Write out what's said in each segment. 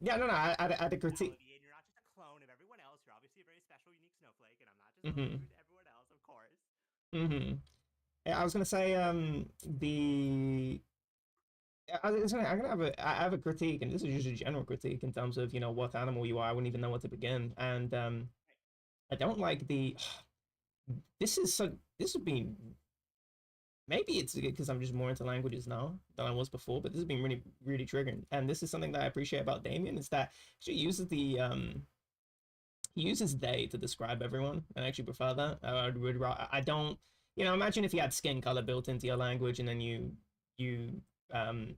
Yeah, no, no, I had a critique. And you're not just a clone of everyone else. You're obviously a very special, unique snowflake, and I'm not just like Hmm. you to everyone else, of course. Hmm. Yeah, I was gonna say, I'm gonna have I have a critique, and this is just a general critique in terms of, what animal you are. I wouldn't even know where to begin, and Right. I don't like the. This is so. This would be maybe it's because I'm just more into languages now than I was before, but this has been really, really triggering. And this is something that I appreciate about Damien is that she uses he uses they to describe everyone, and I actually prefer that. I don't, imagine if you had skin color built into your language, and then you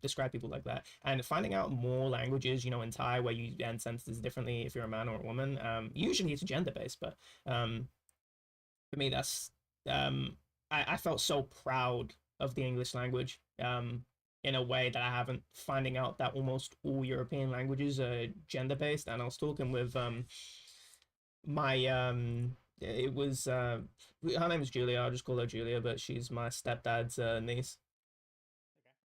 describe people like that. And finding out more languages, in Thai, where you end sentences differently if you're a man or a woman. Usually it's gender based, but for me, that's um, I felt so proud of the English language. In a way that I haven't, finding out that almost all European languages are gender based. And I was talking with my it was her name is Julia. I'll just call her Julia, but she's my stepdad's niece,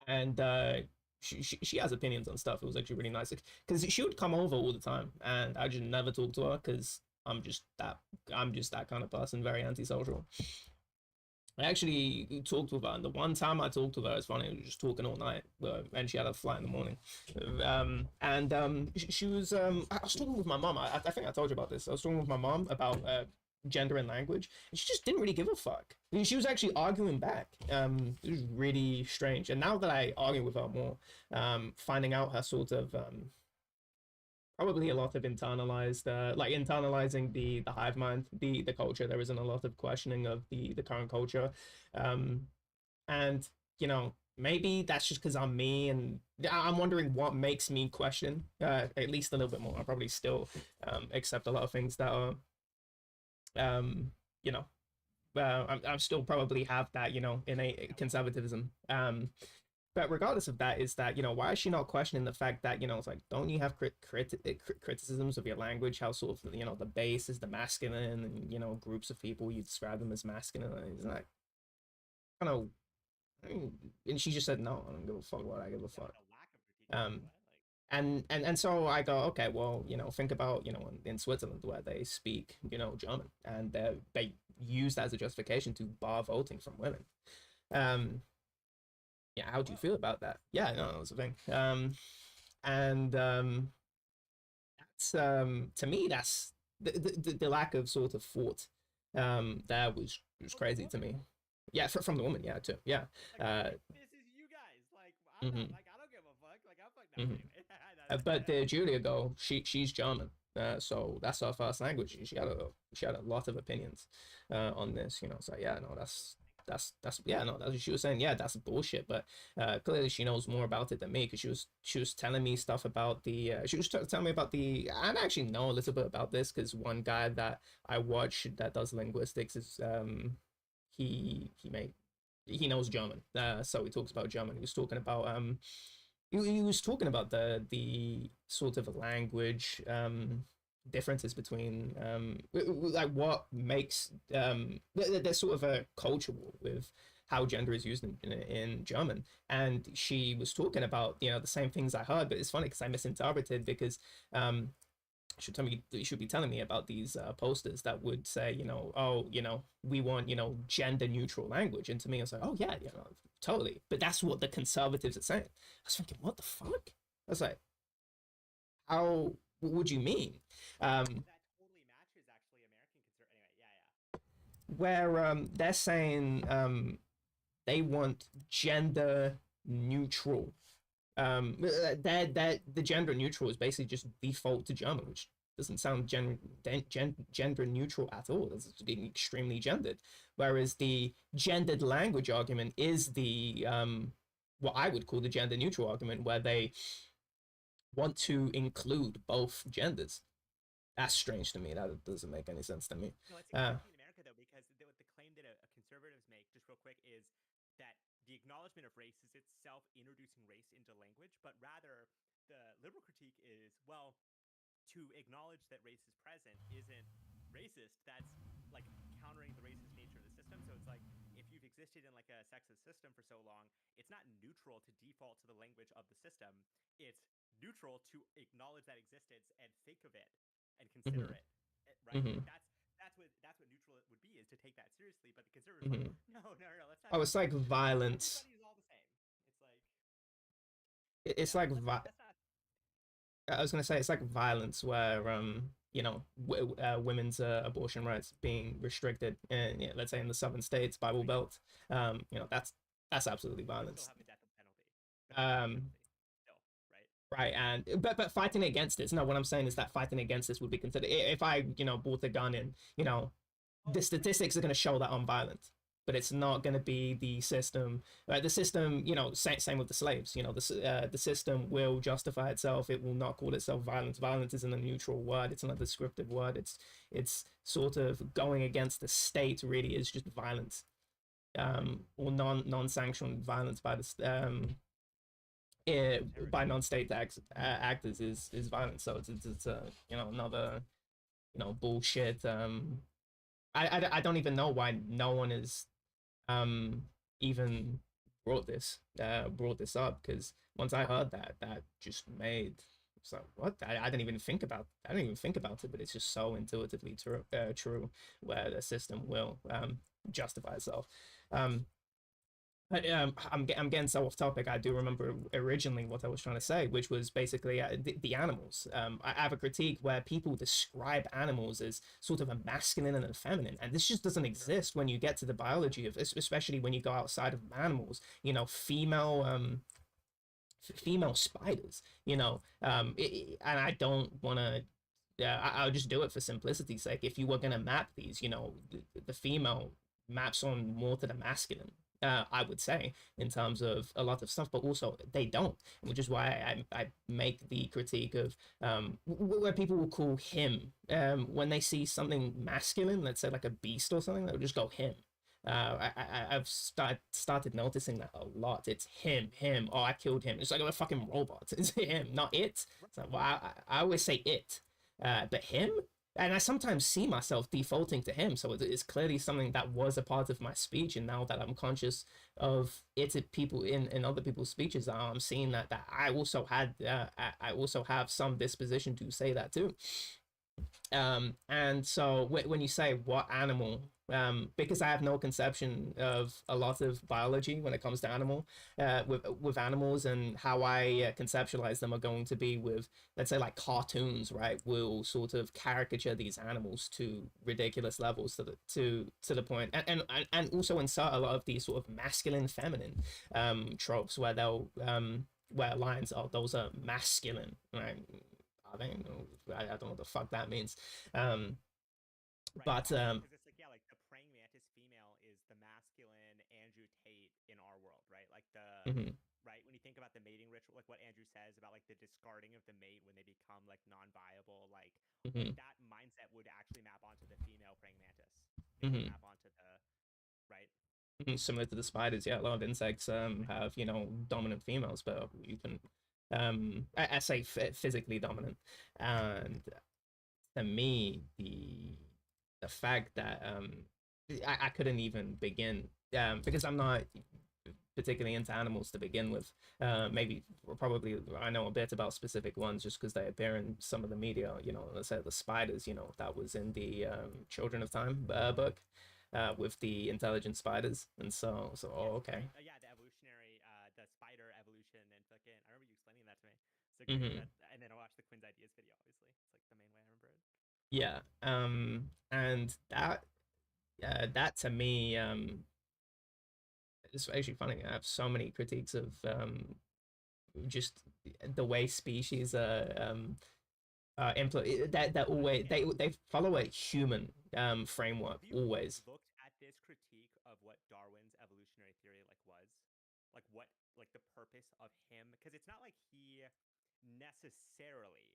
Okay. and she has opinions on stuff. It was actually really nice because she would come over all the time, and I just never talk to her because I'm just that kind of person, very antisocial. I actually talked with her, and the one time I talked with her, it's funny, we were just talking all night, and she had a flight in the morning. And she was, I was talking with my mom. I think I told you about this. I was talking with my mom about gender and language, and she just didn't really give a fuck. She was actually arguing back. It was really strange. And now that I argue with her more, finding out her sort of probably a lot of internalized like internalizing the hive mind, the culture. There isn't a lot of questioning of the current culture, um and maybe that's just because I'm me, and I'm wondering what makes me question at least a little bit more. I probably still accept a lot of things that are um you know I'm still probably have that innate conservatism. But regardless of that, is that why is she not questioning the fact that it's like, don't you have criticisms of your language, how sort of the base is the masculine, and groups of people you describe them as masculine, and it's like, I don't know. And she just said no, I don't give a fuck what I give a Yeah, fuck. like a lack of critique. Like um what? Like and so I go, okay, well, think about in Switzerland, where they speak German, and they use that as a justification to bar voting from women. um yeah, how do you whoa. feel about that? Yeah, no, that was the thing. And that's to me, that's the lack of sort of thought that was From the crazy to woman. me. Yeah, from the woman, yeah, too, yeah. Like uh this is you guys. Like I'm not. mhm, Like I don't give a fuck. Like I'm fuck. No. mhm. Anyway. But the Julia girl, she's German, so that's her first language. She had a lot of opinions on this, so yeah, no, that's yeah, no, that's what she was saying. Yeah, that's bullshit. But clearly she knows more about it than me, because she was telling me stuff about the she was telling me about the I actually know a little bit about this, because one guy that I watch that does linguistics is he made he knows German, so he talks about German. He was talking about he was talking about the sort of language differences between like what makes there's sort of a culture war with how gender is used in German. And she was talking about the same things I heard, but it's funny because I misinterpreted, because you should be telling me about these posters that would say, oh, we want, gender neutral language. And to me, I was like, oh yeah, totally. But that's what the conservatives are saying. I was thinking, what the fuck? I was like, how? What would you mean? Um, that totally matches actually American concern. Anyway. Yeah. Yeah. where they're saying they want gender neutral. That the gender neutral is basically just default to German, which doesn't sound gender neutral at all. It's being extremely gendered. Whereas the gendered language argument is the what I would call the gender neutral argument, where they want to include both genders. That's strange to me. That doesn't make any sense to me. No, it's a Uh, common thing in America though, because what the claim that a conservatives make, just real quick, is that the acknowledgement of race is itself introducing race into language, but rather the liberal critique is, well, to acknowledge that race is present isn't racist. That's like countering the racist nature of the system. So it's like if you've existed in like a sexist system for so long, it's not neutral to default to the language of the system. It's neutral to acknowledge that existence and think of it and Hmm. consider it, right? Hmm. Like that's what neutral would be, is to take that seriously. But the conservatives are like, Hmm. no, let's not Oh, do it's that. like violence. Everybody is all the same. It's like, It's like let's not. I was gonna say it's like violence where women's abortion rights being restricted in, let's say in the southern states, Bible Right. Belt. That's absolutely We still violence. have the death penalty. Um, Still, right? right, and but fighting against this. No, what I'm saying is that fighting against this would be considered, if I bought a gun and the Oh, right. statistics are going to show that I'm violent, but it's not going to be the system. The system, same with the slaves. The system will justify itself. It will not call itself violence. Violence isn't a neutral word. It's not a descriptive word. It's sort of going against the state. Really, is just violence, or non-sanctioned violence by by Terrorism. non-state actors is violence. So it's a another bullshit. I don't even know why no one is um even brought this up, because once I heard that, that just made, so what, I didn't even think about, it, but it's just so intuitively true, where the system will justify itself. um I'm getting so off topic. I do remember originally what I was trying to say, which was basically the animals. I have a critique where people describe animals as sort of a masculine and a feminine, and this just doesn't Sure. exist when you get to the biology of, especially when you go outside of animals. Female spiders. And I don't want to. Yeah, I'll just do it for simplicity's sake. If you were gonna map these, the female maps on more to the masculine. I would say, in terms of a lot of stuff, but also they don't, which is why I make the critique of where people will call him when they see something masculine, let's say like a beast or something, they'll just go him. I've started noticing that a lot. It's him, him. Oh, I killed him. It's like a fucking robot. It's him, not it. So well, I always say it, but him. And I sometimes see myself defaulting to him, so it's clearly something that was a part of my speech. And now that I'm conscious of it, people in other people's speeches, I'm seeing that I also I also have some disposition to say that too. And so when you say what animal, because I have no conception of a lot of biology when it comes to with animals, and how I conceptualize them are going to be with, let's say, like cartoons, right? Will sort of caricature these animals to ridiculous levels, to the point, and also insert a lot of these sort of masculine, feminine tropes, where they'll where lines are, those are masculine, right? I don't know. I don't know what the fuck that means. Um, Right. but Because it's like, yeah, like the praying mantis female is the masculine Andrew Tate in our world, right? Like mhm, right, when you think about the mating ritual, like what Andrew says about like the discarding of the mate when they become like non-viable, like mhm, that mindset would actually map onto the female praying mantis. It would mhm, map onto the right. similar to the spiders, yeah, a lot of insects have dominant females, but you can I say physically dominant, and to me the fact that I couldn't even begin, because I'm not particularly into animals to begin with. Maybe probably I know a bit about specific ones just because they appear in some of the media. Let's say the spiders. That was in the Children of Time book, with the intelligent spiders, and so Yes, okay. right. Yeah, the evolutionary, the spider evolution, and fucking. I remember you explaining that to me. So great. Hmm. That, and then I watched the Quinn's Ideas video. Obviously, it's like the main way I remember it. Yeah. And that to me, it's actually funny. I have so many critiques of just the way species that always Yeah. they follow a human framework Have you always. looked at this critique of what Darwin's evolutionary theory like was? Like what like the purpose of him? Because it's not like he necessarily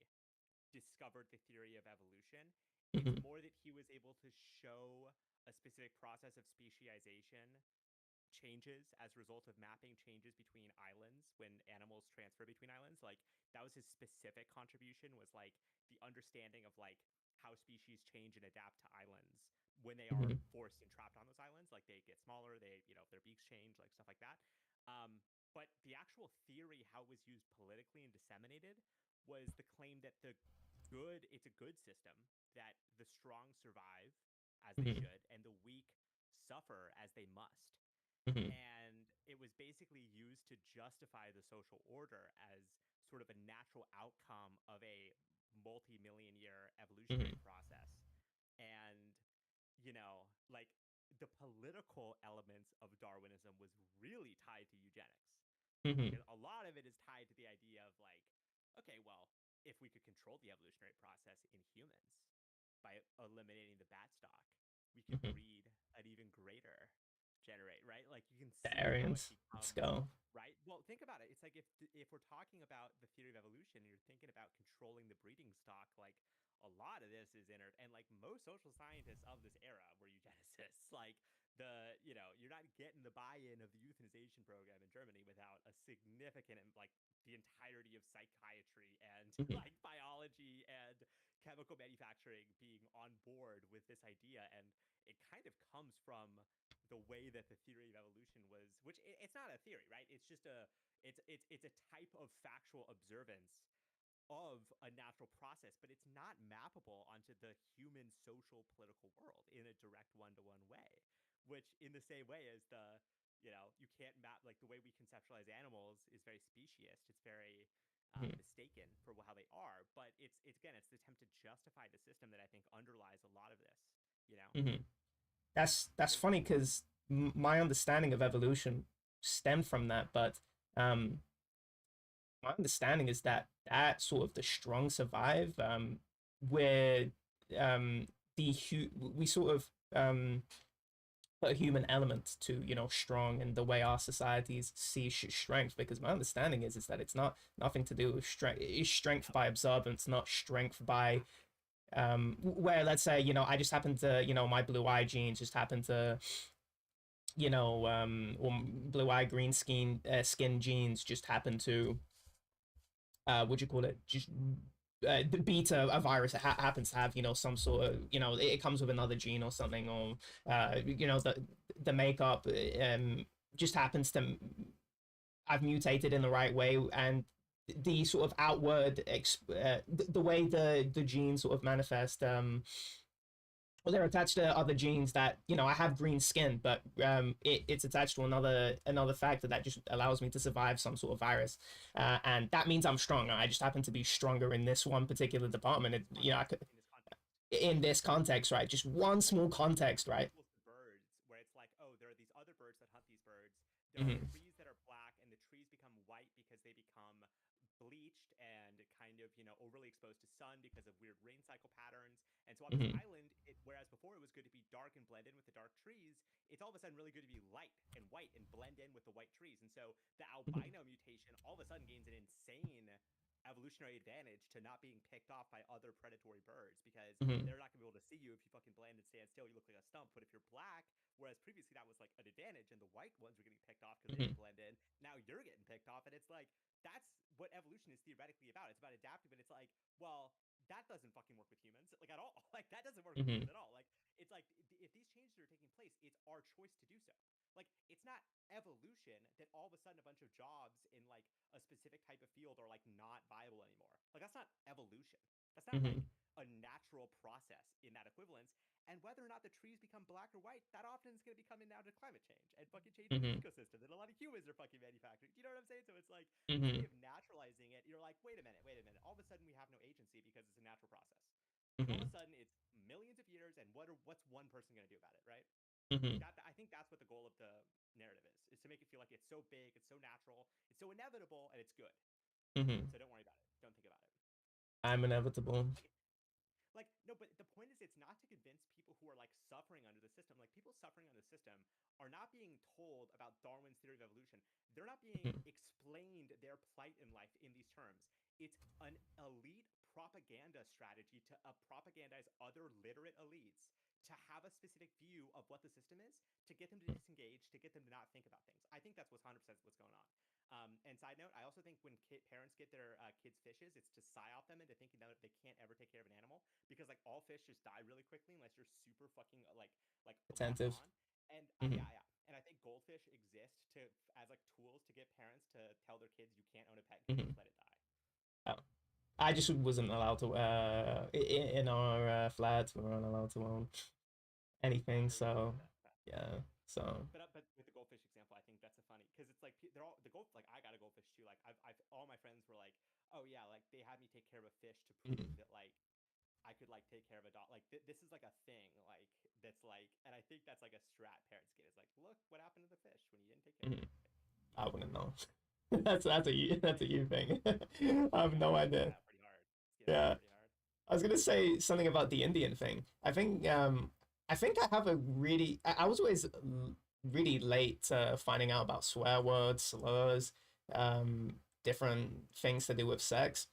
discovered the theory of evolution. It's Hmm. more that he was able to show a specific process of specialization changes as a result of mapping changes between islands when animals transfer between islands. Like that was his specific contribution, was like the understanding of like how species change and adapt to islands when they are Hmm. forced and trapped on those islands. Like they get smaller, they, their beaks change, like stuff like that. but the actual theory, how it was used politically and disseminated, was the claim that it's a good system, that the strong survive as they Mhm. should, and the weak suffer as they must. Mhm. And it was basically used to justify the social order as sort of a natural outcome of a multi-million year evolutionary Mhm. process. And, like, the political elements of Darwinism was really tied to eugenics, Mhm. because a lot of it is tied to the idea of, like, okay, well, if we could control the evolutionary process in humans by eliminating the bat stock, we could Mhm. breed an even greater generate, right? Like, you can The see how it Aryans. Let's becomes, go. right. Well, think about it. It's like, if we're talking about the theory of evolution, you're thinking about controlling the breeding stock. Like, a lot of this is and like most social scientists of this era were eugenicists. Like, you're not getting the buy-in of the euthanization program in Germany without a significant, like, the entirety of psychiatry and Mhm. like biology and chemical manufacturing being on board with this idea. And it kind of comes from the way that the theory of evolution was, which it's not a theory, right? It's just it's a type of factual observance of a natural process, but it's not mappable onto the human social political world in a direct one-to-one way, which, in the same way as you can't map, like, the way we conceptualize animals is very speciest. It's very Mhm. mistaken for how they are, but it's again, it's the attempt to justify the system that I think underlies a lot of this. You know, Mhm. That's There's funny because my understanding of evolution stemmed from that, but um, my understanding is that sort of the strong survive, where um we sort of put a human element to strong and the way our societies see strength, because my understanding is that it's not nothing to do with strength. It's strength yep, by observance, not strength by yeah, where, let's say, I just happen to, my blue eye genes just happen to, or blue eye green skin genes just happen to, what do you call it, just beta a virus that happens to have some sort of, it comes with another gene or something, or the makeup just happens to have mutated in the right way, and the sort of outward the way the genes sort of manifest, well, they're attached to other genes that, I have green skin, but it's attached to another factor that just allows me to survive some sort of virus, and that means I'm stronger. I just happen to be stronger in this one particular department. I could, in this context. in this context, right? Just one Like, small context, right? equals to birds, where it's like, oh, there are these other birds that hunt these birds. There are Mm-hmm. trees that are black, and the trees become white because they become bleached and kind of, overly exposed to sun because of weird rain cycle patterns. And so on this Mm-hmm. island, whereas before it was good to be dark and blend in with the dark trees, it's all of a sudden really good to be light and white and blend in with the white trees. And so the albino mutation all of a sudden gains an insane evolutionary advantage to not being picked off by other predatory birds, because Mm-hmm. they're not gonna be able to see you if you fucking blend and stand still. You look like a stump. But if you're black, whereas previously that was like an advantage, and the white ones were getting picked off because they Mm-hmm. didn't blend in. Now you're getting picked off, and it's like, that's what evolution is theoretically about. It's about adapting, but it's like, well, that doesn't fucking work with humans, like, at all. Like, that doesn't work with Mm-hmm. humans at all. Like, it's like, if these changes are taking place, it's our choice to do so. Like, it's not evolution that all of a sudden a bunch of jobs in, like, a specific type of field are, like, not viable anymore. Like, that's not evolution. That's not Mm-hmm. like a natural process in that equivalence. And whether or not the trees become black or white, that often is going to be coming down to climate change and fucking changing the Mm-hmm. ecosystem that a lot of humans are fucking manufacturing. Do you know what I'm saying? So it's like, this Mm-hmm. way of naturalizing it, you're like, wait a minute, wait a minute. All of a sudden we have no agency because it's a natural process. All Mm-hmm. of a sudden it's millions of years, and what's one person going to do about it, right? Mm-hmm. That I think that's what the goal of the narrative is to make it feel like it's so big, it's so natural, it's so inevitable, and it's good. Mm-hmm. So don't worry about it. Don't think about it. I'm inevitable. Like, no, but the point is, it's not to convince people who are, like, suffering under the system. Like, people suffering under the system are not being told about Darwin's theory of evolution. They're not being Mm-hmm. explained their plight in life in these terms. It's an elite propaganda strategy to propagandize other literate elites to have a specific view of what the system is, to get them to disengage, to get them to not think about things. I think that's what's 100% what's going on. And side note, I also think when parents get their kids fishes, it's to psyop them into thinking that they can't ever take care of an animal, because, like, all fish just die really quickly unless you're super fucking, like locked Attentive. on. And Mm-hmm. yeah, yeah. And I think goldfish exist to as like tools to get parents to tell their kids you can't own a pet because Mhm. just let it die. Oh. I just wasn't allowed to. In our flats, we weren't allowed to own anything. Exactly. So That. yeah. So But with the goldfish example, I think that's a funny because it's like they're all the gold. Like I got a goldfish too. Like I've all my friends were like, oh yeah, like they had me take care of a fish to prove mhm, that like I could like take care of a dog. Like this is like a thing. Like that's like, and I think that's like a strat parents get. Is like, look what happened to the fish when you didn't take care of mhm. it. I You know. wouldn't know. That's a you thing. I have Yeah, no it's getting idea. that pretty hard. It's getting that Yeah. pretty hard. I was gonna say something about the Indian thing. I think I have a really I was always really late finding out about swear words, slurs, different things to do with sex.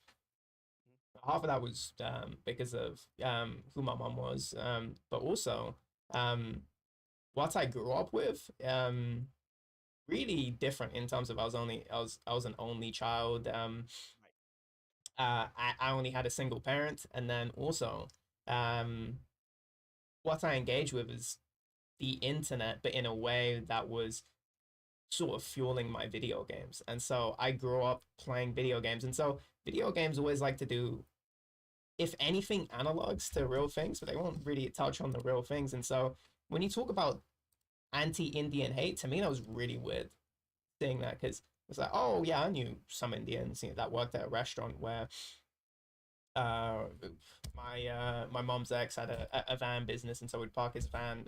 Mm-hmm. Half of that was because of who my mom was, but also um, what I grew up with. Really different in terms of I was an only child. Right. I only had a single parent, and then also um, what I engage with is the internet, but in a way that was sort of fueling my video games. And so I grew up playing video games, and so video games always like to do, if anything, analogs to real things, but they won't really touch on the real things. And so when you talk about anti-Indian hate, to me that was really weird seeing that because it's like, oh yeah, I knew some Indians, that worked at a restaurant where uh my mom's ex had a van business, and so we'd park his van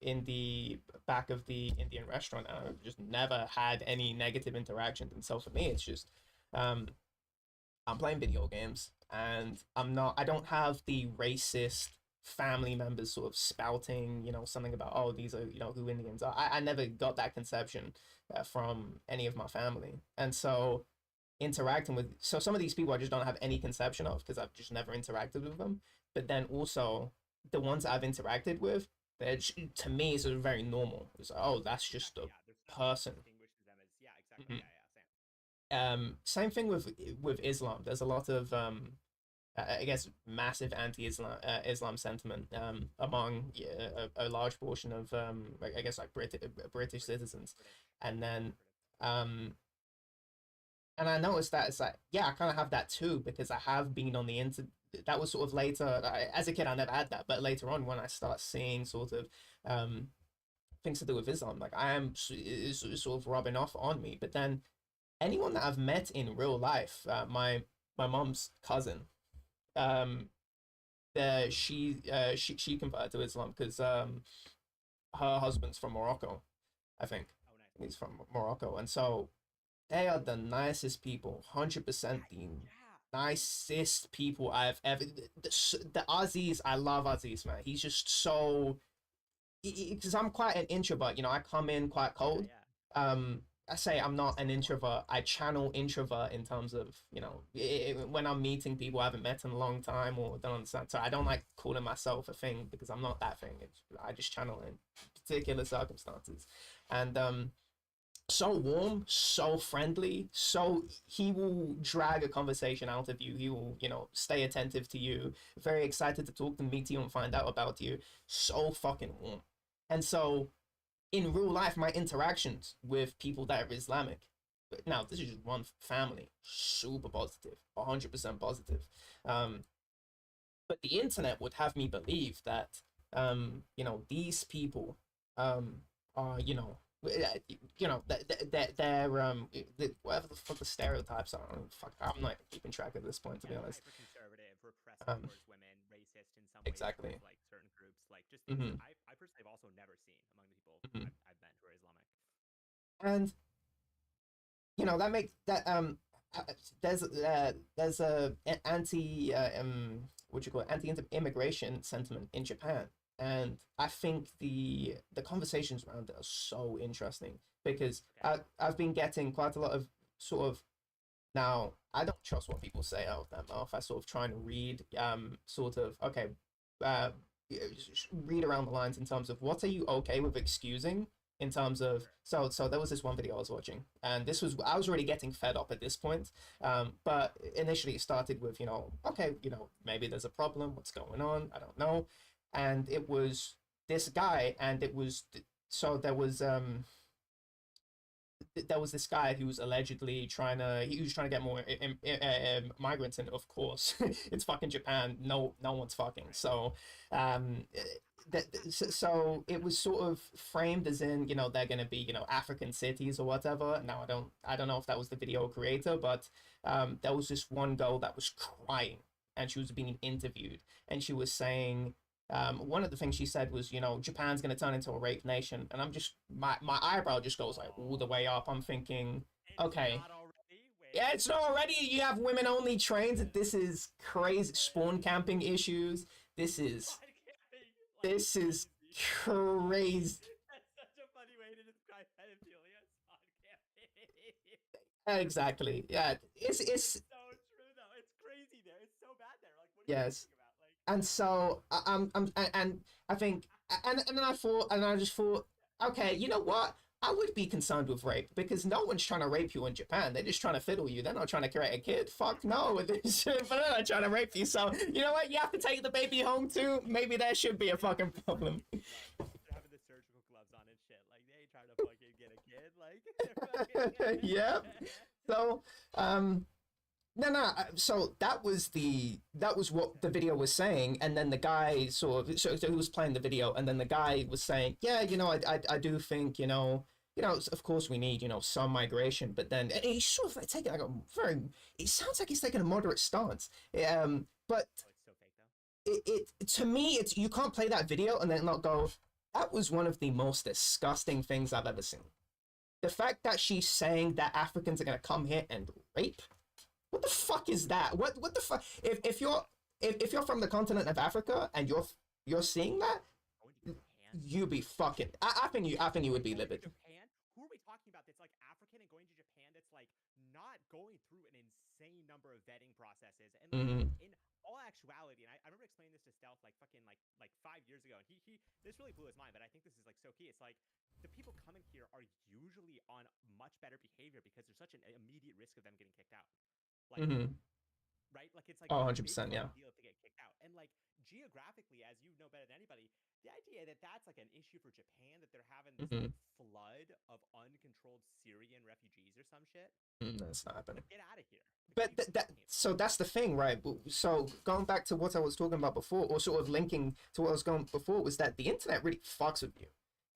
in the back of the Indian restaurant, and I just never had any negative interactions. And so for me, it's just um I'm playing video games, and I don't have the racist family members sort of spouting, something about, oh, these are, who Indians are. I never got that conception from any of my family. And so interacting with, so some of these people I just don't have any conception of because I've just never interacted with them. But then also the ones I've interacted with, to me, it's very normal. It's like, oh, that's just Exactly. a Yeah. There's nothing that person. distinguishes them as. Yeah. Exactly. Mhm. Yeah. Yeah. Same. Same thing with Islam. There's a lot of I guess massive anti-Islam Islam sentiment among, yeah, a large portion of I guess like British citizens, British. and Yeah. then British. um and I noticed that it's like, yeah, I kind of have that too because I have been on the internet. That was sort of later. As a kid, I never had that, but later on, when I start seeing sort of um things to do with Islam, like I am is sort of rubbing off on me. But then anyone that I've met in real life, my mom's cousin, um, she converted to Islam because her husband's from Morocco, I think. Oh, nice. He's from Morocco, and so they are the nicest people, 100% Yeah. the Yeah. nicest people I've ever. The Aziz, I love Aziz, man. He's just so, because I'm quite an introvert. I come in quite Yeah. cold. Yeah. I say I'm not an introvert. I channel introvert in terms of, when I'm meeting people I haven't met in a long time or don't understand. So I don't like calling myself a thing because I'm not that thing. I just channel in particular circumstances, and so warm, so friendly, so he will drag a conversation out of you. He will, stay attentive to you, very excited to talk to meet you and find out about you. So fucking warm. And so in real life, my interactions with people that are Islamic, now this is just one family, super positive, 100% positive. Um, but the internet would have me believe that, these people, are, they're whatever the fuck the stereotypes are. Fuck, I'm not keeping track at this point, to be Yeah. honest. Hyper conservative, repressive Um, towards women, racist in some ways exactly. towards like certain groups. Like just things that Hmm. I personally have also never seen among the people Hmm. I've met who are Islamic. And that makes that uh, there's a anti what you call it, anti-immigration sentiment in Japan, and I think the conversations around it are so interesting because Okay. I've been getting quite a lot of sort of, now I don't trust what people say out of their mouth. I sort of try and read sort of, okay, uh read around the lines in terms of what are you okay with excusing, in terms of, Sure. so there was this one video I was watching, and this was, I was already getting fed up at this point, but initially it started with, okay, maybe there's a problem, what's going on, I don't know. And it was this guy, and it was so there was this guy who was allegedly trying to get more migrants in. Of course, it's fucking Japan. No one's fucking. So, um, so it was sort of framed as in, they're gonna be, African cities or whatever. Now I don't know if that was the video creator, but there was this one girl that was crying and she was being interviewed and she was saying, one of the things she said was, Japan's going to turn into a rape nation. And I'm just, my eyebrow just goes like all the way up. I'm thinking, It's okay, not already. yeah, Wait. it's not already. You have women only trains. This is crazy. Spawn camping issues. This is, Spawn camping, like this is crazy. crazy. That's such a funny way to describe pedophilia. Spawn camping. Exactly. Yeah. It's, So true though. It's crazy there. It's so bad there. Like, what are you yes. talking about? Like, And so and I think and then I thought and I just thought, okay, you know what? I would be concerned with rape because no one's trying to rape you in Japan. They're just trying to fiddle you. They're not trying to create a kid. Fuck no, but they're not trying to rape you. So you know what? You have to take the baby home too. Maybe there should be a fucking problem. they're having the surgical gloves on and shit. Like, they ain't trying to fucking get a kid. Like, they're fucking. Yeah. So no. So that was what the video was saying, and then the guy so he was playing the video, and then the guy was saying, yeah, I do think, of course we need, some migration, but then and he's sort of like taking like a very, it sounds like he's taking a moderate stance, but Oh, it's so fake though. it to me it's you can't play that video and then not go, that was one of the most disgusting things I've ever seen. The fact that she's saying that Africans are gonna come here and rape. What the fuck is that? What the fuck? If you're from the continent of Africa and you're seeing that, Going to Japan? you'd be fucking. I think you would be Going to livid. Japan? Who are we talking about that's like African and going to Japan that's like not going through an insane number of vetting processes? And like, Hmm. in all actuality, and I remember explaining this to Stealth like fucking like 5 years ago, and he this really blew his mind, but I think this is like so key. It's like the people coming here are usually on much better behavior because there's such an immediate risk of them getting kicked out. Like, Hmm. right? Like, it's like Oh, a big 100%. Yeah. fucking deal to get kicked out. And like geographically, as you know better than anybody, the idea that that's like an issue for Japan, that they're having this Hmm. like flood of uncontrolled Syrian refugees or some shit. That's not happening. Like, get out of here. Like, But what are you that talking so that's the thing, right? So going back to what I was talking about before, or sort of linking to what I was going before, was that the internet really fucks with you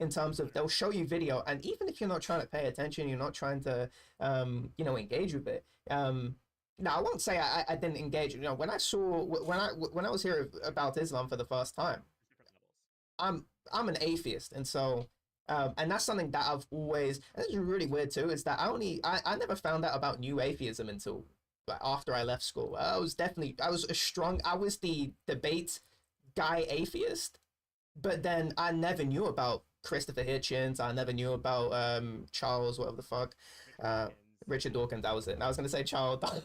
in terms of they'll show you video, and even if you're not trying to pay attention, you're not trying to engage with it. Now I won't say I didn't engage. When I saw when I was here about Islam for the first time, There's different levels. I'm an atheist, and so and that's something that I've always. And it's really weird too. Is that I never found out about new atheism until like, after I left school. I was the debate guy atheist, but then I never knew about Christopher Hitchens. I never knew about Charles, whatever the fuck, Richard uh, Dawkins. Richard Dawkins. That was it. And I was gonna say Charles. Richard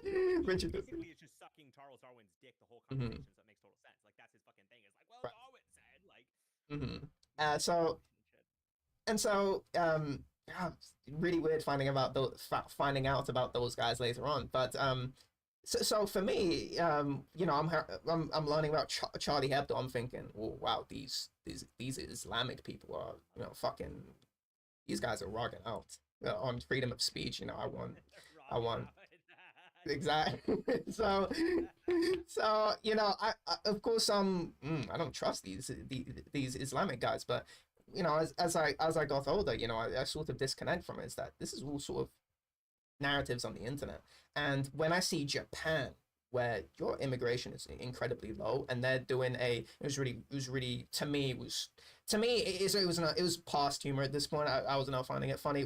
Dawkins. Basically, it's just sucking Charles Darwin's dick the whole Hmm. conversation, so it makes total sense. Like, that's his fucking thing. It's like, well, Right. Darwin said, like, Hmm. evolution So and shit. and so really weird finding out about those guys later on, but so for me, I'm learning about Charlie Hebdo. I'm thinking, oh wow, these Islamic people are, fucking, these guys are rocking out, on freedom of speech. I want exactly. So of course, I don't trust these Islamic guys, but as I got older, I sort of disconnect from it. Is that this is all sort of narratives on the internet, and when I see Japan, where your immigration is incredibly low, and they're doing it was really it was past humor at this point. I was not finding it funny.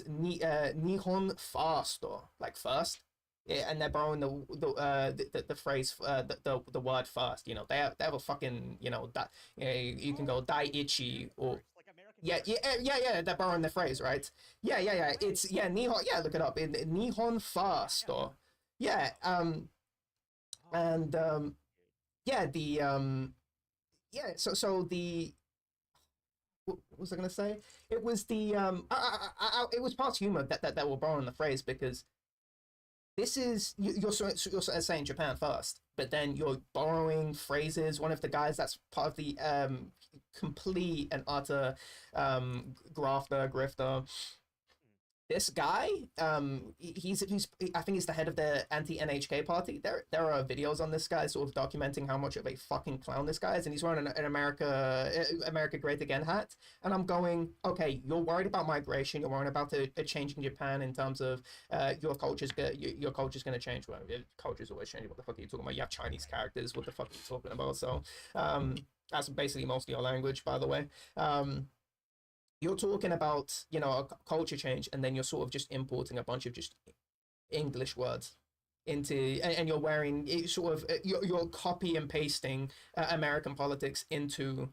Nihon fast, or like first. Yeah, and they're borrowing the phrase, the word first. They have a fucking, that, you can go dai ichi, or Like American yeah, first. yeah, they're borrowing the phrase, right? Yeah. It's Nihon. Yeah, look it up. In Nihon first, or yeah, Oh, and dude. yeah, yeah. So the what was I gonna say? It was the it was past humor that were borrowing the phrase, because this is you're saying Japan first, but then you're borrowing phrases. One of the guys that's part of the complete and utter grafter grifter, this guy, he's I think he's the head of the anti-NHK party. There are videos on this guy sort of documenting how much of a fucking clown this guy is, and he's wearing an America Great Again hat. And I'm going, okay, you're worried about migration, you're worried about a change in Japan in terms of your culture's gonna change. Well, your culture's always changing. What the fuck are you talking about? You have Chinese characters. What the fuck are you talking about? So, that's basically mostly your language, by the way. You're talking about, you know, a culture change, and then you're sort of just importing a bunch of just English words into, and you're wearing it sort of you're copy and pasting American politics into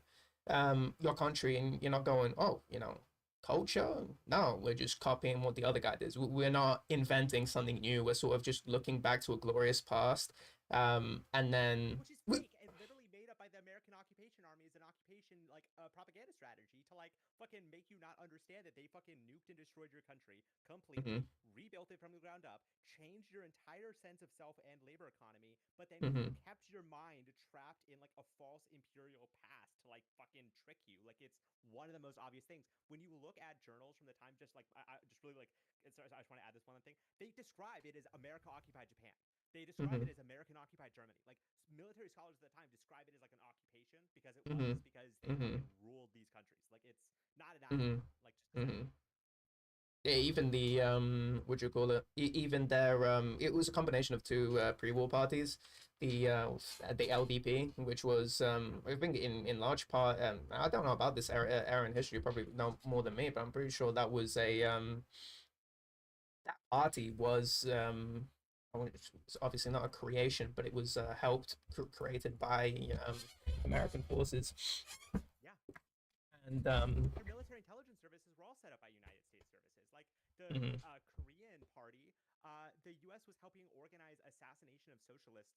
your country, and you're not going, oh, you know, culture. No, we're just copying what the other guy did. We're not inventing something new. We're sort of just looking back to a glorious past, and then Which is fake and literally made up by the American occupation army as an occupation like propaganda strategy to like fucking make you not understand that they fucking nuked and destroyed your country completely, Mhm, rebuilt it from the ground up, changed your entire sense of self and labor economy, but then mhm, kept your mind trapped in like a false imperial past to like fucking trick you. Like it's one of the most obvious things when you look at journals from the time. Just like I just really like. Sorry, I just want to add this one thing. They describe it as America occupied Japan. They describe mhm, it as American occupied Germany. Like military scholars at the time describe it as like an occupation because it was mhm, because they fucking mhm, ruled these countries. Like it's not an mhm, accident. Like just to say. mhm. Yeah, even the what do you call it? Even their it was a combination of two pre-war parties, the LDP, which was I think in large part, I don't know about this era in history, you probably know more than me, but I'm pretty sure that was a that party was it's obviously not a creation, but it was helped created by American forces, Yeah. and Their military intelligence services were all set up by United States services. Like the mhm, Korean Party, the U.S. was helping organize assassination of socialists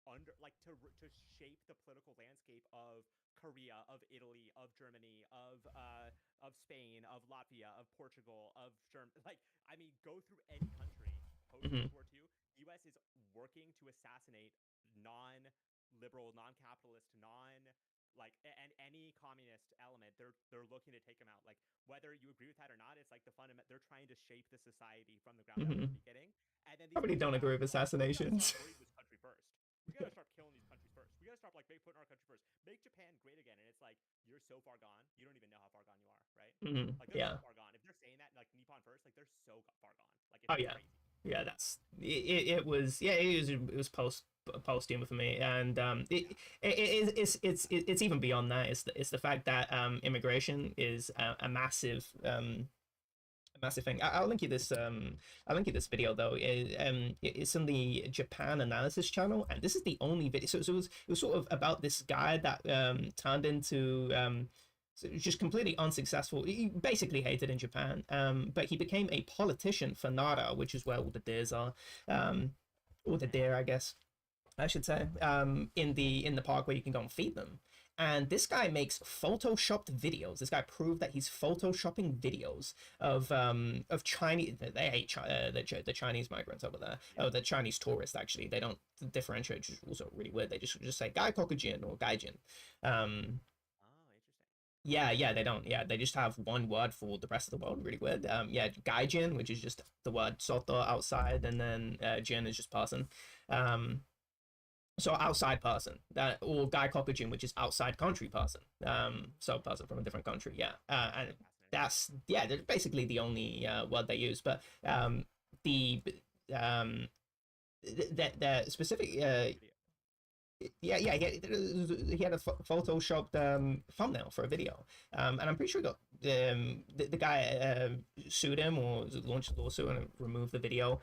under like to shape the political landscape of Korea, of Italy, of Germany, of Spain, of Latvia, of Portugal, of Germany. Like I mean, go through any country post mhm, World War II. U.S. is working to assassinate non-liberal, non-capitalist, non like and any communist element they're looking to take them out, like whether you agree with that or not. It's like the fundament, they're trying to shape the society from the ground up from mhm. the beginning. And then I these really countries don't are now agree with like, oh, we gotta start assassinations. worrying this country first. We gotta start killing these countries first. We gotta start like putting our country first, make Japan great again. And it's like, you're so far gone, you don't even know how far gone you are, right? Like they're Yeah. so far gone. If they're saying that like Nippon first, like they're so far gone, like Oh it's yeah. crazy. Yeah, that's it was yeah, it was post humor for me, and Yeah. it's even beyond that. It's the fact that immigration is a massive thing. I'll link you this video though. It's on the Japan analysis channel, and this is the only video. So it was sort of about this guy that turned into so just completely unsuccessful. He basically hated in Japan, but he became a politician for Nara, which is where all the deers are, or the deer, I guess I should say, in the park where you can go and feed them. And this guy makes photoshopped videos. This guy proved that he's photoshopping videos of Chinese. They hate the Chinese migrants over there. Yeah. Oh, the Chinese tourists actually. They don't differentiate, which is also really weird. They just say Gai Kokujin or Gaijin. Um, Oh, interesting. yeah, they don't. Yeah, they just have one word for the rest of the world. Really weird. Yeah, Gaijin, which is just the word soto outside, and then Jin is just person. Um, so outside person that or guy cockaging, which is outside country person, so person from a different country, yeah, and Fascinating. that's yeah, that's basically the only word they use. But the the specific Video. yeah, he had a photoshopped thumbnail for a video, and I'm pretty sure he got the guy sued him or launched a lawsuit and removed the video.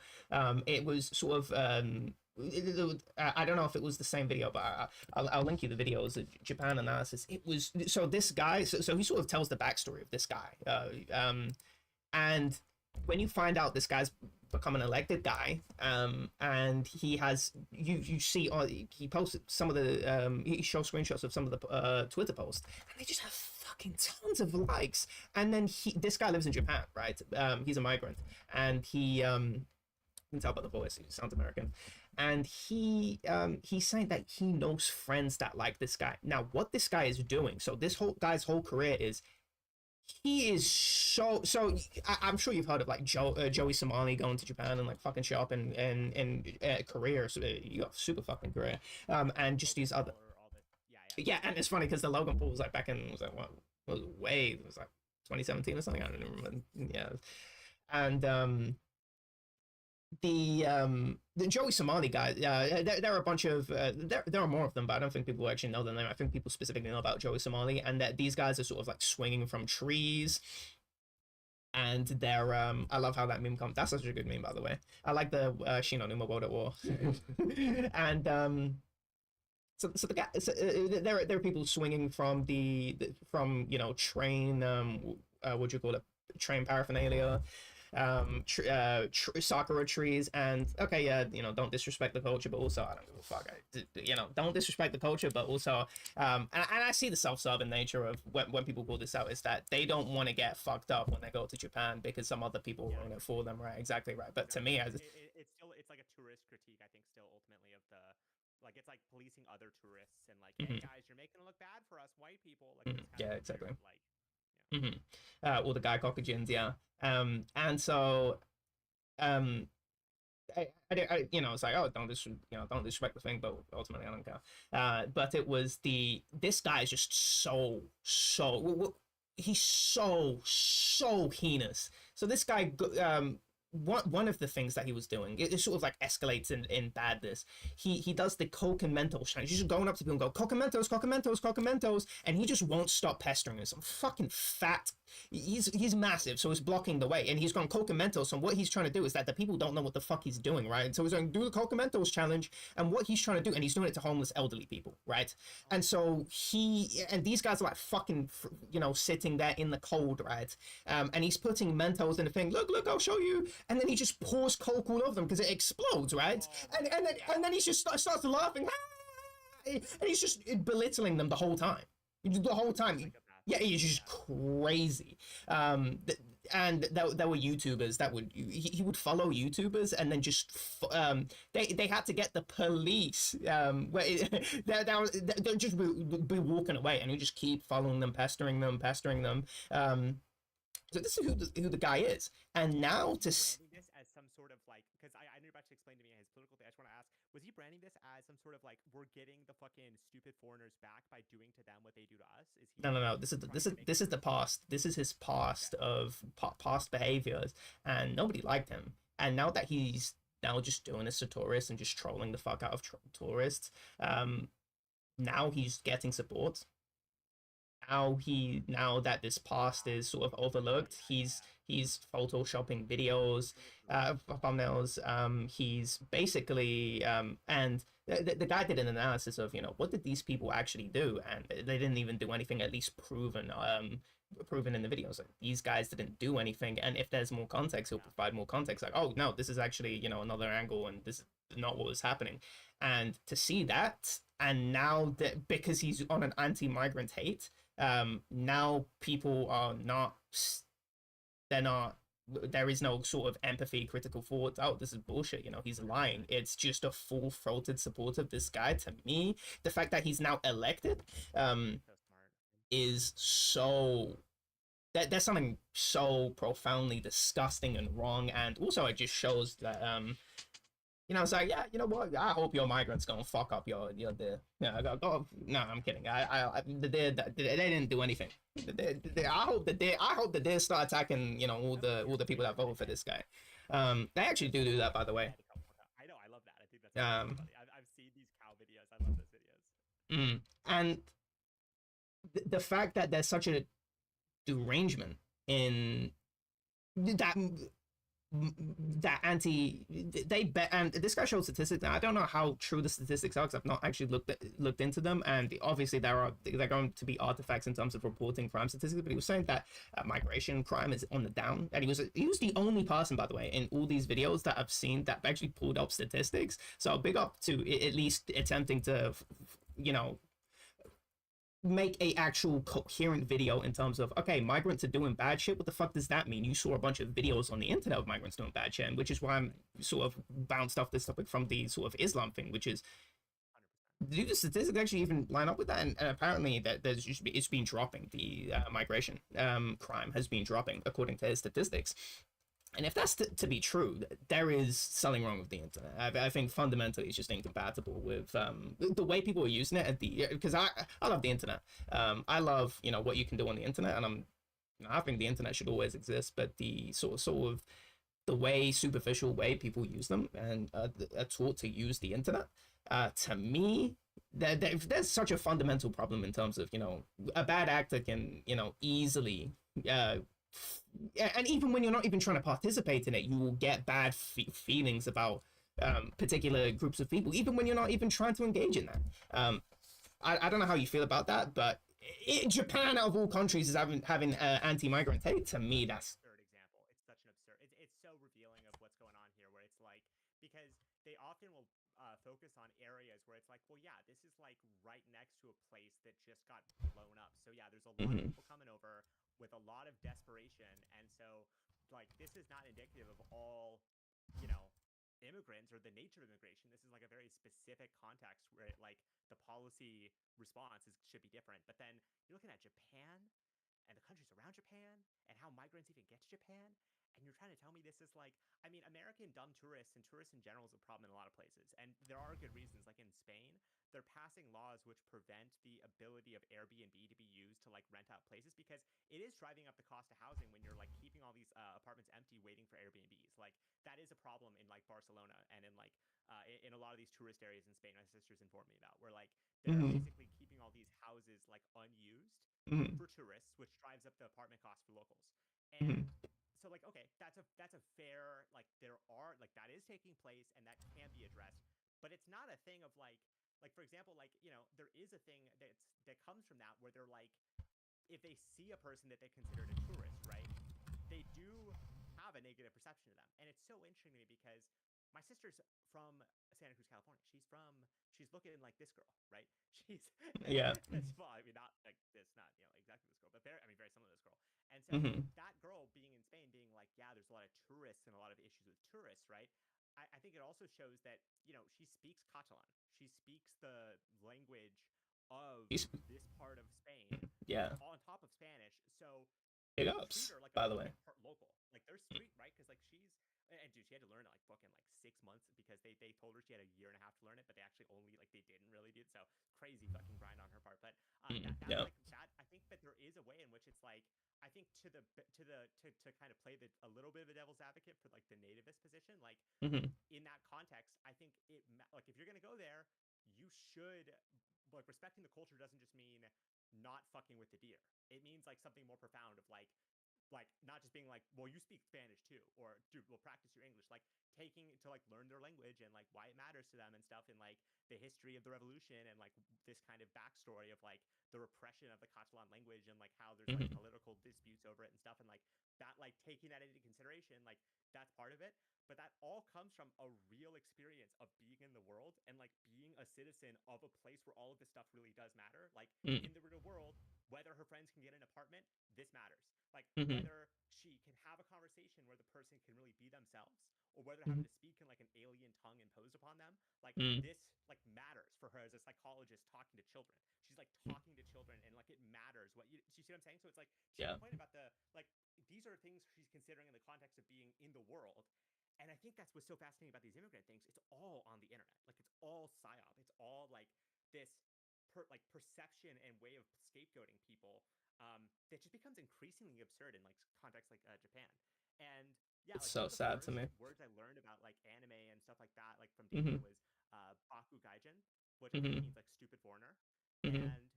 It was sort of I don't know if it was the same video, but I'll link you the videos. Japan analysis. It was so this guy. So he sort of tells the backstory of this guy, and when you find out this guy's become an elected guy, and he has you see he posted some of the he shows screenshots of some of the Twitter posts, and they just have fucking tons of likes. And then this guy lives in Japan, right? He's a migrant, and can tell by the voice, he sounds American. And he's saying that he knows friends that like this guy. Now, what this guy is doing, so this whole guy's whole career is, he is so. I'm sure you've heard of like Joey Somali going to Japan and like fucking shop and career. So you got super fucking career. And just these other. Yeah, and it's funny because the Logan Paul was like back in, was like what, it was like 2017 or something. I don't remember. Yeah, and the Joey Somali guy, there are a bunch of there are more of them, but I don't think people actually know their name. I think people specifically know about Joey Somali, and that these guys are sort of like swinging from trees. And they're I love how that meme comes. That's such a good meme, by the way. I like the Shino Numa World at War. And so the guy, there are people swinging from from train what do you call it, train paraphernalia, sakura trees, and okay, yeah, don't disrespect the culture, but also I don't give a fuck. Don't disrespect the culture, but also and I see the self-serving nature of when people call this out, is that they don't want to get fucked up when they go to Japan because some other people ruin it for them, right? Exactly right. But to me, it's like a tourist critique, I think, still ultimately of the, like, it's like policing other tourists and like, hey guys, you're making it look bad for us white people. Like, yeah, exactly. Weird, like, All the guy cockagins, yeah. And so it's like, oh, don't disrespect the thing, but ultimately I don't care. But it was this guy is just he's so heinous. So this guy one of the things that he was doing, it sort of like escalates in badness. He does the Coke and Mentos challenge. He's just going up to people and go, Coke and Mentos, Coke and Mentos, Coke and Mentos, and he just won't stop pestering us. Some fucking fat. He's massive, so he's blocking the way, and he's going Coke and Mentos. And what he's trying to do is that the people don't know what the fuck he's doing, right? And so he's going, do the Coke and Mentos challenge, and what he's trying to do, and he's doing it to homeless elderly people, right? And so these guys are like fucking, sitting there in the cold, right? And he's putting Mentos in the thing. Look, I'll show you. And then he just pours Coke all over them because it explodes, right? And then he just starts laughing, and he's just belittling them the whole time. The whole time. Yeah, he's just crazy. And there were YouTubers that he would follow YouTubers, and then just they had to get the police where they'll just be walking away, and he just keep following them, pestering them. So this is who the guy is, and now to branding this as some sort of like, because I know you're about to explain to me his political thing. I just want to ask, was he branding this as some sort of like, we're getting the fucking stupid foreigners back by doing to them what they do to us? Is he? No. This is the past. This is his past of past behaviors, and nobody liked him. And now that he's now just doing this to tourists and just trolling the fuck out of tourists, now he's getting support. Now that this past is sort of overlooked, he's photoshopping videos, thumbnails. He's basically and the guy did an analysis of what did these people actually do, and they didn't even do anything at least proven in the videos. Like, these guys didn't do anything, and if there's more context, he'll provide more context. Like, oh no, this is actually another angle, and this is not what was happening. And to see that, and now that because he's on an anti-migrant hate. Now people are there is no sort of empathy, critical thought. Oh, this is bullshit, he's lying. It's just a full-throated support of this guy. To me, the fact that he's now elected is so there's something so profoundly disgusting and wrong, and also it just shows that it's like, yeah, you know what? I hope your migrants gonna fuck up your deal. Yeah, go. No, I'm kidding. They didn't do anything. I hope that they start attacking, all the people that voted for this guy. They actually do that, by the way. I know, I love that. I think that's funny. I've seen these cow videos. I love those videos. And the fact that there's such a derangement in that they bet, and this guy showed statistics. Now I don't know how true the statistics are because I've not actually looked into them, and obviously they're going to be artifacts in terms of reporting crime statistics, but he was saying that migration crime is on the down, and he was the only person, by the way, in all these videos that I've seen that actually pulled up statistics. So big up to at least attempting to make a actual coherent video in terms of, okay, migrants are doing bad shit. What the fuck does that mean? You saw a bunch of videos on the internet of migrants doing bad shit, and which is why I'm sort of bounced off this topic from the sort of Islam thing, which is, 100%. do the statistics actually even line up with that? And apparently that it's been dropping. The migration crime has been dropping according to his statistics. And if that's to be true, there is something wrong with the internet. I think fundamentally it's just incompatible with the way people are using it. At the because I love the internet. I love what you can do on the internet, and I think the internet should always exist. But the sort of the way superficial way people use them and are taught to use the internet, to me, there's such a fundamental problem in terms of a bad actor can easily and even when you're not even trying to participate in it, you will get bad feelings about particular groups of people, even when you're not even trying to engage in that. I don't know how you feel about that, but Japan, out of all countries, is having anti-migrant hate. To me, that's Absurd example. It's such an absurd. It's so revealing of what's going on here, where it's like because they often will focus on areas where it's like, well, yeah, this is like right next to a place that just got blown up. So yeah, there's a lot of people coming over with a lot of desperation, and so like this is not indicative of all, you know, immigrants or the nature of immigration. This is like a very specific context where like the policy response should be different. But then you're looking at Japan and the countries around Japan and how migrants even get to Japan. And you're trying to tell me this is like, I mean, American dumb tourists and tourists in general is a problem in a lot of places. And there are good reasons. Like in Spain, they're passing laws which prevent the ability of Airbnb to be used to like rent out places because it is driving up the cost of housing when you're like keeping all these apartments empty waiting for Airbnbs. Like that is a problem in like Barcelona and in like in a lot of these tourist areas in Spain. My sister's informed me about where like they're basically keeping all these houses like unused for tourists, which drives up the apartment cost for locals. And so like okay, that's a fair like there are like that is taking place and that can be addressed, but it's not a thing of like for example like there is a thing that comes from that where they're like if they see a person that they considered a tourist, right? They do have a negative perception of them. And it's so interesting to me because my sister's from Santa Cruz, California. She's looking like this girl, right? She's yeah. well, I mean not like this, not exactly this girl, but very similar to this girl. And so that girl being in Spain, being like, yeah, there's a lot of tourists and a lot of issues with tourists, right? I think it also shows that she speaks Catalan. She speaks the language of this part of Spain Yeah. on top of Spanish. So Big they treat ups, her like a by the way. fucking part local. Like they're street, right? Because like she's and dude, she had to learn it like fucking like 6 months because they told her she had a year and a half to learn it, but they actually only like they didn't really do it. So crazy fucking grind on her part. But that's Yeah. like that. I think that there is a way in which it's like I think to kind of play a little bit of a devil's advocate for like the nativist position, like in that context, I think like if you're gonna go there, you should like respecting the culture doesn't just mean not fucking with the deer. It means like something more profound of like not just being like, well, you speak Spanish too, or dude, we'll practice your English. Like taking to like learn their language and like why it matters to them and stuff, and like the history of the revolution and like this kind of backstory of like the repression of the Catalan language and like how there's like political disputes over it and stuff, and like that like taking that into consideration, like that's part of it. But that all comes from a real experience of being in the world and like being a citizen of a place where all of this stuff really does matter. Like in the real world, whether her friends can get an apartment, this matters. Like whether she can have a conversation where the person can really be themselves, or whether having to speak in like an alien tongue imposed upon them, like this like matters for her as a psychologist talking to children. She's like talking to children and like it matters what you see what I'm saying. So it's like to your point about the like these are things she's considering in the context of being in the world. And I think that's what's so fascinating about these immigrant things. It's all on the internet. Like it's all psyop. It's all like this like perception and way of scapegoating people that just becomes increasingly absurd in like contexts like Japan. And yeah, It's like so one of the sad to first me. words I learned about like anime and stuff like that, like from dating was Baku Gaijin, which I think means like stupid foreigner. And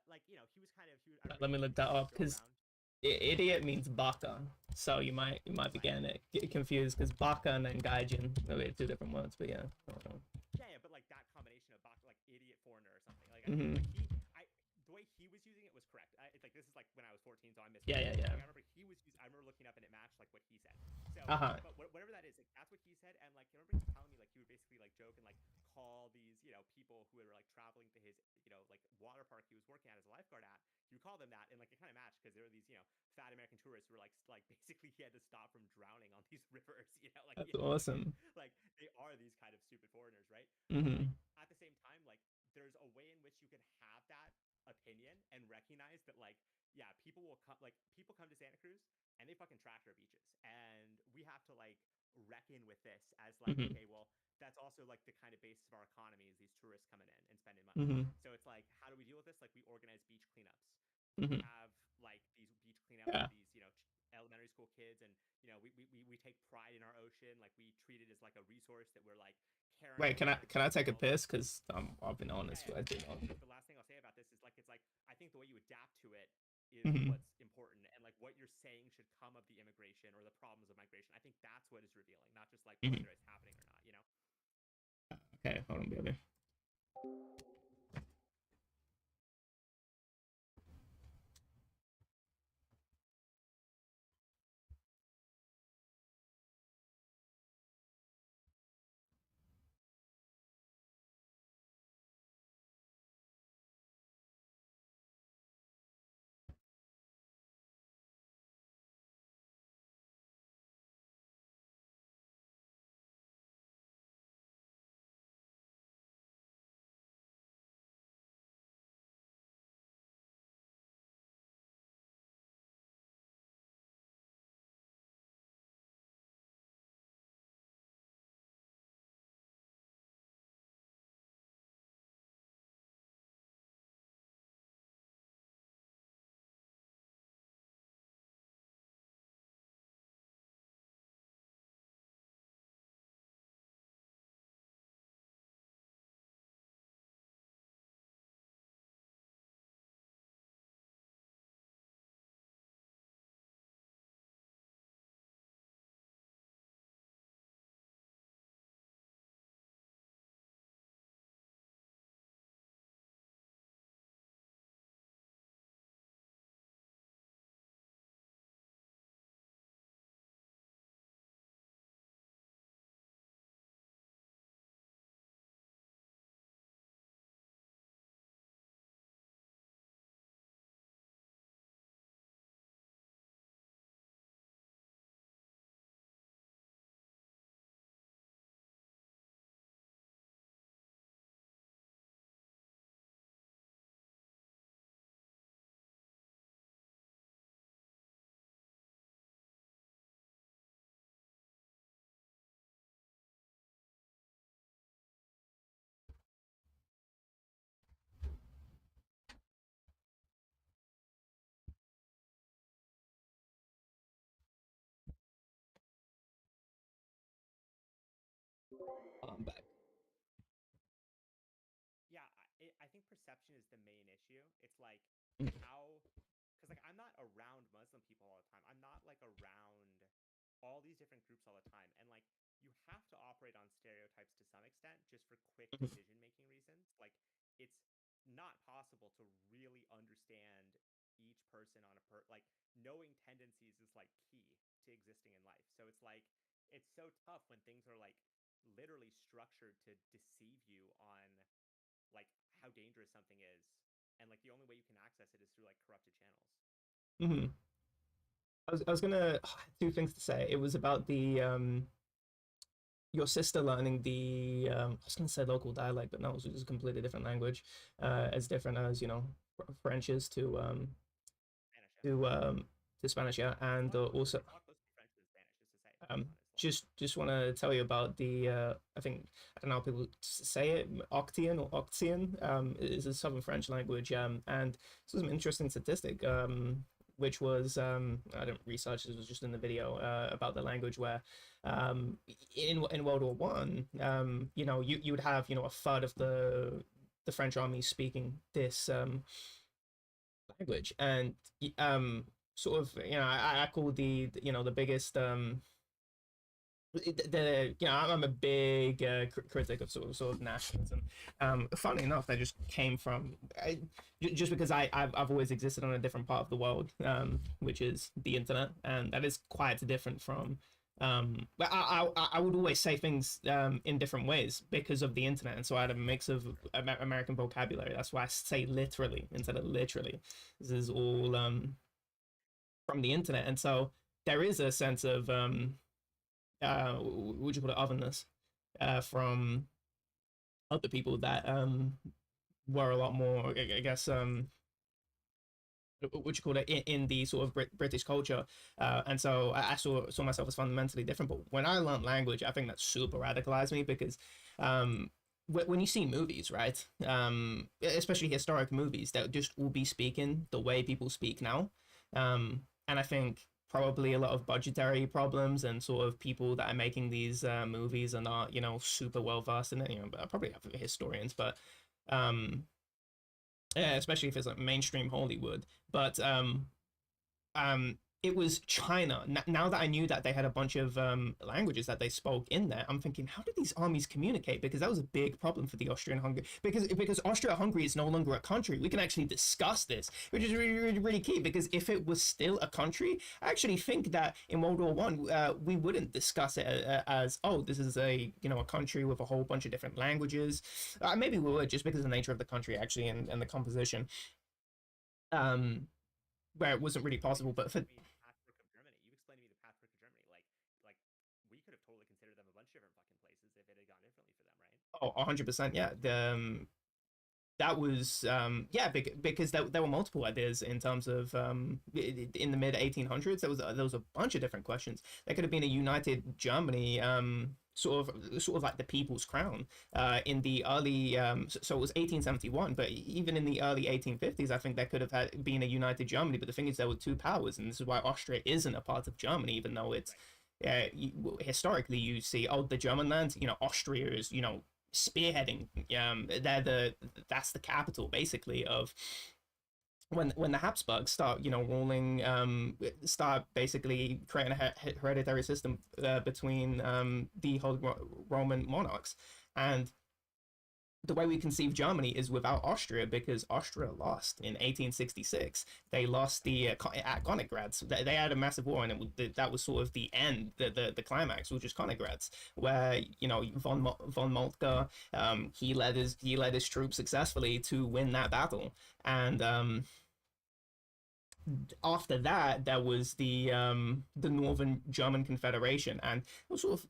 like he was kind of I remember Let me he look that would up go because around. idiot means baka, so you might be Right. getting it confused because baka and then gaijin are two different words, but yeah. Yeah, but like that combination of Bach, like idiot foreigner or something. Like I think like the way he was using it was correct. It's like this is like when I was 14, so I missed. Yeah, Like, yeah. I remember he was. I remember looking up and it matched like what he said. So, Uh huh. but whatever that is, like that's what he said. And like I remember him telling me like he would basically like joke and like call these, people who are like traveling to his, like water park he was working at as a lifeguard at. He would call them that, and like it kind of matched because there were these, fat American tourists who were like basically he had to stop from drowning on these rivers. Like That's he had to look in. awesome. Like they are these kind of stupid foreigners, right? But like Hmm. at the same time, like there's a way in which you can have that opinion and recognize that like yeah, people will come like people come to Santa Cruz and they fucking trash our beaches, and we have to like reckon with this as like Hmm. okay, well that's also like the kind of basis of our economy is these tourists coming in and spending money. Hmm. So it's like, how do we deal with this? Like we organize beach cleanups. We Hmm. have like these beach cleanups Yeah. with these, elementary school kids, and we take pride in our ocean. Like we treat it as like a resource that we're like caring Wait, for and can I taking take a care of. piss? Because I've been Yeah, honest. yeah. I did And not. like the last thing I'll say about this is like it's like I think the way you adapt to it is Hmm. what's important, and like what you're saying should come of the immigration or the problems of migration. I think that's what is revealing, not just like Hmm. whether it's happening or not. Okay, hold on, baby. I'm back. Yeah, I think perception is the main issue. It's like Mhm. how, because like I'm not around Muslim people all the time. I'm not like around all these different groups all the time, and like you have to operate on stereotypes to some extent just for quick decision making reasons. Like it's not possible to really understand each person on a like knowing tendencies is like key to existing in life. So it's like it's so tough when things are like literally structured to deceive you on like how dangerous something is, and like the only way you can access it is through like corrupted channels. Hmm. I was gonna two things to say. It was about the your sister learning the I was gonna say local dialect, but no, it was just a completely different language, as different as French is Spanish, yeah. to um to Spanish, yeah, and also It's a lot closer to French than Spanish, just to say, to be um honest. Like, just want to tell you about the I think I don't know how people say it, Octian or Octian. Is a Southern French language, and this was an interesting statistic. Which was I didn't research this, was just in the video about the language where in World War One, you would have a third of the French army speaking this language, and sort of I call the biggest I'm a big critic of sort of nationalism. Funny enough, that just came from just because I've always existed on a different part of the world, which is the internet, and that is quite different from But I would always say things in different ways because of the internet, and so I had a mix of American vocabulary. That's why I say literally instead of literally. This is all from the internet, and so there is a sense of what do you call it, otherness from other people that were a lot more, I guess, what you call it, in the sort of British culture, and so I saw myself as fundamentally different. But when I learned language, I think that super radicalized me because when you see movies, right, especially historic movies, that just will be speaking the way people speak now, and I think probably a lot of budgetary problems and sort of people that are making these movies are not, super well versed in it. Probably have historians, but um, yeah, especially if it's like mainstream Hollywood. But it was China. Now that I knew that they had a bunch of languages that they spoke in there, I'm thinking, how did these armies communicate? Because that was a big problem for the Austrian-Hungary. Because Austria-Hungary is no longer a country. We can actually discuss this, which is really, really, really key. Because if it was still a country, I actually think that in World War One, we wouldn't discuss it as, oh, this is a country with a whole bunch of different languages. Maybe we would, just because of the nature of the country, actually, and the composition. Um, where it wasn't really possible, but for You explained to me the patchwork of Germany. Like we could have totally considered them a bunch of different fucking places if it had gone differently for them, right? oh, 100%, yeah. That was yeah, because there were multiple ideas in terms of in the mid 1800s. There was a bunch of different questions. There could have been a united Germany, sort of like the People's Crown in the early so it was 1871, but even in the early 1850s, I think there could have been a united Germany. But the thing is, there were two powers, and this is why Austria isn't a part of Germany, even though it's Right. historically you see, oh, the German land, Austria is, spearheading. That's the capital basically of when the Habsburgs start, ruling, start basically creating a hereditary system between the Holy Roman monarchs, and the way we conceive Germany is without Austria because Austria lost in 1866. They lost at Königgrätz. They had a massive war, and that was sort of the end, the climax, which is Königgrätz, where von Moltke, he led his troops successfully to win that battle, and after that there was the Northern German Confederation, and it was sort of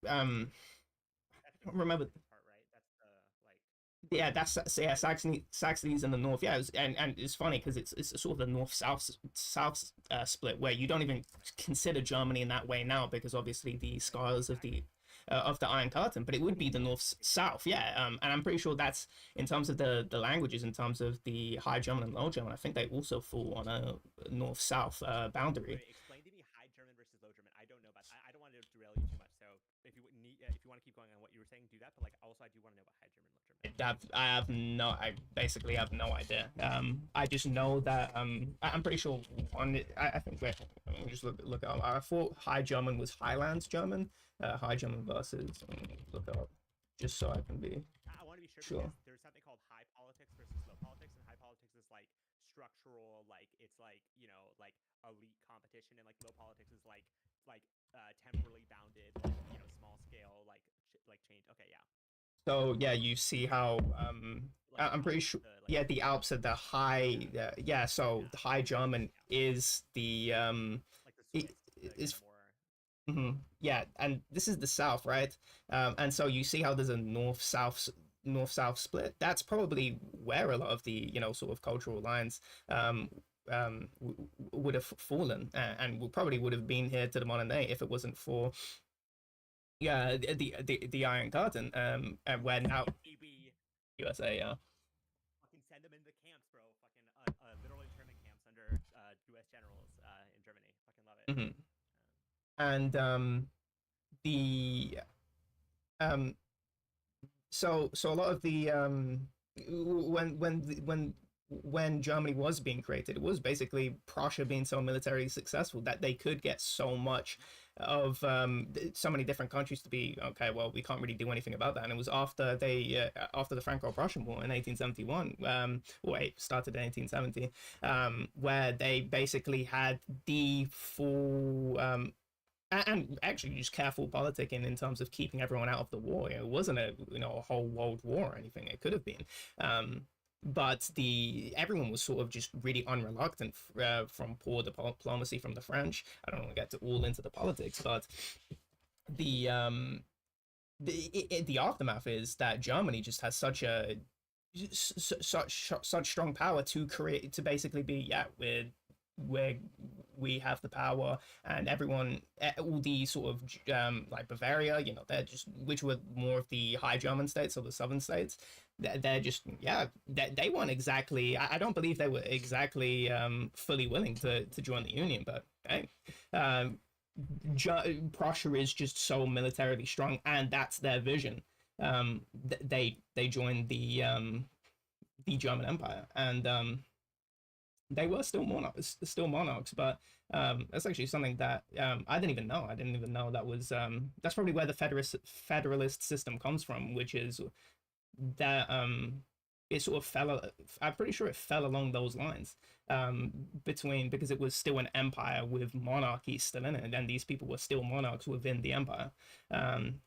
That's I the don't remember. Saxony part, right? That's the like Yeah, that's yeah, Saxony. Saxony's in the north. Yeah, and it's funny because it's sort of the north south split where you don't even consider Germany in that way now because obviously the Right. scars Exactly. of the Iron Curtain, but it would be the north south. Yeah, and I'm pretty sure that's in terms of the languages, in terms of the High German and Low German. I think they also fall on a north south boundary. Wait, explain to me High German versus Low German. I don't know about. I don't want to derail you too much. So if you want to keep going on what you were saying, do that. But like also, I do want to know about High German, Low German. I basically have no idea. I just know that I'm pretty sure I think wait, let me just look it up. I thought High German was Highlands German. High German versus look it up just so I can be I want to be sure sure. because there's something called high politics versus low politics, and high politics is like structural, like it's like like elite competition, and like low politics is temporally bounded, like small scale, like change. Okay, yeah, So yeah, you see how like the I'm pretty Alps, sure. the like Yeah, the Alps are the high. yeah, Yeah, so yeah, the High German yeah, is the like the it Swiss, the is. more Yeah, and this is the south, right? And so you see how there's a north south split. That's probably where a lot of the sort of cultural lines um, would have fallen, and probably would have been here to the modern day if it wasn't for yeah the Iron Curtain, and where now baby. USA. Fucking send them in the camps, bro. Fucking literal internment camps under U.S. generals in Germany. Fucking love it. Mhm. And the um so a lot of the when Germany was being created, it was basically Prussia being so militarily successful that they could get so much of so many different countries to be okay. Well, we can't really do anything about that, and it was after the Franco-Prussian War in 1871, or it started in 1870, where they basically had the full and actually just careful politicking in terms of keeping everyone out of the war. It wasn't a a whole world war or anything. It could have been, but the everyone was sort of just really unreluctant from poor diplomacy from the French. I don't want to get to all into the politics, but the the aftermath is that Germany just has such strong power to create to basically be where we have the power, and everyone all the sort of like Bavaria, they're just, which were more of the high German states or the southern states, they're just, they weren't exactly, I don't believe they were exactly fully willing to join the union, but hey, um Prussia is just so militarily strong, and that's their vision. They joined the German Empire, and they were still monarchs, but that's actually something that I didn't even know. I didn't even know that was that's probably where the federalist system comes from, which is that it sort of fell. I'm pretty sure it fell along those lines between, because it was still an empire with monarchy still in it, and these people were still monarchs within the empire. Um,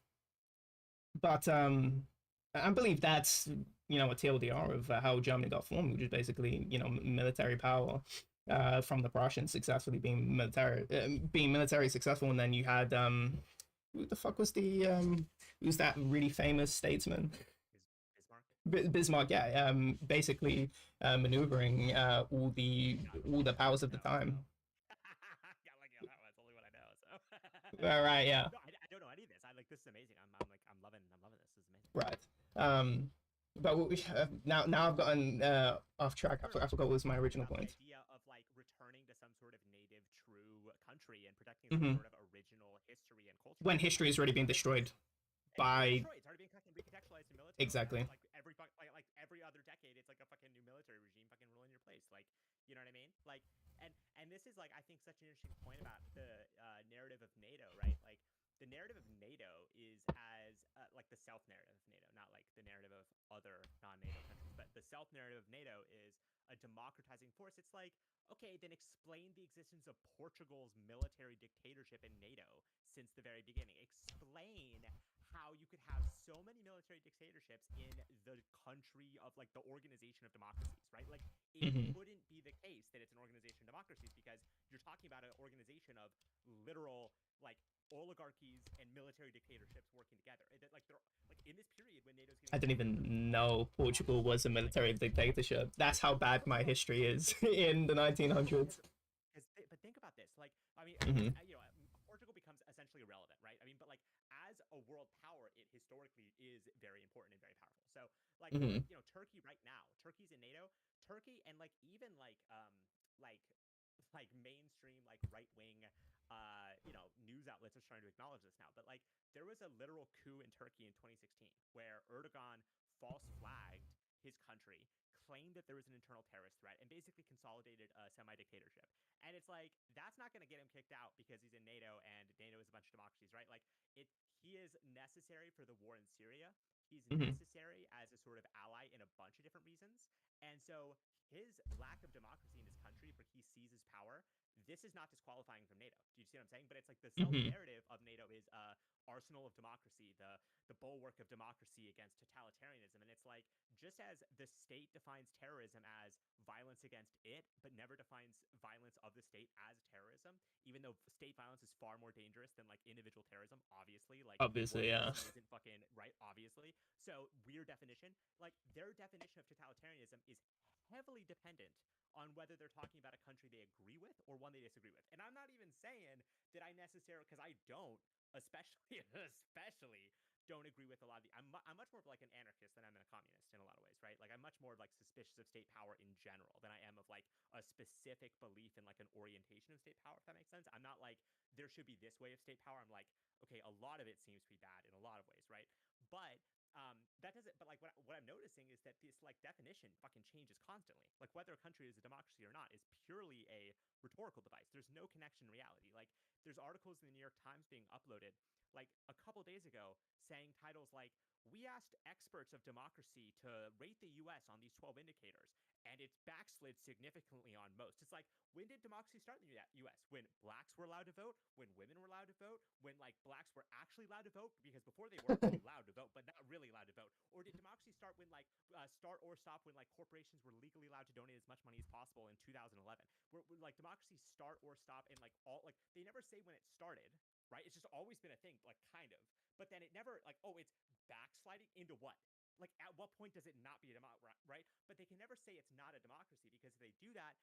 but I believe that's a TLDR of how Germany got formed, which is basically military power from the Prussians successfully being military successful, and then you had who the fuck was the who's that really famous statesman? Bismarck. Bismarck, yeah, basically maneuvering all the powers of the time. Yeah, like yeah, that's only what I know. So. Right, yeah, No, I don't know any of this. I like this is amazing. I'm loving this. This is amazing. right. Um, but now I've gotten off track. No, no, I forgot what was my original about the point. idea of like returning to some sort of native, true country and protecting some Hmm. sort of original history and culture. When history has already been destroyed It's been by destroyed. It's already been fucking recontextualized in military. exactly. Like every other decade, it's like a fucking new military regime fucking ruling your place. Like, you know what I mean? Like, and this is like I think such an interesting point about the narrative of NATO, right? Like, the narrative of NATO is as like the self narrative of NATO, not like the narrative of other non-NATO countries, but the self narrative of NATO is a democratizing force. It's like, okay, then explain the existence of Portugal's military dictatorship in NATO since the very beginning. Explain how you could have so many military dictatorships in the country of like the organization of democracies, right? Like it Hmm. couldn't be the case that it's an organization of democracies because you're talking about an organization of literal like oligarchies and military dictatorships working together. Like they're like in this period when NATO's getting I didn't established, they're even know Portugal was a like military dictatorship. That's how bad my history is in the well, 1900s. but think about this. Like, I mean, Hmm. Portugal becomes essentially irrelevant, right? I mean, but like as a world power, it historically is very important and very powerful. So, like, Hmm. Turkey right now, Turkey's in NATO. Turkey and like even like like mainstream like right wing news outlets are starting to acknowledge this now. But like there was a literal coup in Turkey in 2016 where Erdogan false flagged his country, claimed that there was an internal terrorist threat, and basically consolidated a semi dictatorship. And it's like that's not going to get him kicked out because he's in NATO and NATO is a bunch of democracies, right? Like it, he is necessary for the war in Syria. He's Hmm. necessary as a sort of ally in a bunch of different reasons. And so his lack of democracy in his country, where he seizes power, this is not disqualifying from NATO. Do you see what I'm saying? But it's like the self Hmm. narrative of NATO is arsenal of democracy, the bulwark of democracy against totalitarianism. And it's like just as the state defines terrorism as violence against it, but never defines violence of the state as terrorism, even though state violence is far more dangerous than like individual terrorism, obviously. Like what Obviously, we've yeah. seen isn't fucking right, obviously. So weird definition. Like their definition of totalitarianism is heavily dependent on whether they're talking about a country they agree with or one they disagree with. And I'm not even saying that I necessarily, because I don't, especially especially don't agree with a lot of the. I'm much more of like an anarchist than I'm a communist in a lot of ways, right? Like I'm much more like suspicious of state power in general than I am of like a specific belief in like an orientation of state power. If that makes sense, I'm not like there should be this way of state power. I'm like okay, a lot of it seems to be bad in a lot of ways, right? But that doesn't. But like what I'm noticing is that this like definition fucking changes constantly. Like whether a country is a democracy or not is purely a rhetorical device. There's no connection in reality. Like there's articles in the New York Times being uploaded like a couple days ago saying titles like we asked experts of democracy to rate the US on these 12 indicators, and it's backslid significantly on most. It's like, when did democracy start in the US? When blacks were allowed to vote, when women were allowed to vote, when like blacks were actually allowed to vote, because before they were allowed to vote, but not really allowed to vote. Or did democracy start when like start or stop when like corporations were legally allowed to donate as much money as possible in 2011? Where like democracy start or stop and like all like they never say when it started, right? It's just always been a thing, like kind of. But then it never like, oh, it's backsliding into what? Like at what point does it not be a democracy, right? But they can never say it's not a democracy, because if they do that,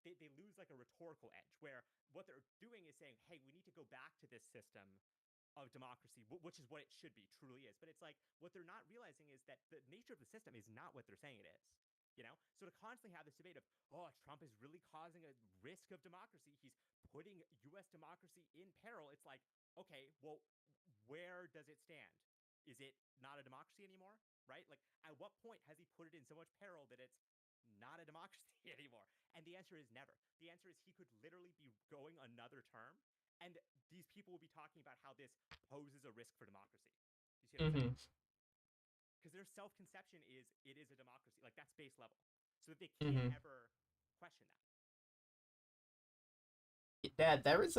they lose like a rhetorical edge where what they're doing is saying, hey, we need to go back to this system of democracy, which is what it should be, truly is. But it's like what they're not realizing is that the nature of the system is not what they're saying it is. You know, so to constantly have this debate of, oh, Trump is really causing a risk of democracy, he's putting U.S. democracy in peril. It's like, okay, well, where does it stand? Is it not a democracy anymore? Right? Like, at what point has he put it in so much peril that it's not a democracy anymore? And the answer is never. The answer is he could literally be going another term, and these people will be talking about how this poses a risk for democracy. You see what I'm saying? Hmm. Because their self-conception is it is a democracy. Like, that's base level. So that they can't Hmm. ever question that. Yeah, there is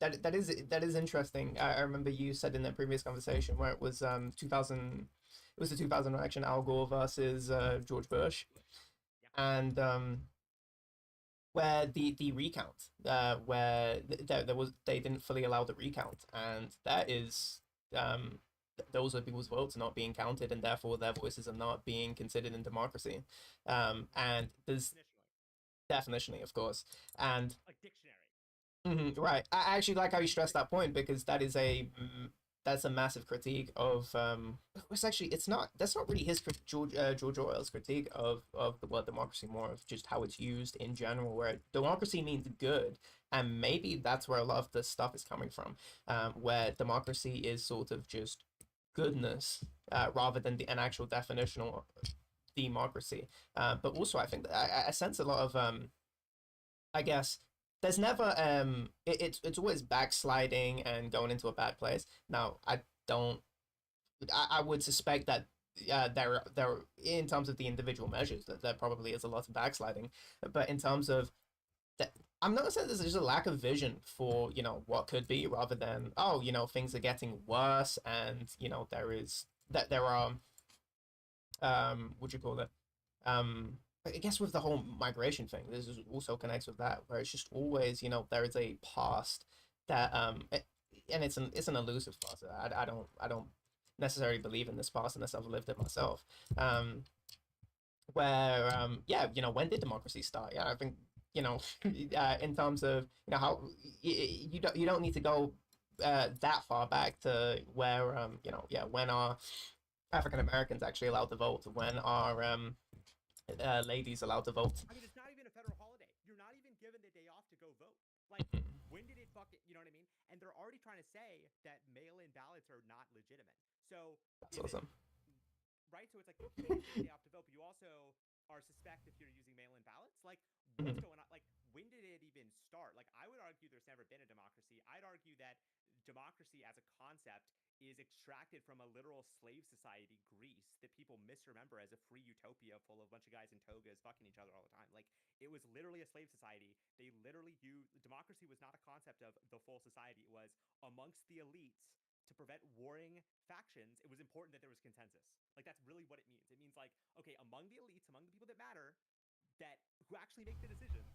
that is interesting. I remember you said in the previous conversation where it was 2000, it was the 2000 election, Al Gore versus George Bush, Yeah. Yeah. and where the recount, where there was, they didn't fully allow the recount, and that is those are people's votes not being counted, and therefore their voices are not being considered in democracy. And there's Definitionally. definitionally, of course, and Like dictionary. right. I actually like how you stress that point, because that is that's a massive critique of it's actually, it's not, that's not really his George Orwell's critique of the word democracy, more of just how it's used in general, where democracy means good, and maybe that's where a lot of the stuff is coming from, where democracy is sort of just goodness, rather than an actual definitional democracy. But also I think that I sense a lot of I guess there's never it's always backsliding and going into a bad place. Now I don't, I would suspect that there in terms of the individual measures that there probably is a lot of backsliding, but in terms of that, I'm not saying there's just a lack of vision for, what could be, rather than, oh, things are getting worse, and there is that there are what do you call it, um I guess with the whole migration thing, this is also connects with that, where it's just always, there is a past that and it's an elusive past. I don't necessarily believe in this past unless I've lived it myself. Where yeah, when did democracy start? Yeah, I think, in terms of, how you don't need to go that far back to where yeah, when are African Americans actually allowed to vote, when are ladies allowed to vote. I mean, it's not even a federal holiday. You're not even given the day off to go vote. Like, when did it fucking, you know what I mean? And they're already trying to say that mail-in ballots are not legitimate. So That's is it awesome. right? So it's like, okay, you get a day off to vote, but you also are suspect if you're using mail-in ballots. Like, what's going on? Like, when did it even start? Like, I would argue there's never been a democracy. I'd argue that democracy as a concept is extracted from a literal slave society, Greece, that people misremember as a free utopia full of a bunch of guys in togas fucking each other all the time. Like, it was literally a slave society. They literally do democracy was not a concept of the full society. It was amongst the elites to prevent warring factions. It was important that there was consensus. Like, that's really what it means. It means like, okay, among the elites, among the people that matter, that who actually make the decisions,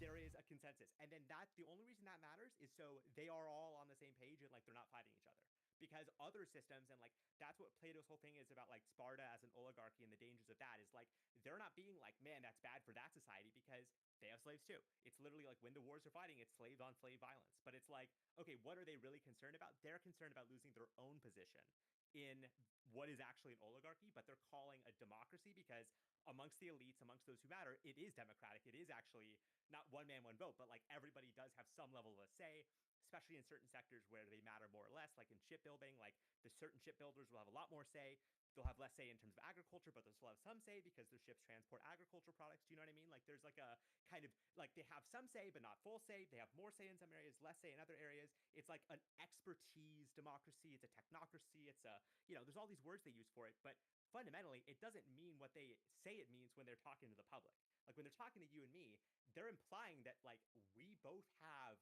there is a consensus. And then that the only reason that matters is so they are all on the same page and like they're not fighting each other. Because other systems, and like that's what Plato's whole thing is about, like Sparta as an oligarchy and the dangers of that, is like they're not being like, man, that's bad for that society, because they have slaves too. It's literally like when the wars are fighting, it's slave on slave violence. But it's like, okay, what are they really concerned about? They're concerned about losing their own position in what is actually an oligarchy, but they're calling a democracy because amongst the elites, amongst those who matter, it is democratic. It is actually not one man, one vote, but like everybody does have some level of a say, especially in certain sectors where they matter more or less, like in shipbuilding. Like the certain shipbuilders will have a lot more say. they'll have less say in terms of agriculture, but they'll still have some say because their ships transport agricultural products. Do you know what I mean? Like there's like a kind of like they have some say, but not full say. They have more say in some areas, less say in other areas. It's like an expertise democracy. It's a technocracy. It's a, there's all these words they use for it, but fundamentally, it doesn't mean what they say it means when they're talking to the public. Like when they're talking to you and me, they're implying that like we both have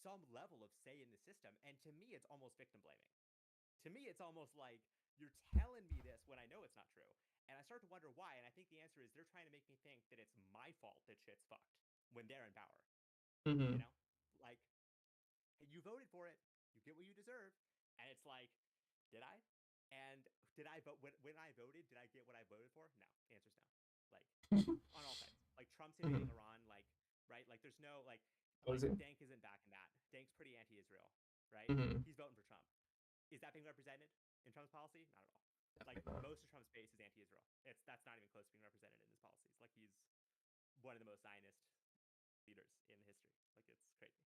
some level of say in the system. And to me, it's almost victim blaming. To me, it's almost like you're telling me this when I know it's not true. And I start to wonder why. And I think the answer is they're trying to make me think that it's my fault that shit's fucked when they're in power. Mm-hmm. Like, hey, you voted for it, you get what you deserve. And it's like, did I? And did I vote when I voted? Did I get what I voted for? No. The answer's no. Like on all sides. Like Trump's invading Iran. Like right. Like there's no like Dank isn't backing that. Dank's pretty anti-Israel. Right. He's voting for Trump. Is that being represented in Trump's policy? Not at all. Like most of Trump's base is anti-Israel. That's not even close to being represented in his policies. Like he's one of the most Zionist leaders in history. Like it's crazy.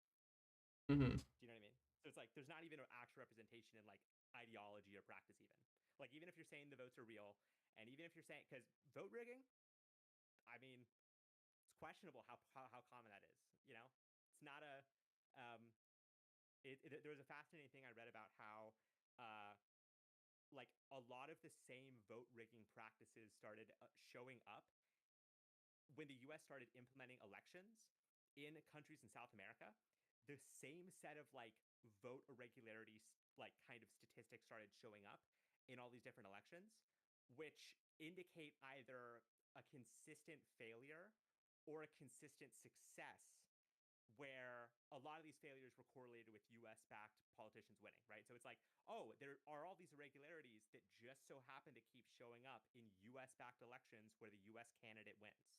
Do you know what I mean? So it's like there's not even an actual representation in like ideology or practice even. Like even if you're saying the votes are real, and even if you're saying because vote rigging, I mean, it's questionable how common that is. It's not a. There was a fascinating thing I read about how, like a lot of the same vote rigging practices started showing up when the U.S. started implementing elections in countries in South America. The same set of like vote irregularities, like kind of statistics started showing up in all these different elections, which indicate either a consistent failure or a consistent success, where a lot of these failures were correlated with US-backed politicians winning, right? So it's like, oh, there are all these irregularities that just so happen to keep showing up in US-backed elections where the US candidate wins,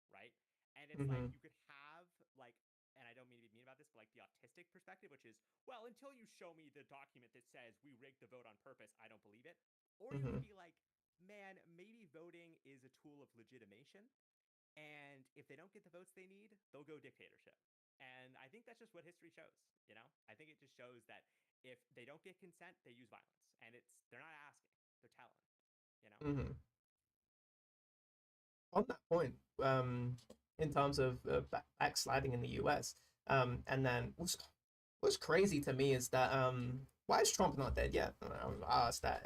right? And it's like you could have like, and I don't mean to be mean about this, but like the autistic perspective, which is, well, until you show me the document that says we rigged the vote on purpose, I don't believe it. Or you could be like, man, maybe voting is a tool of legitimation. And if they don't get the votes they need, they'll go dictatorship. And I think that's just what history shows, I think it just shows that if they don't get consent, they use violence. And they're not asking, they're telling. On that point, in terms of backsliding in the US, and then what's crazy to me is that why is Trump not dead yet? I was asked that.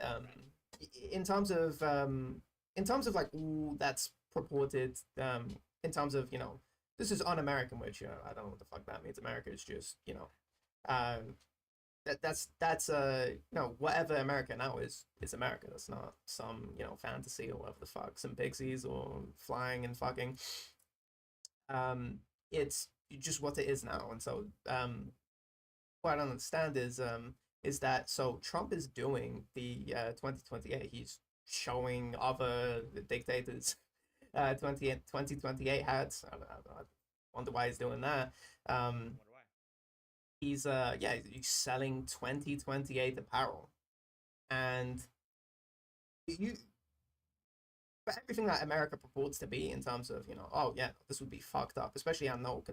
In terms of like all that's purported, in terms of this is un-American, which I don't know what the fuck that means. America is just that's whatever America now is America. That's not some fantasy or whatever the fuck, some pixies or flying and fucking. It's just what it is now. And so what I don't understand is that so Trump is doing the 2028. He's showing other dictators 2028 hats. I wonder why he's doing that. He's selling 2028 apparel, and you for everything that America purports to be in terms of oh yeah, this would be fucked up, especially I know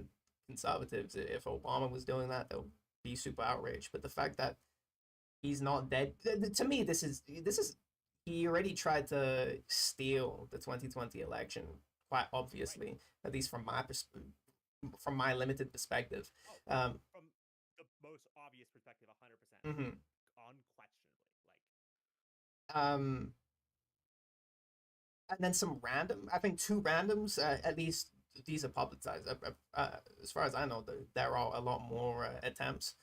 conservatives, if Obama was doing that, they'll be super outraged. But the fact that he's not dead, to me, this is he already tried to steal the 2020 election quite obviously, right. At least from my limited perspective. From the most obvious perspective, 100%, unquestionably, and then some random, I think two randoms, at least these are publicized. As far as I know, there are a lot more attempts,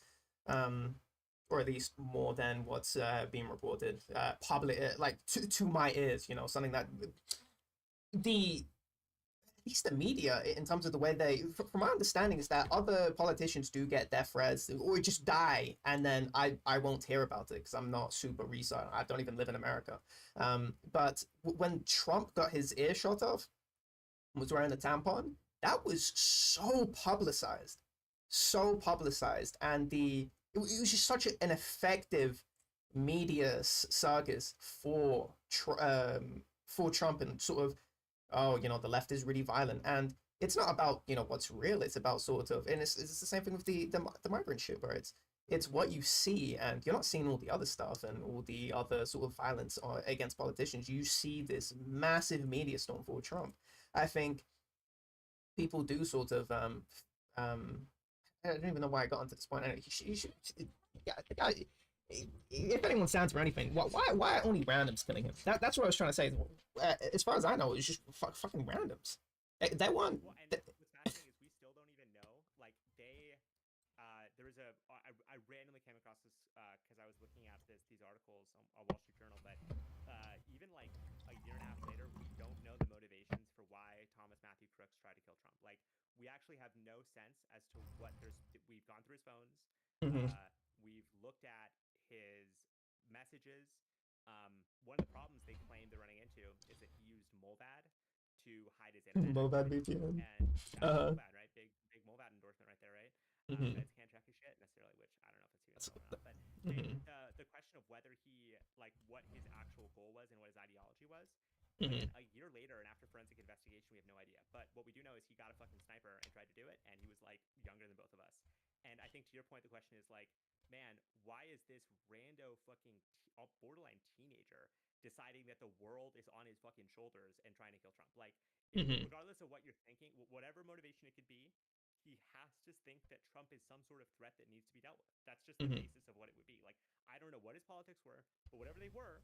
or at least more than what's being reported public, like to my ears. Something that at least the media, in terms of the way from my understanding, is that other politicians do get death threats or just die, and then I won't hear about it because I'm not super research. I don't even live in America. But when Trump got his ear shot off, was wearing a tampon, that was so publicized, and it was just such an effective media circus for Trump, and sort of, oh, the left is really violent, and it's not about what's real. It's about sort of, and it's the same thing with the migrant shit, where it's it's what you see, and you're not seeing all the other stuff and all the other sort of violence against politicians. You see this massive media storm for Trump. I think people do sort of um I don't even know why I got onto this point. Yeah, if anyone stands for anything, why only randoms killing him? That's what I was trying to say. As far as I know, it's just fucking randoms. They weren't. Well, and what's fascinating is we still don't even know. Like they, there was a I randomly came across this because I was looking at these articles on Wall Street Journal, but even like a year and a half later, we don't know the motivations for why Thomas Matthew Crooks tried to kill Trump. Like we actually have no sense as to what there's. We've gone through his phones. Mhm. Uh, we've looked at his messages. One of the problems they claim they're running into is that he used Molvad to hide his internet Mobad activity. VPN. And yeah, Uh, Molvad, right? Big Molvad endorsement right there, right? mhm. Feds can't check his shit necessarily, which I don't know if it's even That's, so or not. But mhm. the question of whether he like what his actual goal was and what his ideology was. Again, Mhm. a year later and after forensic investigation, we have no idea. But what we do know is he got a fucking sniper and tried to do it, and he was like younger than both of us. And I think to your point, the question is like, man, why is this rando fucking borderline teenager deciding that the world is on his fucking shoulders and trying to kill Trump? Like, Mhm. regardless of what you're thinking, whatever motivation it could be, he has to think that Trump is some sort of threat that needs to be dealt with. That's just the Mhm. basis of what it would be. Like, I don't know what his politics were, but whatever they were,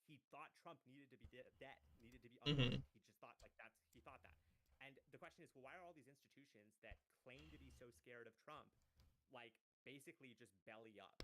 he thought Trump needed to be dead, needed to be unharmed. Mhm. He just thought like he thought that. And the question is, well, why are all these institutions that claim to be so scared of Trump, like basically just belly up?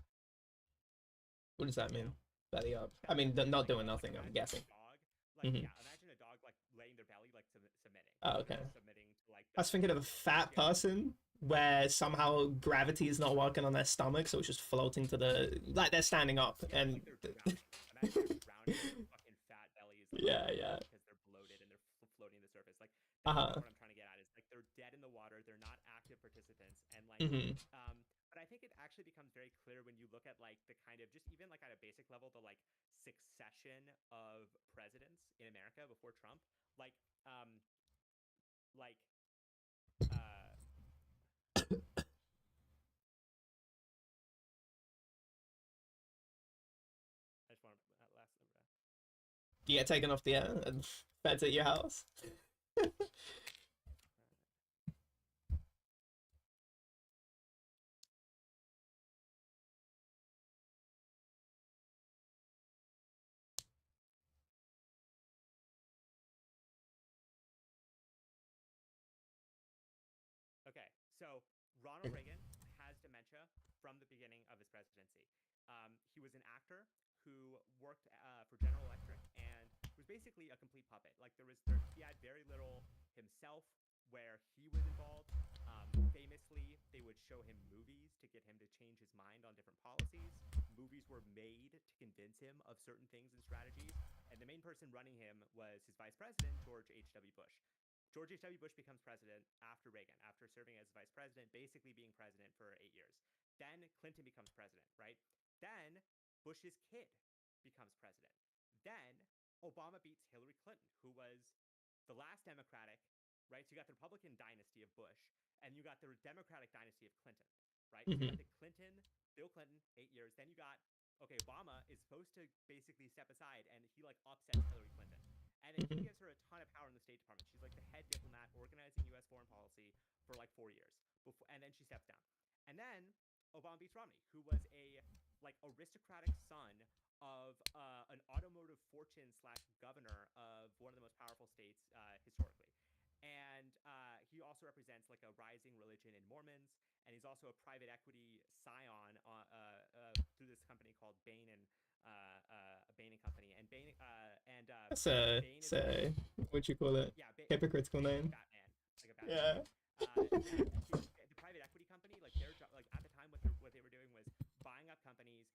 What does that You know, mean? Belly up. I belly mean, up means not doing like nothing. I'm imagine a guessing. dog, like Mhm. yeah, imagine a dog like laying their belly, like submitting, Oh, like they're okay. just submitting to like I was thinking of a the fat shit. person where somehow gravity is not working on their stomach, so it's just floating to the like they're standing up Yeah, and like they're drowning. Imagine they're drowning and their fucking fat belly is like yeah, yeah. underwater because they're bloated and they're floating the surface. Like that's kind of Uh-huh. what I'm trying to get at is like they're dead in the water. They're not active participants, and like, Hmm. but I think it actually becomes very clear when you look at like the kind of just even like at a basic level the like succession of presidents in America before Trump, like, um, like, uh, I just want to last. Do you get taken off the air and fed at your house? Okay, so Ronald Reagan has dementia from the beginning of his presidency. He was an actor who worked for General Electric and was basically a complete puppet. Like he had very little himself where he was involved. Famously, they would show him movies to get him to change his mind on different policies. Movies were made to convince him of certain things and strategies. And the main person running him was his vice president, George H.W. Bush. George H.W. Bush becomes president after Reagan, after serving as vice president, basically being president for 8 years. Then Clinton becomes president, right? Then Bush's kid becomes president. Then Obama beats Hillary Clinton, who was the last Democratic, right? So you got the Republican dynasty of Bush, and you got the Democratic dynasty of Clinton, right? So you Hmm. got the Bill Clinton, 8 years. Then you got, okay, Obama is supposed to basically step aside, and he like upsets Hillary Clinton. And then he Hmm. gives her a ton of power in the State Department. She's like the head diplomat organizing U.S. foreign policy for like 4 years, and then she steps down. And then Obama beats Romney, who was a like aristocratic son of an automotive fortune slash governor of one of the most powerful states historically. And he also represents like a rising religion in Mormons, and he's also a private equity scion through this company called Bain and Company, and Bain It's is like a what you call it? yeah, Hypocritical Bain like name. Batman, like a Batman Yeah. name. Yeah, the private equity company, like their job, like at the time, what they were doing was buying up companies,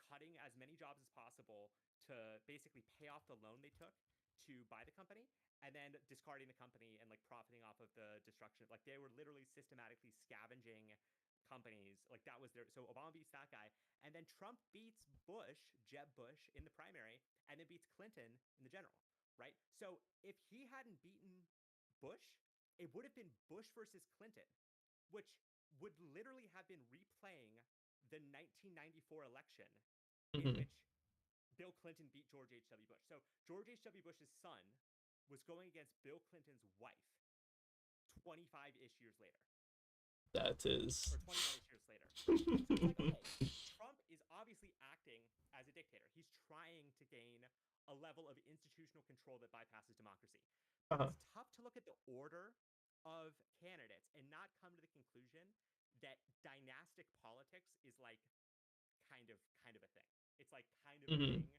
cutting as many jobs as possible to basically pay off the loan they took to buy the company, and then discarding the company and like profiting off of the destruction. Like they were literally systematically scavenging companies. Like that was their. So Obama beats that guy, and then Trump beats Jeb Bush, in the primary, and then beats Clinton in the general. Right. So if he hadn't beaten Bush, it would have been Bush versus Clinton, which would literally have been replaying the 1994 election in Hmm. which Bill Clinton beat George H.W. Bush. So George H.W. Bush's son was going against Bill Clinton's wife 25-ish years later, That is. or 21-ish years later. So it's like, okay, Trump is obviously acting as a dictator. He's trying to gain a level of institutional control that bypasses democracy. But Uh-huh. it's tough to look at the order of candidates and not come to the conclusion that dynastic politics is like kind of a thing. It's like kind of a Hmm. thing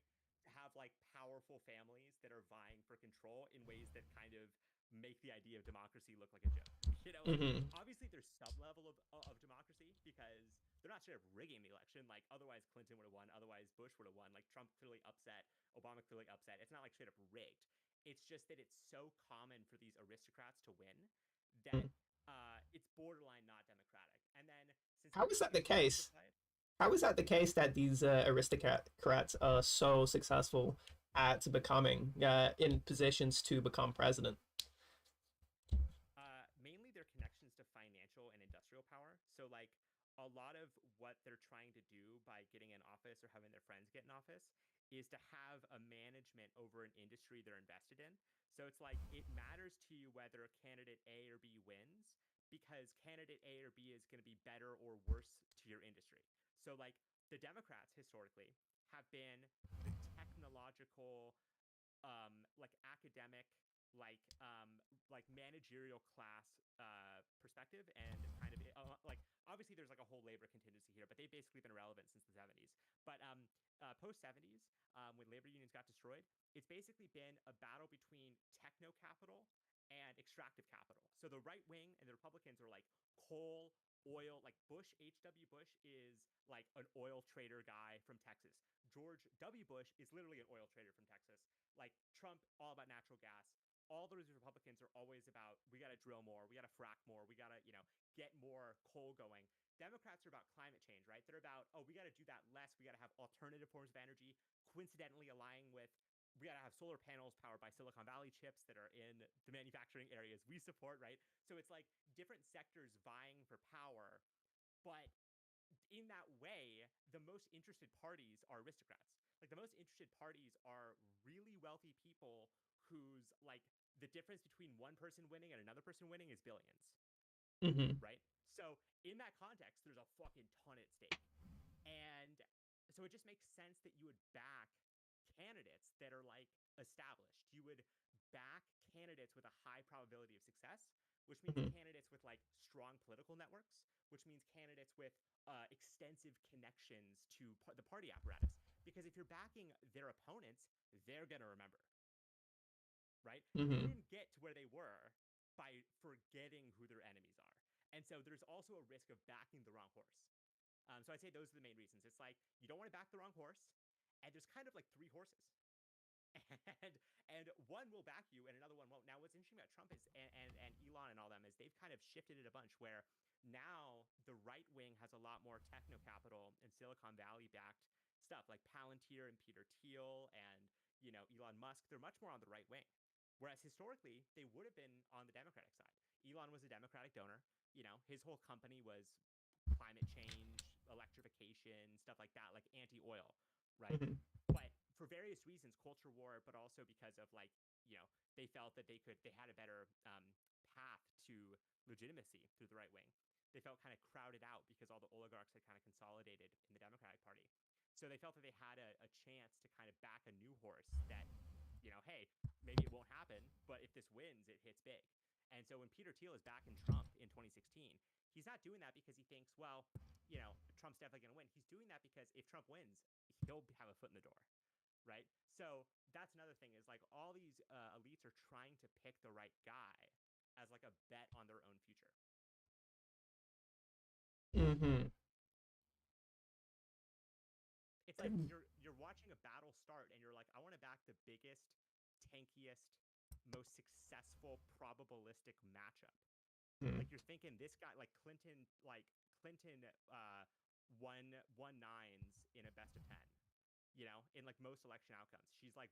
to have like powerful families that are vying for control in ways that kind of make the idea of democracy look like a joke. Like Hmm. obviously there's some level of democracy because they're not straight up rigging the election. Like otherwise Clinton would have won, otherwise Bush would have won. Like Trump clearly upset, Obama clearly upset. It's not like straight up rigged. It's just that it's so common for these aristocrats to win that it's borderline not democratic. And then since How is that everything the is case? diversified, How is that the case that these aristocrats are so successful at becoming in positions to become president? mainly their connections to financial and industrial power. So like a lot of what they're trying to do by getting in office or having their friends get in office is to have a management over an industry they're invested in. So it's like it matters to you whether candidate A or B wins because candidate A or B is going to be better or worse to your industry. So like the Democrats historically have been the technological like academic like managerial class perspective and kind of like obviously there's like a whole labor contingency here, but they've basically been irrelevant since the 70s. But post 70s, when labor unions got destroyed, it's basically been a battle between techno capital and extractive capital. So the right wing and the Republicans are like coal, oil. Like Bush, H.W. Bush is like an oil trader guy from Texas. George W. Bush is literally an oil trader from Texas. Like Trump, all about natural gas. All those Republicans are always about we got to drill more, we got to frack more, we got to get more coal going. Democrats are about climate change, right? They're about we got to do that less. We got to have alternative forms of energy. Coincidentally, aligning with we got to have solar panels powered by Silicon Valley chips that are in the manufacturing areas we support, right? So it's like different sectors vying for power, but in that way, the most interested parties are aristocrats. Like the most interested parties are really wealthy people whose like the difference between one person winning and another person winning is billions, Hmm. right? So in that context, there's a fucking ton at stake. And so it just makes sense that you would back candidates that are like established. You would back candidates with a high probability of success, which means Hmm. candidates with like strong political networks, which means candidates with extensive connections to the party apparatus. Because if you're backing their opponents, they're going to remember, right? They Hmm. didn't get to where they were by forgetting who their enemies are. And so there's also a risk of backing the wrong horse. So I'd say those are the main reasons. It's like you don't want to back the wrong horse, and there's kind of like three horses, and one will back you, and another one won't. Now, what's interesting about Trump is and Elon and all them is they've kind of shifted it a bunch where now the right wing has a lot more techno capital and Silicon Valley backed stuff like Palantir and Peter Thiel and Elon Musk. They're much more on the right wing. Whereas historically, they would have been on the Democratic side. Elon was a Democratic donor. His whole company was climate change, electrification, stuff like that, like anti-oil, right? Hmm. But for various reasons, culture war, but also because of like, they felt that they had a better path to legitimacy through the right wing. They felt kind of crowded out because all the oligarchs had kind of consolidated in the Democratic Party. So they felt that they had a chance to kind of back a new horse that, hey, maybe it won't happen, but if this wins, it hits big. And so when Peter Thiel is back in Trump in 2016, he's not doing that because he thinks, well, Trump's definitely going to win. He's doing that because if Trump wins, he'll have a foot in the door, right? So that's another thing is like all these elites are trying to pick the right guy as like a bet on their own future. Hmm. It's like you're watching a battle start and you're like, I want to back the biggest, tankiest, most successful probabilistic matchup. Like you're thinking this guy like Clinton won nines in a best of 10, in like most election outcomes. She's like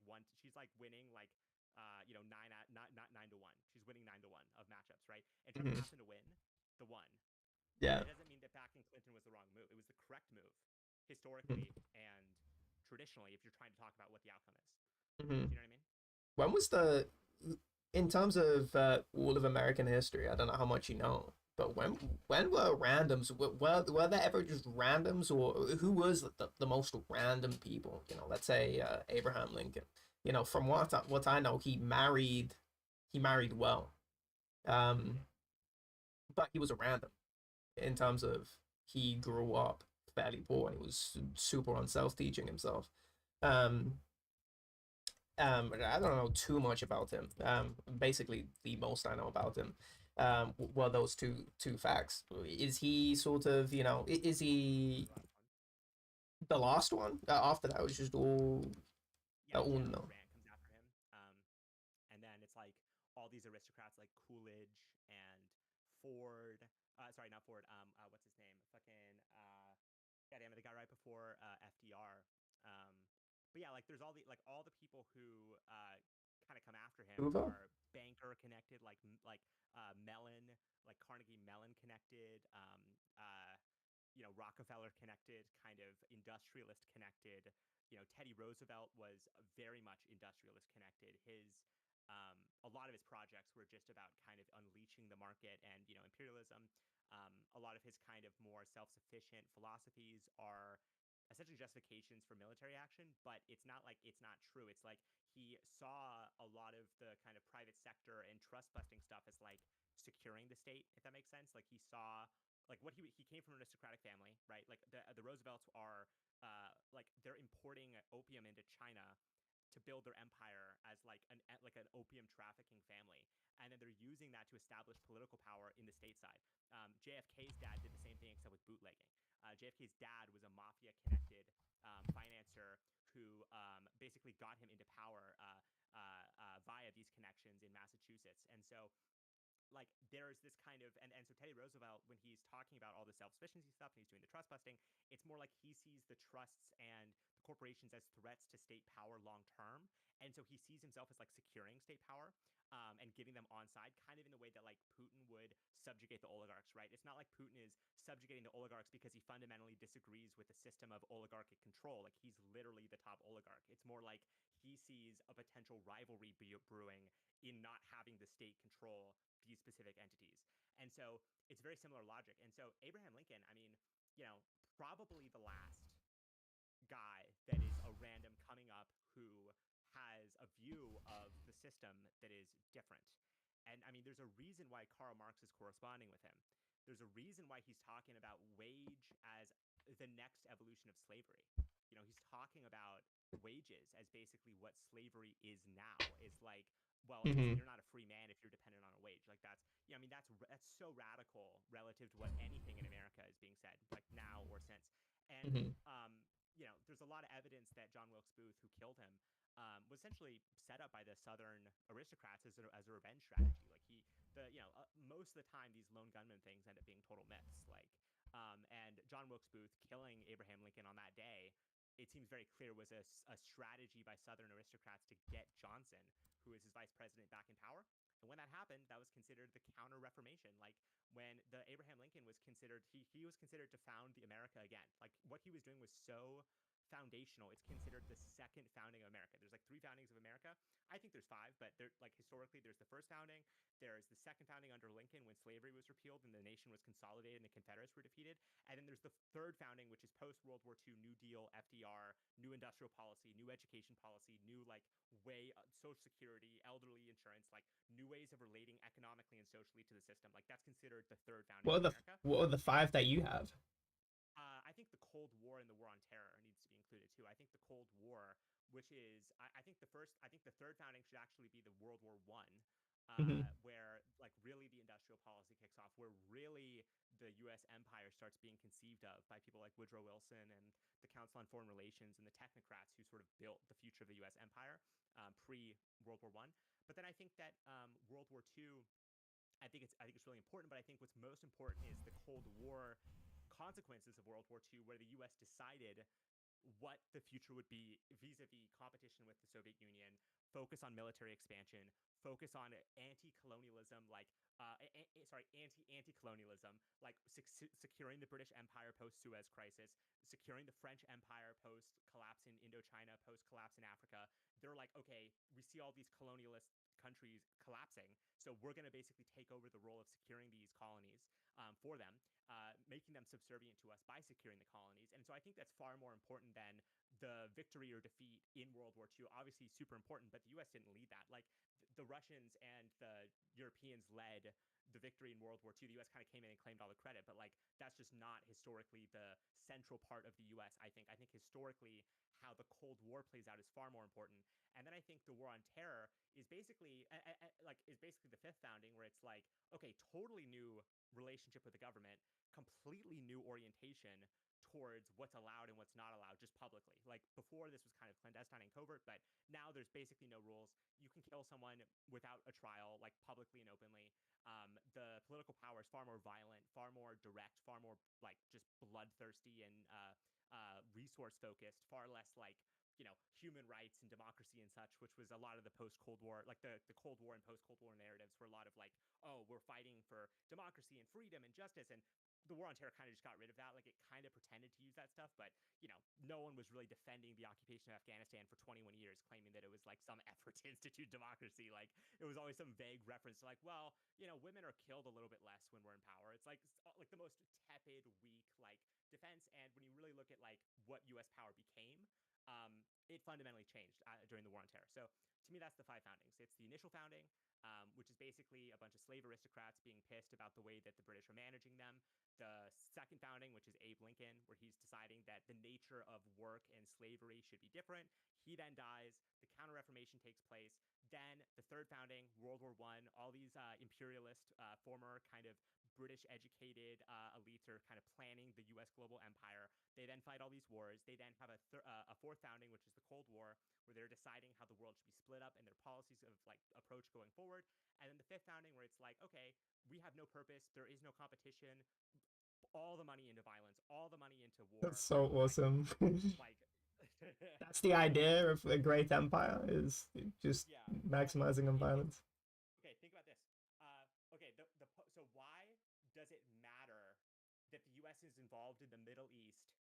winning like 9 to 1. She's winning 9 to 1 of matchups, right? And Trump Hmm. happened to win the one. But Yeah. it doesn't mean that backing Clinton was the wrong move. It was the correct move, Mhm. historically and traditionally, if you're trying to talk about what the outcome is. Mhm. Do you know what I mean? When was in terms of all of American history? I don't know how much you know, but when were randoms? Were there ever just randoms, or who was the most random people? You know, let's say Abraham Lincoln. You know, from what I know, he married well, um, Mm-hmm. but he was a random in terms of he grew up fairly poor and he was super on self teaching himself. Um, I don't know too much about him. Basically, the most I know about him were those two facts. Is he sort of, you know, is he The last one. the last one? After that was just Yeah, all General no. Grant comes after him. And then it's like all these aristocrats like Coolidge and Ford. Sorry, not Ford. What's his name? Fucking yeah, damn it, the guy right before FDR. Um, but yeah, like there's all the people who kind of come after him Hoover? are banker connected, like Mellon, like Carnegie Mellon connected, Rockefeller connected, kind of industrialist connected. Teddy Roosevelt was very much industrialist connected. A lot of his projects were just about kind of unleashing the market and imperialism. A lot of his kind of more self-sufficient philosophies are essentially justifications for military action, but it's not like it's not true. It's like he saw a lot of the kind of private sector and trust busting stuff as like securing the state, if that makes sense. Like he saw like what he came from an aristocratic family, right? Like the Roosevelts are like they're importing opium into China to build their empire as like an opium trafficking family, and then they're using that to establish political power in the stateside. JFK's dad did the same thing except with bootlegging. JFK's dad was a mafia connected financier who basically got him into power via these connections in Massachusetts, and so like there's this kind of and so Teddy Roosevelt, when he's talking about all the self-sufficiency stuff and he's doing the trust busting, it's more like he sees the trusts and the corporations as threats to state power long term, and so he sees himself as like securing state power, and getting them on side, kind of in the way that like Putin would subjugate the oligarchs, right? It's not like Putin is subjugating the oligarchs because he fundamentally disagrees with the system of oligarchic control. Like he's literally the top oligarch. It's more like he sees a potential rivalry brewing in not having the state control these specific entities. And so it's very similar logic. And so Abraham Lincoln, I mean, probably the last guy that is a random coming up who has a view of the system that is different. And I mean, there's a reason why Karl Marx is corresponding with him. There's a reason why he's talking about wage as the next evolution of slavery. He's talking about wages as basically what slavery is now. Is like, well, Mm-hmm. you're not a free man if you're dependent on a wage. Like I mean, that's so radical relative to what anything in America is being said, like now or since. And Mm-hmm. there's a lot of evidence that John Wilkes Booth, who killed him, was essentially set up by the Southern aristocrats as a revenge strategy. Like most of the time, these lone gunman things end up being total myths. And John Wilkes Booth killing Abraham Lincoln on that day, it seems very clear was a strategy by Southern aristocrats to get Johnson, who is his vice president, back in power. And when that happened, that was considered the Counter Reformation. Like when the Abraham Lincoln was considered, he was considered to found the America again. Like what he was doing was so foundational. It's considered the second founding of America. There's like three foundings of America. I think there's five, but they're like historically there's the first founding, there's the second founding under Lincoln when slavery was repealed and the nation was consolidated and the Confederates were defeated, and then there's the third founding, which is post World War II, New Deal, FDR, new industrial policy, new education policy, new like way Social Security, elderly insurance, like new ways of relating economically and socially to the system. Like that's considered the third founding of America. What are the five that you have? I think the Cold War and the War on Terror needs to be included too. I think the Cold War, which is, I think I think the third founding should actually be the World War One, Mm-hmm. where like really the industrial policy kicks off, where really the U.S. empire starts being conceived of by people like Woodrow Wilson and the Council on Foreign Relations and the technocrats who sort of built the future of the U.S. empire pre World War One. But then I think that World War Two, I think it's really important, but I think what's most important is the Cold War consequences of World War II, where the U.S. decided what the future would be vis-a-vis competition with the Soviet Union, focus on military expansion, focus on anti-colonialism, like anti-colonialism, like securing the British Empire post Suez Crisis, securing the French Empire post collapse in Indochina, post collapse in Africa. They're like, okay, we see all these colonialist countries collapsing, so we're going to basically take over the role of securing these colonies for them, making them subservient to us by securing the colonies. And so I think that's far more important than the victory or defeat in World War II. Obviously, super important, but the U.S. didn't lead that. Like the Russians and the Europeans led the victory in World War II. The U.S. kind of came in and claimed all the credit, but like that's just not historically the central part of the U.S. I think historically how the Cold War plays out is far more important. And then I think the War on Terror is basically the fifth founding, where it's like, okay, totally new relationship with the government, completely new orientation towards what's allowed and what's not allowed just publicly. Like before, this was kind of clandestine and covert, but now there's basically no rules. You can kill someone without a trial, like publicly and openly. The political power is far more violent, far more direct, far more like just bloodthirsty and resource focused, far less like human rights and democracy and such, which was a lot of the post-Cold War, like the Cold War and post-Cold War narratives were a lot of like, oh, we're fighting for democracy and freedom and justice. And the War on Terror kind of just got rid of that. Like it kind of pretended to use that stuff, but no one was really defending the occupation of Afghanistan for 21 years, claiming that it was like some effort to institute democracy. Like it was always some vague reference to like, well, women are killed a little bit less when we're in power. It's like the most tepid, weak like defense. And when you really look at like what U.S. power became, it fundamentally changed during the War on Terror. So to me, that's the five foundings. It's the initial founding, which is basically a bunch of slave aristocrats being pissed about the way that the British are managing them. The second founding, which is Abe Lincoln, where he's deciding that the nature of work and slavery should be different. He then dies. The Counter-Reformation takes place. Then the third founding, World War I, all these imperialist, former kind of British-educated elites are kind of planning the U.S. global empire. They then fight all these wars. They then have a fourth founding, which is the Cold War, where they're deciding how the world should be split up and their policies of like approach going forward. And then the fifth founding, where it's like, okay, we have no purpose. There is no competition. All the money into violence, all the money into That's war. so awesome. Like, That's the idea of a great empire, is just yeah. maximizing on violence. Okay, think about this. Okay, so why does it matter that the U.S. is involved in the Middle East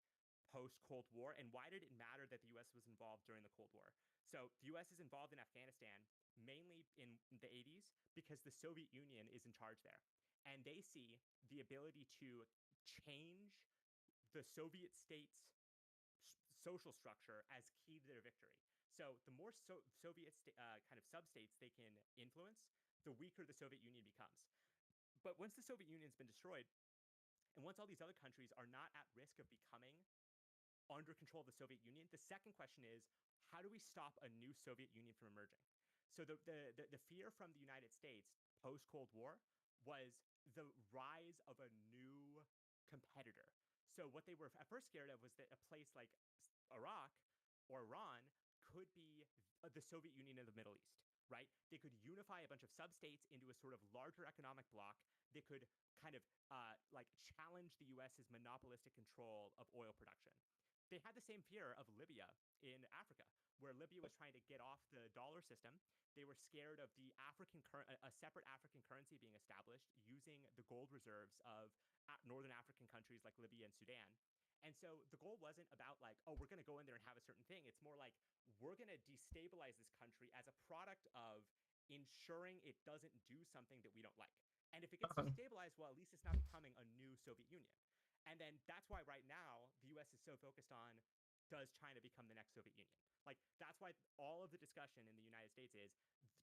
post Cold War, and why did it matter that the U.S. was involved during the Cold War? So the U.S. is involved in Afghanistan mainly in the 80s because the Soviet Union is in charge there, and they see the ability to change the Soviet state's social structure as key to their victory. So the more Soviet kind of sub-states they can influence, the weaker the Soviet Union becomes. But once the Soviet Union's been destroyed, and once all these other countries are not at risk of becoming under control of the Soviet Union, the second question is, how do we stop a new Soviet Union from emerging? So the fear from the United States post-Cold War was the rise of a new competitor. So what they were at first scared of was that a place like Iraq or Iran could be the Soviet Union of the Middle East, right? They could unify a bunch of sub-states into a sort of larger economic bloc. They could kind of like challenge the US's monopolistic control of oil production. They had the same fear of Libya in Africa, where Libya was trying to get off the dollar system. They were scared of the a separate African currency being established using the gold reserves of northern African countries like Libya and Sudan. And so the goal wasn't about like, oh, we're going to go in there and have a certain thing. It's more like we're going to destabilize this country as a product of ensuring it doesn't do something that we don't like. And if it gets destabilized, well, at least it's not becoming a new Soviet Union. And then that's why right now the US is so focused on, does China become the next Soviet Union? Like, that's why all of the discussion in the United States is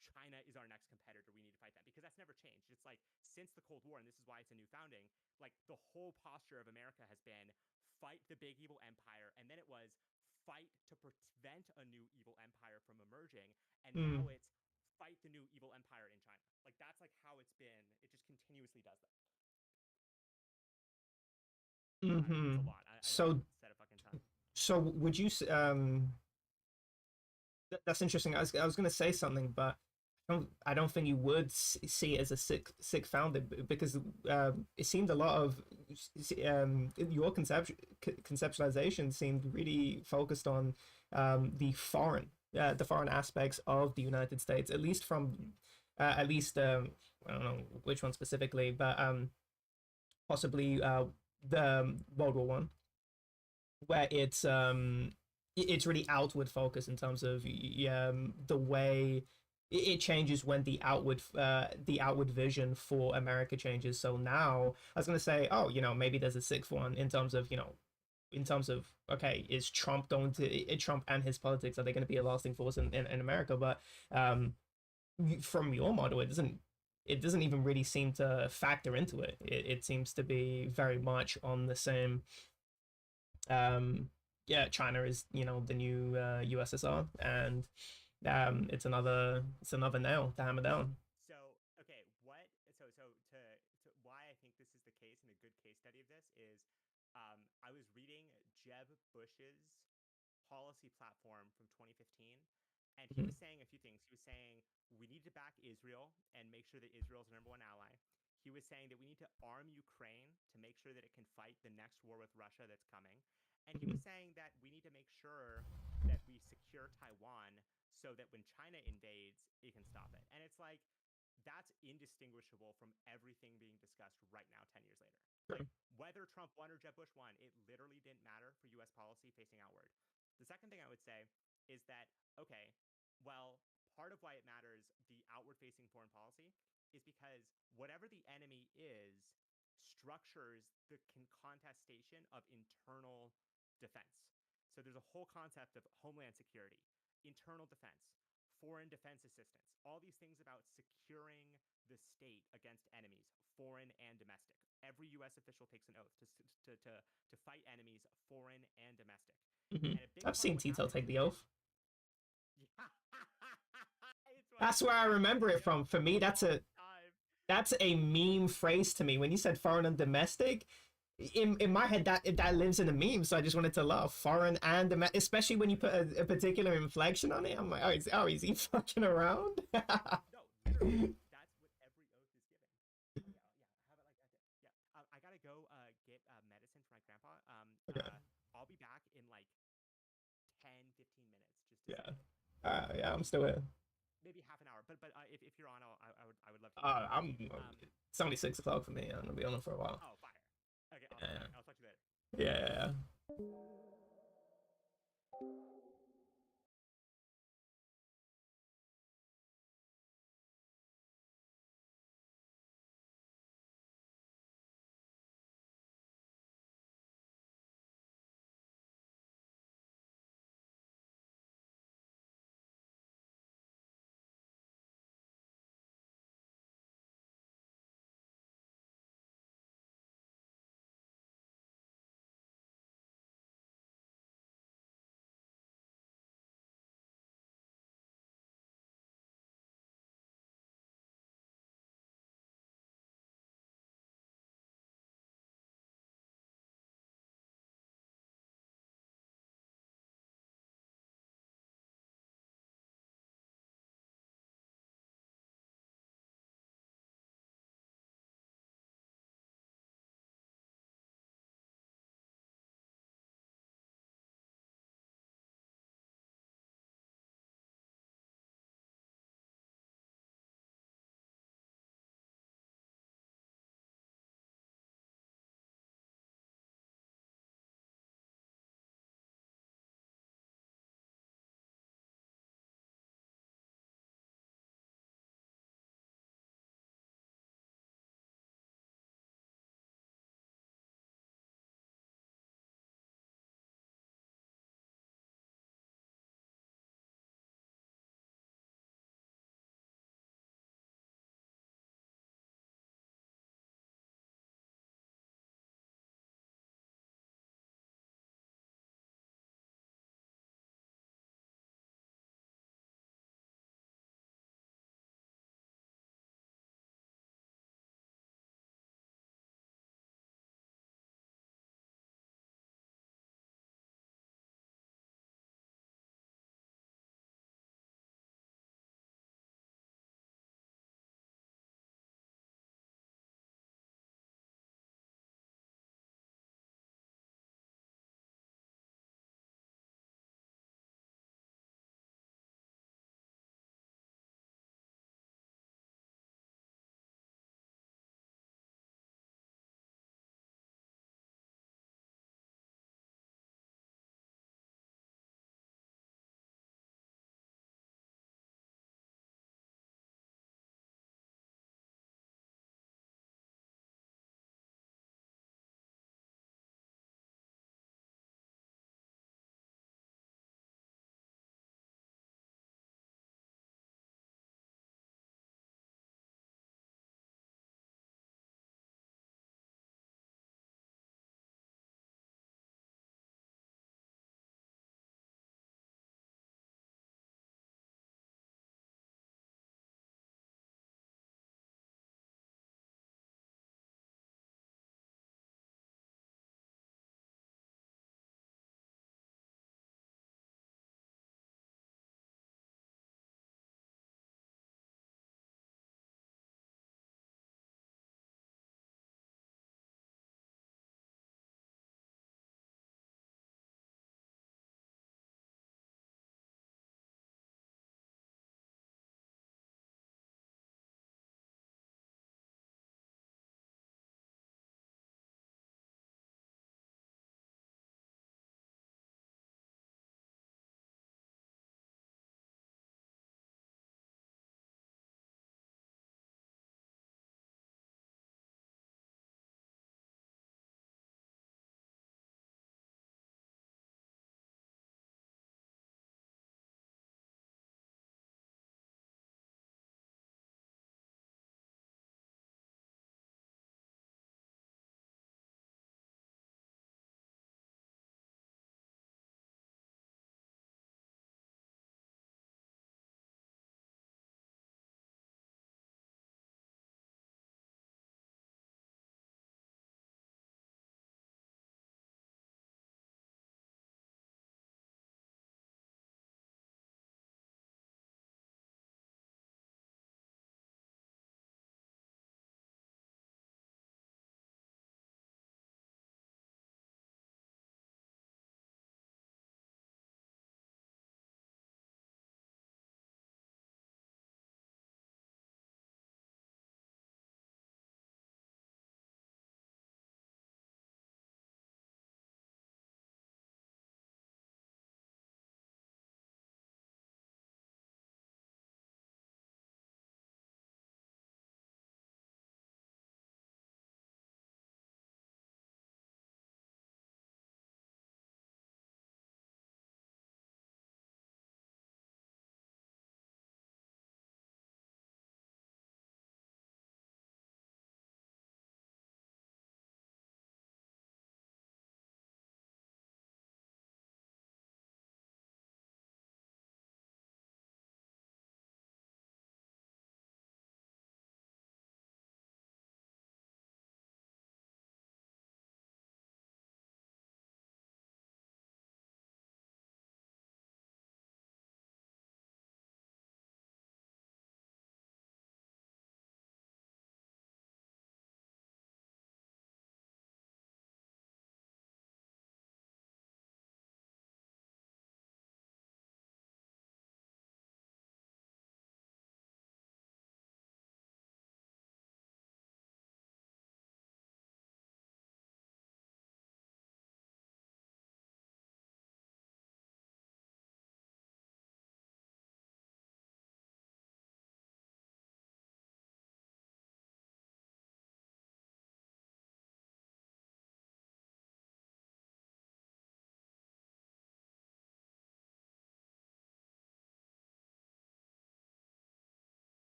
China is our next competitor. We need to fight them, because that's never changed. It's like since the Cold War, and this is why it's a new founding, like the whole posture of America has been fight the big evil empire. And then it was fight to prevent a new evil empire from emerging. And now it's fight the new evil empire in China. Like, that's like how it's been. It just continuously does that. It's a lot. I know I said a fucking ton. So would you that's interesting. I was going to say something, but I don't think you would see it as a sick founder, because it seemed a lot of your conceptualization seemed really focused on the foreign the foreign aspects of the United States, at least from at least I don't know which one specifically, but possibly the World War One, where it's really outward focus in terms of the way it changes when the outward vision for America changes. So now I was gonna say, oh, maybe there's a sixth one in terms of in terms of okay, is Trump going to Trump and his politics, are they going to be a lasting force in America? But um, from your model, it doesn't even really seem to factor into it. It seems to be very much on the same. Yeah, China is the new USSR, and it's another nail to hammer down. So, okay, to why I think this is the case and a good case study of this is I was reading Jeb Bush's policy platform from 2015, and he Mhm. was saying a few things. He was saying we need to back Israel and make sure that Israel is the number one ally. He was saying that we need to arm Ukraine to make sure that it can fight the next war with Russia that's coming. And he was saying that we need to make sure that we secure Taiwan so that when China invades, it can stop it. And it's like, that's indistinguishable from everything being discussed right now, 10 years later. Like, whether Trump won or Jeb Bush won, it literally didn't matter for US policy facing outward. The second thing I would say is that, okay, well, part of why it matters, the outward facing foreign policy, is because whatever the enemy is, structures the contestation of internal defense. So there's a whole concept of homeland security, internal defense, foreign defense assistance, all these things about securing the state against enemies, foreign and domestic. Every U.S. official takes an oath to fight enemies, foreign and domestic. Mhm. And a big I've part of seen what Tito happens take the is oath. yeah, it's one of That's the where I best remember it from. videos For me, of that's all a time. that's a meme phrase to me. When you said foreign and domestic, in my head that lives in a meme. So I just wanted to laugh. Foreign and domestic, especially when you put a particular inflection on it. I'm like, is he fucking around? No, literally, that's what every oath is given. Okay, yeah, have it like that. Yeah, I gotta go get medicine for my grandpa. Okay. I'll be back in like 10, 15 minutes just to Yeah. say. Yeah, I'm still here. Maybe half an hour. But if you're on, I would love to hear more. I'm. Um, It's only 6 o'clock for me. I'm gonna be on it for a while. oh, fire. Okay, awesome. All Yeah. right, I'll talk to you later. Yeah.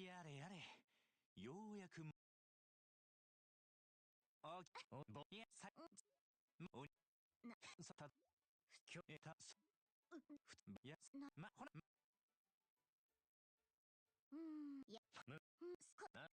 やれやれ、ようやくあおぼやさおなさたきょえたすやすまほらやむすこな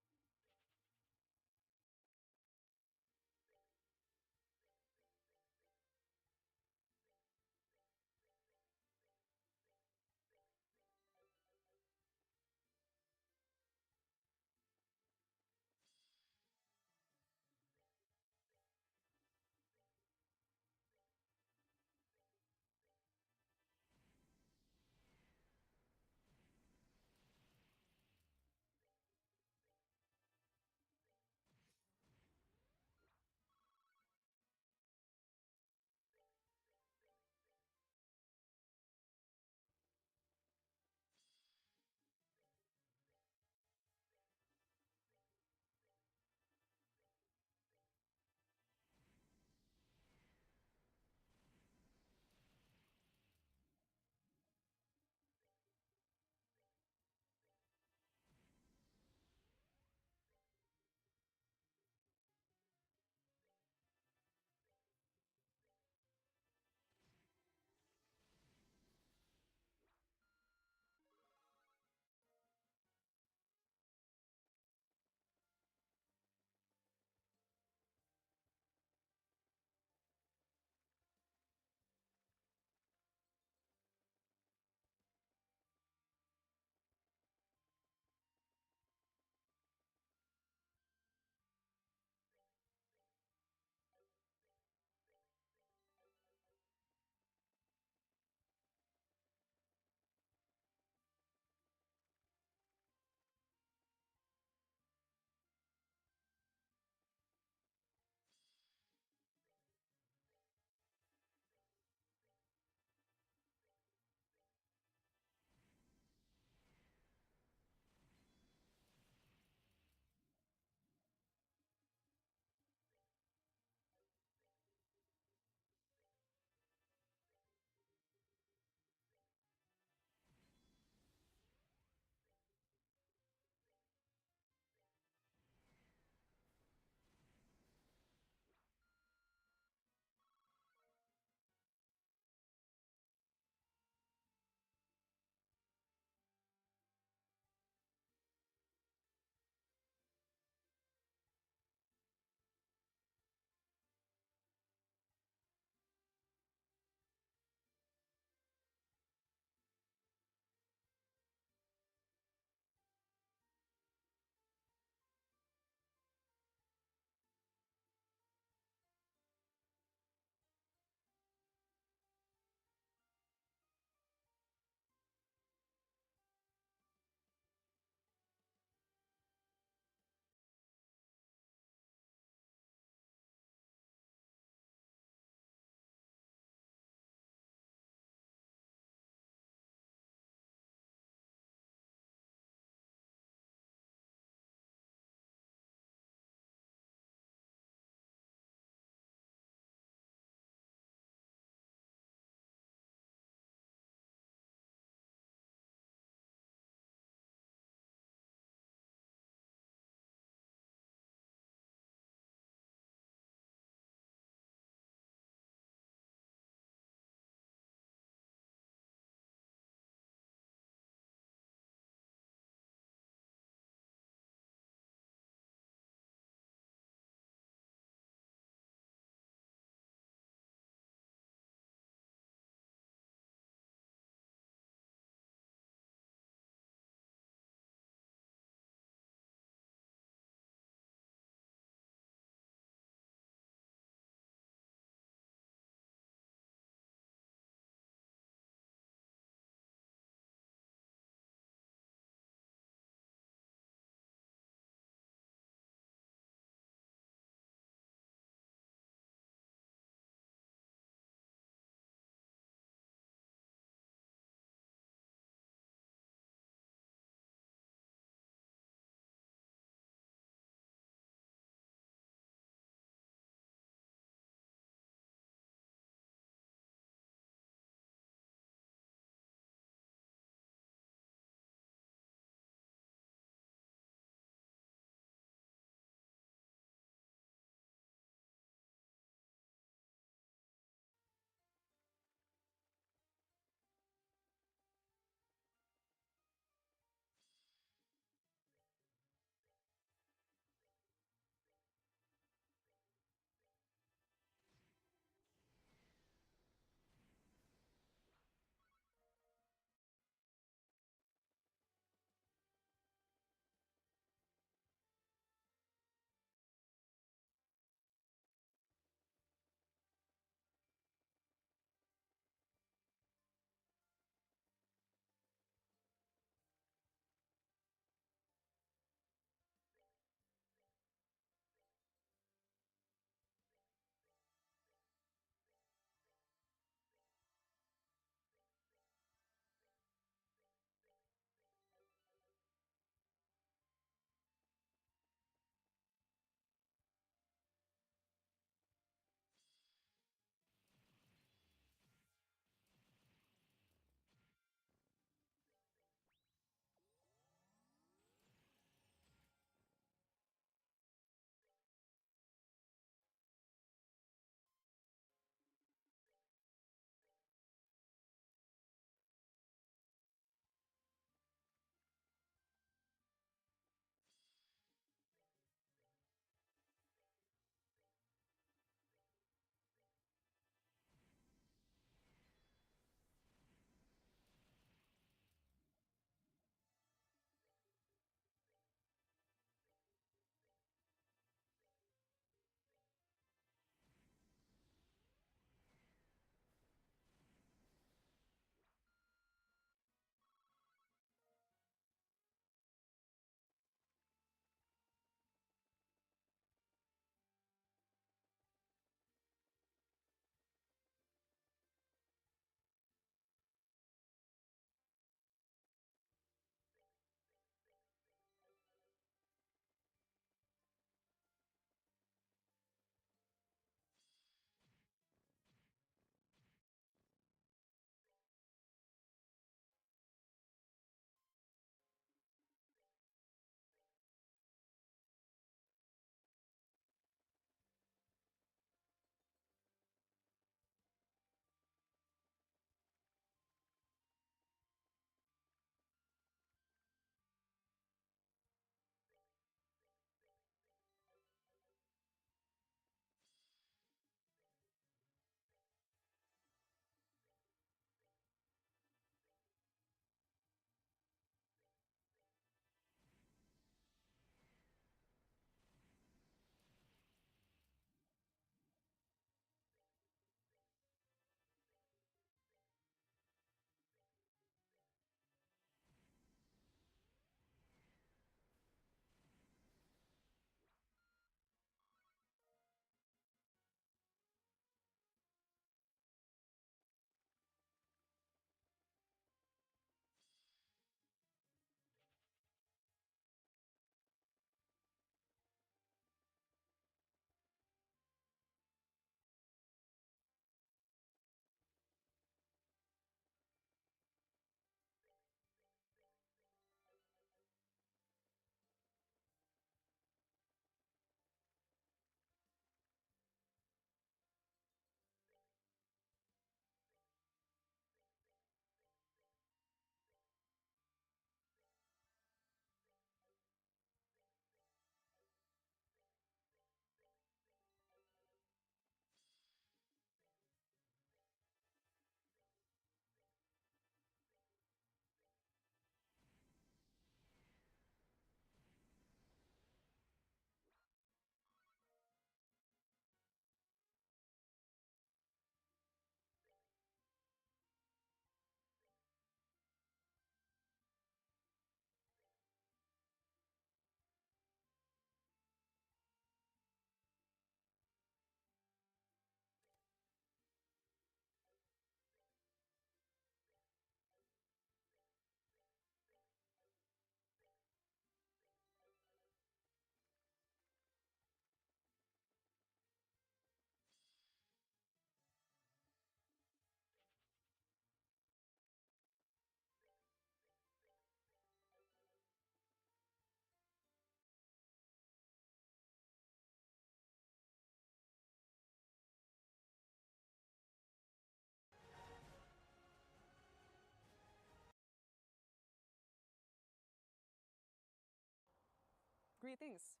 Greetings.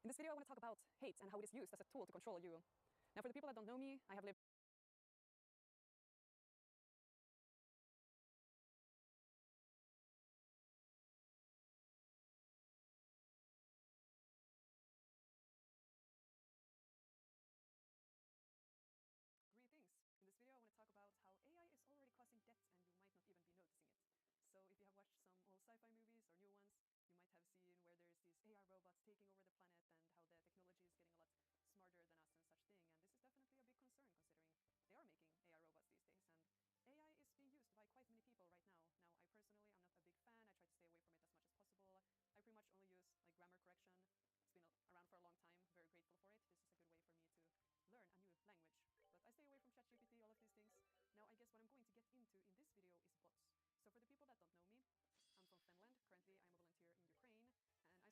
In this video I want to talk about hate and how it is used as a tool to control you. Now for the people that don't know me, I have lived Greetings. In this video I want to talk about how AI is already causing death and you might not even be noticing it. So if you have watched some old sci-fi movies or new ones, you might have seen where there's these AI robots taking over the planet and how the technology is getting a lot smarter than us and such thing. And this is definitely a big concern considering they are making AI robots these days. And AI is being used by quite many people right now. Now, I personally am not a big fan. I try to stay away from it as much as possible.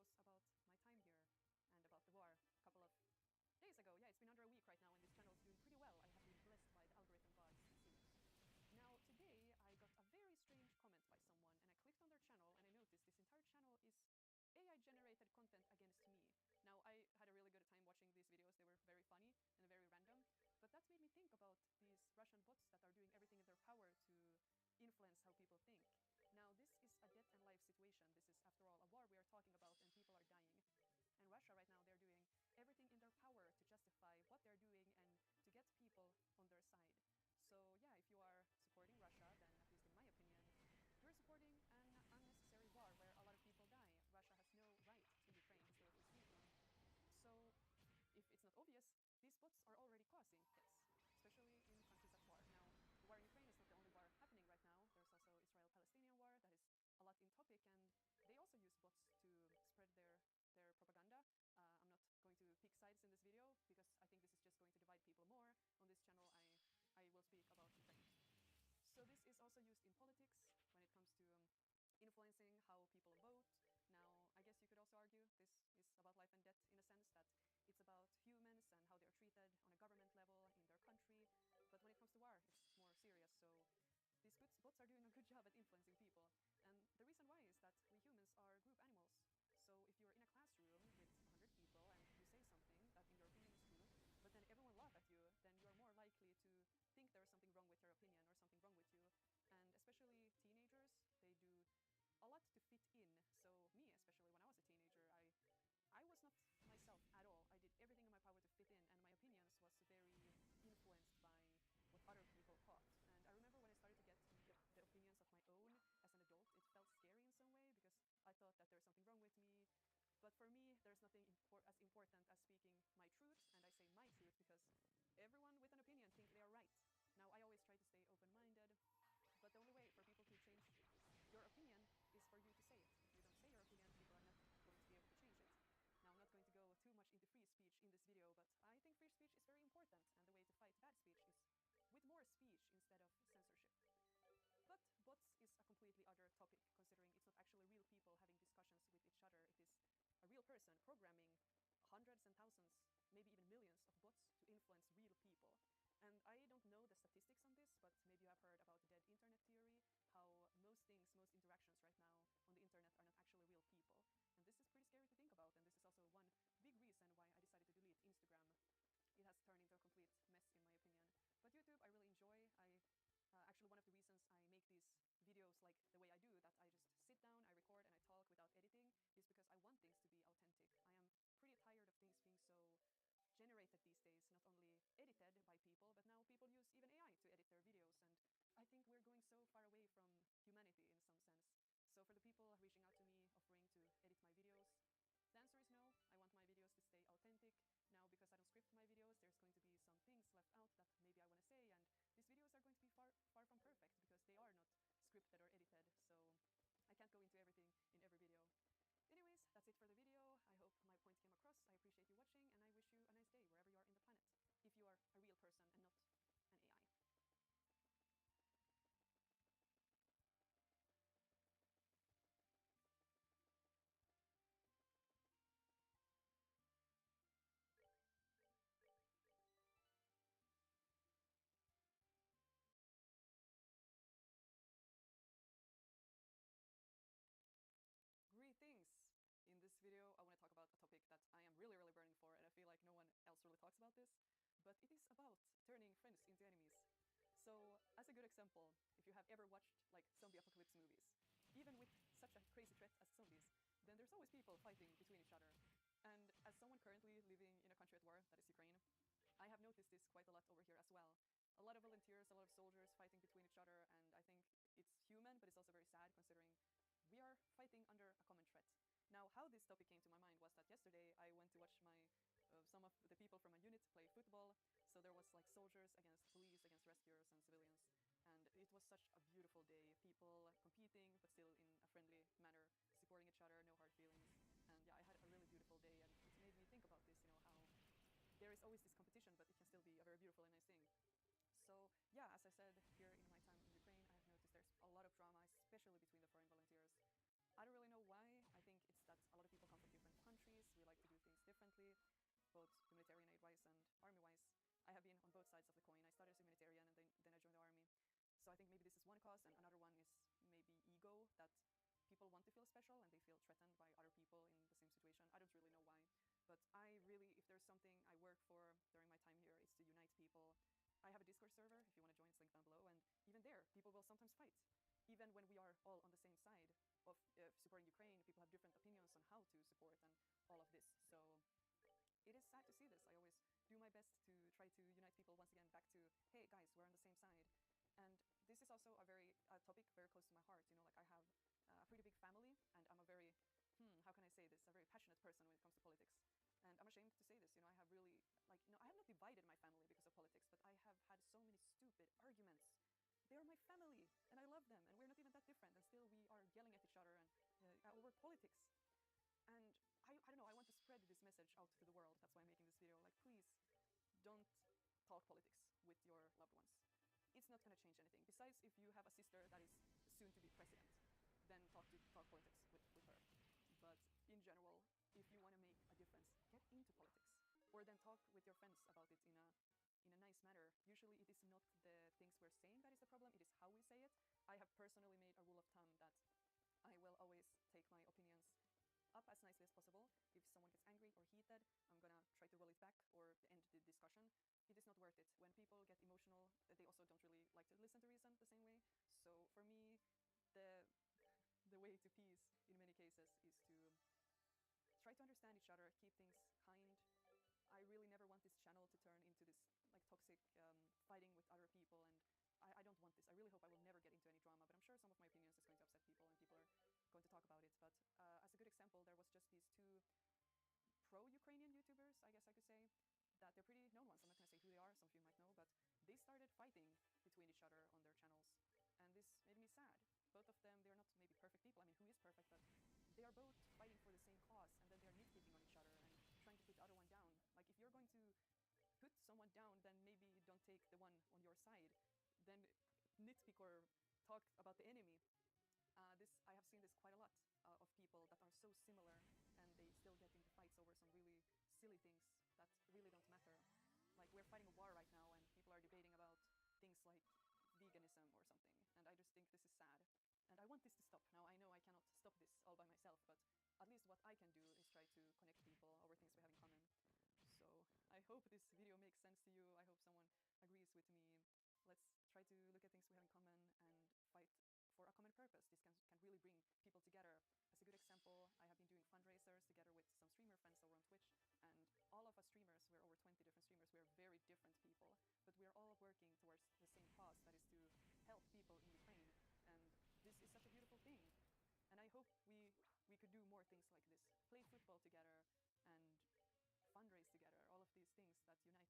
I pretty much only use like grammar correction. It's been around for a long time. Very grateful for it. This is a good way for me to learn a new language. But I stay away from ChatGPT, all of these things. Now, I guess what I'm going to get into in this video is bots. So for the people that don't know me, I'm from Finland. Currently, I'm a volunteer in Ukraine, and I started to make videos about my time here and about the war a couple of days ago. Yeah, it's been under a week right now, and this channel is doing pretty well. I have been blessed by the algorithm gods, it seems. Now, today, I got a very strange comment by someone, and I clicked on their channel, and I noticed this entire channel is AI-generated content against me. Now, I had a really good time watching these videos. They were very funny and very random, but that made me think about these Russian bots that are doing everything in their power to influence how people think. Now, this is a death and life situation. This is, after all, a war we are talking about, and people are dying. And Russia right now, they're doing everything in their power to justify what they're doing and to get people on their side. So yeah, if you are supporting Russia, then at least in my opinion, you're supporting an unnecessary war where a lot of people die. Russia has no right to Ukraine, historically speaking. So if it's not obvious, these bots are already causing deaths, especially in countries at war. Now, the war in Ukraine is not the only war happening right now. There's also Israel-Palestinian war that is a lot in topic, and they also use bots to spread their propaganda. I'm not going to pick sides in this video because I think this is just going to divide people more. On this channel, I will speak about Ukraine. So this is also used in politics when it comes to influencing how people vote. Now, I guess you could also argue this is about life and death in a sense that it's about humans and how they're treated on a government level in their country. But when it comes to war, it's more serious. So these bots are doing a good job at influencing people. And the reason why is that we humans are group animals. So if you're in a classroom with 100 people and you say something that in your opinion is true, but then everyone laughs at you, then you're more likely to think there's something wrong with your opinion or something wrong with you. And especially teenagers, they do a lot to fit in. So me, especially when I was a teenager, I was not myself at all. I did everything in my power to fit in, and my opinions was very influenced by what other people thought. And I remember when I started to get the opinions of my own as an adult, it felt scary in some way because I thought that there's something wrong with me. But for me, there's nothing as important as speaking my truth, and I say my truth because everyone with an opinion think they are right. Now, I always try to stay open-minded, but the only way for people to change your opinion is for you to say it. If you don't say your opinion, people are not going to be able to change it. Now, I'm not going to go too much into free speech in this video, but I think free speech is very important, and the way to fight bad speech is with more speech instead of censorship. But bots is a completely other topic, considering it's not actually real people having discussions with each other. It is a real person programming hundreds and thousands, maybe even millions of bots to influence real people. And I don't know the statistics on this, but maybe you have heard about the dead internet theory, how most things, most interactions right now on the internet are not actually real people. And this is pretty scary to think about, and this is also one big reason why I decided to delete Instagram. It has turned into a complete mess in my opinion. But YouTube I really enjoy. Actually, one of the reasons I make these videos like the way I do, that I just sit down, I record, and I talk without editing, is because I want things to be authentic. I am pretty tired of things being so generated these days, not only edited by people, but now people use even AI to edit their videos, and I think we're going so far away from humanity in some sense. So for the people reaching out to me, offering to edit my videos, the answer is no. I want my videos to stay authentic. Now, because I don't script my videos, there's going to be some things left out that maybe I want to say, and these videos are going to be far from perfect because they are not scripted or edited, so I can't go into everything in every video. Anyways, that's it for the video. I hope my point came across. I appreciate you watching, and I wish you a nice day wherever you are in the planet, if you are a real person and not an AI. Greetings! In this video, I want to talk about a topic that I am really, really burning for, and I feel like no one else really talks about this, but it is about turning friends into enemies. So, as a good example, if you have ever watched like zombie apocalypse movies, even with such a crazy threat as zombies, then there's always people fighting between each other. And as someone currently living in a country at war, that is Ukraine, I have noticed this quite a lot over here as well. A lot of volunteers, a lot of soldiers fighting between each other, and I think it's human, but it's also very sad considering we are fighting under a common threat. Now, how this topic came to my mind was that yesterday I went to watch some of the people from my unit play football. So there was like soldiers against police, against rescuers and civilians, and it was such a beautiful day. People competing, but still in a friendly manner, supporting each other, no hard feelings. And yeah, I had a really beautiful day, and it made me think about this. How there is always this competition, but it can still be a very beautiful and nice thing. So yeah, as I said, here in my time in Ukraine, I have noticed there's a lot of drama, especially between the foreign volunteers. I don't really know why. I think it's that a lot of people come from different countries. We like to do things differently, both humanitarian aid-wise and army-wise. I have been on both sides of the coin. I started as a humanitarian and then I joined the army. So I think maybe this is one cause, and another one is maybe ego, that people want to feel special and they feel threatened by other people in the same situation. I don't really know why, but I really, if there's something I work for during my time here, it's to unite people. I have a Discord server, if you want to join, it's linked down below, and even there, people will sometimes fight. Even when we are all on the same side of supporting Ukraine, people have different opinions on how to support and all of this. So it is sad to see this. I always do my best to try to unite people once again back to, hey guys, we're on the same side. And this is also a topic very close to my heart. Like I have a pretty big family, and I'm a very, how can I say this, a very passionate person when it comes to politics. And I'm ashamed to say this, I have really, I have not divided my family because of politics, but I have had so many stupid arguments. They are my family, and I love them, and we're not even that different, and still we are yelling at each other and over politics. And I don't know, I want to spread this message out to the world. That's why I'm making this video. Like, please don't talk politics with your loved ones. It's not gonna change anything. Besides, if you have a sister that is soon to be president, then talk politics with her. But in general, if you want to make a difference, get into politics. Or then talk with your friends about it in a nice manner. Usually it is not the things we're saying that is the problem, it is how we say it. I have personally made a rule of thumb that I will always take my opinions up as nicely as possible. If someone gets angry or heated, I'm gonna try to roll it back or end the discussion. It is not worth it. When people get emotional, they also don't really like to listen to reason the same way. So for me, the way to peace in many cases is to try to understand each other, keep things kind. I really never want this channel to turn into this toxic fighting with other people, and I don't want this. I really hope I will never get into any drama, but I'm sure some of my opinions is going to upset people and people are going to talk about it. But as a good example, there was just these two pro-Ukrainian YouTubers, I guess I could say, that they're pretty known ones. I'm not going to say who they are, some of you might know, but they started fighting between each other on their channels, and this made me sad. Both of them, they're not maybe perfect people, I mean, who is perfect, but they are both fighting for the same cause, and then they're nitpicking on each other and trying to put the other one down. Like, if you're going to put someone down, then maybe don't take the one on your side, then nitpick or talk about the enemy. I have seen this quite a lot of people that are so similar and they still get into fights over some really silly things that really don't matter. Like, we're fighting a war right now and people are debating about things like veganism or something, and I just think this is sad. And I want this to stop. Now, I know I cannot stop this all by myself, but at least what I can do is try to connect people over things we have in common. So I hope this video makes sense to you. I hope someone agrees with me. Let's try to look at things we have in common and fight for a common purpose. This can really bring people together. As a good example, I have been doing fundraisers together with some streamer friends over on Twitch, and all of us streamers, we're over 20 different streamers, we're very different people, but we're all working towards the same cause, that is to help people in Ukraine, and this is such a beautiful thing. And I hope we could do more things like this. Play football together and fundraise together, all of these things that unite us.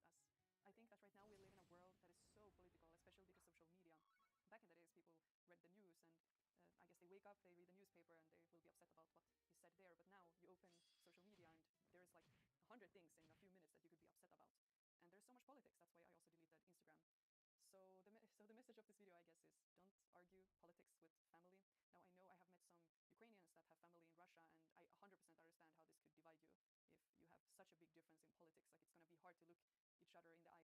I think that right now we live in a world that is so political, especially because of social media. Back in the days, people read the news and I guess they wake up, they read the newspaper and they will be upset about what is said there. But now you open social media and there's like 100 things in a few minutes that you could be upset about. And there's so much politics. That's why I also deleted Instagram. So the message of this video, I guess, is don't argue politics with family. Now, I know I have met some Ukrainians that have family in Russia, and I 100% understand how this could divide you if you have such a big difference in politics. Like, it's going to be hard to look each other in the eye.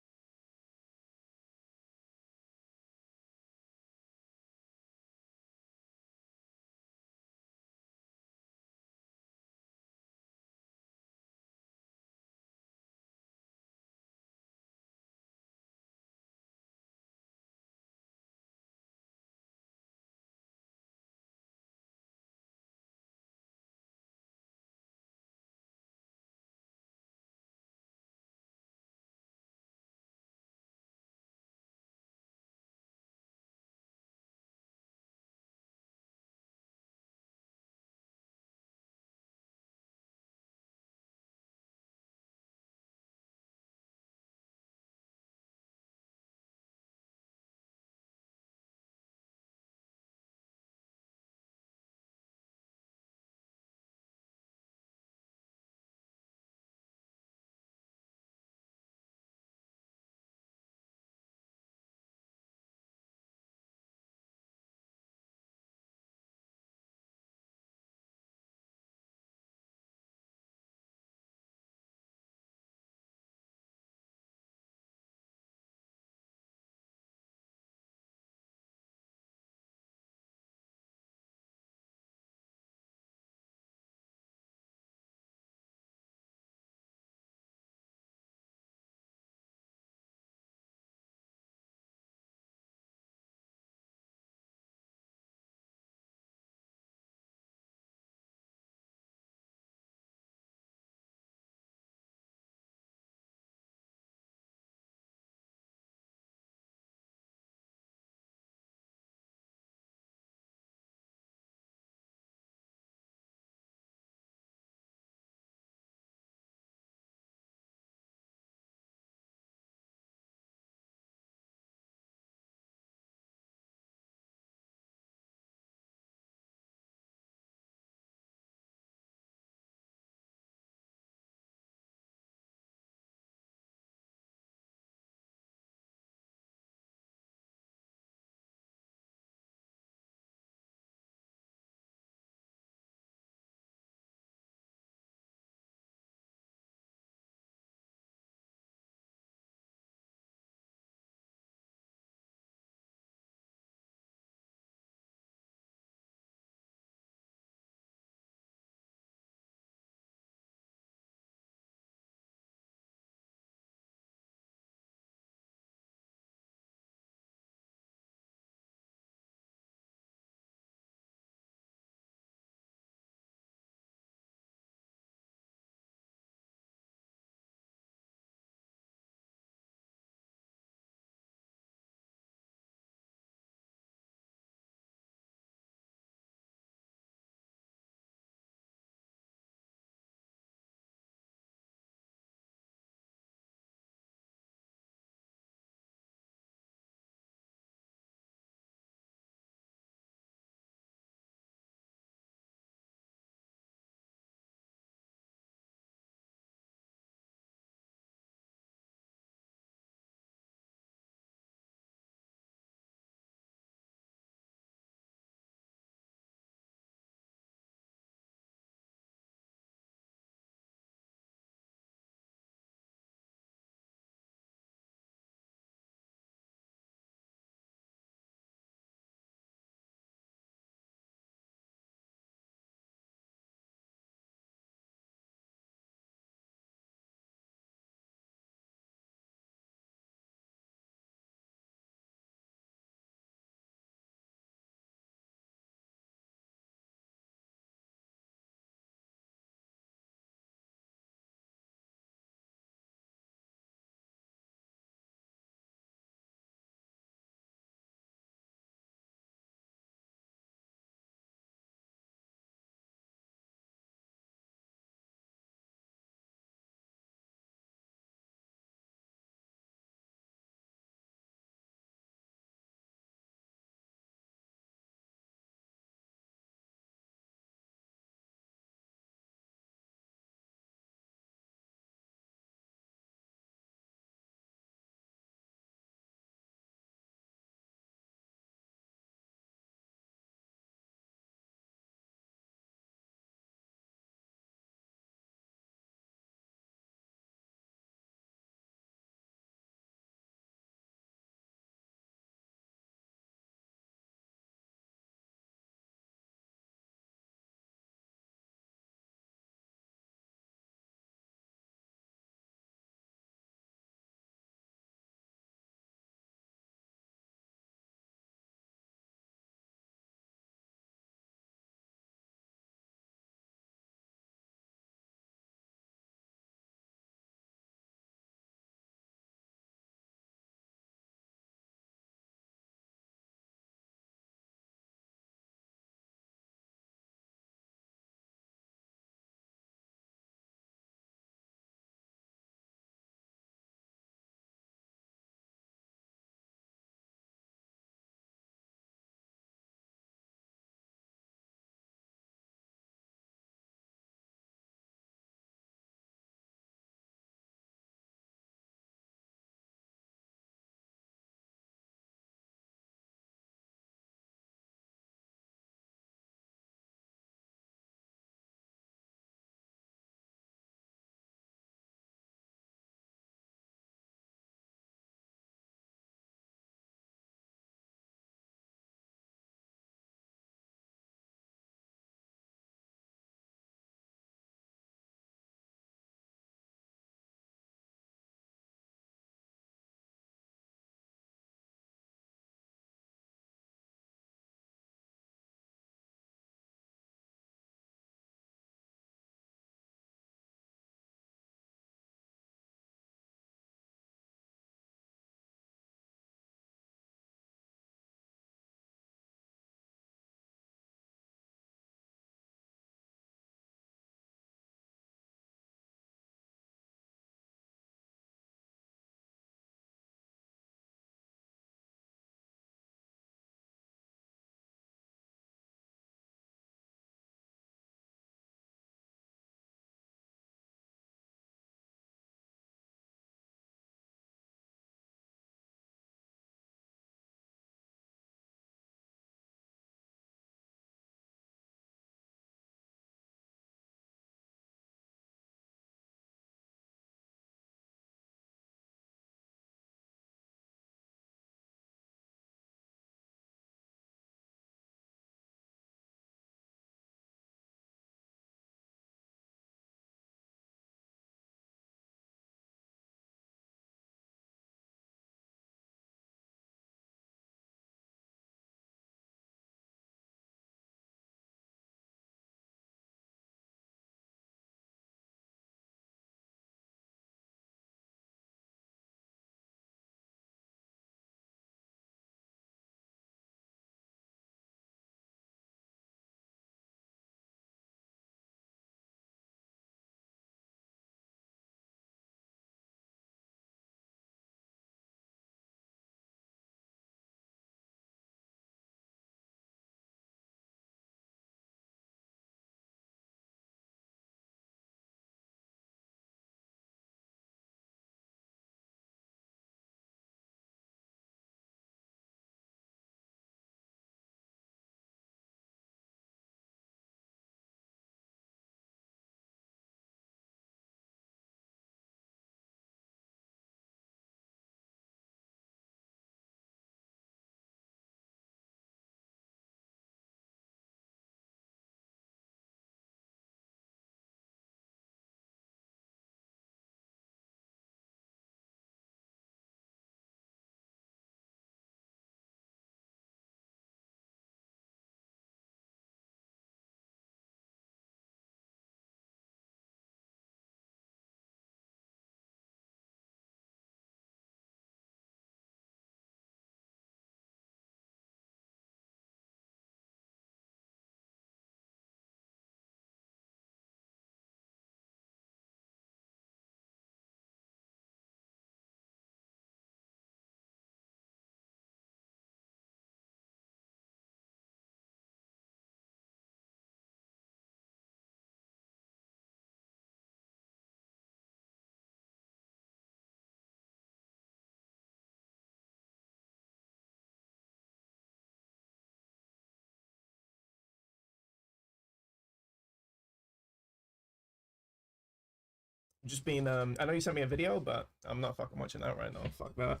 just been I know you sent me a video, but I'm not fucking watching that right now. Fuck that.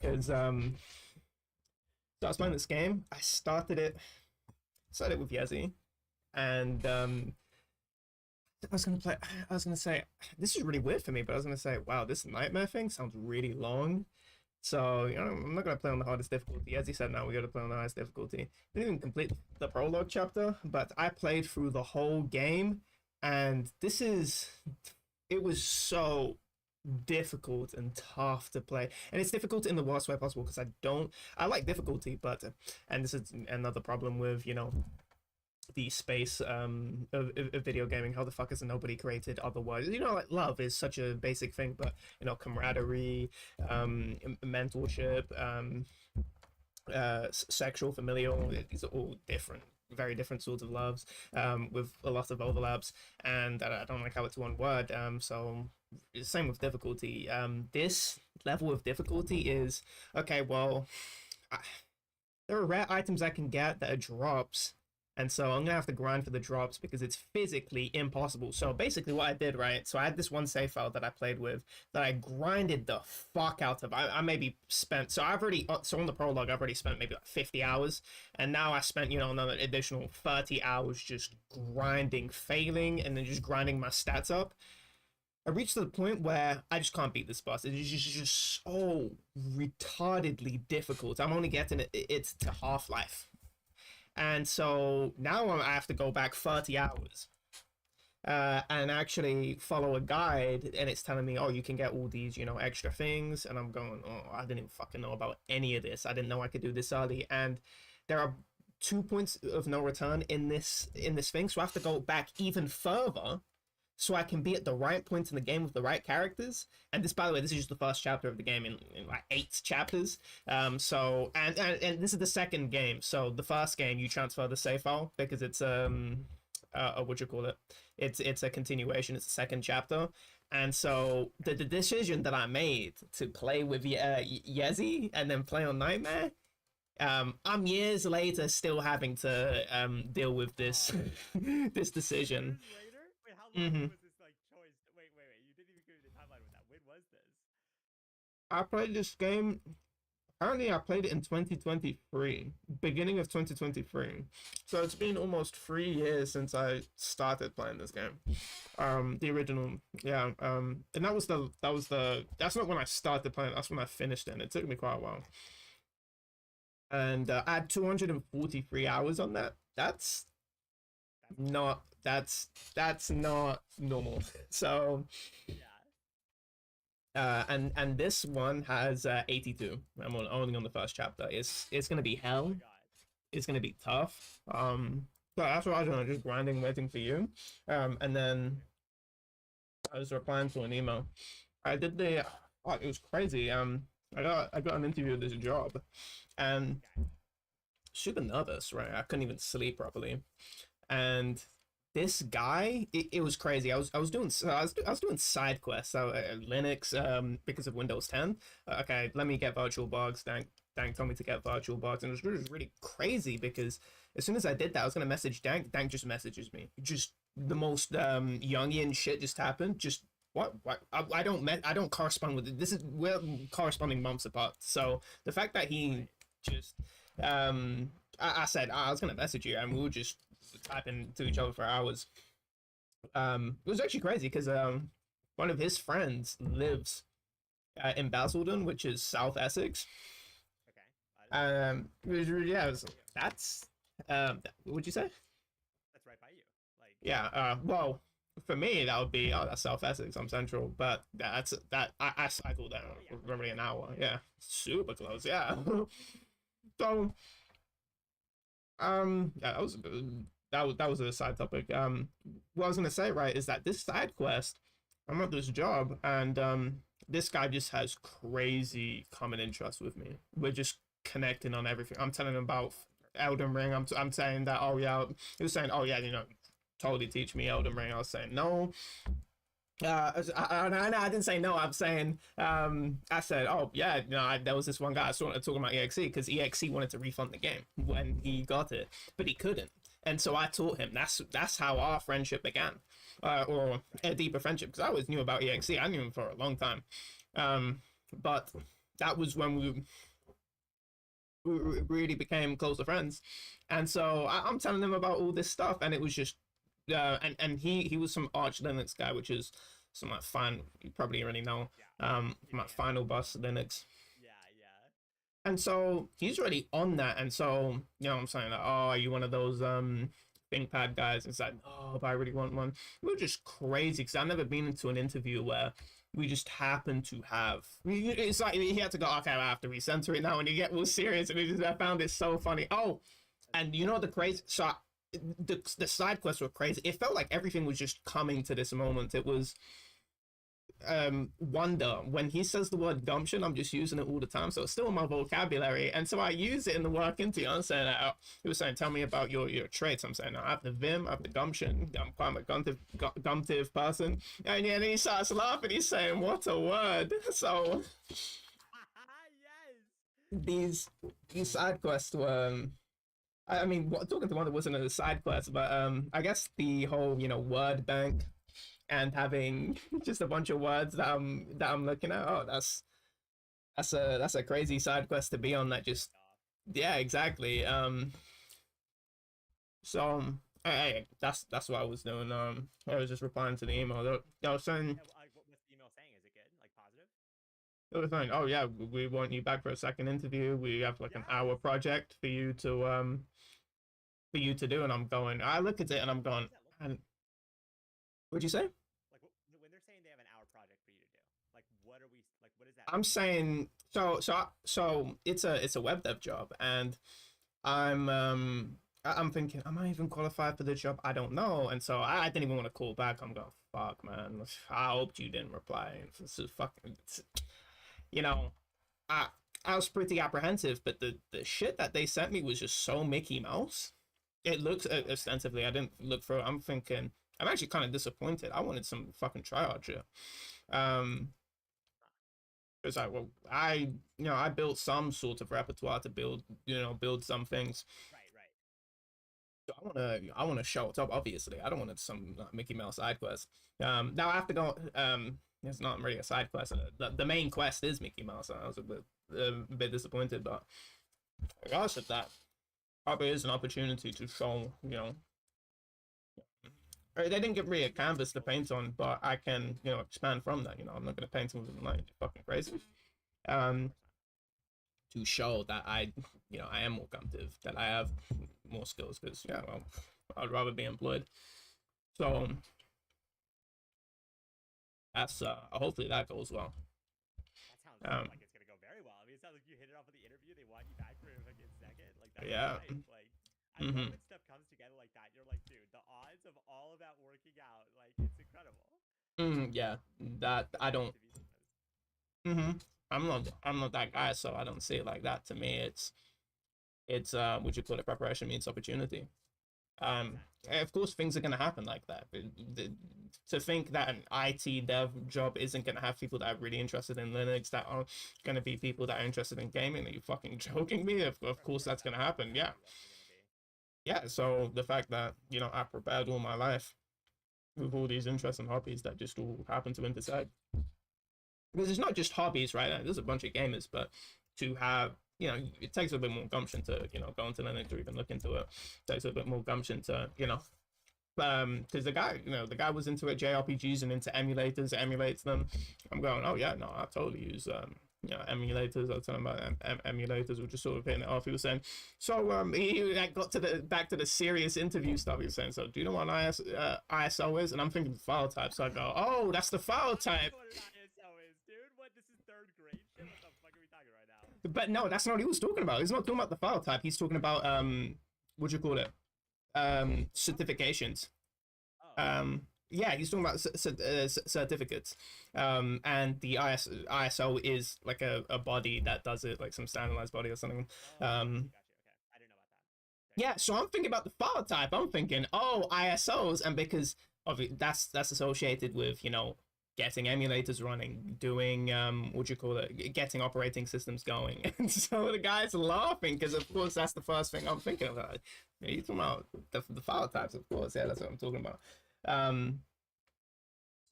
Because so I was playing this game. I started with Yezi, and I was gonna say this is really weird for me, but I was gonna say, wow, this nightmare thing sounds really long. So, I'm not gonna play on the hardest difficulty. As he said, now we gotta play on the highest difficulty. Didn't even complete the prologue chapter, but I played through the whole game, and it was so difficult and tough to play. And it's difficult in the worst way possible because I like difficulty, but, and this is another problem with, the space of video gaming. How the fuck is nobody created otherwise? Like love is such a basic thing, but camaraderie, mentorship, sexual, familial, these are all different, very different sorts of loves, with a lot of overlaps, and I don't like how it's one word. So same with difficulty. This level of difficulty is okay. Well, there are rare items I can get that are drops. And so I'm gonna have to grind for the drops because it's physically impossible. So basically what I did, right? So I had this one save file that I played with that I grinded the fuck out of. I maybe spent, so on the prologue, I've already spent maybe like 50 hours. And now I spent, another additional 30 hours just grinding, failing, and then just grinding my stats up. I reached to the point where I just can't beat this boss. It is just so retardedly difficult. I'm only getting it to half-life. And so now I have to go back 30 hours and actually follow a guide, and it's telling me, oh, you can get all these, extra things. And I'm going, oh, I didn't even fucking know about any of this. I didn't know I could do this early. And there are 2 points of no return in this thing. So I have to go back even further so I can be at the right point in the game with the right characters. And this, by the way, this is just the first chapter of the game in like 8 chapters. So and this is the second game. So the first game you transfer the save file because it's what you call it? It's a continuation. It's the second chapter. And so the decision that I made to play with Yezi and then play on Nightmare, I'm years later still having to deal with this this decision. Wait, how long Mm-hmm. was this choice? Wait. You didn't even give me the timeline with that. When was this? I played this game. Apparently, I played it in 2023, beginning of 2023. So it's been almost 3 years since I started playing this game. The original, yeah. And that's not when I started playing. That's when I finished it. And it took me quite a while. And I had 243 hours on that. That's not normal. So Yeah. and this one has 82. I'm only on the first chapter. It's gonna be Oh hell. my god. It's gonna be tough. So that's what I was doing, just grinding, waiting for you. And then I was replying to an email. I did it was crazy. I got an interview at this job, and super nervous, right? I couldn't even sleep properly, and this guy, it was crazy. I was doing side quests. So Linux, because of Windows 10. Okay, let me get virtual bugs. Dank told me to get virtual bugs, and it was really crazy because as soon as I did that, I was gonna message Dank. Dank just messages me. Just the most Jungian shit just happened. Just what? I don't correspond with it. We're corresponding months apart. So the fact that he just I said I was gonna message you, and we were just typing to each other for hours. It was actually crazy because one of his friends lives in Basildon, which is South Essex. Okay. That's what'd you say? That's right by you. Yeah. Well, for me that would be that's South Essex. I'm Central, but I cycle down roughly an hour. Yeah, super close. Yeah. So yeah, that was a side topic. What I was gonna say, right, is that this side quest, I'm at this job, and this guy just has crazy common interests with me. We're just connecting on everything. I'm telling him about Elden Ring. I'm saying that, oh yeah, he was saying, oh yeah, totally teach me Elden Ring. I was saying no. I didn't say no. I'm saying I said, oh yeah, there was this one guy I saw talking about EXE because EXE wanted to refund the game when he got it, but he couldn't. And so I taught him. That's how our friendship began, or a deeper friendship. Because I always knew about EXE. I knew him for a long time, but that was when we really became closer friends. And so I'm telling him about all this stuff, and it was just, and he was some Arch Linux guy, which is some like fine. You probably already know, from like Final Bus Linux. Yeah, yeah. And so he's already on that. And so, you know what I'm saying? Like, oh, are you one of those ThinkPad guys? It's like, oh, but I really want one. We were just crazy because I've never been into an interview where we just happened to have. It's like he had to go, okay, I have to recenter it now, and you get more serious. And I found it so funny. Oh, and you know the crazy. So the side quests were crazy. It felt like everything was just coming to this moment. It was wonder. When he says the word gumption, I'm just using it all the time, so it's still in my vocabulary, and so I use it in the work interview. I'm saying, he was saying, tell me about your traits. I'm saying, I have the vim, I have the gumption, I'm quite a gumptive person, and then he starts laughing. He's saying, what a word. So Yes. these side quests were I mean, talking to one that wasn't a side quest, but I guess the whole, you know, word bank and having just a bunch of words that I'm looking at. Oh, that's a crazy side quest to be on. That just, yeah, exactly. So that's what I was doing. I was just replying to the email. They were saying, What's the email saying? Is it good? Like positive? they were saying, oh yeah, we want you back for a second interview. We have like an hour project for you to do. And I'm going, I look at it and I'm going, and what'd you say? Like when they're saying they have an hour project for you to do, like what are we like? What is that? I'm saying, so it's a web dev job, and I'm thinking, am I even qualified for the job? I don't know. And so I didn't even want to call back. I'm going, fuck, man. I hoped you didn't reply. This is fucking, you know, I was pretty apprehensive, but the shit that they sent me was just so Mickey Mouse. It looks ostensively. I didn't look for it. I'm thinking, I'm actually kind of disappointed. I wanted some fucking tryout shit. It's like, well, I built some sort of repertoire to build some things. Right. So I wanna show it up. Obviously, I don't want some Mickey Mouse side quest. Now I have to go. It's not really a side quest. The main quest is Mickey Mouse. I was a bit disappointed, but regardless of that, probably is an opportunity to show. They didn't give me a canvas to paint on, but I can expand from that. I'm not gonna paint something like fucking crazy. To show that I am more combative, that I have more skills, because well, I'd rather be employed. So that's hopefully that goes well. That sounds like it's gonna go very well. I mean, it sounds like you hit it off with the interview. They want you back for a fucking second. Like that's Yeah. nice. Like I love when stuff comes together like that. You're like, dude, the odds of all of that working out, like it's incredible. Yeah, that I don't. I'm not that guy, so I don't see it like that. To me, it's would you call it, preparation meets opportunity. Of course things are going to happen like that, but to think that an IT dev job isn't going to have people that are really interested in Linux, that are going to be people that are interested in gaming, are you fucking joking me? Of course that's going to happen. Yeah, so the fact that I prepared all my life with all these interests and hobbies that just all happen to intersect, because it's not just hobbies, right? There's a bunch of gamers, but to have it takes a bit more gumption to go into Linux or even look into it. It takes a bit more gumption to because the guy was into it, JRPGs, and into emulators, emulates them. I'm going, oh yeah, no, I totally use emulators. I was talking about emulators, which is sort of hitting it off. He was saying, so he got back to the serious interview stuff. He was saying, so do you know what an ISO is? And I'm thinking file type. So I go, oh, that's the file type. What an ISO is, dude. What, this is third grade shit? What the fuck are we talking right now? But no, that's not what he was talking about. He's not talking about the file type. He's talking about what do you call it? Certifications. Yeah, he's talking about certificates. And the ISO is like a body that does it, like some standardized body or something. Gotcha. Okay, I didn't know about that. Yeah, so I'm thinking about the file type. I'm thinking, oh, ISOs, and because of it, that's associated with getting emulators running, doing what do you call it, getting operating systems going. And so the guy's laughing because of course that's the first thing I'm thinking about. You're talking about the file types, of course. Yeah, that's what I'm talking about.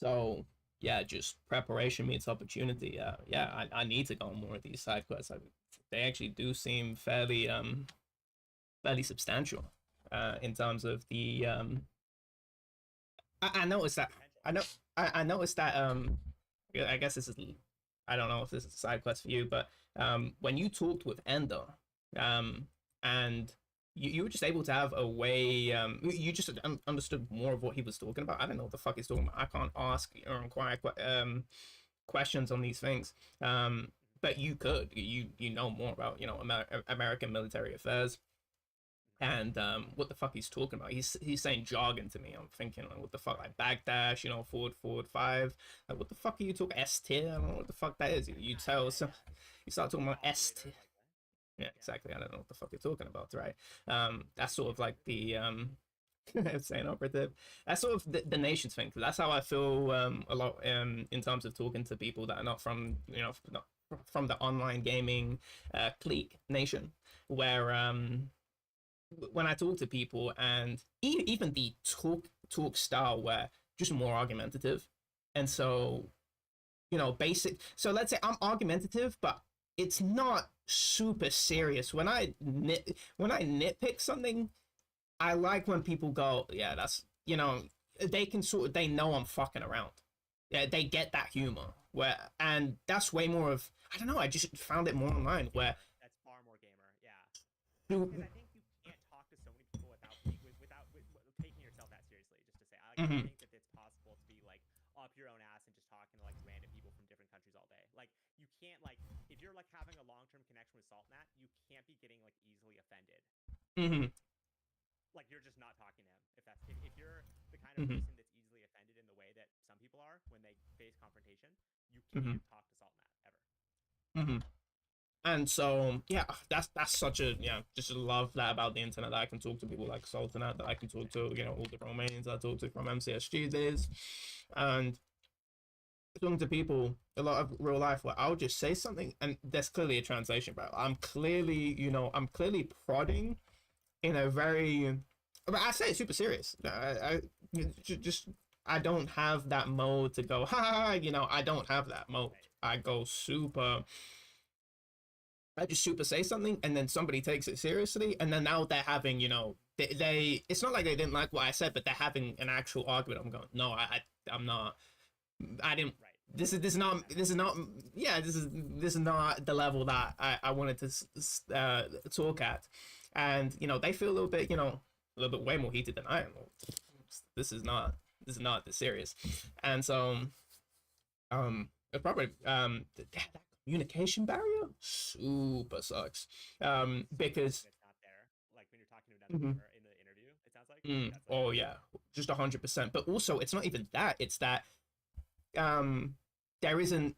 So yeah, just preparation meets opportunity. Yeah, I need to go on more of these side quests. They actually do seem fairly substantial in terms of the I noticed that I noticed that I guess this is, I don't know if this is a side quest for you, but when you talked with Ender and you were just able to have a way, you just understood more of what he was talking about. I don't know what the fuck he's talking about. I can't ask or inquire questions on these things, but you could, you know more about, you know, American military affairs. And what the fuck he's talking about? He's saying jargon to me. I'm thinking like, what the fuck, like backdash, you know, forward 5. Like, what the fuck are you talking S tier? I don't know what the fuck that is. You tell some, you start talking about S tier. Yeah, exactly. I don't know what the fuck you're talking about, right? That's sort of like the saying operative. That's sort of the nations thing. That's how I feel a lot in terms of talking to people that are not from, you know, not from the online gaming clique nation, where when I talk to people and even the talk style where just more argumentative. And so, you know, basic. So let's say I'm argumentative, but it's not super serious. When I nitpick something, I like when people go, yeah, that's, you know, they can sort of, they know I'm fucking around. Yeah, they get that humor where, and that's way more of, I don't know, I just found it more online where That's far more gamer. Yeah. you, Because I think you can't talk to so many people without taking yourself that seriously. Just to say, I Mhm. think that it's possible to be like up your own ass and just talking to like random people from different countries all day. Like you can't, like, if you're like having a long-term connection with Saltnat, you can't be getting like easily offended. Mhm. Like you're just not talking to him. If you're the kind of Mhm. person that's easily offended in the way that some people are when they face confrontation, you Mhm. can't talk to Saltnat ever. Mhm. And so yeah, that's such a, yeah, just love that about the internet, that I can talk to people like Sultanat, that I can talk to, you know, all the Romanians I talk to from MCSG days, and talking to people a lot of real life where I'll just say something and there's clearly a translation, bro. I'm clearly, you know, I'm clearly prodding in a very, but I say it super serious. Just I don't have that mode to go ha, you know, I don't have that mode. I go super, I just super say something and then somebody takes it seriously, and then now they're having, you know, they it's not like they didn't like what I said, but they're having an actual argument. I'm going, no, I'm not, I didn't, Right. this is not, yeah, this is not the level that I wanted to talk at. And you know, they feel a little bit, you know, a little bit way more heated than I am. This is not, this is not this serious. And so it's probably that communication barrier super sucks. Because It's not there. Like when you're talking to another Mhm. gamer in the interview, it sounds like that's like Oh yeah, just 100%. But also it's not even that, it's that there isn't,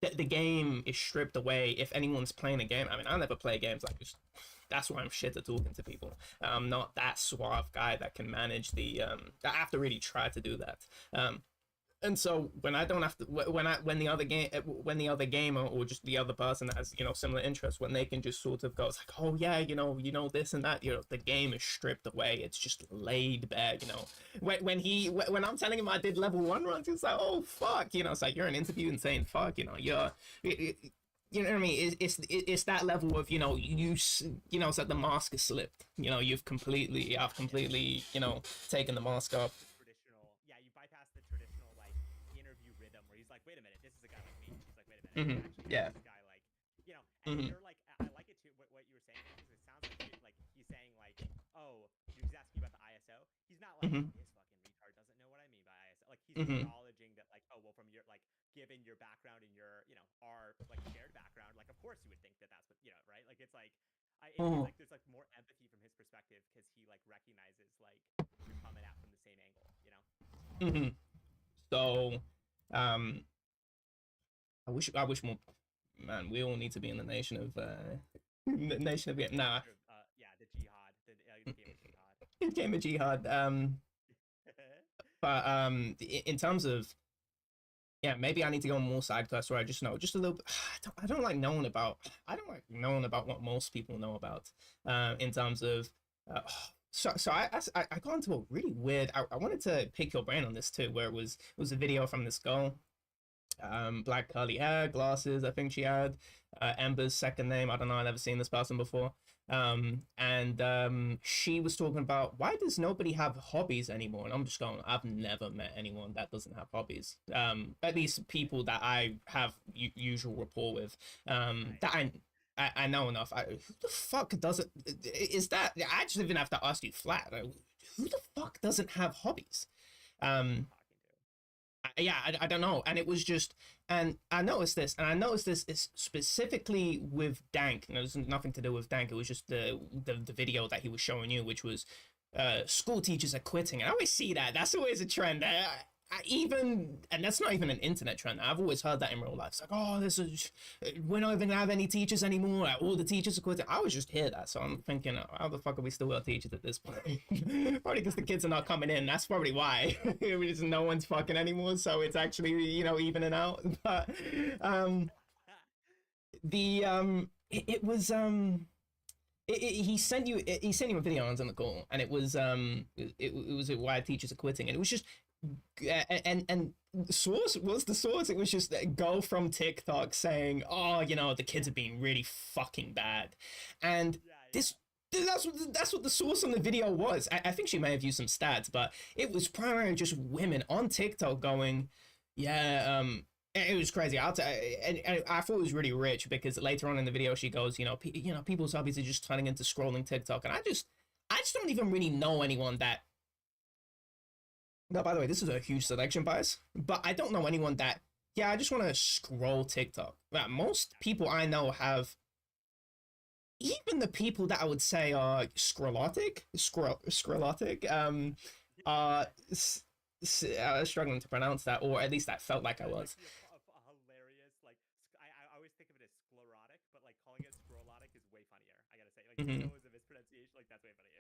the game is stripped away. If anyone's playing a game, I mean, I never play games like this. That's why I'm shit at talking to people. I'm not that suave guy that can manage the. I have to really try to do that. And so when I don't have to, when the other gamer or just the other person that has, you know, similar interests, when they can just sort of go, it's like, oh yeah, you know this and that, you know, the game is stripped away. It's just laid bare, you know. When I'm telling him I did level 1 runs, it's like, oh fuck, you know, it's like you're in an interview and saying fuck, you know, you know what I mean? It's that level of, you know, you know, it's like the mask is slipped. You know, I've completely, you know, taken the mask off. the traditional. Yeah, you bypass the traditional like interview rhythm where he's like, wait a minute, this is a guy like me. He's like, wait a minute, actually, Yeah. this guy like, you know, and Hmm. you're like, I like it too. What you were saying because it sounds like like he's saying like, oh, he's asking you about the ISO. He's not like Hmm. this fucking retard doesn't know what I mean by ISO. Like he's Hmm. acknowledging that like, oh well, from your like given your background and your our like shared background, like of course you would think that that's what right. Like it's like it feels Hmm. like there's like more empathy from his perspective because he like recognizes like you're coming at from the same angle. Hmm. So, I wish more. Man, we all need to be in the nation of nation of Vietnam. Yeah, the jihad, the game of jihad. Nah, game of jihad. But in terms of Yeah, maybe I need to go on more side quests where I just know just a little bit. I don't like knowing about. I don't like knowing about what most people know about. In terms of. Uh, so I got into a really weird. I wanted to pick your brain on this too, where it was a video from this girl, black curly hair, glasses. I think she had Ember's second name. I don't know. I've never seen this person before. And she was talking about why does nobody have hobbies anymore? And I'm just going, I've never met anyone that doesn't have hobbies. At least people that I have usual rapport with. That I know enough. Who the fuck doesn't? Is that? I just even have to ask you flat. Who the fuck doesn't have hobbies? Um, yeah, I don't know. And it was just, and I noticed this, and I noticed this is specifically with Dank. And it was nothing to do with Dank. It was just the video that he was showing you, which was school teachers are quitting. And I always see that. That's always a trend. And that's not even an internet trend. I've always heard that in real life. It's like, oh, we're not even gonna have any teachers anymore. All the teachers are quitting. I always just hear that, so I'm thinking, how the fuck are we still got teachers at this point? Probably because the kids are not coming in. That's probably why. Just no one's fucking anymore, so it's actually evening out. But it was he sent you a video on the call, and it was why teachers are quitting, and it was just and source was the source. It was just a girl from TikTok saying, oh, the kids are being really fucking bad, and that's what the source on the video was. I think she may have used some stats, but it was primarily just women on TikTok going, yeah, it was crazy. And I thought it was really rich because later on in the video she goes, people's hobbies are just turning into scrolling TikTok, and I just don't even really know anyone that. No, by the way, this is a huge selection bias, but I don't know anyone that, yeah, I just want to scroll TikTok. Most people I know have, even the people that I would say are scrollotic, are struggling to pronounce that, or at least that felt like I was. Hilarious, like I always think of it as sclerotic, but like calling it scrollotic is way funnier. I gotta say, like Mhm. so is a mispronunciation, like that's way funnier.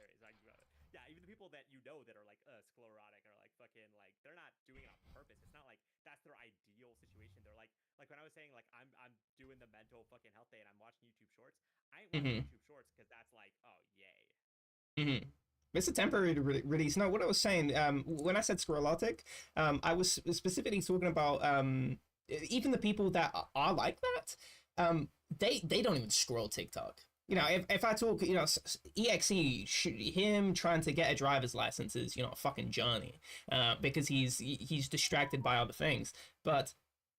Yeah, even the people that that are like sclerotic are like fucking like they're not doing it on purpose. It's not like that's their ideal situation. They're like when I was saying like I'm doing the mental fucking health day and I'm watching YouTube Shorts. I ain't watching Mhm. YouTube Shorts because that's like oh yay. Mhm. It's a temporary release. No, what I was saying, when I said scrollotic, I was specifically talking about even the people that are like that, they don't even scroll TikTok. If I talk, EXE, him trying to get a driver's license is, a fucking journey, because he's distracted by other things, but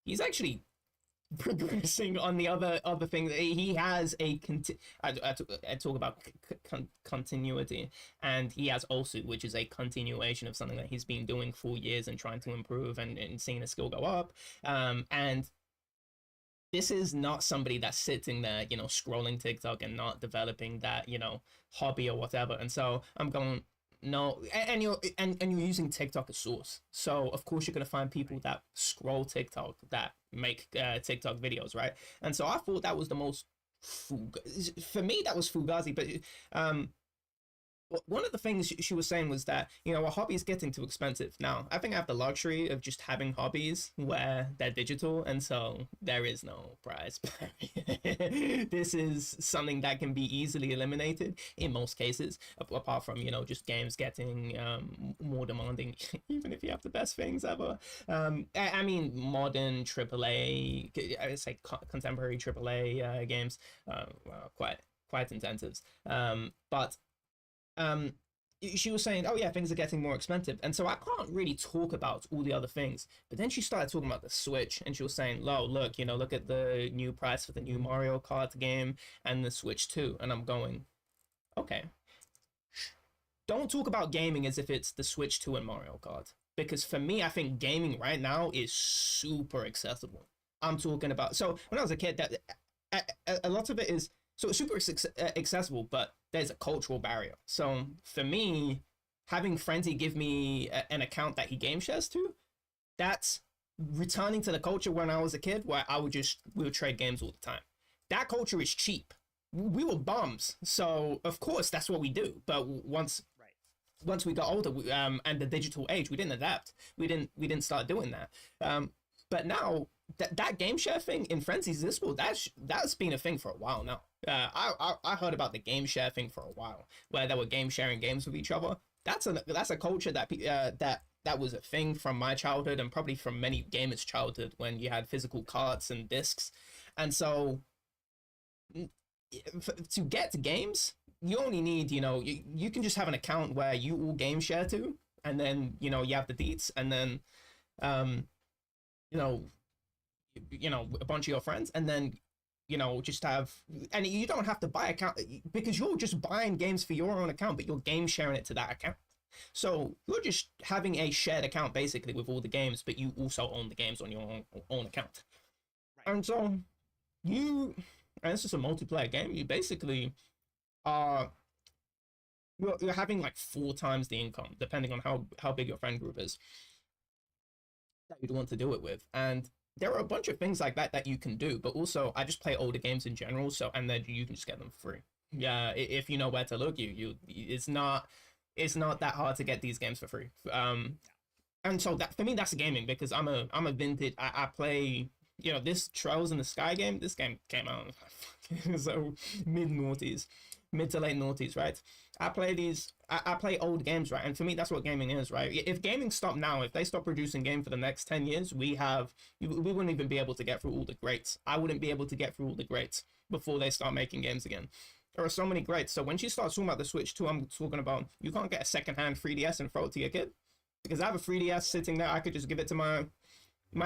he's actually progressing on the other thing. He has I talk about continuity, and he has also, which is a continuation of something that he's been doing for years and trying to improve and seeing the skill go up. And this is not somebody that's sitting there, scrolling TikTok and not developing that, hobby or whatever. And so I'm going, no, and you're using TikTok as source. So of course you're gonna find people that scroll TikTok that make TikTok videos, right? And so I thought that was the most for me that was fugazi, but one of the things she was saying was that a hobby is getting too expensive now. I think I have the luxury of just having hobbies where they're digital, and so there is no prize. This is something that can be easily eliminated in most cases, apart from just games getting more demanding, even if you have the best things ever. I mean modern AAA, I say contemporary AAA games, quite intensive. But she was saying, oh yeah, things are getting more expensive, and so I can't really talk about all the other things. But then she started talking about the Switch, and she was saying, "Oh, look, look at the new price for the new Mario Kart game and the Switch too." And I'm going, okay, don't talk about gaming as if it's the Switch 2 and Mario Kart, because for me, I think gaming right now is super accessible. I'm talking about, so when I was a kid, that a lot of it is so it's super accessible, but there's a cultural barrier. So for me, having Frenzy give me an account that he game shares to, that's returning to the culture when I was a kid, where we would trade games all the time. That culture is cheap. We were bums, so of course that's what we do. But once we got older, and the digital age, we didn't adapt. We didn't start doing that. But now that game share thing in Frenzy's Discord, that's been a thing for a while now. I heard about the game share thing for a while, where they were game sharing games with each other. That's a culture that was a thing from my childhood and probably from many gamers' childhood when you had physical cards and discs. And so to get games, you only need, you can just have an account where you all game share to, and then, you have the deets, and then, a bunch of your friends, and then, just have, and you don't have to buy account because you're just buying games for your own account, but you're game sharing it to that account. So you're just having a shared account basically with all the games, but you also own the games on your own account. Right. And so and it's just a multiplayer game. You basically are you're having like 4 times the income, depending on how big your friend group is that you'd want to do it with. And there are a bunch of things like that you can do, but also I just play older games in general, so and then you can just get them for free. Yeah, if you know where to look, it's not that hard to get these games for free. And so that for me, that's gaming, because I'm a vintage. I play, this Trails in the Sky game. This game came out so mid to late noughties, right? I play old games, right? And for me, that's what gaming is, right? If gaming stopped now, if they stop producing game for the next 10 years, we wouldn't even be able to get through all the greats. I wouldn't be able to get through all the greats before they start making games again. There are so many greats. So when she starts talking about the Switch 2, I'm talking about you can't get a secondhand 3DS and throw it to your kid. Because I have a 3DS sitting there, I could just give it to my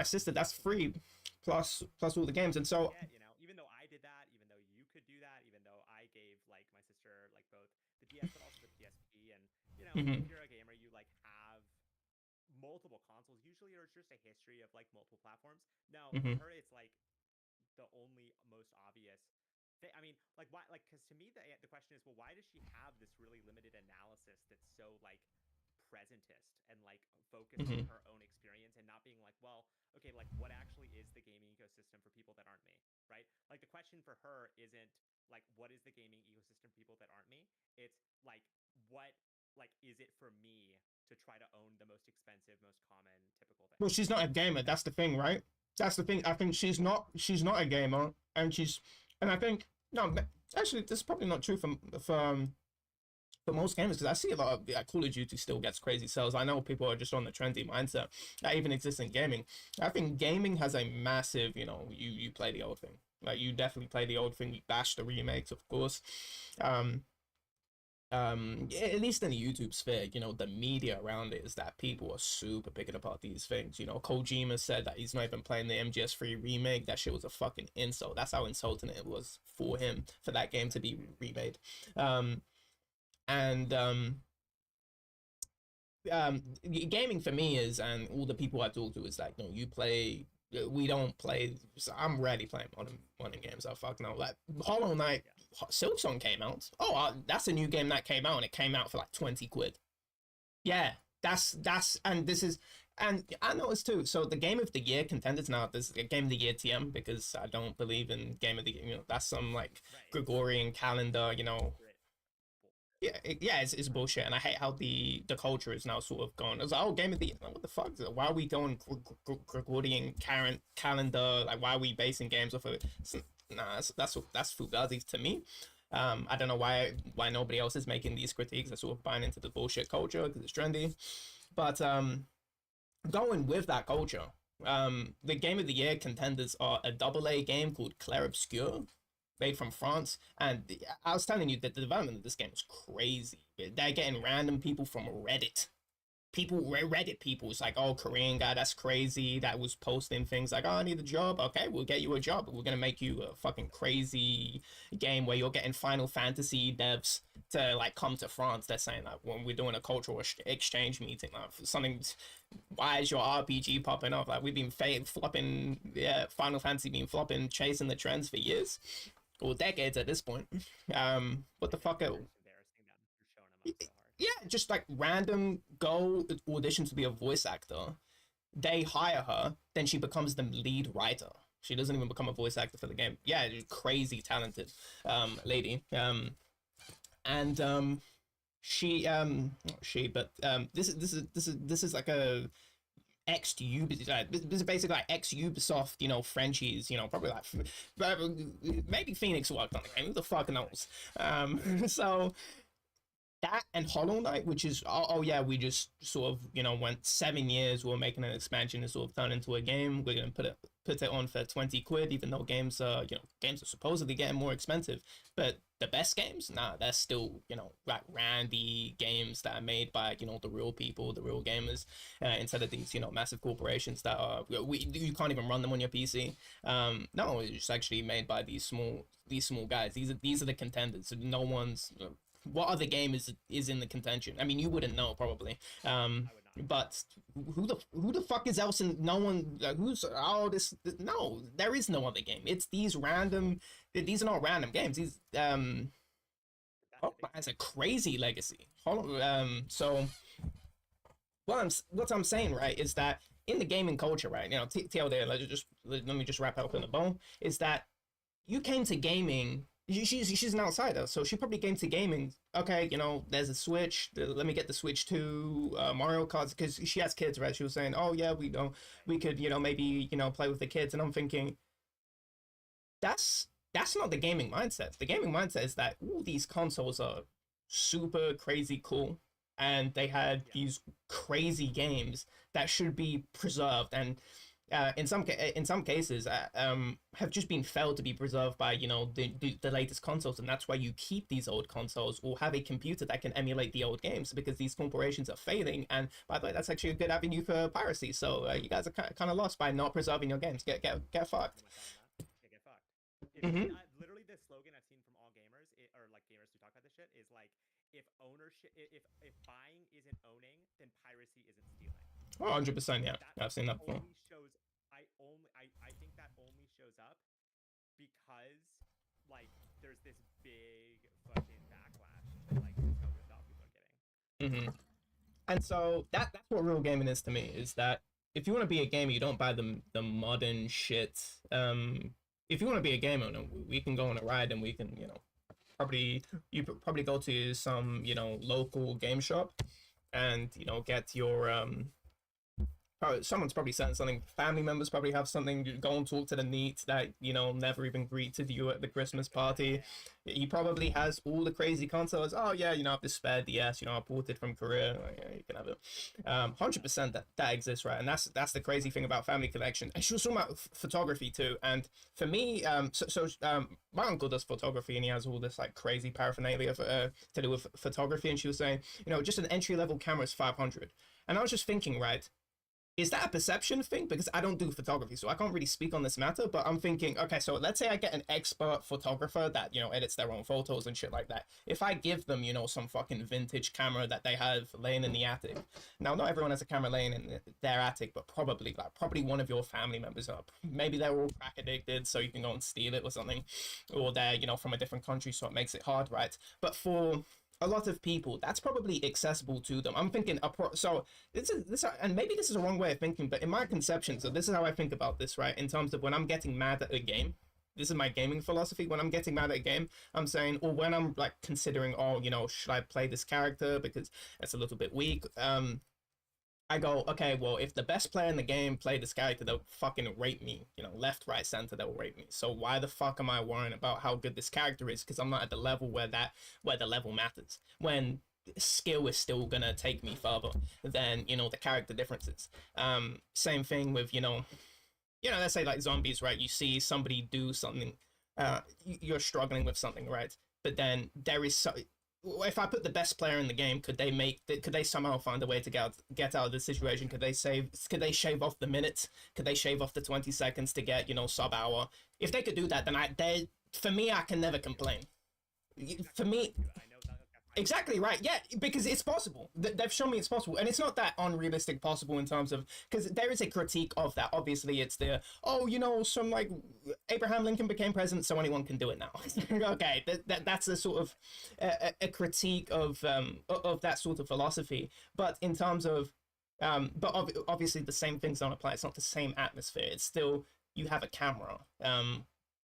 sister. That's free, plus all the games. And so yeah, even though I did that, even though you could do that, even though I gave like my sister like both the DS but also the PSP, and if you're a gamer, you like have multiple consoles. Usually there's just a history of like multiple platforms. Now for her, it's like the only most obvious thing. I mean, like why? Like, because to me the question is, well, why does she have this really limited analysis that's so like presentist and like focused on her own experience and not being like, well, okay, like what actually is the gaming ecosystem for people that aren't me, right? Like the question for her isn't like what is the gaming ecosystem for people that aren't me? It's like what like is it for me to try to own the most expensive, most common, typical thing? Well, she's not a gamer. That's the thing, right? That's the thing. I think she's not a gamer, and I think no, actually, this is probably not true for most gamers, because I see a lot of Call of Duty still gets crazy sales. I know people are just on the trendy mindset that even exists in gaming. I think gaming has a massive, you play the old thing. Like you definitely play the old thing. You bash the remakes, of course. At least in the YouTube sphere, the media around it is that people are super picking apart these things. Kojima said that he's not even playing the MGS3 remake. That shit was a fucking insult. That's how insulting it was for him for that game to be remade. Gaming for me is, and all the people I talk to is like, no, we don't play. So I'm rarely playing modern games. I fuck no. Like Hollow Knight, Silksong came out. Oh, that's a new game that came out, and it came out for like 20 quid. Yeah, that's and this is. And I noticed too. So the Game of the Year contenders now. This is a Game of the Year TM, because I don't believe in Game of the Year. That's some like Gregorian calendar. Yeah, it's bullshit, and I hate how the culture is now sort of gone. It's like, oh, Game of the Year. What the fuck? Why are we going Gregorian calendar? Like, why are we basing games off of it? Nah, that's fugazi to me. I don't know why nobody else is making these critiques. They're sort of buying into the bullshit culture because it's trendy. But going with that culture, the Game of the Year contenders are a AA game called Clair Obscur, made from France. And I was telling you that the development of this game is crazy. They're getting random people from Reddit. Reddit people. It's like, oh, Korean guy, that's crazy. That was posting things like, oh, I need a job. Okay, we'll get you a job. We're going to make you a fucking crazy game where you're getting Final Fantasy devs to like come to France. They're saying like, when we're doing a cultural exchange meeting, like something, why is your RPG popping up? Like we've been flopping, Final Fantasy been flopping, chasing the trends for years. Or decades at this point. What the fuck? Yeah, just like random go audition to be a voice actor. They hire her, then she becomes the lead writer. She doesn't even become a voice actor for the game. Yeah, crazy talented lady. This is like a ex Ubisoft, this is basically like ex Ubisoft, you know, Frenchies, you know, probably like maybe Phoenix worked on the game, who the fuck knows. So that and Hollow Knight, which is oh yeah, we just sort of, you know, went 7 years, we're making an expansion and sort of turned into a game. We're gonna put it on for 20 quid, even though games are, you know, games are supposedly getting more expensive. But the best games, nah, they're still, you know, like randy games that are made by, you know, the real people, the real gamers, instead of these, you know, massive corporations that are you can't even run them on your PC. No, it's actually made by these small guys. These are the contenders. No one's what other game is in the contention? I mean, you wouldn't know probably. I would not. But who the fuck is else? And no one who's this. No, there is no other game. It's these random. These are not random games. These That's the Hollow big has a crazy legacy. So what I'm saying, right, is that in the gaming culture, right, you know, TLD, let me just wrap it up in a bow, is that you came to gaming. She's an outsider, so she probably came to gaming. Okay, you know, there's a Switch. Let me get the Switch to Mario Kart, because she has kids, right? She was saying, oh yeah, we could, you know, maybe, you know, play with the kids. And I'm thinking, that's not the gaming mindset. The gaming mindset is that all these consoles are super crazy cool, and they had these crazy games that should be preserved, and in some cases have just been failed to be preserved by, you know, the latest consoles. And that's why you keep these old consoles or have a computer that can emulate the old games, because these corporations are failing. And by the way, that's actually a good avenue for piracy. So you guys are kind of lost by not preserving your games. Get fucked. Get fucked. Mhm. Literally, the slogan I've seen from all gamers, or like gamers who talk about this shit, is like, if ownership, if buying isn't owning, then piracy isn't stealing. Oh, 100%, yeah. That I've seen that before. only shows. I think that only shows up because like there's this big fucking backlash to like this how ripped off people are getting. Hmm. And so that's what real gaming is to me, is that if you want to be a gamer, you don't buy the modern shit. If you want to be a gamer, then we can go on a ride, and we can, you know, probably go to some, you know, local game shop, and, you know, get your someone's probably saying something. Family members probably have something. You go and talk to the NEET that, you know, never even greeted you at the Christmas party. He probably has all the crazy consoles. Oh yeah, you know, I've this spare DS. You know, I bought it from Korea. Like, yeah, you can have it. 100% that exists, right? And that's the crazy thing about family collection. And she was talking about photography too. And for me, my uncle does photography, and he has all this like crazy paraphernalia to do with photography. And she was saying, you know, just an entry level camera is 500. And I was just thinking, right, is that a perception thing? Because I don't do photography, so I can't really speak on this matter. But I'm thinking, okay, so let's say I get an expert photographer that, you know, edits their own photos and shit like that. If I give them, you know, some fucking vintage camera that they have laying in the attic. Now, not everyone has a camera laying in their attic, but probably one of your family members are. Maybe they're all crack addicted, so you can go and steal it or something. Or they're, you know, from a different country, so it makes it hard, right? But for a lot of people, that's probably accessible to them. I'm thinking, so this, and maybe this is a wrong way of thinking, but in my conception, so this is how I think about this, right? In terms of when I'm getting mad at a game, this is my gaming philosophy. When I'm getting mad at a game, I'm saying, or when I'm like considering, oh, you know, should I play this character because it's a little bit weak? I go, okay, well, if the best player in the game played this character, they'll fucking rape me, you know, left, right, center, they'll rape me. So why the fuck am I worrying about how good this character is? Because I'm not at the level where the level matters. When skill is still gonna take me further than, you know, the character differences. Same thing with, you know, let's say like zombies, right? You see somebody do something, you're struggling with something, right? But then there is if I put the best player in the game, could they somehow find a way to get out of the situation? Could they shave off the minutes? Could they shave off the 20 seconds to get, you know, sub hour? If they could do that, then for me, I can never complain. For me, exactly right. Yeah, because it's possible. They've shown me it's possible, and it's not that unrealistic possible in terms of, because there is a critique of that. Obviously, it's the, oh, you know, some like Abraham Lincoln became president, so anyone can do it now. Okay, that's a sort of a critique of that sort of philosophy. But in terms of, obviously the same things don't apply. It's not the same atmosphere. It's still, you have a camera.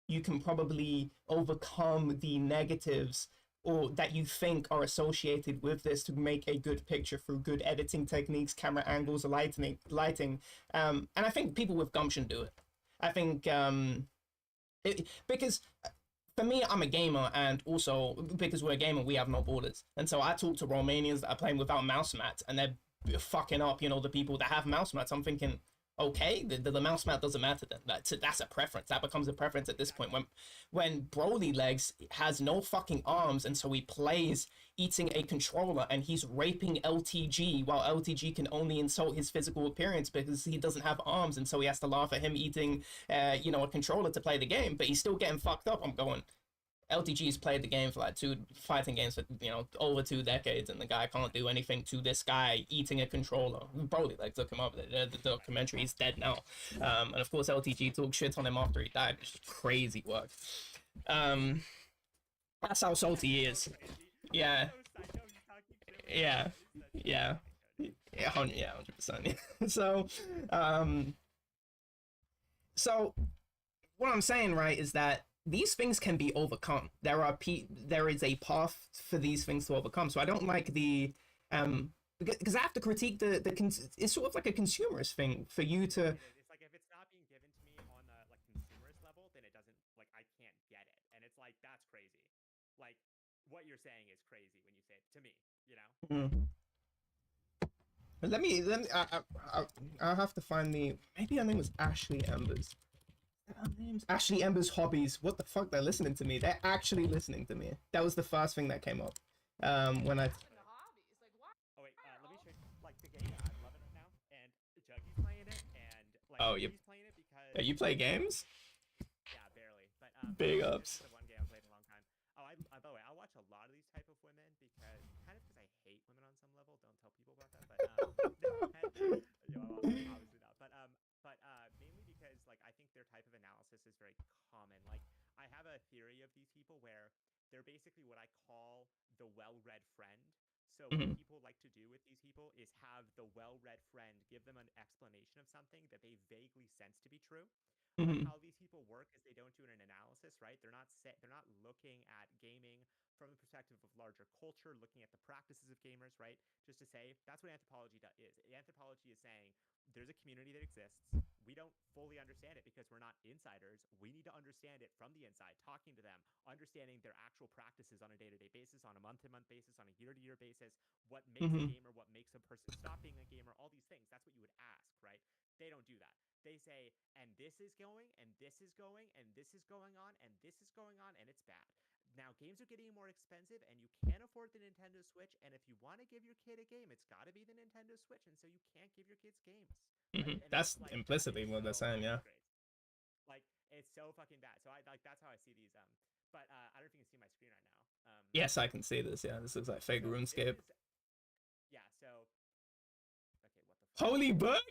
You can probably overcome the negatives or that you think are associated with this to make a good picture through good editing techniques, camera angles, lighting. And I think people with gumption do it. I think because for me, I'm a gamer, and also because we're a gamer, we have no borders. And so I talk to Romanians that are playing without mouse mats, and they're fucking up, the people that have mouse mats. I'm thinking, okay, the mouse mat doesn't matter then. That's a preference. That becomes a preference at this point. When Broly Legs has no fucking arms, and so he plays eating a controller, and he's raping LTG while LTG can only insult his physical appearance because he doesn't have arms, and so he has to laugh at him eating, a controller to play the game, but he's still getting fucked up. I'm going, LTG's played the game for like two fighting games for over 2 decades, and the guy can't do anything to this guy eating a controller. Broly like took him up. The documentary, he's dead now, and of course LTG talked shit on him after he died. It's just crazy work. That's how salty he is. Yeah, yeah, yeah, yeah, 100%. So what I'm saying, right, is that these things can be overcome. There is a path for these things to overcome. So I don't like the because I have to critique it's sort of like a consumerist thing for you to. It's like if it's not being given to me on the like consumerist level, then it doesn't like I can't get it, and it's like that's crazy. Like what you're saying is crazy when you say it to me, you know. Mm. Let me. I'll have to find maybe her name was Ashley Embers. Her name's Ashley Embers Hobbies. What the fuck? They're listening to me. They're actually listening to me. That was the first thing that came up. When I. Oh wait, let me check. Like the game, I'm loving it now, and Juggy's playing it, and like Oh, he's playing it because. You play games? Yeah, barely. But Big this ups. is the one game I played in a long time. Oh, by the way, I watch a lot of these type of women because I hate women on some level. Don't tell people about that, but obviously not. But mainly because like I think their type of analysis is very common. Like I have a theory of these people where they're basically what I call the well-read friend. So what Mhm. people like to do with these people is have the well-read friend give them an explanation of something that they vaguely sense to be true. But Mhm. how these people work is they don't do an analysis, right? They're not looking at gaming from the perspective of larger culture, looking at the practices of gamers, right? Just to say that's what anthropology is. Anthropology is saying there's a community that exists. We don't fully understand it because we're not insiders. We need to understand it from the inside, talking to them, understanding their actual practices on a day-to-day basis, on a month-to-month basis, on a year-to-year basis, what makes a Mhm. gamer, what makes a person stop being a gamer, all these things. That's what you would ask, right? They don't do that. They say, and this is going, and this is going, and this is going on, and this is going on, and it's bad. Now, games are getting more expensive, and you can't afford the Nintendo Switch, and if you want to give your kid a game, it's got to be the Nintendo Switch, and so you can't give your kids games, right? Mhm. And That's it's like, implicitly it's what they're so saying. Yeah. fucking great. Like, it's so fucking bad. So I like that's how I see these. But I don't know if you can see my screen right now. Yes, I can see this. Yeah, this looks like fake So this RuneScape. is, yeah. So okay, what the fuck? Holy book!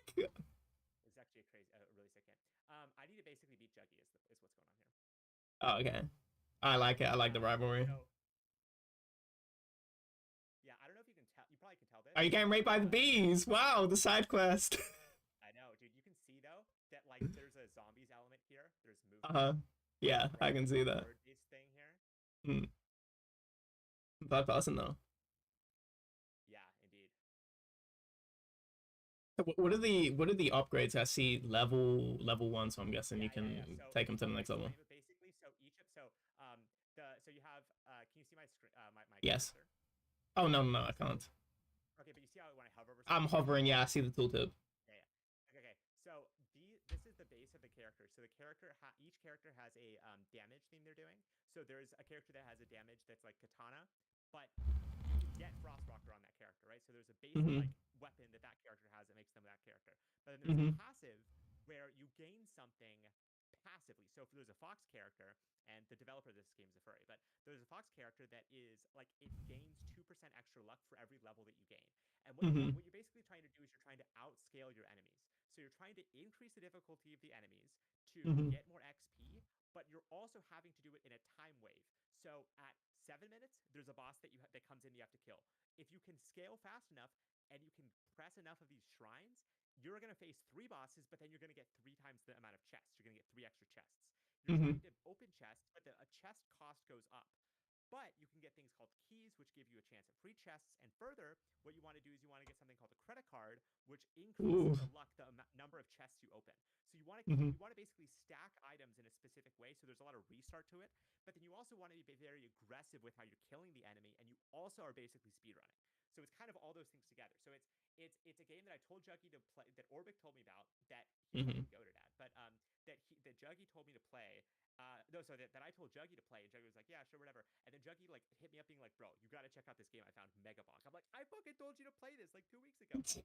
It's actually a really sick game. I need to basically beat Juggy is what's going on here. Oh, okay. I like it. I like the rivalry. So yeah, I don't know if you can tell. You probably can tell this. Are you getting raped by the bees? Wow, the side quest. I know, dude. You can see though that like there's a zombies element here. There's movement. Uh-huh. Yeah, Right? I can see that. Word-based thing here. Hmm. Third person though. Yeah, indeed. So what are the upgrades? I see level 1, so I'm guessing you can So take them to I'll the next level. explain, but basically, so you have can you see my screen my Yes. cursor? Oh no, I can't. Okay, but you see how when I hover over I'm something? hovering. Yeah, I see the tooltip. Yeah, yeah. Okay. So this is the base of the character. So the character each character has a damage thing they're doing. So there's a character that has a damage that's like katana, but you can get Frostwalker on that character, right? So there's a base Mm-hmm. like weapon that character has that makes them that character. But then there's Mm-hmm. a passive where you gain something passively. So if there's a fox character, and the developer of this game is a furry, but there's a fox character that is like it gains 2% extra luck for every level that you gain. And Mm-hmm. what you're basically trying to do is you're trying to outscale your enemies. So you're trying to increase the difficulty of the enemies to Mm-hmm. get more XP, but you're also having to do it in a time wave. So at 7 minutes, there's a boss that that comes in you have to kill. If you can scale fast enough and you can press enough of these shrines, you're going to face 3 bosses, but then you're going to get 3 times the amount of chests. You're going to get 3 extra chests. You're Mm-hmm. trying to open chests, but a chest cost goes up. But you can get things called keys, which give you a chance at free chests. And further, what you want to do is you want to get something called a credit card, which increases the luck, the number of chests you open. So you want to Mhm. you want to basically stack items in a specific way, so there's a lot of restart to it. But then you also want to be very aggressive with how you're killing the enemy, and you also are basically speedrunning. So it's kind of all those things together. So it's a game that I told Juggy to play, that Orbic told me about, that he's Mhm. fucking goated at, but that Juggy told me to play. No, so that I told Juggy to play, and Juggy was like, yeah, sure, whatever. And then Juggy like hit me up being like, bro, you gotta check out this game I found, Megabonk. I'm like, I fucking told you to play this like 2 weeks ago. But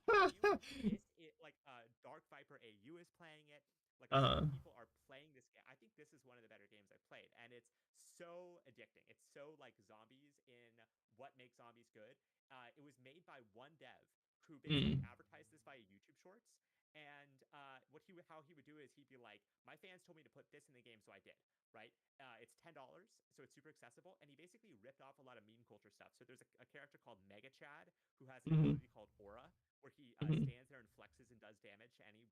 I'm telling you, like Dark Viper AU is playing it. Like a lot of people are playing this game. I think this is one of the better games I've played, and it's so addicting. It's so like zombies in what makes zombies good. It was made by one dev who basically advertised this via YouTube Shorts. And how he would do is he'd be like, my fans told me to put this in the game, so I did. Right? It's $10, so it's super accessible. And he basically ripped off a lot of meme culture stuff. So there's a character called Mega Chad who has an ability called Aura, where he stands there and flexes and does damage to any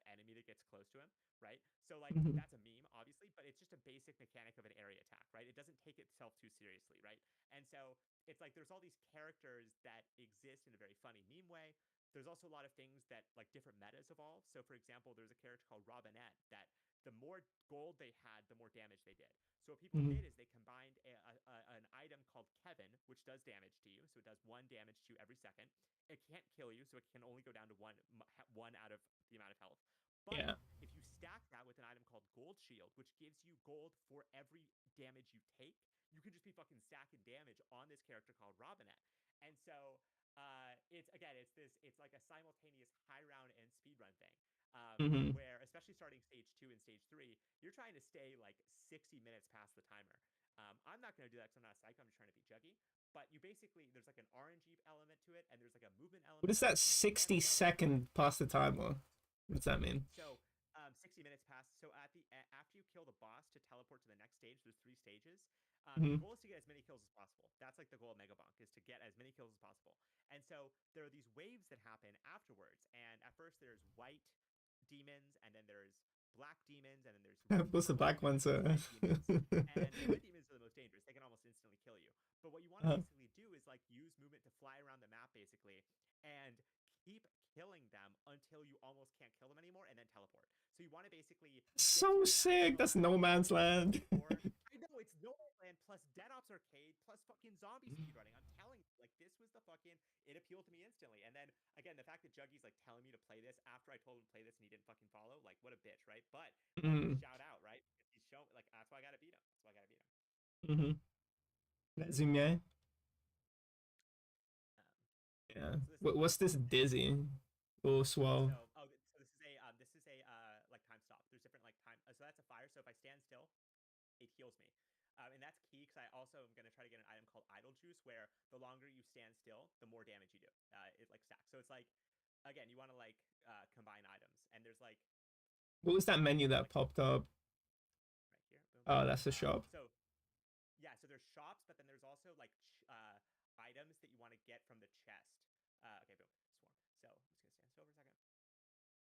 enemy that gets close to him. Right? So like that's a meme, obviously, but it's just a basic mechanic of an area attack. Right? It doesn't take itself too seriously. Right? And so it's like there's all these characters that exist in a very funny meme way. There's also a lot of things that like different metas evolve. So for example, there's a character called Robinette that the more gold they had, the more damage they did. So what people did is they combined an item called Kevin, which does damage to you. So it does 1 damage to you every second. It can't kill you, so it can only go down to one out of the amount of health. But Yeah. if you stack that with an item called Gold Shield, which gives you gold for every damage you take, you can just be fucking stacking damage on this character called Robinette. And so it's like a simultaneous high round and speed run thing. Where especially starting stage 2 and stage 3, you're trying to stay like 60 minutes past the timer. I'm not going to do that because I'm not a psycho. I'm just trying to be Juggy. But you basically, there's like an RNG element to it, and there's like a movement element. What is that 60-second past the timer? What does that mean? So 60 minutes pass. So after you kill the boss to teleport to the next stage, there's 3 stages. The goal is to get as many kills as possible. That's like the goal of Megabonk, is to get as many kills as possible. And so there are these waves that happen afterwards. And at first there's white demons, and then there's black demons, and then there's what's the black ones? and the red demons are the most dangerous. They can almost instantly kill you. But what you want to basically do is like use movement to fly around the map basically, and keep killing them until you almost can't kill them anymore, and then teleport. So you want to basically so sick. That's No Man's Land. I know, it's No Man's Land plus Dead Ops Arcade plus fucking zombie speedrunning. I'm telling you, like this was the fucking, it appealed to me instantly. And then again, the fact that Juggy's like telling me to play this after I told him to play this and he didn't fucking follow, like what a bitch, right? But like, shout out, right? He's shown, like that's why I gotta beat him. That's why I gotta beat him. Resume. Yeah. What's this dizzy? Oh, swell. So this is a like time stop. There's different like time. So that's a fire. So if I stand still, it heals me. And that's key because I also am going to try to get an item called Idle Juice, where the longer you stand still, the more damage you do. It like stacks. So it's like, again, you want to like combine items. And there's like... What was that menu that popped up? Right here. Boom. Oh, that's the shop. So, yeah, so there's shops, but then there's also like items that you want to get from the chest. Okay, boom. Swarm. So I'm just going to stand still for a second.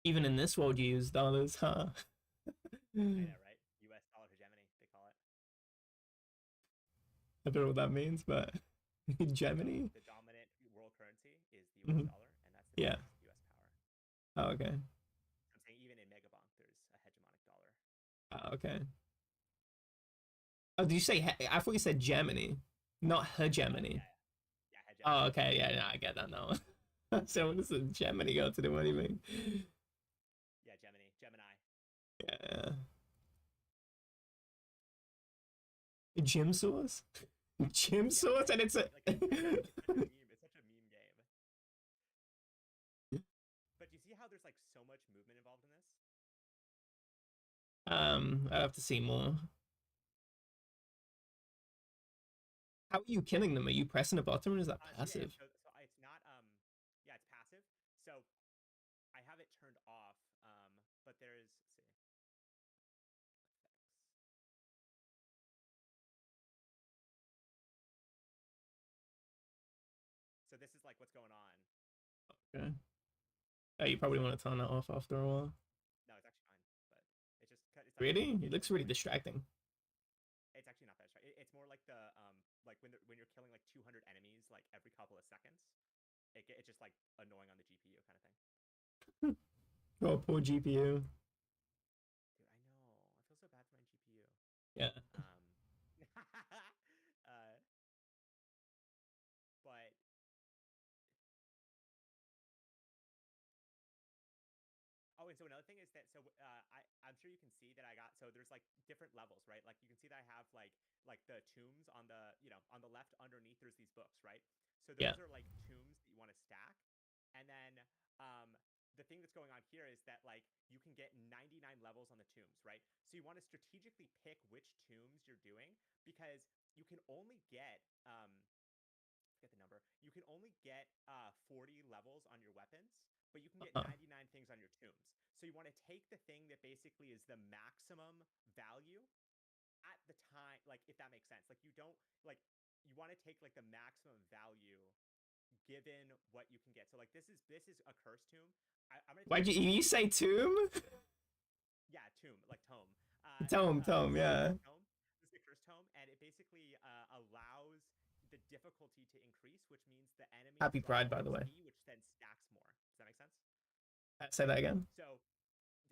Even in this world, you use dollars, huh? I know, right? US dollar hegemony, they call it. I don't know what that means, but hegemony? So the dominant world currency is the US dollar, and that's the US power. Oh, okay. I'm saying even in Megabonk, there's a hegemonic dollar. Oh, okay. Oh, did you say? I thought you said Gemini, not hegemony. Yeah, hegemony. Oh, okay. Yeah, no, I get that now. So what does a Gemini got to do anything? Yeah, Gemini. Yeah. Gym source? Gym source, and it's a. Like, it's such a meme game. But do you see how there's like so much movement involved in this? I'd have to see more. How are you killing them? Are you pressing a button or is that passive? So it's not yeah, it's passive. So I have it turned off. But there's, let's see. like what's going on. Okay. Oh, you probably want to turn that off after a while. No, it's actually fine, but it's just it's Really? It looks really annoying. distracting. It's actually not that distracting. It's more like the like when you're killing like 200 enemies like every couple of seconds. It's just like annoying on the GPU kind of thing. Oh, poor GPU. Dude, I know. I feel so bad for my GPU. Yeah. uh, but oh, and so another thing is that I'm sure you can see that I got so there's like different levels, right? Like you can see that I have like the tombs on the on the left underneath there's these books, right? So Yeah. those are like tombs that you want to stack, and then the thing that's going on here is that like you can get 99 levels on the tombs, right? So you want to strategically pick which tombs you're doing because you can only get forget the number. You can only get 40 levels on your weapons, but you can get 99 things on your tombs. So you want to take the thing that basically is the maximum value at the time, like if that makes sense. Like you don't like you want to take like the maximum value given what you can get. So like this is a curse tomb. I'm gonna Why'd take you say tomb? yeah, tomb, like tome. Tome, yeah. Tome. This is a curse tome, and it basically allows the difficulty to increase, which means the enemies Happy drop Pride, more by the way. XP, which then stacks more. Does that make sense? Say that again. So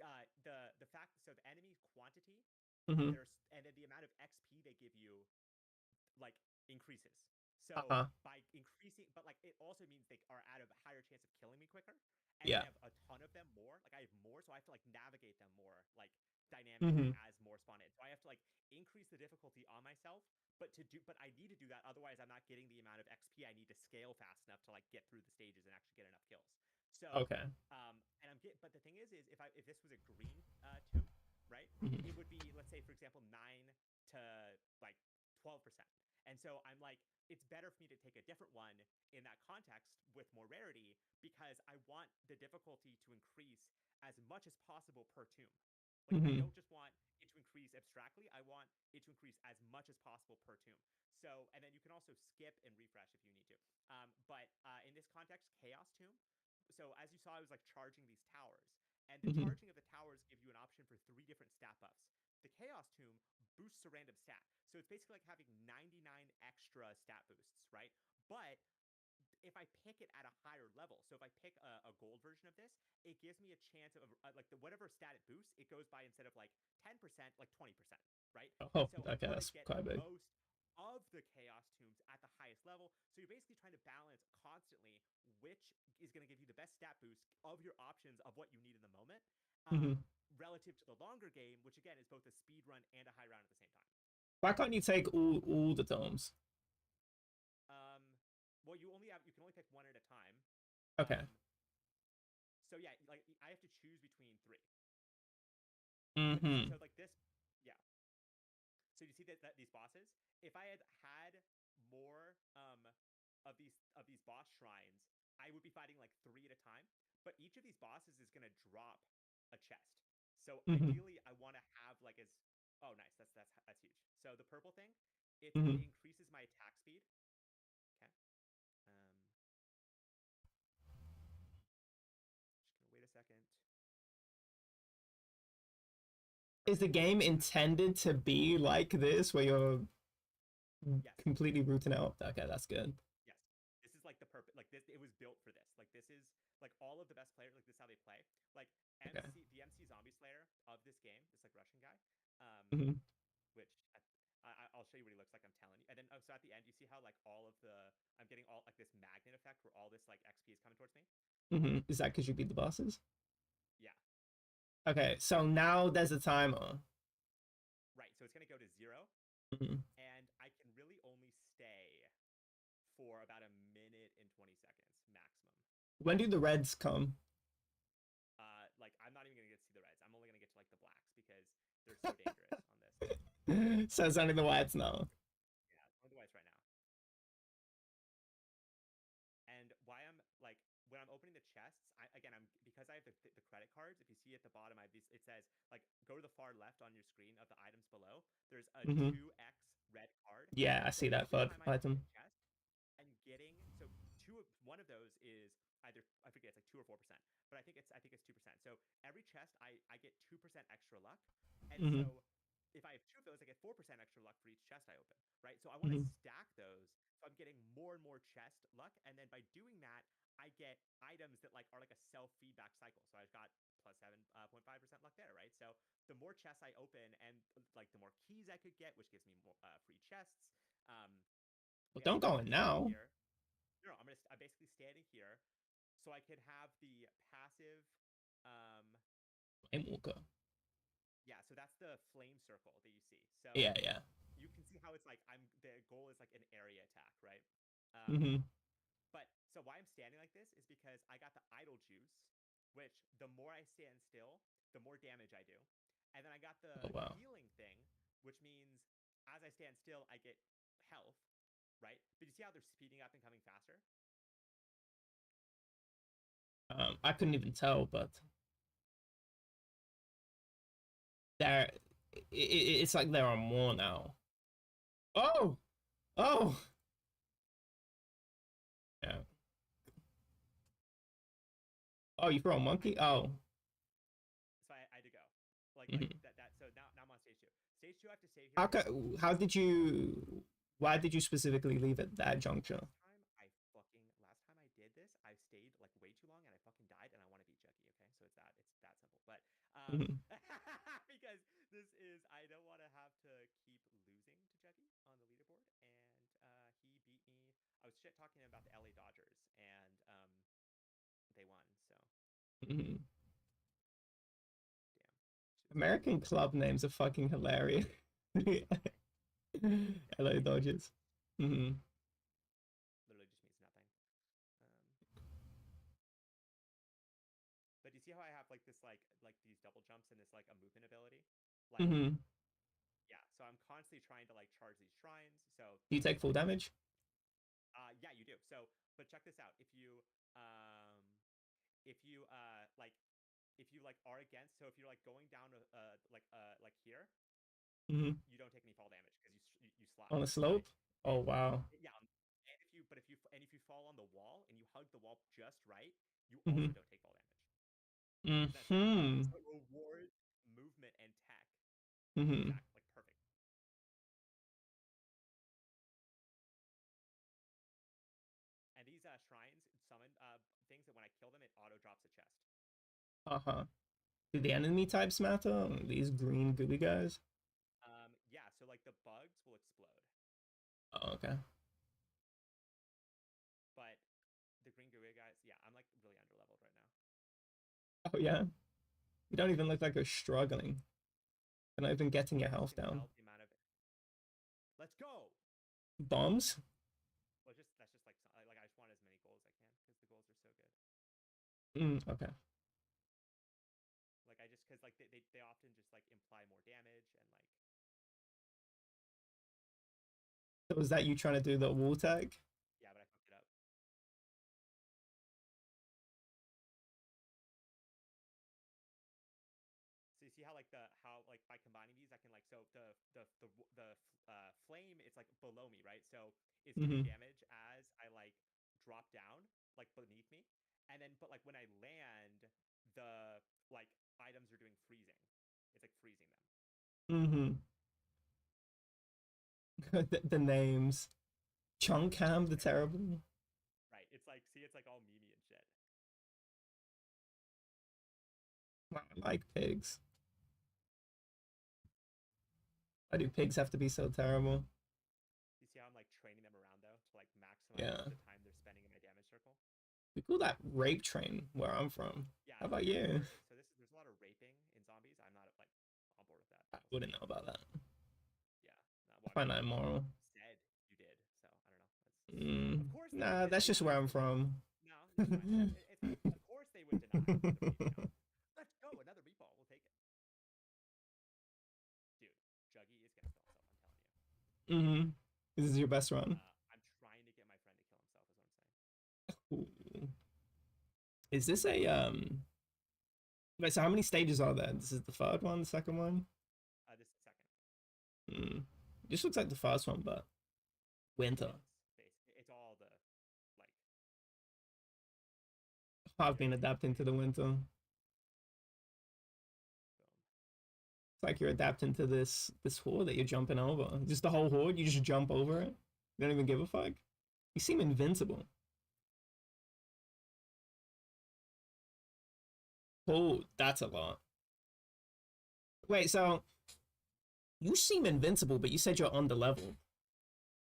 the fact so the enemy quantity Mm-hmm. there's and then the amount of XP they give you like increases. So Uh-huh. by increasing, but like it also means they are at a higher chance of killing me quicker. And Yeah. I have a ton of them more. Like I have more, so I have to like navigate them more like Mm-hmm. dynamically as more spawn in. So I have to like increase the difficulty on myself, but I need to do that. Otherwise, I'm not getting the amount of XP I need to scale fast enough to like get through the stages and actually get enough kills. So Okay. but the thing is if this was a green tomb, right? Mm-hmm. It would be let's say for example 9 to like 12%. And so I'm like, it's better for me to take a different one in that context with more rarity because I want the difficulty to increase as much as possible per tomb. Like I Mm-hmm. don't just want it to increase abstractly, I want it to increase as much as possible per tomb. So, and then you can also skip and refresh if you need to. But in this context, Chaos Tomb. So as you saw, I was like charging these towers, and the Mm-hmm. charging of the towers give you an option for 3 different stat buffs. The Chaos Tomb boosts a random stat. So it's basically like having 99 extra stat boosts, right? But if I pick it at a higher level, so if I pick a gold version of this, it gives me a chance of like whatever stat it boosts, it goes by instead of like 10%, like 20%, right? Oh, And so I okay, want to that's get quite the big. most of the chaos tombs at the highest level. So you're basically trying to balance constantly which is going to give you the best stat boost of your options of what you need in the moment, Mm-hmm. relative to the longer game, which again is both a speed run and a high round at the same time. Why can't you take all the tomes? Um, well, you can only pick one at a time. Okay. So yeah, like I have to choose between 3. Mm-hmm. So like this, yeah. So you see that these bosses, if I had more of these boss shrines, I would be fighting like 3 at a time. But each of these bosses is gonna drop a chest. So Mm-hmm. ideally, I want to have like as oh nice, that's huge. So the purple thing, it Mm-hmm. increases my attack speed. Okay. Just gonna wait a second. Is the game intended to be like this, where you're Yes. completely rooting out? Okay, that's good. Yes. This is like the purpose. Like this, it was built for this. Like this is like all of the best players. Like this is how they play. Like Okay. the MC Zombie Slayer of this game, this like Russian guy, Mm-hmm. which I'll show you what he looks like. I'm telling you. And then so at the end, you see how like all of the I'm getting all like this magnet effect where all this like XP is coming towards me. Mm-hmm. Is that because you beat the bosses? Yeah. Okay, so now there's a timer. Right. So it's gonna go to 0, Mm-hmm. and I can really only stay for about a minute and 20 seconds maximum. When do the reds come? Like I'm not even gonna get to see the reds. I'm only gonna get to like the blacks because they're so dangerous on this. So it's only the whites now. Yeah, only the whites right now. And why I'm like when I'm opening the chests, I'm because I have the credit cards. If you see at the bottom, I have these. It says like go to the far left on your screen of the items below. There's a Mm-hmm. 2x red card. Yeah, I So see that every third time I open item. a chest, I'm getting so one of them 2 or 4%, but I think it's 2%. So every chest I get 2% extra luck, and Mhm. so if I have 2 of those, I get 4% extra luck for each chest I open, right? So I want to Mhm. stack those, so I'm getting more and more chest luck, and then by doing that, I get items that like are like a self feedback cycle. So I've got plus 7.5% luck there, right? So the more chests I open, and like the more keys I could get, which gives me more free chests. Um, Well, and don't so I'm go in gonna stand now. here. No, I'm basically standing here, so I can have the passive. Um, Flame Walker. yeah, so that's the flame circle that you see. So Yeah, yeah. you can see how it's like the goal is like an area attack, right? Mhm. But so why I'm standing like this is because I got the idle juice, which the more I stand still, the more damage I do. And then I got the Oh wow. healing thing, which means as I stand still, I get health, right? But you see how they're speeding up and coming faster? I couldn't even tell, but there, it's like there are more now. Oh, oh, yeah. Oh, you throw a monkey? Oh. So I had to go. Like Mhm. that. So now I'm on stage two. Stage two, I have to stay here How for like how did you? Why did you specifically leave at that juncture? last time I did this, I stayed like way too long and I fucking died and I want to beat Juggy, okay? So it's that simple. But Mhm. because this is I don't want to have to keep losing to Juggy on the leaderboard, and he beat me. I was shit talking about the LA Dodgers, and they won. So Mhm. damn. American club names are fucking hilarious. LA Dodgers. Hmm. Literally just means nothing. But you see how I have like this like these double jumps and this like a movement ability? Like Hmm. yeah, so I'm constantly trying to like charge these shrines. So Do you take full damage? yeah, you do. So but check this out. Um if you like are against, so if you're like going down like here, Hmm. you don't take any fall damage because you slide, On a right? slope? Oh And wow. yeah, and if you fall on the wall and you hug the wall just right, you also Hmm. don't take fall damage. Isn't that sick? Hmm. So it rewards movement and tech. Hmm. Exact, like perfect. And these shrines summon things that when I kill them, it auto drops a chest. Uh-huh. Do the enemy types matter? These green gooey guys? Yeah, so like the bugs will explode, Oh, okay. but the green gooey guys, yeah, I'm like really under leveled right now. Oh yeah. You don't even look like you're struggling. You're not even getting your You health can down. tell the amount of. Let's go. Bombs? Well, just that's just like I just want as many goals as I can because the goals are so good. Okay. Like I just because like they often just like imply more damage and like So was that you trying to do the wall tag? yeah, but I fucked it up. So you see how like by combining these I can like so the flame it's like below me, right? So it's doing Hmm. damage as I like drop down like beneath me, and then but like when I land, the like items are doing freezing. It's like freezing them. Hmm. The names. Chunkam the Terrible. Right. It's like see it's like all memey and shit. I like pigs. Why do pigs have to be so terrible? You see how I'm like training them around though to like maximize Yeah. the time they're spending in my damage circle? We call that rape train where I'm from. Yeah, How so about you? there's a lot of raping in zombies. I'm not like on board with that. I We'll see. wouldn't know about that. Yeah. I Well, I find mean, that immoral. you said you did, so I don't know. Of course they would Nah, that's deny just where I'm the rape. from. No, it's fine. It's fine. Of course they would deny the rape. You know. Let's go. Another meatball. We'll take it. Dude, Juggy is gonna kill himself. I'm telling you. Hmm. This is your best run. I'm trying to get my friend to kill himself. Is what I'm saying. Ooh. Is this a wait, so how many stages are there? This is the third one, the second one? This is second. Hmm. This looks like the first one, but winter. It's all the like I've been adapting to the winter. Boom. It's like you're adapting to this horde that you're jumping over. Just the whole horde, you just jump over it. You don't even give a fuck. You seem invincible. Oh, that's a lot. Wait, so you seem invincible, but you said you're under level.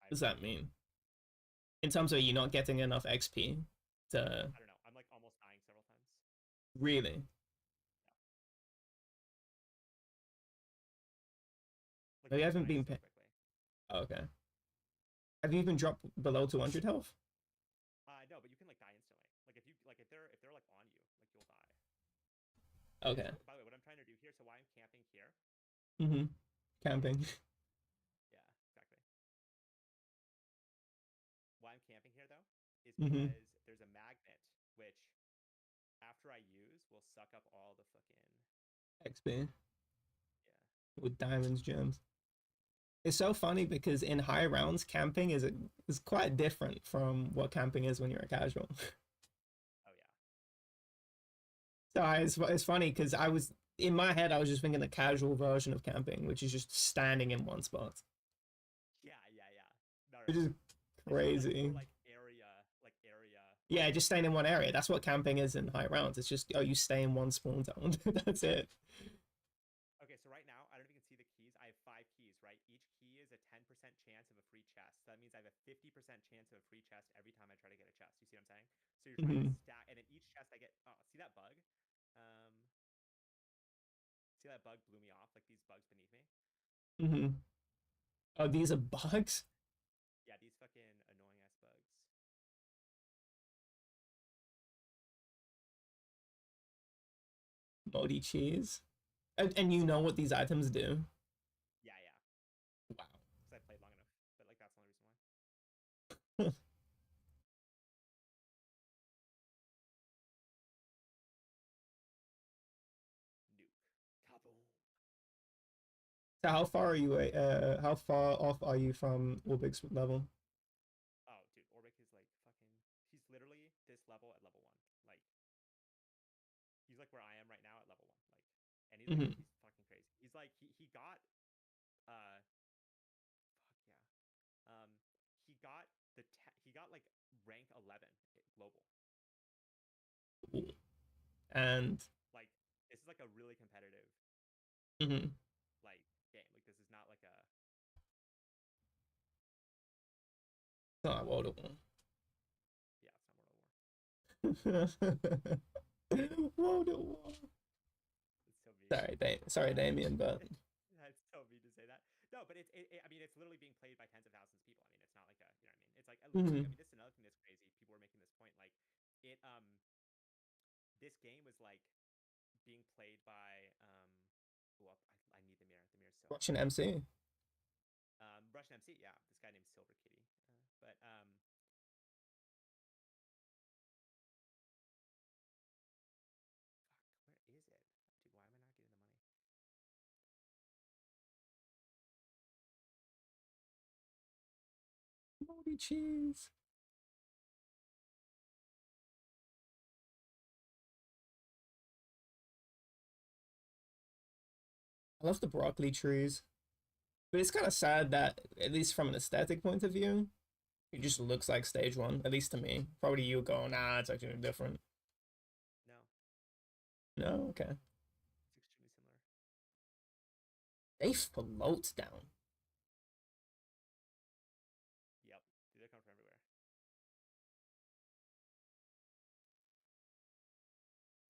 What does that mean? In terms of you not getting enough XP to I don't know. I'm like almost dying several times. really. Like Oh, you almost haven't dying been. so quickly. Oh, okay. Have you even dropped below 200 health? No, but you can like die instantly. Like if you like if they're like on you, like you'll die. Okay. So, by the way, what I'm trying to do here, so why I'm camping here? Mm-hmm. Camping. Yeah, exactly. Why I'm camping here though is Mm-hmm. because there's a magnet which, after I use, will suck up all the fucking XP yeah. with diamonds, gems. It's so funny because in high rounds, camping is quite different from what camping is when you're a casual. Oh yeah. So it's funny because I was in my head I was just thinking the casual version of camping, which is just standing in one spot, Yeah, yeah, yeah. No, which right. is It's crazy. more like area. Yeah, just staying in one area. That's what camping is in high rounds. It's just, oh, you stay in one spawn zone. That's it. Okay, so right now, I don't know if you can see the keys. I have 5 keys, right? Each key is a 10% chance of a free chest. So that means I have a 50% chance of a free chest every time I try to get a chest. You see what I'm saying? So you're trying Hmm. to stack, and then each chest I get. Oh, see that bug? Um, see that bug blew me off? Like these bugs beneath me. Hmm. Oh, these are bugs? Yeah, these fucking annoying ass bugs. Moldy cheese. And you know what these items do? Yeah, yeah. Wow. Because I played long enough, but like that's the only reason why. Nuke. Kaboom. So how far off are you from Orbig's level? Oh, dude, Orbic is like fucking. He's literally this level at level 1. Like he's like where I am right now at level 1. Like, and he's like Hmm. he's fucking crazy. He's like he got fuck yeah. He got he got like rank 11 global. And Like this is like a really competitive mhm. like game. Like this is not like a Oh, World of War. yeah, it's not World of War. World of War. It's so mean. Sorry, Damien, but That's so mean to say that. No, but I mean, it's literally being played by tens of thousands of people. I mean, it's not like a, you know what I mean? It's like, literally, I mhm. mean, this is another thing that's crazy. People were making this point. Like, it, this game was like being played by, well, I need the mirror. The mirror's so Russian hard. MC. Russian MC, yeah. This guy named Silver Kitty. But, fuck, where is it? Dude, why am I not getting the money? Moldy cheese. I love the broccoli trees. But it's kind of sad that, at least from an aesthetic point of view, it just looks like stage one, at least to me. Probably you go, nah, it's actually different. No, No, okay. it's extremely similar. They float down. Yep. Dude, they're coming from everywhere.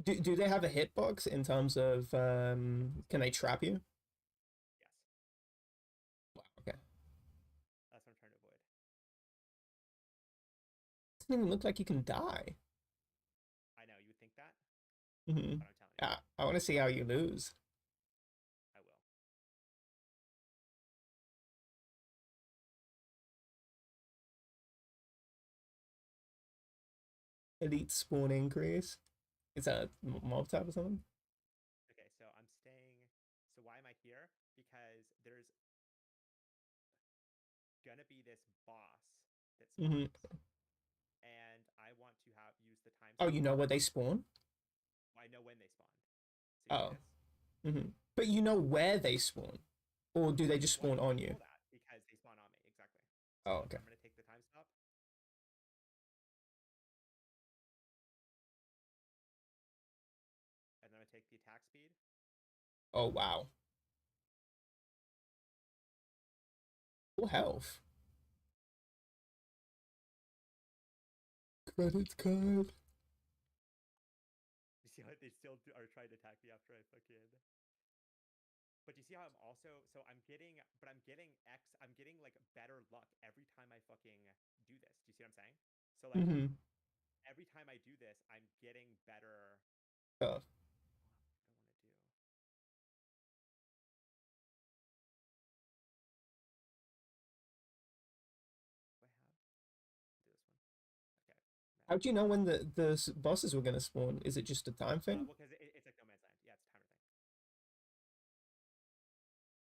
Do they have a hitbox in terms of can they trap you? Yes. Wow, okay. That's what I'm trying to avoid. Doesn't even look like you can die. I know, you would think that, Hmm. but I'm telling you, I want to see how you lose. I will. Elite spawn increase. Is that a mob type or something? Okay, so I'm staying. So why am I here? Because there's gonna be this boss that Hmm. spawns, and I want to use the time Oh, you know where they spawn? I know when they spawn. So you see Oh. this? But you know where they spawn, or do they just Well, spawn I on know you? that because they spawn on me, exactly. Oh, So okay. I'm gonna take the time stop. And then I take the attack speed. Oh wow. Full health. Credit card. You see how they still are trying to attack me after I fucking. But you see how I'm also I'm getting I'm getting like better luck every time I fucking do this. Do you see what I'm saying? So like Mm-hmm. every time I do this, I'm getting better. Oh. I don't want to do. Do I have? Do this one. Okay. How do you know when the bosses were gonna spawn? Is it just a time thing? Well, because it's like No Man's Land. Yeah, it's a timer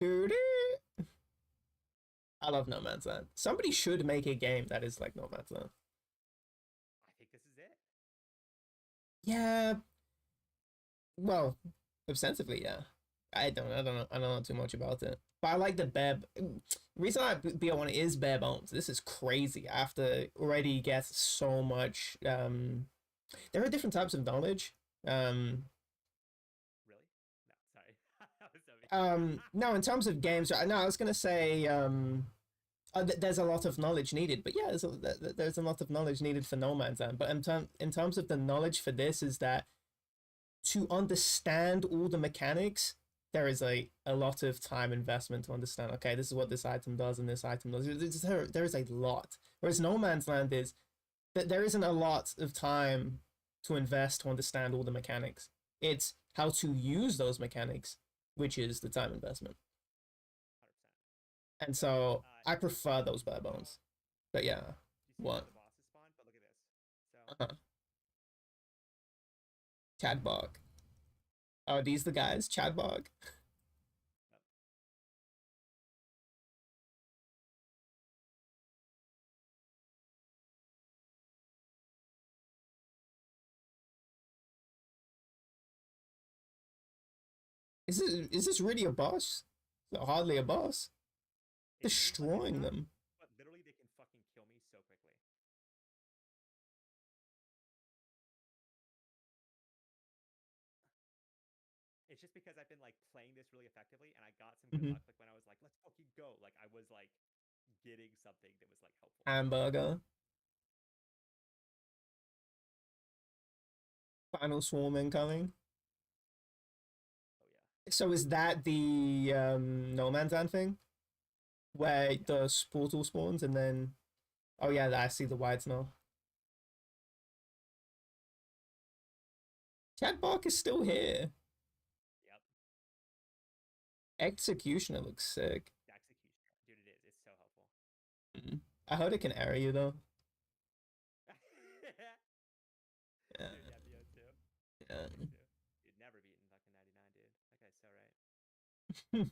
thing. Dude, I love No Man's Land. Somebody should make a game that is like No Man's Land. I think this is it. Yeah, well, ostensibly, yeah. I don't know too much about it. But I like the bare. Reason I be on it is bare bones. This is crazy. After already gets so much. There are different types of knowledge. Really? No, sorry. That was so mean. No, in terms of games, no, I was gonna say there's a lot of knowledge needed, but yeah, there's a lot of knowledge needed for No Man's Land. But in terms of the knowledge for this, is that to understand all the mechanics, there is a lot of time investment to understand. Okay, this is what this item does, and this item does. There is a lot. Whereas No Man's Land is that there isn't a lot of time to invest to understand all the mechanics. It's how to use those mechanics, which is the time investment. 100%. And So, so I you prefer those bare see bones. But yeah, where what? the bosses spawn? But look at this. So Uh-huh. Chadbog. Oh, are these the guys? Chadbog. yep. Is this really a boss? It's hardly a boss. It seems like it's Destroying not, them. but literally they can fucking kill me so quickly. It's just because I've been like playing this really effectively and I got some good Mm-hmm. luck. Like when I was like, let's fucking go. Like I was like getting something that was like helpful. Hamburger. Final swarm incoming. Oh yeah. So is that the No Man's Land thing? Where Yeah. the portal spawns and then oh yeah, I see the whites now. Chadbog is still here. Yep. Executioner looks sick. The execution. Dude, it is. It's so helpful. I heard it can area you though. Yeah. Dude, yeah, Theo too. Yeah. Theo too. Dude, never beaten fucking 99, dude. That guy's so right. Boom.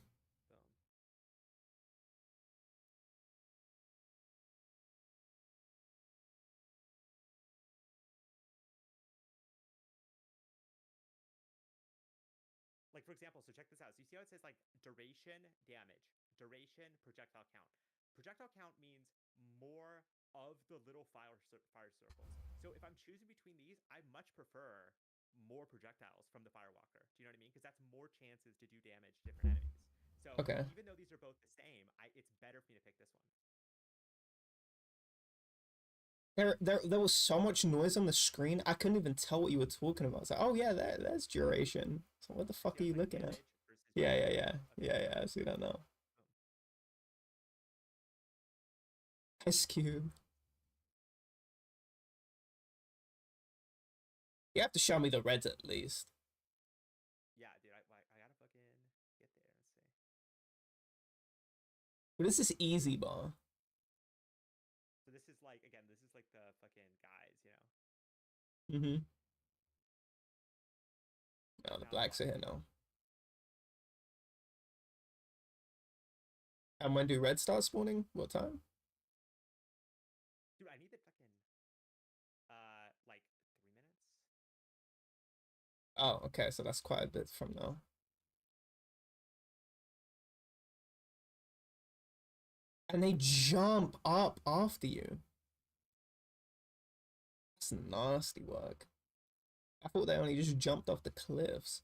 Like for example, so check this out. So you see how it says like duration, damage, duration, projectile count. Projectile count means more of the little fire circles. So if I'm choosing between these, I much prefer more projectiles from the Firewalker. Do you know what I mean? Because that's more chances to do damage to different enemies. So Okay. even though these are both the same, it's better for me to pick this one. There was so much noise on the screen, I couldn't even tell what you were talking about. It's like, oh yeah, that's duration. So what the fuck See are how you it's like looking at? damage versus Yeah, yeah, duration? yeah. Okay. Yeah, I see that now. Boom. Ice Cube. You have to show me the reds at least. Yeah, dude, I gotta fucking get there. Let's see. What is this easy bar? So this is like again, this is like the fucking guys, you know. Mm-hmm. Oh, the Now the blacks are black. here now. And when do red start spawning? What time? Dude, I need the fucking like 3 minutes. Oh, okay, so that's quite a bit from now. And they jump up after you. That's nasty work. I thought they only just jumped off the cliffs.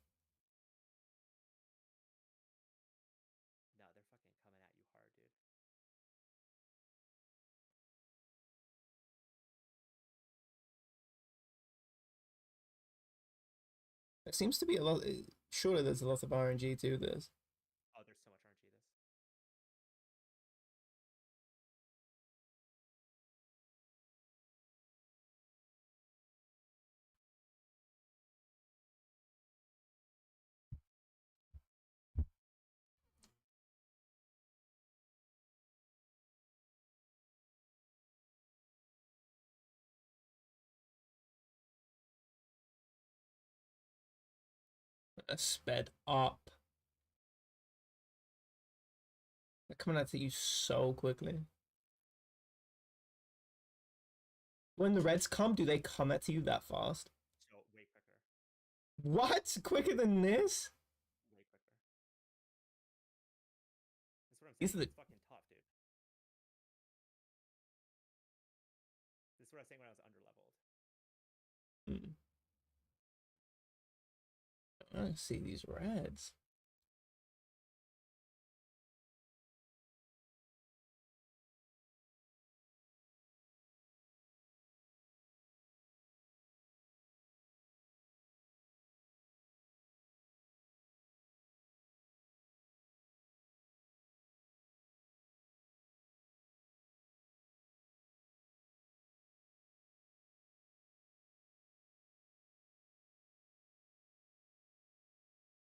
No, they're fucking coming at you hard, dude. There seems to be a lot. Surely there's a lot of RNG to this. Oh, there's so much RNG this. Sped up. They're coming at you so quickly. When the reds come, do they come at you that fast? So way quicker. What? Quicker than this? Way quicker. That's what I'm saying. These are the It's fucking tough, dude. This is what I was saying when I was underleveled. I see these reds.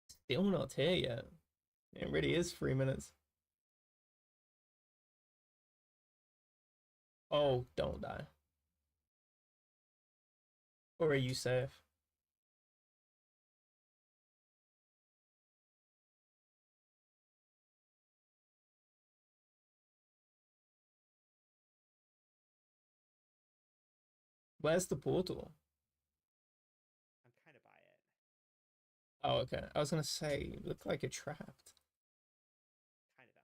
Still not here yet. It really is 3 minutes. Oh, don't die. Or are you safe? Where's the portal? I'm kind of by it. Oh, okay. I was gonna say, you look like you're trapped. Kind of them.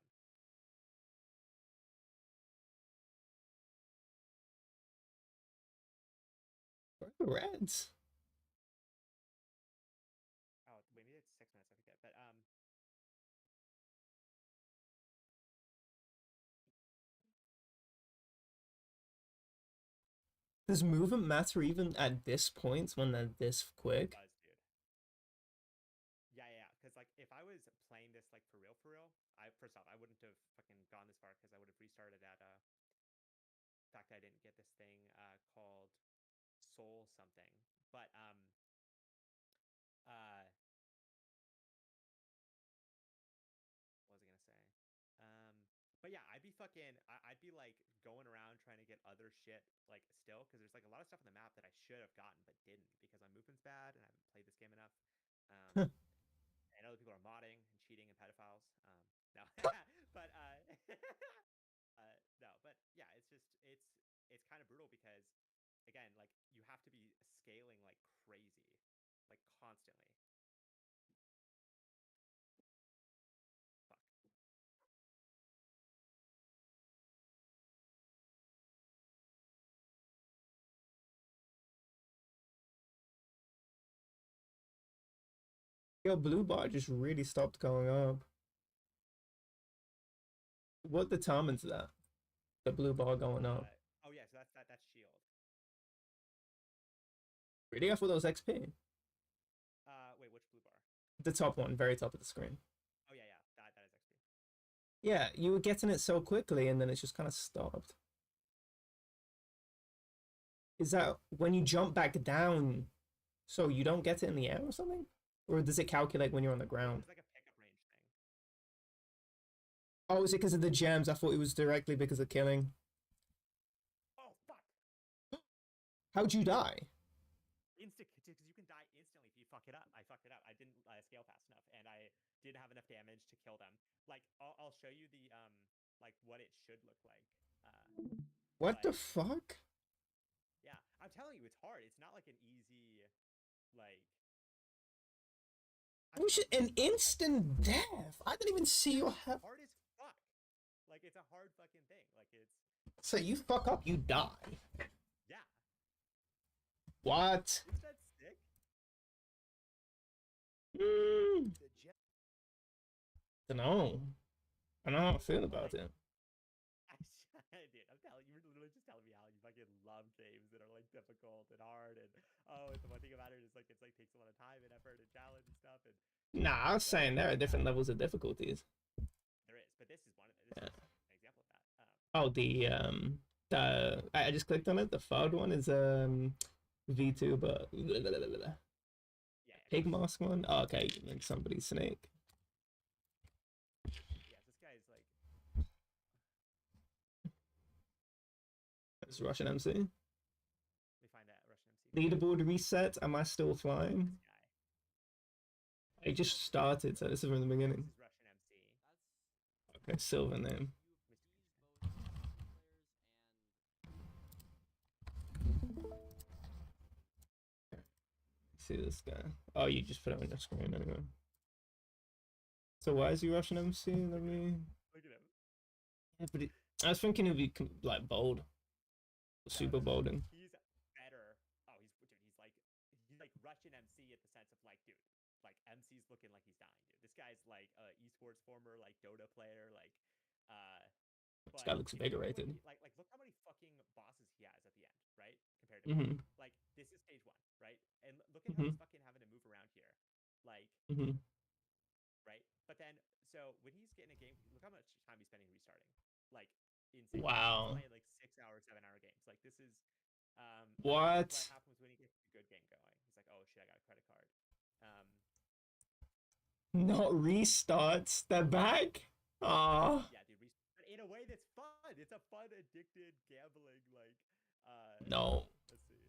Where are the reds? Oh, wait, maybe it's 6 minutes. I forget. But Does movement matter even at this point when they're this quick? does, dude. Yeah, yeah. Because like, if I was playing this like for real, I first off, I wouldn't have fucking gone this far because I would have restarted at the fact I didn't get this thing called Soul something. But uh, what was I gonna say? Um, but yeah, I'd be fucking, I'd be like going around trying to get other shit like still because there's like a lot of stuff on the map that I should have gotten but didn't because my movement's bad and I haven't played this game enough. And other people are modding and cheating and pedophiles. No, but no, but yeah, it's kind of brutal because again, like you have to be scaling like crazy, like constantly. Fuck. Your blue bar just really stopped going up. What determines that? The blue bar going up. Oh yeah, so that's shield. Really? I thought that was XP. Wait, which blue bar? The top one, very top of the screen. Oh yeah, yeah, that is XP. Yeah, you were getting it so quickly and then it just kind of stopped. Is that when you jump back down, so you don't get it in the air or something? Or does it calculate when you're on the ground? There's like a pickup range thing. Oh, is it because of the gems? I thought it was directly because of killing. Oh fuck! How'd you die? Instant, because you can die instantly if you fuck it up. I fucked it up. I didn't scale fast enough, and I didn't have enough damage to kill them. Like I'll show you the like what it should look like. What the But fuck? yeah, I'm telling you, it's hard. It's not like an easy like It was just an instant death. I didn't even see you have. hard as fuck. Like it's a hard fucking thing. Like it's So you fuck up, you die. yeah. What? Isn't that sick? Mm, don't know. I don't know how I feel about it. Dude, I'm telling you, you're literally just telling me how you fucking love games that are like difficult and hard and oh, and the one thing about it is like it's like takes a lot of time and effort and challenge and stuff and Nah, I was saying there are different levels of difficulties. there is, but this is one of them. This Yeah. is an example of that. Oh, I just clicked on it. The third one is V2, but Yeah, pig mask one. Oh, okay, like somebody's snake. yeah, this guy's like It's Russian MC. let me find that Russian MC. Leaderboard reset. Am I still flying? This guy. I just started, so this is from the This beginning. is Russian MC. Okay, silver name. See this guy. Oh, you just put it on your screen anyway. So why is he Russian MC? Let me. Look at him. Yeah, but I was thinking it'd be like bold, super bolding. He's better. Oh, he's like Russian MC at the sense of like, dude, like MC's looking like he's dying, dude. This guy's like esports former, like Dota player, like This guy looks if you look at what invigorated. like look how many fucking bosses he has at the end, right? Compared to Mm-hmm. like this is stage 1, right? And look at how he's fucking having to move around here, like Mm-hmm. right. But then so when he's getting a game, look how much time he's spending restarting, like insane. Wow. He's playing like 6-hour, 7-hour games. Like this is What? what happens when he gets a good game going. He's like, oh shit, I got a credit card. Not restarts. They're back. Ah. Yeah, dude. But in a way that's fun. It's a fun, addicted gambling. Like, No. let's see.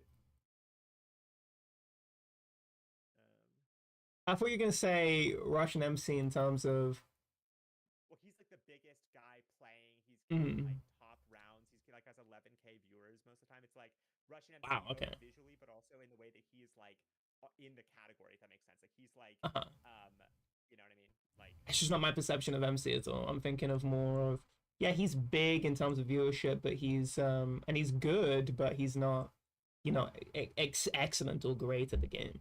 I thought you were gonna say Russian MC in terms of. Well, he's like the biggest guy playing. He's getting Mm. like top rounds. He's like has 11K viewers most of the time. It's like Russian MC Wow, both okay. visually, but also in the way that he is like in the category. If that makes sense. Like he's like, Uh-huh. you know what I mean? Like, It's just not my perception of MC at all. I'm thinking of more of, yeah, he's big in terms of viewership, but he's and he's good, but he's not, excellent or great at the game.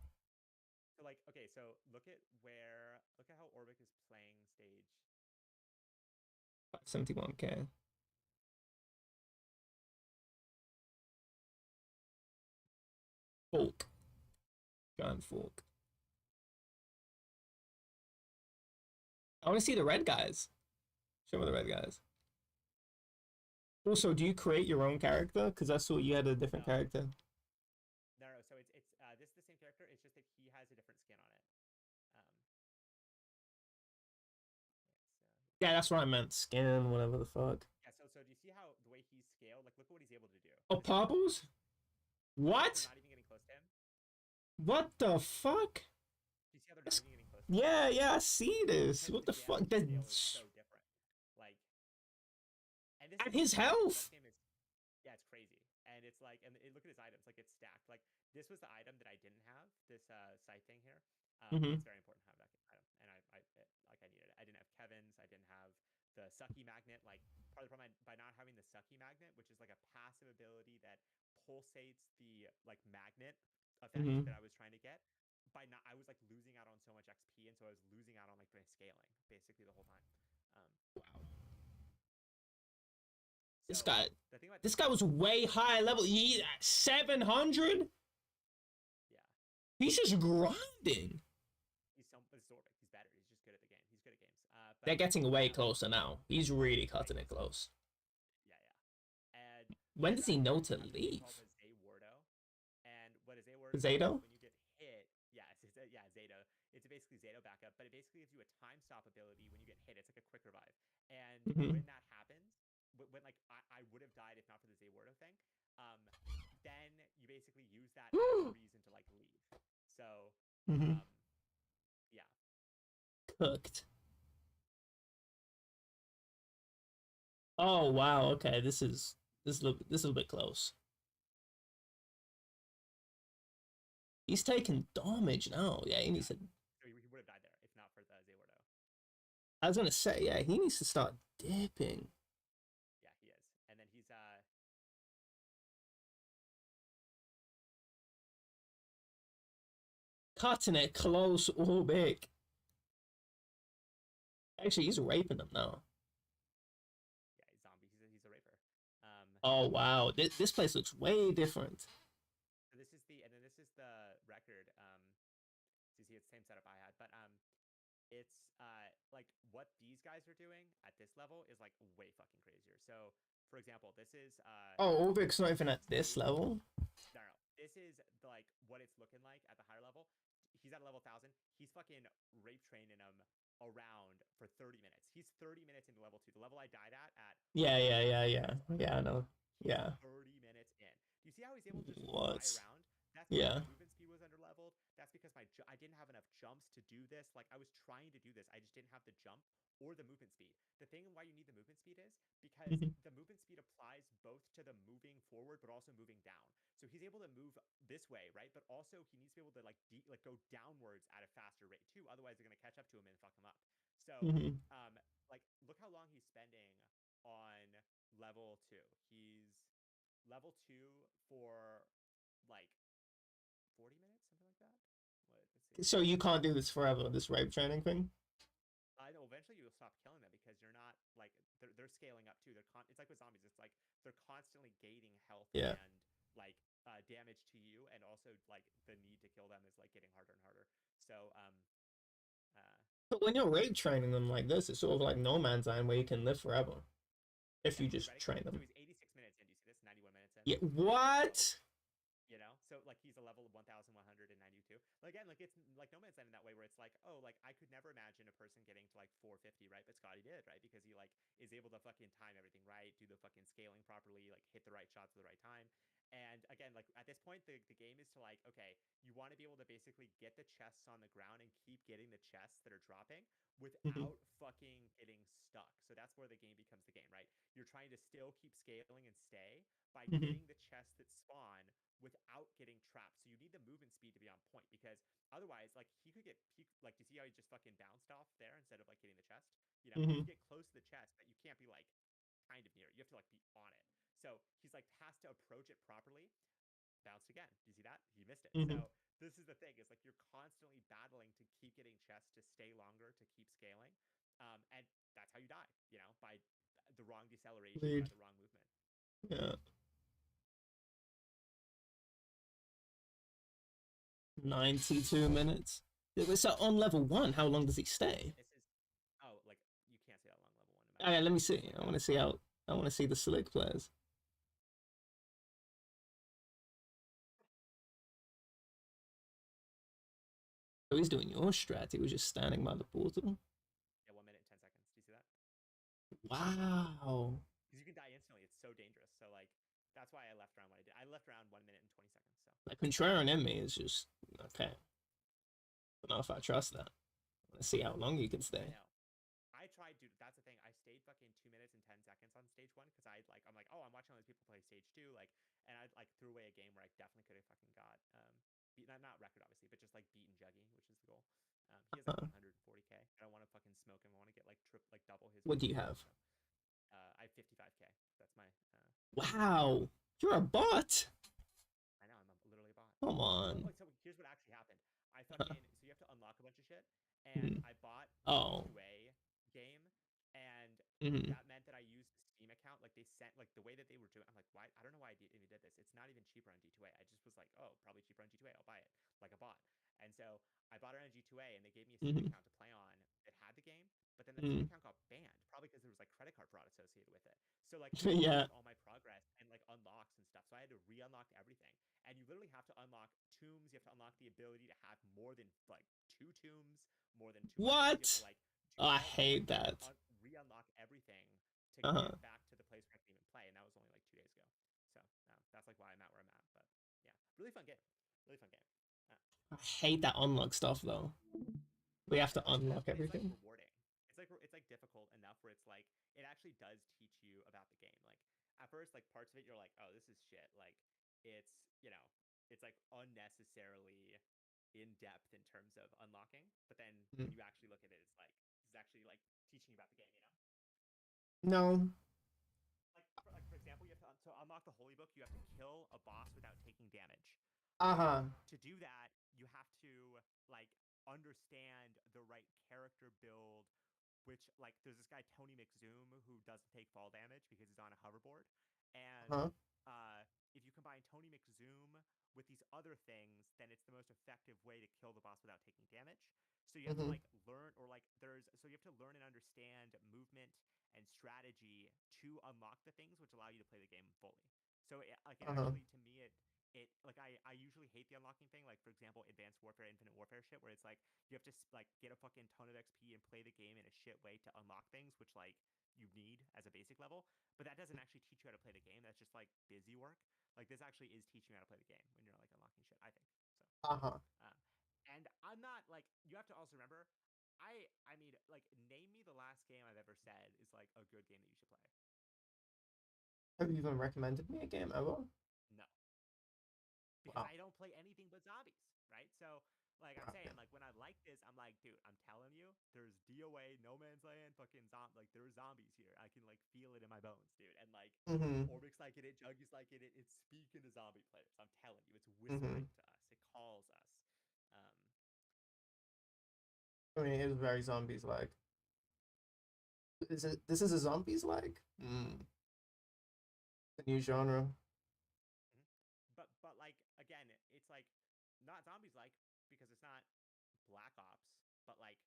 so like, okay, so look at how Orbic is playing stage. 71K. Fork. Giant fork. I want to see the red guys. Show me the red guys. Also, do you create your own character? Because I saw you had a different No. character. No, so it's this is the same character. It's just that he has a different skin on it. Yeah, that's what I meant. Skin, whatever the fuck. Yeah. So do you see how the way he's scaled? Like, look at what he's able to do. Oh, purples? What? They're not even getting close to him. What the fuck? Do you see how they're not even getting close to him? Yeah, I see this. What the fuck? Scale is so different. Like, and this And is his that health. game is, yeah, it's crazy. And it's like, look at his items. Like, it's stacked. Like, this was the item that I didn't have. This sight thing here. Mhm. It's very important to have that item, and I needed it. I didn't have Kevin's. I didn't have the sucky magnet. Like, part of the problem by not having the sucky magnet, which is like a passive ability that pulsates the like magnet effect Mhm. that I was trying to get. By not, I was like losing out on so much XP, and so I was losing out on like my scaling basically the whole time. Wow. This So, guy, the thing about this guy was way higher level. He at 700. yeah, He's just grinding. he's Zorbic. He's better. He's just good at the game. He's good at games. But, They're getting way closer now. He's really cutting it close. Yeah, yeah. And When does he know to have this thing leave? called a Zawardo. And what a Zawardo is, Zato? when you get hit, yeah, Zato. It's basically Zato backup, but it basically gives you a time stop ability when you get hit. It's like a quick revive. And Mhm. when that happens, when like I would have died if not for the Zawardo thing, then you basically use that as a reason to like leave. So Mhm. yeah. Cooked. Oh wow. Okay, this is a bit close. He's taking damage now. Yeah, he needs to. So he would have died there. I was gonna say, yeah, he needs to start dipping. Yeah, he is. And then he's Cutting it close or big. Actually, he's raping them now. yeah, he's zombie. He's a raper. Oh wow, this place looks way different. So this is the and then this is the record. So you see it's the same setup I had, but it's like what these guys are doing at this level is like way fucking crazier. So for example, this is Oh, Ulrich's not even at this stage. level. No, no, this is like what it's looking like at the higher level. He's at a level 1,000. He's fucking rape training him around for 30 minutes. He's 30 minutes into level 2. The level I died at Yeah, yeah, yeah, 1,000 yeah, minutes. yeah. I know. He's Yeah. 30 minutes in. Do you see how he's able to just fly What? around? That's because Yeah. my movement speed was under leveled. That's because I didn't have enough jumps to do this. Like I was trying to do this, I just didn't have the jump or the movement speed. The thing why you need the movement speed is because Mhm. the movement speed applies both to the moving forward but also moving down. So he's able to move this way, right? But also he needs to be able to like go downwards at a faster rate too. Otherwise they're gonna catch up to him and fuck him up. So Mhm. like look how long he's spending on level 2. He's level 2 for like 40 minutes, something like that. What? Let's see. So you can't do this forever, this rape training thing? I know eventually you'll stop killing them because you're not like they're scaling up too. It's like with zombies. It's like they're constantly gaining health Yeah. and like damage to you, and also like the need to kill them is like getting harder and harder. So uh But when you're rape training them like this, it's sort of like No Man's Land where you can live forever if yeah, you he's just ready. train So them. he's 86 minutes in. Do you see this? 91 minutes in. Yeah. So What? you know, so like he's a level 1192. Like, again, like it's like No Man's Land in that way where it's like, oh, like I could never imagine a person getting to like 450, right? But Scotty did, right? Because he like is able to fucking time everything right, do the fucking scaling properly, like hit the right shots at the right time. And again, like at this point the game is to like, okay, you want to be able to basically get the chests on the ground and keep getting the chests that are dropping Mhm. without fucking getting stuck. So that's where the game becomes the game, right? You're trying to still keep scaling and stay by Mhm. getting the chests that spawn without getting trapped. So you need the movement speed to be on point because otherwise, like he could get like, do you see how he just fucking bounced off there instead of like getting the chest? You know, you Mhm. can get close to the chest, but you can't be like kind of near it. You have to like be on it. So he's like has to approach it properly. Bounced again. Do you see that? He missed it. Mhm. So this is the thing. Is like you're constantly battling to keep getting chests to stay longer to keep scaling, and that's how you die. You know, by the wrong deceleration, by Lead. the wrong movement. Yeah. 92 minutes. So on level one, how long does he stay? This is like you can't stay that long level 1 no matter Okay, what. let me It's see. like I that. want to see how. I want to see the slick players. So he's doing your strat. He was just standing by the portal. Yeah, 1 minute and 10 seconds. Do you see that? Wow. Because you can die instantly. It's so dangerous. So like that's why I left around what I did. I left around 1 minute and 20 seconds. So Like contrarian in me is just okay. I don't know if I trust that. I want to see how long you can I stay. know. I tried, dude. That's the thing. I stayed fucking 2 minutes and 10 seconds on stage 1 because I'm like, oh, I'm watching all these people play stage 2, like, and I like threw away a game where I definitely could have fucking got beat not record obviously, but just like beaten Juggy, which is the goal. He has like Uh, 140k. I don't want to fucking smoke him. I want to get like like double his what do you XP. have? So I have 55k. That's my Wow. You're a bot. I know I'm literally a bot. Come Well, on. so here's what actually happened. I fucking so you have to unlock a bunch of shit, and Mhm. I bought the Oh. G2A game, and Mhm. that meant that I used the Steam account. Like they sent like the way that they were doing. I'm like, why? I don't know why I even did this. It's not even cheaper on G2A. I just was like, oh, probably cheaper on G2A. I'll buy it like a bot. And so I bought it on G2A, and they gave me a Steam Mhm. account to play on that had the game. But then that Steam Mhm. account got banned, probably because there was like credit card fraud associated with it. So like it Yeah. lost all my progress and like unlocks and stuff. So I had to re-unlock everything. And you literally have to unlock tombs. You have to unlock the ability to have more than like 2 tombs, more than 2 weapons. You have to What? like do Oh, I all hate you have to that. re-unlock everything to Uh huh. get back to the place where I can even play. And that was only like 2 days ago. So that's like why I'm at where I'm at. But yeah, really fun game. Really fun game. I hate that unlock stuff though. We have to No, it's unlock it's like everything. rewarding. It's like difficult enough where it's like it actually does teach you about the game. Like at first, like parts of it, you're like, oh, this is shit. Like it's it's like unnecessarily in depth in terms of unlocking. But then when Mhm. you actually look at it, it's like this is actually like teaching you about the game. No. Like for example, you have to unlock the holy book. You have to kill a boss without taking damage. Uh-huh. To do that, you have to like understand the right character build. Which like there's this guy Tony McZoom who doesn't take fall damage because he's on a hoverboard, and Huh. if you combine Tony McZoom with these other things, then it's the most effective way to kill the boss without taking damage. So you have to Mm-hmm. like learn or like there's so you have to learn and understand movement and strategy to unlock the things which allow you to play the game fully. So it Uh-huh. actually to me it like I usually hate the unlocking thing, like for example Advanced Warfare, Infinite Warfare shit, where it's like you have to like get a fucking ton of XP and play the game in a shit way to unlock things which like you need as a basic level, but that doesn't actually teach you how to play the game. That's just like busy work. Like this actually is teaching you how to play the game when you're like unlocking shit, I think. So Uh-huh. um, and I'm not like you have to also remember I mean like name me the last game I've ever said is like a good game that you should play. Have you even recommended me a game ever? No, because Wow. I don't play anything but zombies, right? So like I'm saying, Okay. like when I like this, I'm like, dude, I'm telling you, there's DOA, No Man's Land, fucking like there's zombies here. I can like feel it in my bones, dude. And like Mm-hmm. Orbix liking it, Juggy's liking it. It's speaking to zombie players. I'm telling you, it's Mm-hmm. whispering to us. It calls us. Um, I mean, it is very zombies like. Is it this is a zombies like? A new genre. mhm. But like again, it's like not zombies like because it's not Black Ops, but like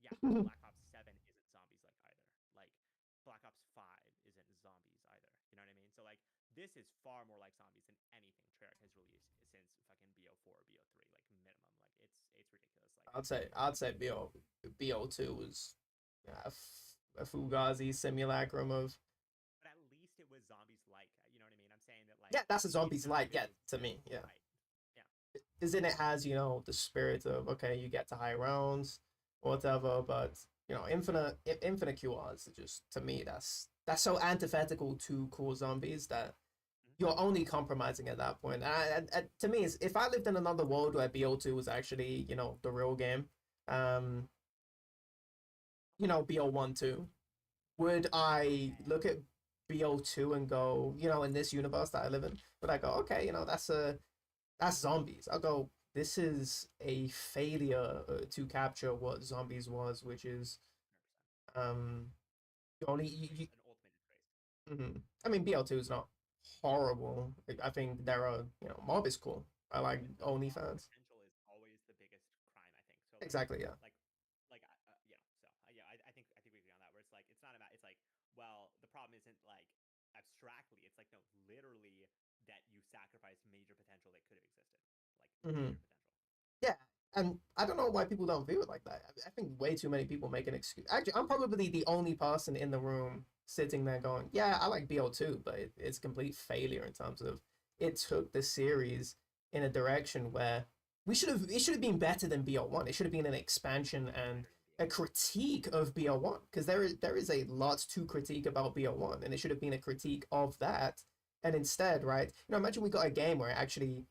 yeah, Black Ops 7 isn't zombies like either. Like Black Ops 5 isn't zombies either. You know what I mean? So like this is far more like zombies than anything Treyarch has released since fucking BO4 or BO3, like minimum. Like it's ridiculous. Like I'd say BO2 was a Fugazi simulacrum of but at least it was zombies like. You know what I mean? I'm saying that like yeah, that's a it's zombies not like, gonna yeah, to me, yeah. right. Yeah. Is in it has, the spirit of okay, you get to high rounds or whatever, but infinite QRs are just to me that's so antithetical to core zombies that Mhm. you're only compromising at that point. And to me, if I lived in another world where BO2 was actually, the real game, um, BO1 too, would I look at BO2 and go, in this universe that I live in, would I go, okay, that's zombies. I'll go, this is a failure to capture what zombies was, which is 100%. um you only you, An ultimate disgrace. I mean, BL2 is not horrible. I think there are, Mob is cool. I like Lost OnlyFans. potential is always the biggest crime, I think. So Exactly, yeah. like, yeah. I think we agree on that. Where it's like, it's not about. It's like, well, the problem isn't like abstractly. It's like no, literally that you sacrifice major potential that could have existed, like hmm major potential. Yeah, and I don't know why people don't view it like that. I think way too many people make an excuse. Actually, I'm probably the only person in the room sitting there going, "Yeah, I like BO2, but it's a complete failure in terms of it took the series in a direction where it should have been better than BO1. It should have been an expansion and Better than a BO1. critique of BO1 because there is a lot to critique about BO1, and it should have been a critique of that. And instead, right? Imagine we got a game where it actually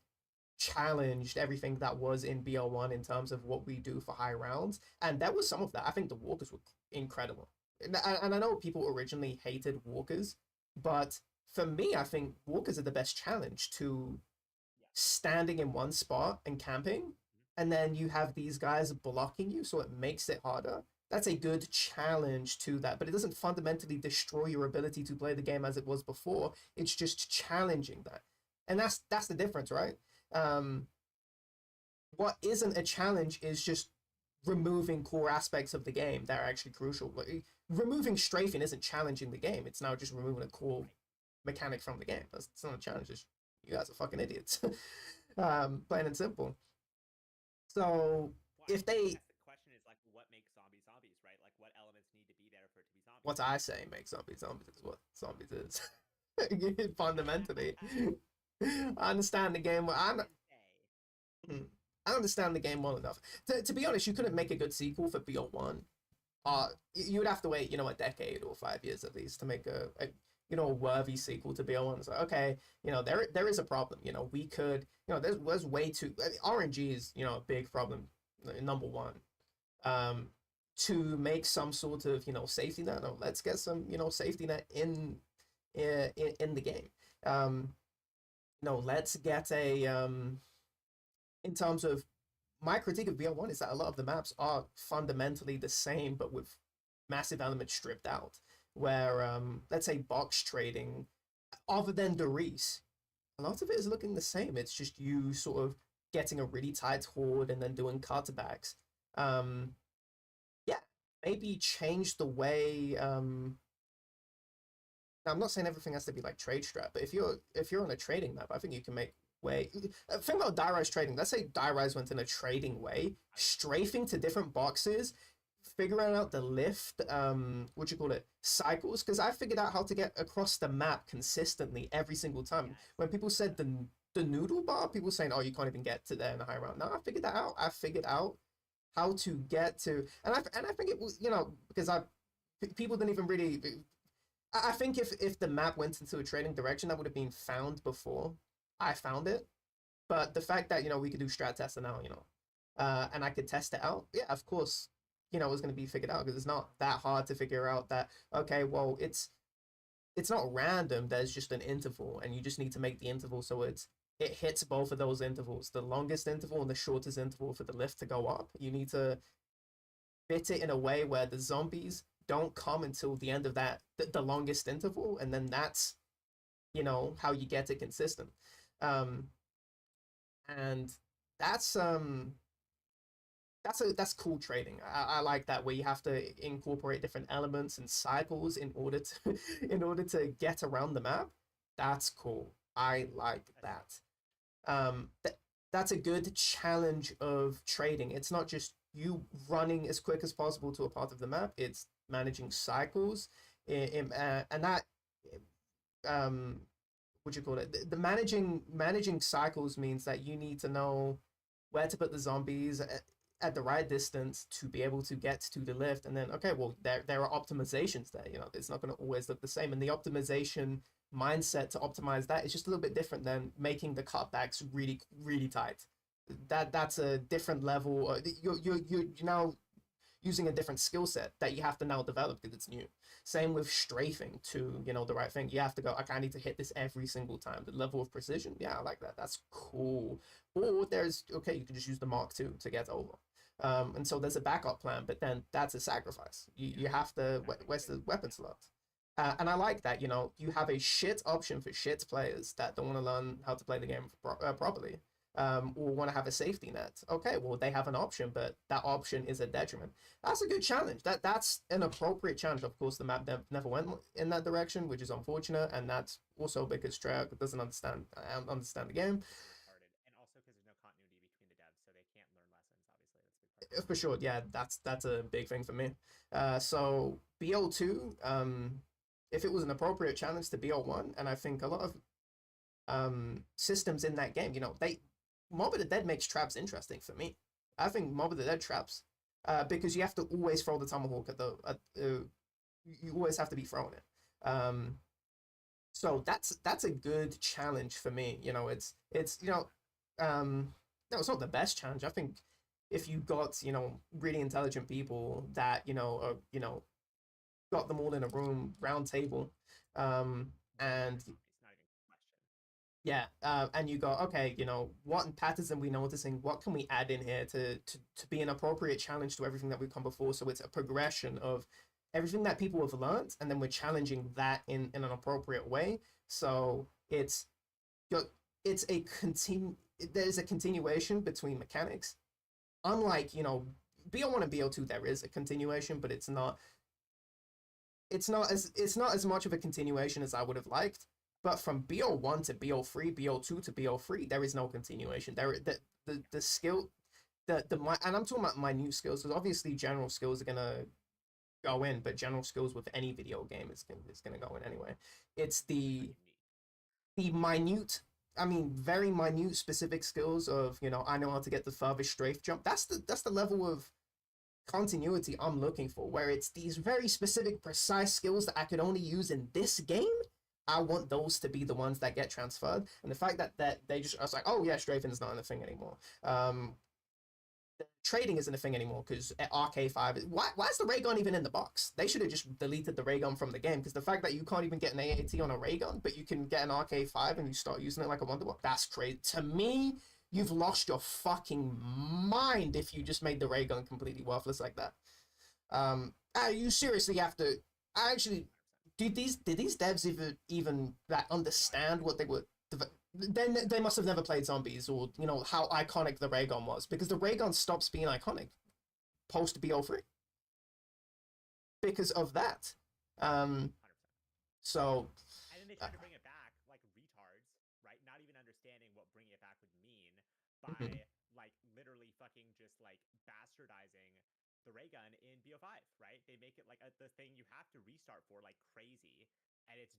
challenged everything that was in BL1 in terms of what we do for high rounds. And there was some of that. I think the walkers were incredible. And I know people originally hated walkers, but for me, I think walkers are the best challenge to Yeah. standing in one spot and camping. Mhm. And then you have these guys blocking you, so it makes it harder. That's a good challenge to that, but it doesn't fundamentally destroy your ability to play the game as it was before. It's just challenging that. And that's the difference, right? um, what isn't a challenge is just removing core aspects of the game that are actually crucial. Like, removing strafing isn't challenging the game. It's now just removing a core Right. mechanic from the game. That's not a challenge. You guys are fucking idiots. Plain and simple. So Well, if I they, guess the question is like, what makes zombies zombies, right? Like, what elements need to be there for it to be zombies? what I say makes zombies zombies is what zombies is. Fundamentally, I understand the game. Mhm. I understand the game well enough. To be honest, you couldn't make a good sequel for BO1. You would have to wait, a decade or 5 years at least to make a worthy sequel to BO1. It's like, okay, there is a problem. We could, there's way too RNG is, a big problem, number one. Um, to make some sort of, safety net. No, let's get some, safety net in the game. Let's get a in terms of my critique of BL1 is that a lot of the maps are fundamentally the same, but with massive elements stripped out. Where let's say box trading, other than Doris, a lot of it is looking the same. It's just you sort of getting a really tight horde and then doing cutbacks. Yeah, maybe change the way. Now, I'm not saying everything has to be like trade strat, but if you're on a trading map, I think you can make way. Think about die-rise trading. Let's say die-rise went in a trading way, strafing to different boxes, figuring out the lift, cycles, because I figured out how to get across the map consistently every single time. When people said the noodle bar, people saying, oh, you can't even get to there in a high round. No, I figured that out. I figured out how to get to, and I think it was, because people didn't even really. I think if the map went into a trading direction, that would have been found before I found it. But the fact that, we could do strat testing now, and I could test it out, yeah, of course, it was going to be figured out, because it's not that hard to figure out that, okay, well, it's not random, there's just an interval, and you just need to make the interval so it hits both of those intervals, the longest interval and the shortest interval for the lift to go up. You need to fit it in a way where the zombies don't come until the end of that, the longest interval, and then that's, how you get it consistent. And that's cool trading. I like that, where you have to incorporate different elements and cycles in order to get around the map. That's cool. I like that. That's a good challenge of trading. It's not just you running as quick as possible to a part of the map. It's managing cycles, and that the managing cycles means that you need to know where to put the zombies at the right distance to be able to get to the lift. And then, okay, well, there are optimizations there. It's not going to always look the same, and the optimization mindset to optimize that is just a little bit different than making the cutbacks really, really tight. That's a different level. You're now using a different skill set that you have to now develop because it's new. Same with strafing to, the right thing. You have to go, okay, I need to hit this every single time. The level of precision, yeah, I like that. That's cool. Or there's, okay, you can just use the Mark II to get over. And so there's a backup plan, but then that's a sacrifice. You have to, where's the weapon slot? And I like that, you have a shit option for shit players that don't want to learn how to play the game properly. Or want to have a safety net. Okay, well, they have an option, but that option is a detriment. That's a good challenge. That's an appropriate challenge. Of course, the map never went in that direction, which is unfortunate, and that's also because Treyarch doesn't understand the game. And also because there's no continuity between the devs, so they can't learn lessons. Obviously, that's a big part. For sure, yeah, that's a big thing for me. So BO2, if it was an appropriate challenge to BO1, and I think a lot of systems in that game, Mob of the Dead makes traps interesting for me. I think Mob of the Dead traps, because you have to always throw the Tomahawk you always have to be throwing it. So that's a good challenge for me. It's no, it's not the best challenge. I think if you got, really intelligent people that, are, got them all in a room, round table, and yeah, and you go, okay, what patterns are we noticing? What can we add in here to be an appropriate challenge to everything that we've come before? So it's a progression of everything that people have learned, and then we're challenging that in an appropriate way. So there's a continuation between mechanics. Unlike, BO1 and BO2, there is a continuation, but it's not as much of a continuation as I would have liked. But from BO1 to BO3, BO2 to BO3, there is no continuation. The skill, and I'm talking about minute skills, because obviously general skills are gonna go in, but general skills with any video game is gonna go in anyway. It's the minute, very minute specific skills of, I know how to get the furthest strafe jump. That's the level of continuity I'm looking for, where it's these very specific, precise skills that I could only use in this game. I want those to be the ones that get transferred. And the fact that they just, I was like, oh yeah, strafing is not a thing anymore. trading isn't a thing anymore because RK5. Why is the ray gun even in the box? They should have just deleted the ray gun from the game, because the fact that you can't even get an AAT on a ray gun, but you can get an RK5 and you start using it like a Wonder Walk, that's crazy. To me, you've lost your fucking mind if you just made the ray gun completely worthless like that. You seriously have to. I actually, did these devs even like understand what they were? Then they must have never played zombies, or you know how iconic the ray gun was, because the ray gun stops being iconic post BO3 because of that. 100%. So And then they try to bring it back like retards, right? Not even understanding what bringing it back would mean by like literally fucking just like bastardizing the ray gun in BO5, right? They make it like the thing you have to restart for like crazy, and it's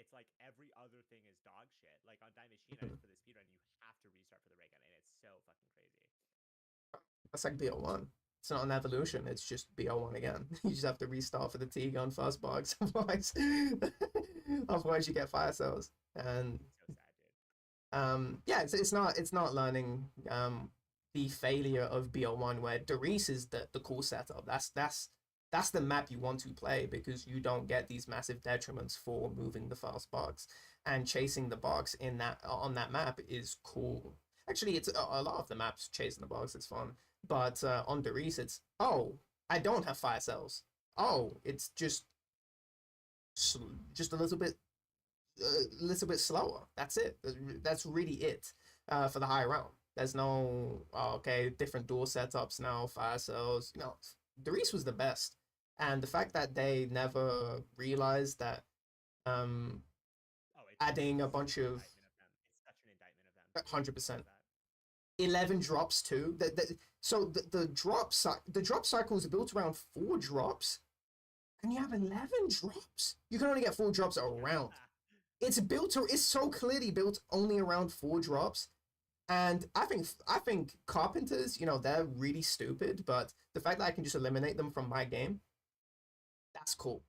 like every other thing is dog shit. Like on Die Machine, for the speedrun, you have to restart for the ray gun, and it's so fucking crazy. that's like BO1. It's not an evolution. It's just BO1 again. You just have to restart for the T gun first box. Otherwise you get fire cells. And So sad, dude. yeah, it's not learning the failure of BO1, where Doris is the cool setup. That's the map you want to play, because you don't get these massive detriments for moving the fast box, and chasing the box in that on that map is cool. Actually, it's a lot of the maps chasing the box. It's fun, but on Doris, it's I don't have fire cells. It's just a little bit slower. That's it. That's really it for the high round. There's no okay, different door setups now, fire cells. You know, Doris was the best, and the fact that they never realized that Oh, adding a such bunch an of indictment of them. It's such an indictment of them to 100%. realize that. 11 drops too. So the drop cycle is built around 4 drops, and you have 11 drops. You can only get 4 drops a round. It's so clearly built only around 4 drops. And I think carpenters, you know, they're really stupid, but the fact that I can just eliminate them from my game, that's cool.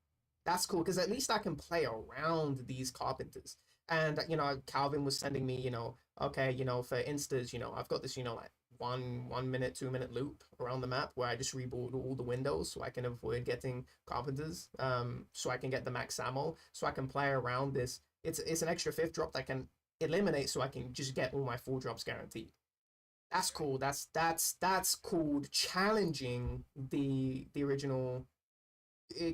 That's cool, because at least I can play around these carpenters. And you know, Calvin was sending me, you know, okay, you know, for instas, you know, I've got this, you know, like 1 minute, 2 minute loop around the map where I just rebuild all the windows so I can avoid getting carpenters. So I can get the max ammo, so I can play around this. It's an extra 5th drop that I can eliminate, so I can just get all my 4 drops guaranteed. That's cool. That's called challenging the original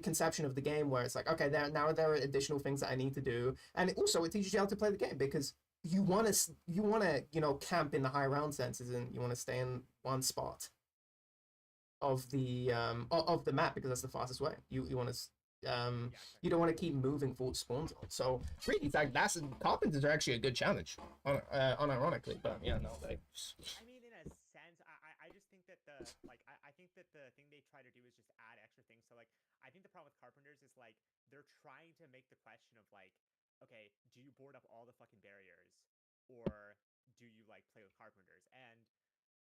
conception of the game, where it's like, okay, there are additional things that I need to do, and it teaches you how to play the game, because you want to you know, camp in the high round senses, and you want to stay in one spot of the map, because that's the fastest way. You want to you don't want to keep moving for spawn zone. So really, it's like carpenters are actually a good challenge, unironically, but yeah, no, they. I mean, in a sense, I just think that I think that the thing they try to do is just add extra things. So like, I think the problem with carpenters is like they're trying to make the question of like, okay, do you board up all the fucking barriers, or do you like play with carpenters? And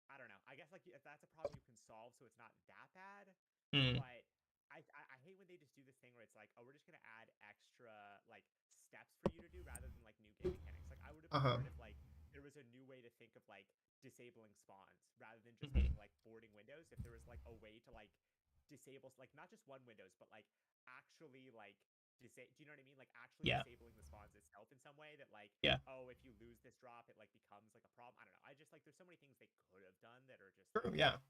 I don't know. I guess like if that's a problem you can solve, so it's not that bad. Mm. But I hate when they just do this thing where it's like, oh, we're just gonna add extra like steps for you to do rather than like new game mechanics. Like I would have Uh-huh. preferred if like there was a new way to think of like disabling spawns rather than just Mhm. having like boarding windows. If there was like a way to like disable like not just one windows, but like actually like do you know what I mean? Like actually Yeah. disabling the spawns itself in some way that like, Yeah. oh, if you lose this drop, it like becomes like a problem. I don't know. I just like there's so many things they could have done that are just True, like, yeah.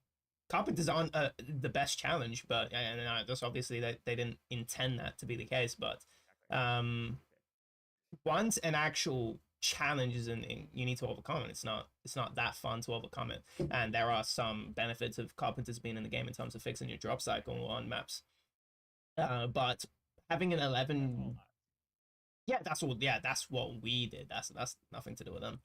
Carpenters aren't the best challenge, but and that's obviously they didn't intend that to be the case. But exactly. um, once an actual challenge is in, you need to overcome it. It's not that fun to overcome it, and there are some benefits of carpenters being in the game in terms of fixing your drop cycle on maps. But having an 11, yeah, that's what we did. That's nothing to do with them.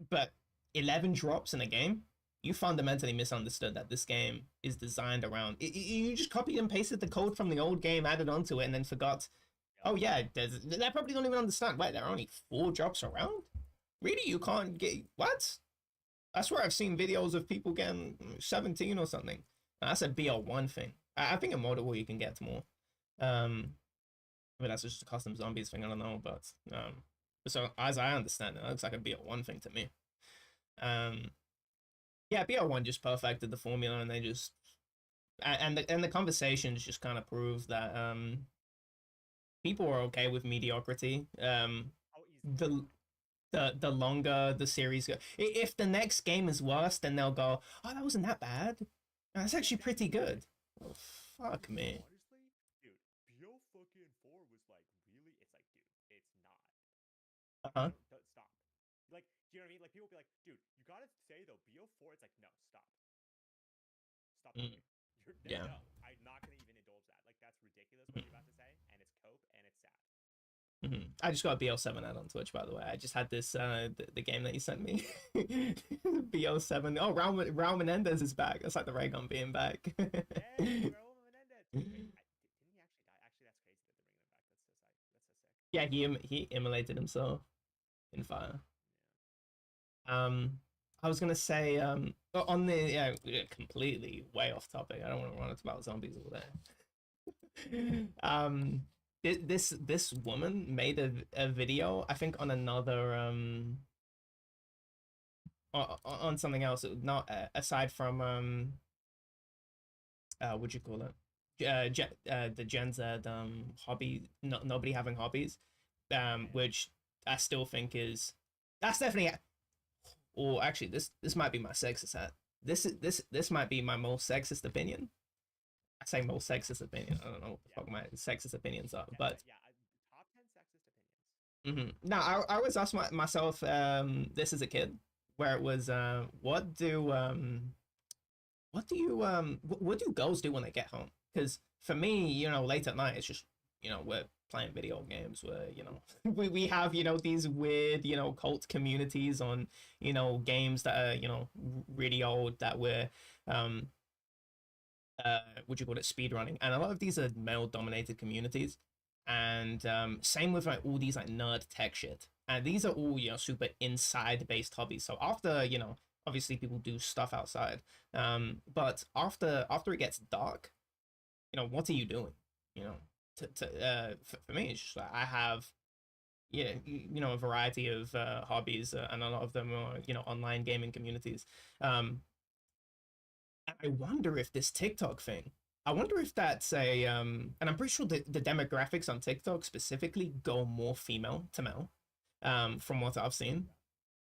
But 11 drops in a game, you fundamentally misunderstood that this game is designed around. You just copied and pasted the code from the old game, added onto it, and then forgot. Oh yeah, they probably don't even understand. Wait, there are only 4 drops around. Really, you can't get what? I swear I've seen videos of people getting 17 or something. That's a BL1 thing. I think in Modern War you can get to more. I mean, that's just a custom zombies thing. I don't know, but so as I understand it, that looks like a BL1 thing to me. Yeah, BO1 just perfected the formula, and they just and the conversations just kind of prove that people are okay with mediocrity. Oh, easily. The longer the series go, if the next game is worse, then they'll go, "Oh, that wasn't that bad. That's actually pretty good." Oh, fuck me. Honestly, dude, BO fucking 4 was like really. It's like, dude, it's not. Uh-huh. Don't stop. Like, do you know what I mean? Like, people be like, dude, you gotta say though, BO4. It's like, no, stop, stop Mm, talking. yeah. No. I'm not gonna even indulge that. Like, that's ridiculous what you're about to say, and it's cope, and it's sad. I just got a BL7 ad on Twitch, by the way. I just had this the game that you sent me. BL7. Oh, Raul Menendez is back. That's like the Raygun being back. Yay, Raul Menendez. Wait, didn't he actually die? Actually, that's crazy that they're bringing him back. That's so sick. Yeah, he immolated himself in fire. I was gonna say on the yeah, completely way off topic. I don't want to run about zombies all day. This woman made a video, I think, on another on something else, not aside from what'd you call it? The Gen Z hobby, nobody having hobbies, which I still think is that's definitely. Or actually, this might be my sexist hat. This might be my most sexist opinion. I say most sexist opinion. I don't know what the Yeah. fuck my sexist opinions are, Yeah, but yeah. Top 10 sexist opinions. no, I was asking myself this as a kid, where it was what do you what do girls do when they get home? Because for me, late at night, it's just we're playing video games. Where we have these weird cult communities on games that are really old that we're what do you call it, speed running, and a lot of these are male dominated communities, and same with like all these like nerd tech shit, and these are all super inside based hobbies. So after obviously people do stuff outside, but after it gets dark, what are you doing? For me, it's just like I have a variety of hobbies, and a lot of them are online gaming communities. I wonder if this TikTok thing, I wonder if that's and I'm pretty sure the demographics on TikTok specifically go more female to male, from what I've seen.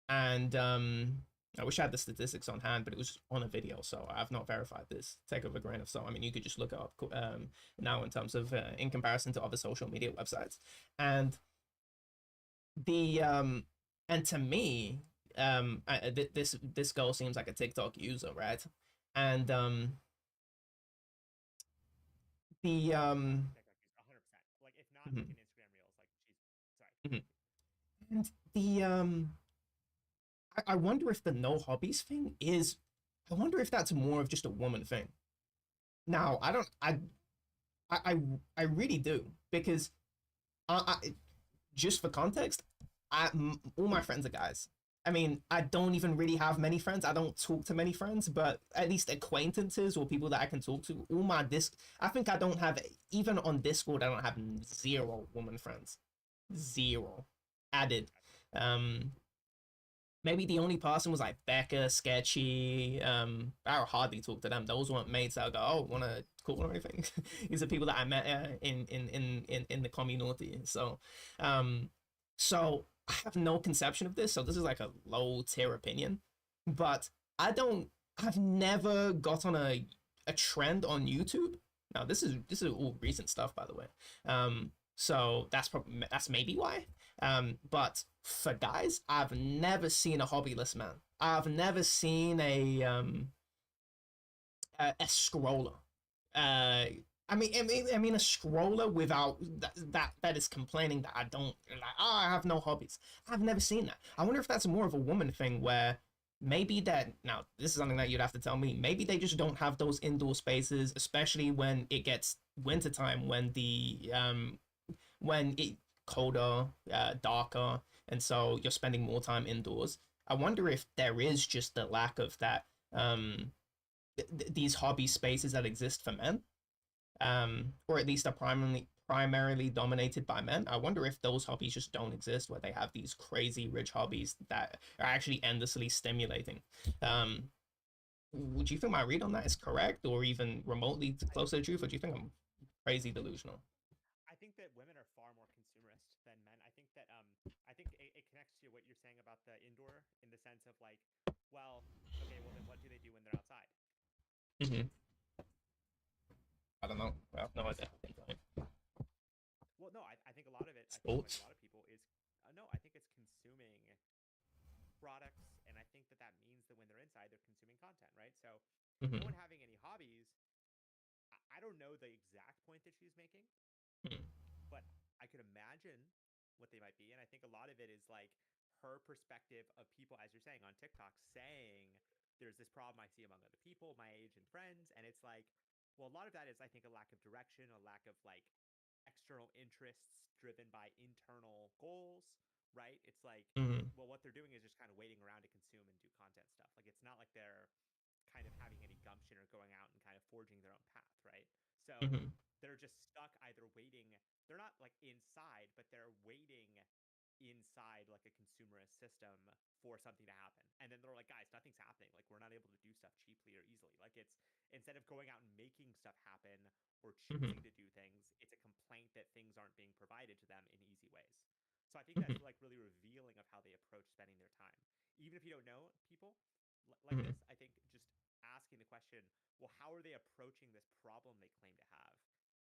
And I wish I had the statistics on hand, but it was on a video, so I've not verified this. Take it with a grain of salt. I mean, you could just look it up now in terms of in comparison to other social media websites, and the and to me, this girl seems like a TikTok user, right? And the TikTok use 100%. Like, if not like mhm, an Instagram Reels, like she's sorry. mhm. And the I wonder if the no hobbies thing is, I wonder if that's more of just a woman thing. Now, I don't I really do, because I just for context, all my friends are guys. I mean, I don't even really have many friends. I don't talk to many friends, but at least acquaintances or people that I can talk to. I think I don't have, even on Discord, I don't have zero woman friends, zero added. Um, Maybe the only person was like Becca, Sketchy. I hardly talk to them. Those weren't mates that I go, oh, want to call or anything. These are people that I met in the community. Um, so I have no conception of this. So this is like a low tier opinion, but I don't. I've never got on a trend on YouTube. Now this is all recent stuff, by the way. So that's maybe why. But for guys, I've never seen a hobbyless man. I've never seen a scroller. I mean, a scroller without that is complaining that I don't like. Oh, I have no hobbies. I've never seen that. I wonder if that's more of a woman thing where maybe that. Now, this is something that you'd have to tell me. Maybe they just don't have those indoor spaces, especially when it gets wintertime, when it colder, darker, and so you're spending more time indoors. I wonder if there is just a lack of that these hobby spaces that exist for men, or at least are primarily dominated by men. I wonder if those hobbies just don't exist, where they have these crazy rich hobbies that are actually endlessly stimulating. Um, Would you think my read on that is correct, or even remotely close to the truth, or do you think I'm crazy delusional? I think that women are far more consumerist than men. I think it connects to what you're saying about the indoor in the sense of like, well, okay, well then what do they do when they're outside? Hmm. I don't know. Well, no idea. Well, no, I think a lot of it, I think like a Sports. lot of people is no, I think it's consuming products, and I think that that means that when they're inside, they're consuming content, right? So no Hmm. one having any hobbies, I don't know the exact point that she's making, Hmm. but I could imagine what they might be. And I think a lot of it is like her perspective of people, as you're saying on TikTok, saying there's this problem I see among other people, my age and friends. And it's like, well, a lot of that is, I think, a lack of direction, a lack of like external interests driven by internal goals, right? It's like, Hmm. well, what they're doing is just kind of waiting around to consume and do content stuff. Like, it's not like they're kind of having any gumption or going out and kind of forging their own path, right? So Hmm. they're just stuck either waiting. They're not like inside, but they're waiting inside like a consumerist system for something to happen. And then they're like, guys, nothing's happening. Like, we're not able to do stuff cheaply or easily. Like, it's instead of going out and making stuff happen or Hmm. choosing to do things, it's a complaint that things aren't being provided to them in easy ways. So I think that's Hmm. like really revealing of how they approach spending their time. Even if you don't know people like Hmm. this, I think just asking the question, well, how are they approaching this problem they claim to have?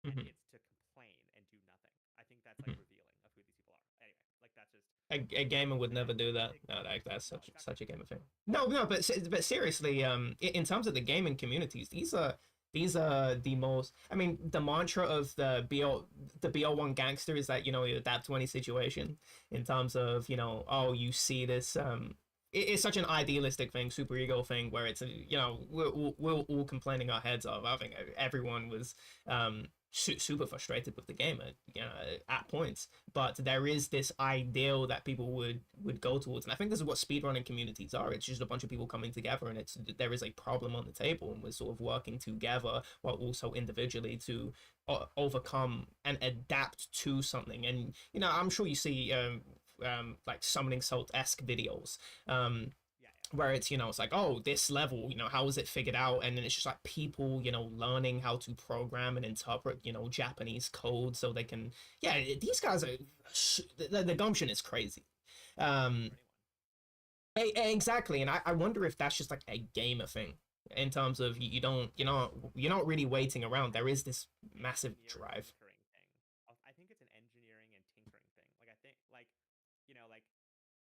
And Hmm. it's to complain and do nothing. I think that's like revealing of who these people are. Anyway, like that's just A gamer would I never think do it's that. No, that's no, such exactly. a gamer thing. No, no, but seriously, in terms of the gaming communities, these are the most. I mean, the mantra of the BL1 gangster is that you adapt to any situation. In terms of oh, you see this it's such an idealistic thing, super ego thing, where it's we're all complaining our heads off. I think everyone was super frustrated with the game at points, but there is this ideal that people would go towards, and I think this is what speedrunning communities are. It's just a bunch of people coming together, and there is a problem on the table, and we're sort of working together while also individually to overcome and adapt to something. And I'm sure you see like summoning salt esque videos Yeah, yeah. where it's like, oh, this level, how is it figured out? And then it's just like people learning how to program and interpret Japanese code so they can, yeah, these guys are, the gumption is crazy. Easy um for anyone. exactly. And I wonder if that's just like a gamer thing, in terms of you're not really waiting around. There is this massive Engineer drive. tinkering thing. I think it's an engineering and tinkering thing. Like I think like like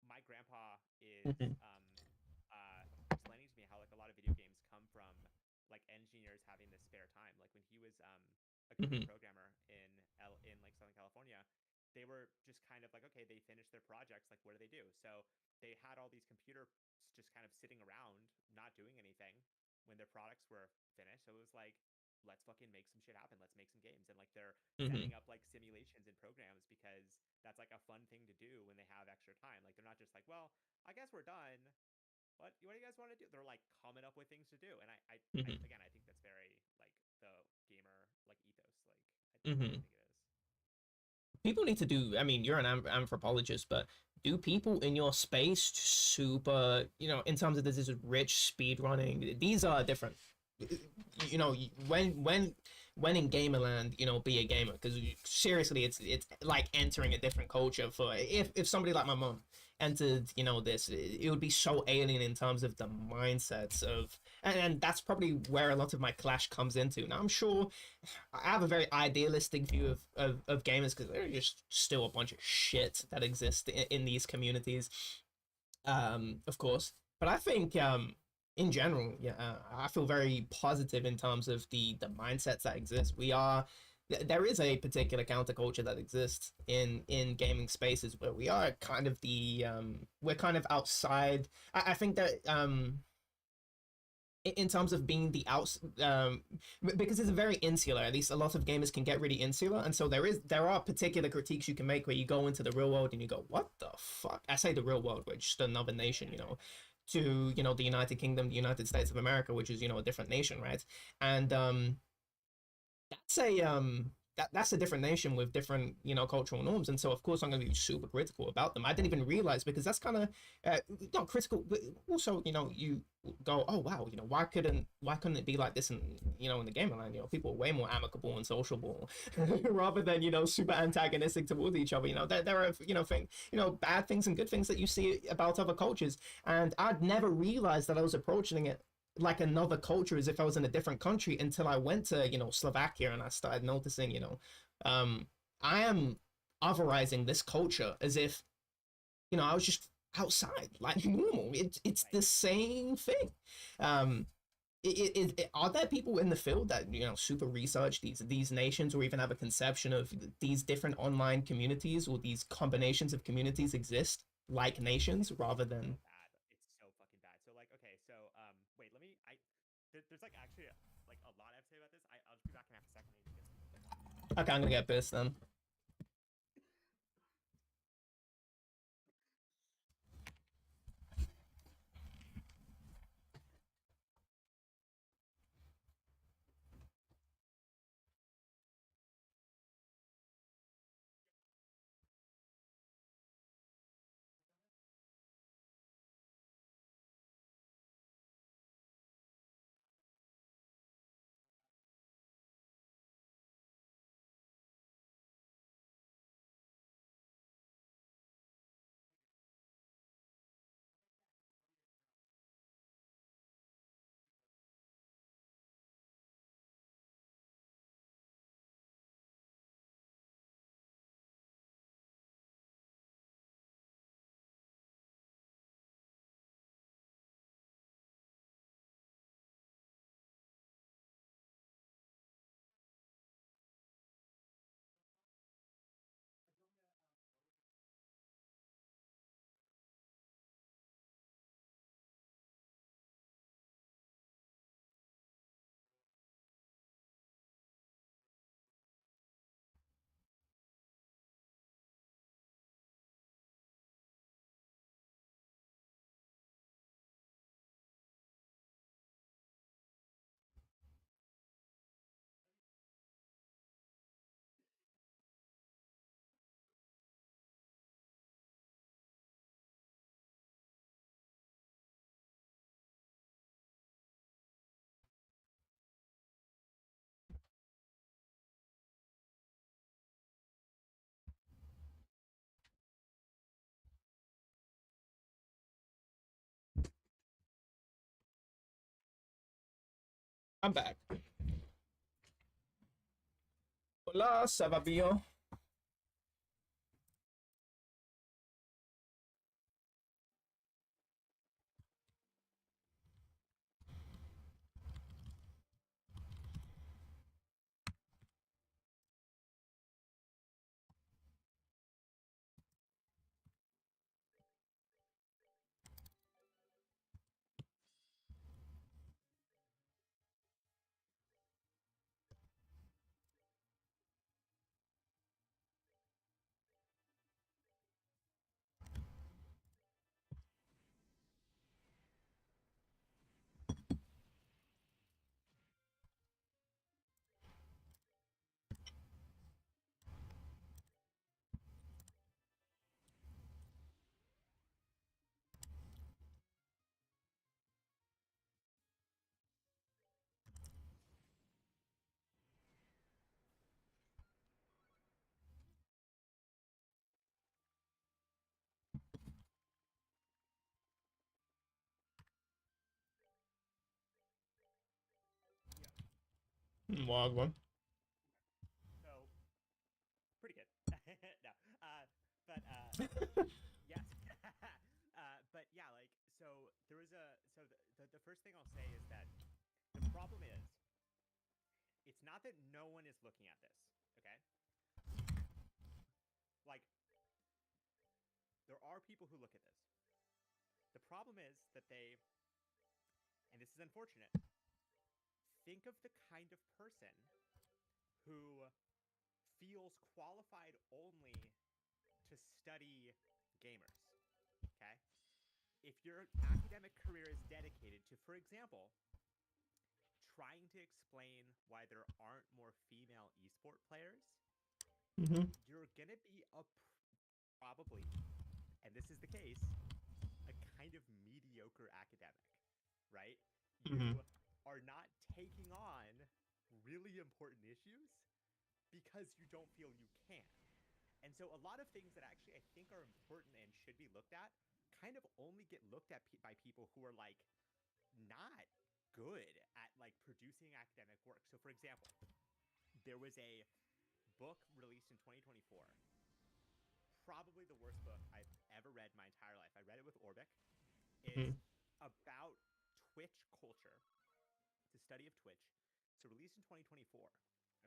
my grandpa is Hmm. explaining to me how like a lot of video games come from like engineers having this spare time. Like when he was a computer Hmm. programmer in like Southern California, they were just kind of like, okay, they finished their projects. Like, what do they do? So they had all these computers just kind of sitting around, not doing anything when their products were finished. So it was like, let's fucking make some shit happen. Let's make some games. And like they're Hmm. setting up like simulations and programs because that's like a fun thing to do when they have extra time. Like they're not just like, well, I guess we're done. What do you guys want to do? They're like coming up with things to do. And I Hmm. again, I think that's very like the gamer like ethos. Like I really Hmm. think it is. People need to do. I mean, you're an anthropologist, but do people in your space super, in terms of this is rich speed running, these are different. you know when in gamerland, be a gamer, because seriously, it's like entering a different culture. For if somebody like my mom entered this, it would be so alien in terms of the mindsets of, and that's probably where a lot of my clash comes into. Now I'm sure I have a very idealistic view of gamers, because they're just still a bunch of shit that exists in these communities, of course. But I think in general, yeah, I feel very positive in terms of the mindsets that exist. There is a particular counterculture that exists in gaming spaces, where we are kind of we're kind of outside. I think that in terms of being the outs because it's very insular. At least a lot of gamers can get really insular, and so there are particular critiques you can make where you go into the real world and you go, what the fuck? I say the real world, which is just another Yeah, nation, yeah, yeah, yeah, yeah. to the United Kingdom, the United States of America, which is a different nation, right? And that's a that's a different nation with different, cultural norms, and so of course I'm going to be super critical about them. I didn't even realize, because that's kind of not critical, but also, you go, oh wow, why couldn't it be like this in, in the gamer land? People are way more amicable and sociable rather than, super antagonistic towards each other. There are, bad things and good things that you see about other cultures, and I'd never realized that I was approaching it like another culture, as if I was in a different country, until I went to, Slovakia, and I started noticing, I am otherizing this culture as if, I was just outside like normal. It's the same thing. Um, are there people in the field that, super research these nations, or even have a conception of these different online communities, or these combinations of communities exist like nations rather than? Bad. It's so fucking bad. So like, okay, so wait, let me. There's like actually like a lot I have to say about this. I'll just be back in half a second. I need to get something quick. Okay, I'm gonna get pissed then. I'm back. Hola, ça va bien? Wagwan. So pretty good. No, but yes, but yeah, like so there was a so the first thing I'll say is that the problem is it's not that no one is looking at this. Okay, like there are people who look at this. The problem is that they, and this is unfortunate, think of the kind of person who feels qualified only to study gamers. Okay? If your academic career is dedicated to, for example, trying to explain why there aren't more female esport players, Mm-hmm. you're gonna be probably, and this is the case, a kind of mediocre academic, right? You are not taking on really important issues because you don't feel you can. And so a lot of things that actually I think are important and should be looked at kind of only get looked at by people who are like not good at like producing academic work. So for example, there was a book released in 2024, probably the worst book I've ever read in my entire life. I read it with Orbic. It's about Twitch culture. It's a study of Twitch. So released in 2024.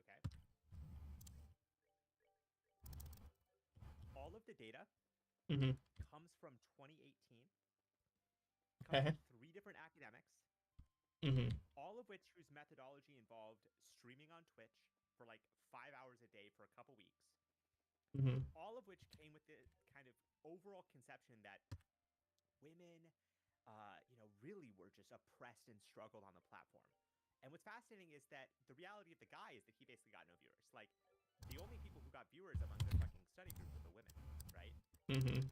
Okay. All of the data comes from 2018. Comes from 3 different academics. All of which whose methodology involved streaming on Twitch for like 5 hours a day for a couple weeks. All of which came with the kind of overall conception that women, really were just oppressed and struggled on the platform. And what's fascinating is that the reality of the guy is that he basically got no viewers. Like, the only people who got viewers among the fucking study group were the women, right?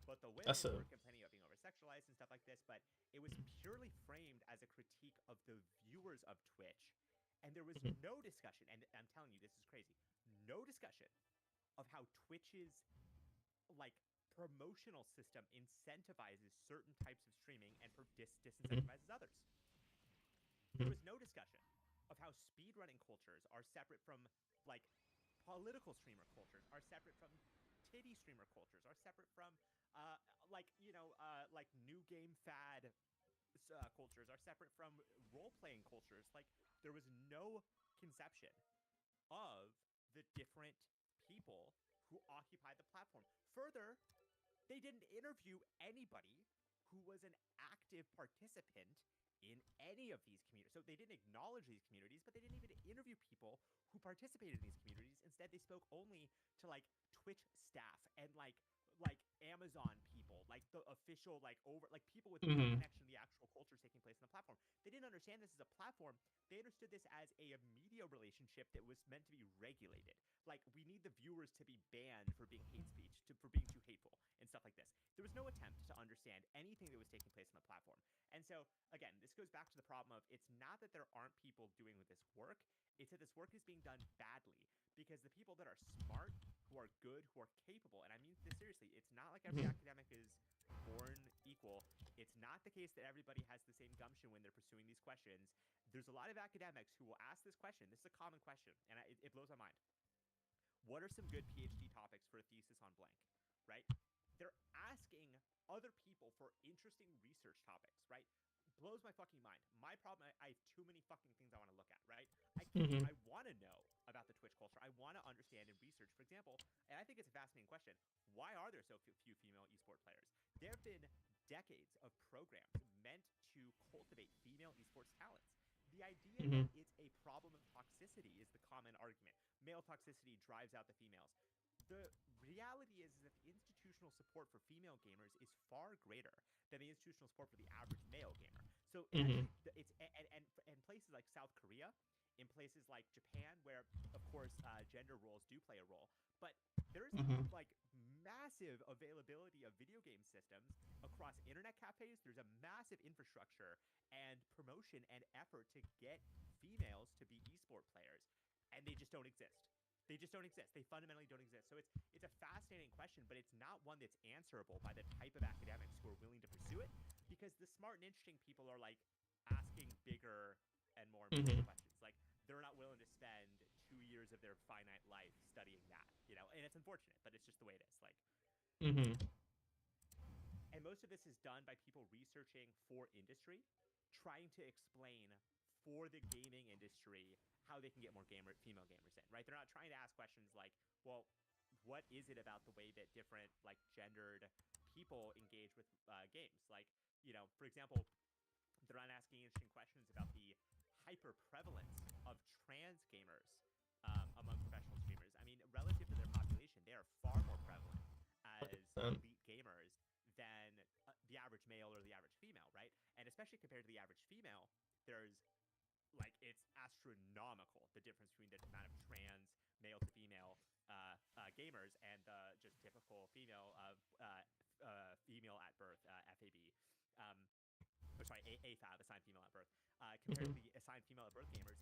But the women were complaining about being over-sexualized and stuff like this, but it was purely framed as a critique of the viewers of Twitch. And there was no discussion, and I'm telling you, this is crazy, no discussion of how Twitch's, like, promotional system incentivizes certain types of streaming and disincentivizes others. There was no discussion of how speedrunning cultures are separate from, like, political streamer cultures, are separate from titty streamer cultures, are separate from, like new game fad cultures, are separate from role-playing cultures. Like, there was no conception of the different people who occupy the platform. Further, they didn't interview anybody who was an active participant in any of these communities. So they didn't acknowledge these communities, but they didn't even interview people who participated in these communities. Instead, they spoke only to like Twitch staff and like Amazon people, like the official, like people with no connection to the actual culture taking place on the platform. They didn't understand this as a platform. They understood this as a media relationship that was meant to be regulated. Like, we need the viewers to be banned for being hate speech, for being too hateful and stuff like this. There was no attempt to understand anything that was taking place on the platform. And so, again, this goes back to the problem of, it's not that there aren't people doing this work, it's that this work is being done badly. Because the people that are smart, who are good, who are capable, and I mean this seriously, it's not like every academic is born equal. It's not the case that everybody has the same gumption when they're pursuing these questions. There's a lot of academics who will ask this question. This is a common question, and it blows my mind. What are some good PhD topics for a thesis on blank, right? They're asking other people for interesting research topics, right? Blows my fucking mind. My problem, I have too many fucking things I want to look at, right? I want to know about the Twitch culture. I want to understand and research, for example, and I think it's a fascinating question. Why are there so few female esport players? There have been decades of programs meant to cultivate female esports talents. The idea that it's a problem of toxicity is the common argument. Male toxicity drives out the females. The reality is that the institutional support for female gamers is far greater than the institutional support for the average male gamer. So actually, it's and places like South Korea, in places like Japan, where of course gender roles do play a role, but there's like massive availability of video game systems across internet cafes. There's a massive infrastructure and promotion and effort to get females to be esport players, and they just don't exist. They just don't exist. They fundamentally don't exist. So it's a fascinating question, but it's not one that's answerable by the type of academics who are willing to pursue it, because the smart and interesting people are like asking bigger and more important questions. Like, they're not willing to spend 2 years of their finite life studying that, and it's unfortunate, but it's just the way it is. Like, and most of this is done by people researching for industry, trying to explain for the gaming industry how they can get more female gamers in, right? They're not trying to ask questions like, well, what is it about the way that different, like, gendered people engage with games? Like, for example, they're not asking interesting questions about the hyper-prevalence of trans gamers among professional streamers. I mean, relative to their population, they are far more prevalent as elite gamers than the average male or the average female, right? And especially compared to the average female, there's like it's astronomical, the difference between the amount of trans male to female gamers and the just typical female female at birth FAB. Or sorry, AFAB, assigned female at birth, compared to the assigned female at birth gamers.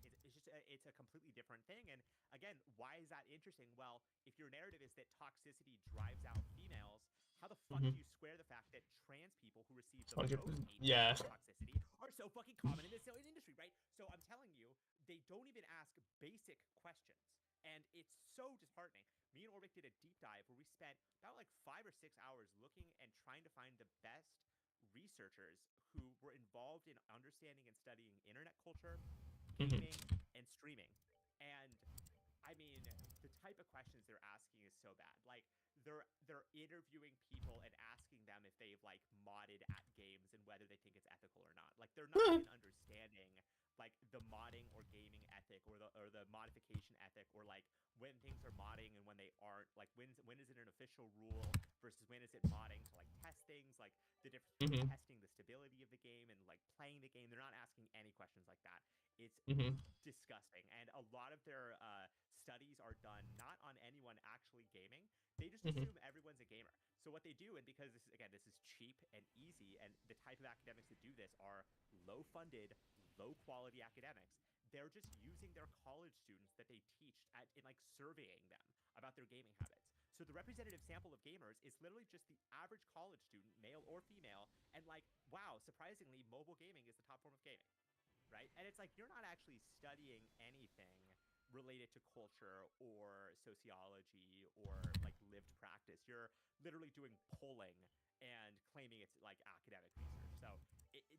It's a completely different thing. And again, why is that interesting? Well, if your narrative is that toxicity drives out females, how the fuck do you square the fact that trans people who receive the most 100%. Yeah. toxicity are so fucking common in this industry, right? So I'm telling you, they don't even ask basic questions. And it's so disheartening. Me and Orbic did a deep dive where we spent about like 5 or 6 hours looking and trying to find the best researchers who were involved in understanding and studying internet culture, gaming, and streaming. And I mean, the type of questions they're asking is so bad. Like they're interviewing people and asking them if they've like modded at games and whether they think it's ethical or not. Like they're not even understanding like the modding or gaming ethic or the modification ethic, or like when things are modding and when they aren't. Like when is it an official rule versus when is it modding to like test things, like the difference between testing the stability of the game and like playing the game. They're not asking any questions like that. It's disgusting. And a lot of their studies are done not on anyone actually gaming. They just assume everyone's a gamer. So what they do, and because this is cheap and easy, and the type of academics that do this are low-funded, low-quality academics, they're just using their college students that they teach in like surveying them about their gaming habits. So the representative sample of gamers is literally just the average college student, male or female, and like, wow, surprisingly, mobile gaming is the top form of gaming, right? And it's like, you're not actually studying anything related to culture or sociology or like lived practice. You're literally doing polling and claiming it's like academic research. So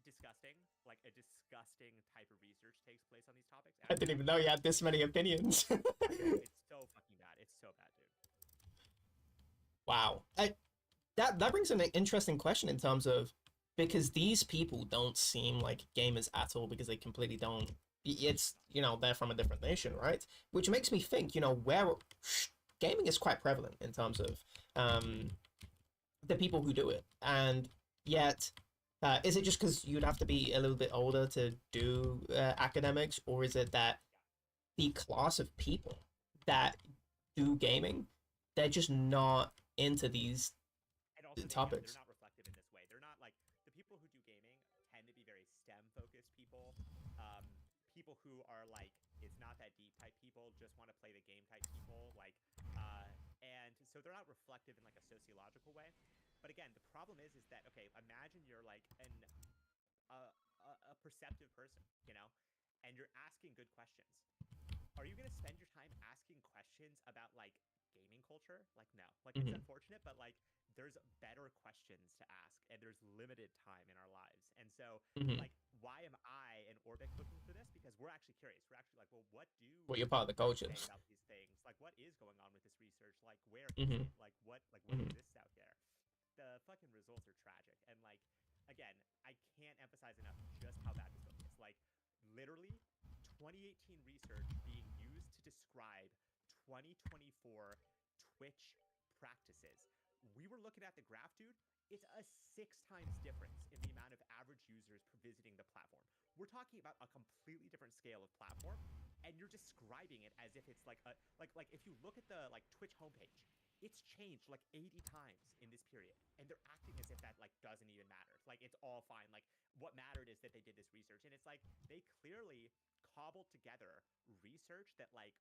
disgusting, like a disgusting type of research takes place on these topics. I didn't even know you had this many opinions. It's so fucking bad. It's so bad, dude. Wow. That brings an interesting question in terms of, because these people don't seem like gamers at all, because they completely don't. It's, you know, they're from a different nation, right? Which makes me think, you know, where gaming is quite prevalent in terms of the people who do it. And yet, is it just because you'd have to be a little bit older to do academics, or is it that the class of people that do gaming, they're just not into these topics? They're not reflective in this way. They're not like, the people who do gaming tend to be very STEM focused people. People who are like, it's not that deep type people, just want to play the game type people, like, and so they're not reflective in like a sociological way. But again, the problem is that, okay, imagine you're like a perceptive person, you know, and you're asking good questions. Are you going to spend your time asking questions about like gaming culture? Like, no. Like, it's unfortunate, but like there's better questions to ask, and there's limited time in our lives. And so like, why am I and Orbic looking for this? Because we're actually curious. We're actually like, well, what you're part of the culture about these things? Like, what is going on with this research? Like, where is it? Like, what exists out there? The fucking results are tragic. And like, again, I can't emphasize enough just how bad this book is. Like, literally 2018 research being used to describe 2024 Twitch practices. We were looking at the graph, dude. It's a 6 times difference in the amount of average users visiting the platform. We're talking about a completely different scale of platform, and you're describing it as if it's like a like if you look at the like Twitch homepage, it's changed like 80 times in this period, and they're acting as if that like doesn't even matter. Like, it's all fine. Like, what mattered is that they did this research, and it's like they clearly cobbled together research that like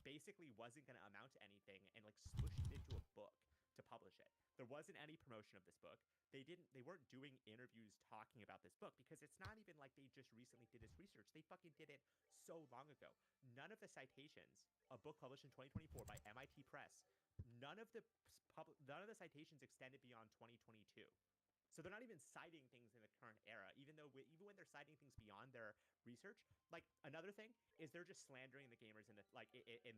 basically wasn't going to amount to anything, and like smushed it into a book to publish it. There wasn't any promotion of this book. They weren't doing interviews talking about this book, because it's not even like they just recently did this research. They fucking did it so long ago. None of the citations, a book published in 2024 by MIT Press, none of the citations extended beyond 2022. So they're not even citing things in the current era, even when they're citing things beyond their research. Like, another thing is they're just slandering the gamers in the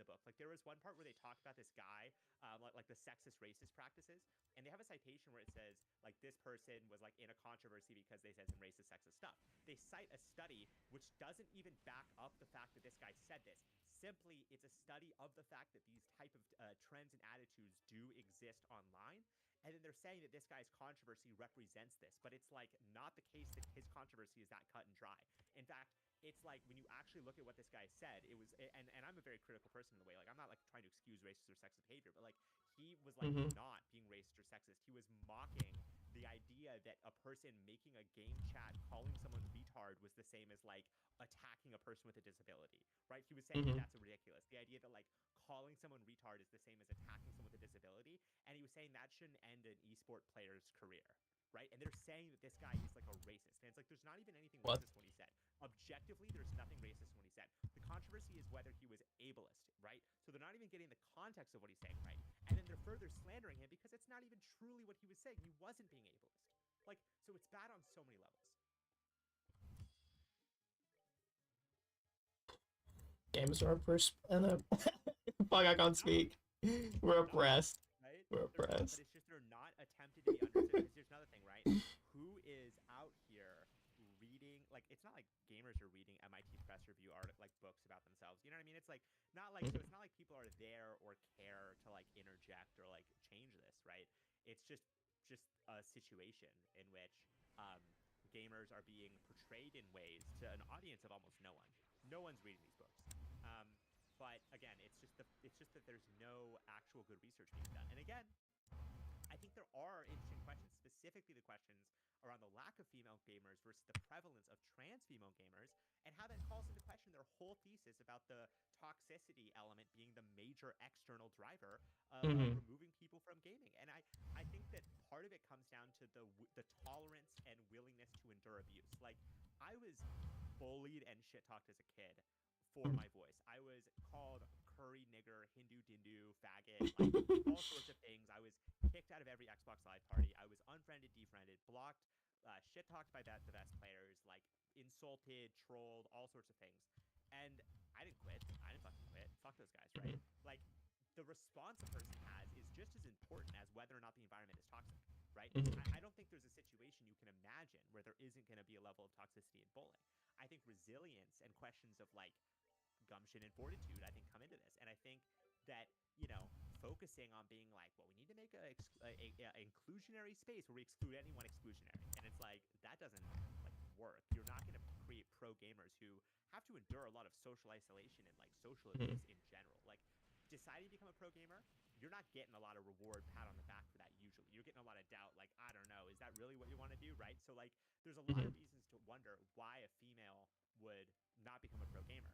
book. Like, there was one part where they talked about this guy, like the sexist, racist practices, and they have a citation where it says like this person was like in a controversy because they said some racist, sexist stuff. They cite a study which doesn't even back up the fact that this guy said this. Simply, it's a study of the fact that these type of trends and attitudes do exist online, And then they're saying that this guy's controversy represents this, but it's like not the case that his controversy is that cut and dry. In fact, it's like when you actually look at what this guy said, it was, and I'm a very critical person in the way, like I'm not like trying to excuse racist or sexist behavior, but like he was like not being racist or sexist. He was mocking the idea that a person making a game chat calling someone retard was the same as like attacking a person with a disability, right? He was saying that that's ridiculous. The idea that like calling someone retard is the same as attacking someone with a disability, and he was saying that shouldn't end an esport player's career, right? And they're saying that this guy is like a racist, and it's like there's not even anything racist when he said. Objectively, there's nothing racist when he said. The controversy is whether he was ableist, right? So they're not even getting the context of what he's saying, right? And then they're further slandering him because it's not even truly what he was saying. He wasn't being ableist. Like, so it's bad on so many levels. Games are oppressed. And fuck, I can't speak. We're oppressed. Right? We're oppressed. But it's just they're not attempted to be understood. Because here's another thing, right? Who is out here reading? Like, it's not like gamers are reading MIT Press Review like books about themselves. You know what I mean? It's like not like so. It's not like people are there or care to like interject or like change this, right? It's just a situation in which gamers are being portrayed in ways to an audience of almost no one. No one's reading these books. But again, it's just that there's no actual good research being done. And again, I think there are interesting questions, specifically the questions around the lack of female gamers versus the prevalence of trans female gamers, and how that calls into question their whole thesis about the toxicity element being the major external driver of removing people from gaming. And I think that part of it comes down to the tolerance and willingness to endure abuse. Like, I was bullied and shit talked as a kid for my voice. I was called curry nigger, Hindu dindu, faggot, like all sorts of things. I was kicked out of every Xbox Live party. I was unfriended, defriended, blocked, shit talked by the best players, like insulted, trolled, all sorts of things. And I didn't quit. I didn't fucking quit. Fuck those guys, right? Like, the response a person has is just as important as whether or not the environment is toxic, right? I don't think there's a situation you can imagine where there isn't going to be a level of toxicity in bowling. I think resilience and questions of like gumption and fortitude, I think, come into this. And I think that, you know, focusing on being like, well, we need to make a inclusionary space where we exclude anyone exclusionary. And it's like, that doesn't like work. You're not going to create pro gamers who have to endure a lot of social isolation and like social abuse in general. Like, deciding to become a pro gamer, you're not getting a lot of reward, pat on the back for that usually. You're getting a lot of doubt, like, I don't know, is that really what you want to do, right? So, like, there's a lot of reasons to wonder why a female would not become a pro gamer.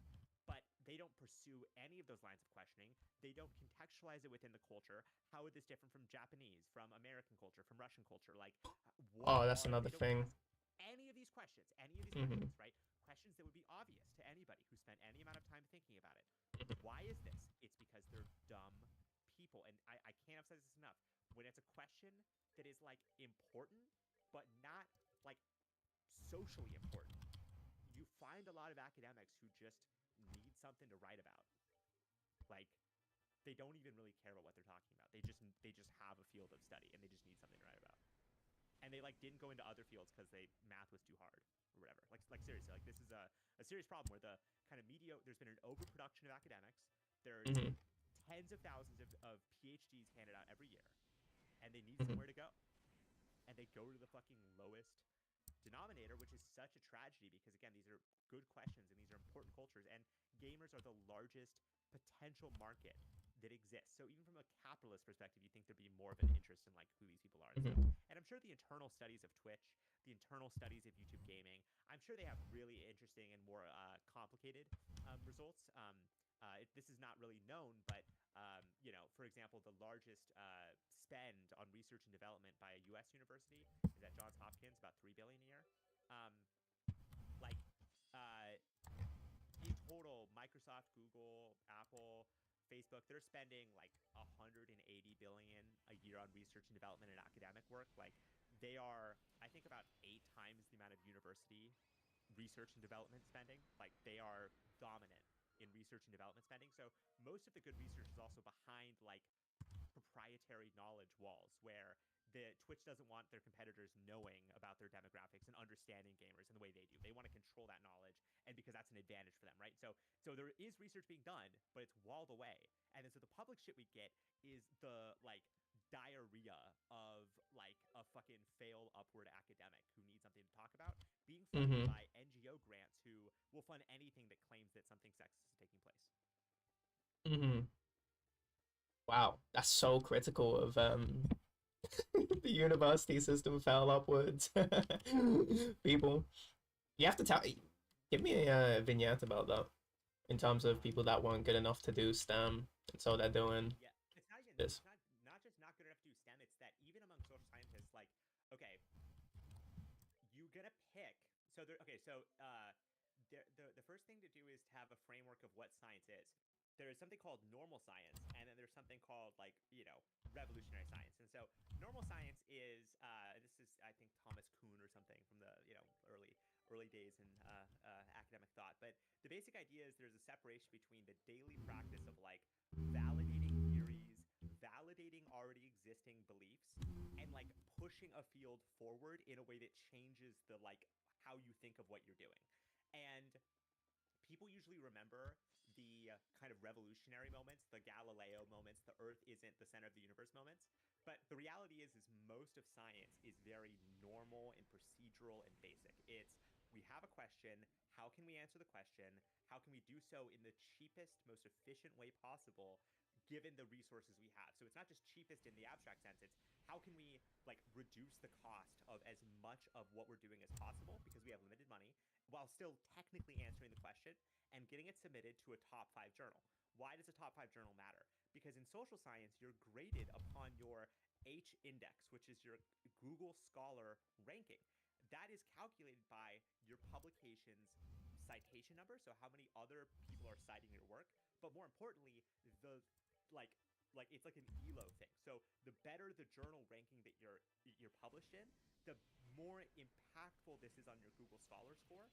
But they don't pursue any of those lines of questioning. They don't contextualize it within the culture. How is this different from Japanese, from American culture, from Russian culture? Like, that's another thing. Any of these questions, questions, right? Questions that would be obvious to anybody who spent any amount of time thinking about it. Why is this? It's because they're dumb people. And I can't emphasize this enough. When it's a question that is like important, but not like socially important, you find a lot of academics who just need something to write about. Like, they don't even really care about what they're talking about. They just have a field of study and they just need something to write about. And they like didn't go into other fields because math was too hard or whatever. Like seriously, like this is a serious problem where the kind of there's been an overproduction of academics. There's tens of thousands of PhDs handed out every year, and they need somewhere to go. And they go to the fucking lowest denominator, which is such a tragedy because, again, these are good questions and these are important cultures. And gamers are the largest potential market that exists. So even from a capitalist perspective, you think there'd be more of an interest in like who these people are and stuff. And I'm sure the internal studies of Twitch, the internal studies of YouTube gaming, I'm sure they have really interesting and more complicated results. This is not really known, but you know, for example, the largest spend on research and development by a U.S. university is at Johns Hopkins, about $3 billion a year. In total, Microsoft, Google, Apple, Facebook, they're spending like $180 billion a year on research and development and academic work. Like, they are, I think, about 8 times the amount of university research and development spending. Like, they are dominant in research and development spending. So most of the good research is also behind like proprietary knowledge walls where the Twitch doesn't want their competitors knowing about their demographics and understanding gamers in the way they do. They want to control that knowledge, and because that's an advantage for them, right? So there is research being done, but it's walled away. And then so the public shit we get is the like diarrhea of like a fucking failed upward academic who needs something to talk about being funded Mm-hmm. by NGO grants who will fund anything that claims that something sexist is taking place. Mm-hmm. Wow, that's so critical of the university system fell upwards. People, you have to tell. Give me a vignette about that in terms of people that weren't good enough to do STEM, and so they're doing Yeah, it's not even this. it's not just not good enough to do STEM. It's that even among social scientists, like, okay, you gonna pick. So there. Okay, so the first thing to do is to have a framework of what science is. There is something called normal science, and then there's something called like revolutionary science. And so normal science is this is I think Thomas Kuhn or something from the early days in academic thought. But the basic idea is there's a separation between the daily practice of like validating theories, validating already existing beliefs, and like pushing a field forward in a way that changes the like how you think of what you're doing. And people usually remember the kind of revolutionary moments, the Galileo moments, the Earth isn't the center of the universe moments. But the reality is most of science is very normal and procedural and basic. It's we have a question. How can we answer the question? How can we do so in the cheapest, most efficient way possible, given the resources we have? So it's not just cheapest in the abstract sense. It's how can we like reduce the cost of as much of what we're doing as possible because we have limited money, while still technically answering the question and getting it submitted to a top 5 journal. Why does a top 5 journal matter? Because in social science, you're graded upon your H index, which is your Google Scholar ranking. That is calculated by your publication's citation number, so how many other people are citing your work, but more importantly, the like it's like an ELO thing. So the better the journal ranking that you're published in, the more impactful this is on your Google Scholar score,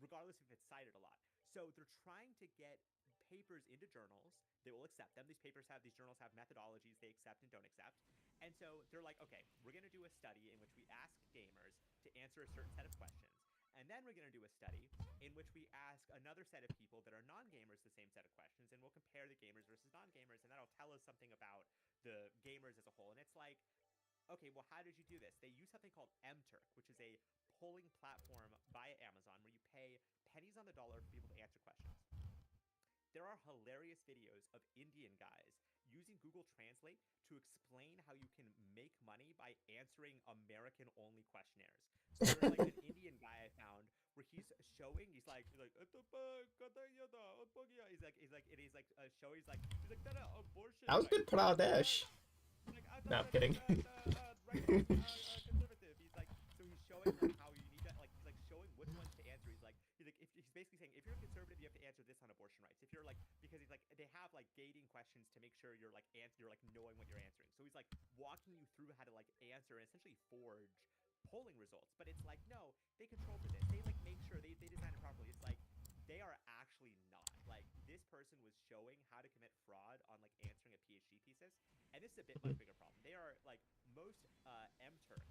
regardless if it's cited a lot. So they're trying to get papers into journals that will accept them. These journals have methodologies they accept and don't accept. And so they're like, okay, we're going to do a study in which we ask gamers to answer a certain set of questions. And then we're going to do a study in which we ask another set of people that are non-gamers the same set of questions, and we'll compare the gamers versus non-gamers, and that'll tell us something about the gamers as a whole. And it's like, okay, well, how did you do this? They use something called mTurk, which is a polling platform via Amazon where you pay pennies on the dollar for people to answer questions. There are hilarious videos of Indian guys using Google Translate to explain how you can make money by answering American-only questionnaires. So there's like an Indian guy I found where he's showing, he's like, and he's like showing, he's like that abortion That was right. good Pradesh. He's like, No, I'm kidding. right conservative. He's like, so he's showing like how you need to like he's like showing which ones to answer. He's like if he's basically saying if you're a conservative, you have to answer this on abortion rights. If you're like because he's like they have like gating questions to make sure you're like you're like knowing what you're answering. So he's like walking you through how to like answer and essentially forge polling results. But it's like no, they control for this. They like make sure they design it properly. It's like they are actually not. Like this person was showing how to commit fraud on like answering a PhD thesis, and this is a much bigger problem. They are like most mTurk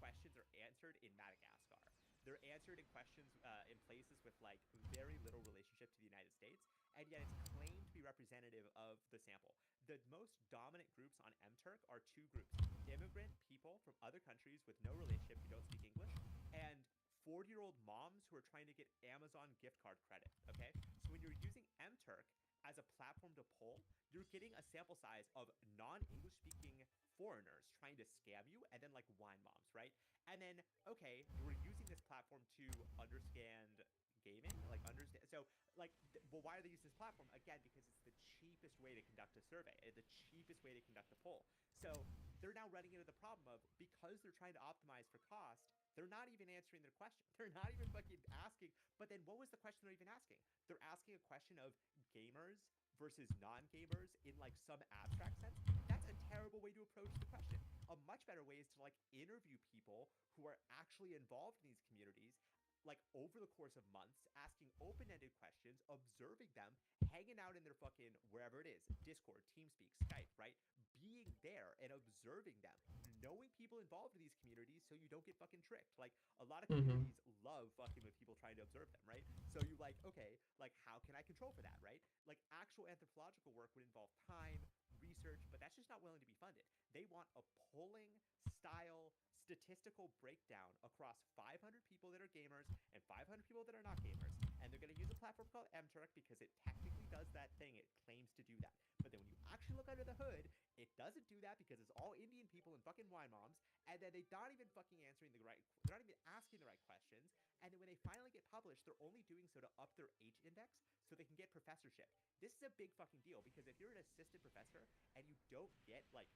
questions are answered in Madagascar. They're answered in questions in places with like very little relationship to the United States, and yet it's claimed to be representative of the sample. The most dominant groups on mTurk are two groups: immigrant people from other countries with no relationship who don't speak English, and 40-year-old moms who are trying to get Amazon gift card credit, okay? So when you're using mTurk as a platform to poll, you're getting a sample size of non-English speaking foreigners trying to scam you, and then like wine moms, right? And then, okay, we're using this platform to understand gaming, like understand. So like, well, why are they using this platform? Again, because it's the cheapest way to conduct a survey, the cheapest way to conduct a poll. So they're now running into the problem of because they're trying to optimize for cost, they're not even answering their question. They're not even fucking asking. But then what was the question they're even asking? They're asking a question of gamers versus non-gamers in like some abstract sense. That's a terrible way to approach the question. A much better way is to like interview people who are actually involved in these communities like over the course of months, asking open-ended questions, observing them, hanging out in their fucking wherever it is, Discord, TeamSpeak, Skype, right? Being there and observing them, knowing people involved in these communities so you don't get fucking tricked. Like a lot of Mm-hmm. communities love fucking with people trying to observe them, right? So you like, okay, like how can I control for that, right? Like actual anthropological work would involve time, research, but that's just not not willing to be funded. They want a polling style statistical breakdown across 500 people that are gamers and 500 people that are not gamers. And they're going to use a platform called MTurk because it technically does that thing. It claims to do that. But then when you actually look under the hood, it doesn't do that because it's all Indian people and fucking wine moms. And then they're not even fucking answering the right, they're not even asking the right questions. And then when they finally get published, they're only doing so to up their H index so they can get professorship. This is a big fucking deal because if you're an assistant professor and you don't get like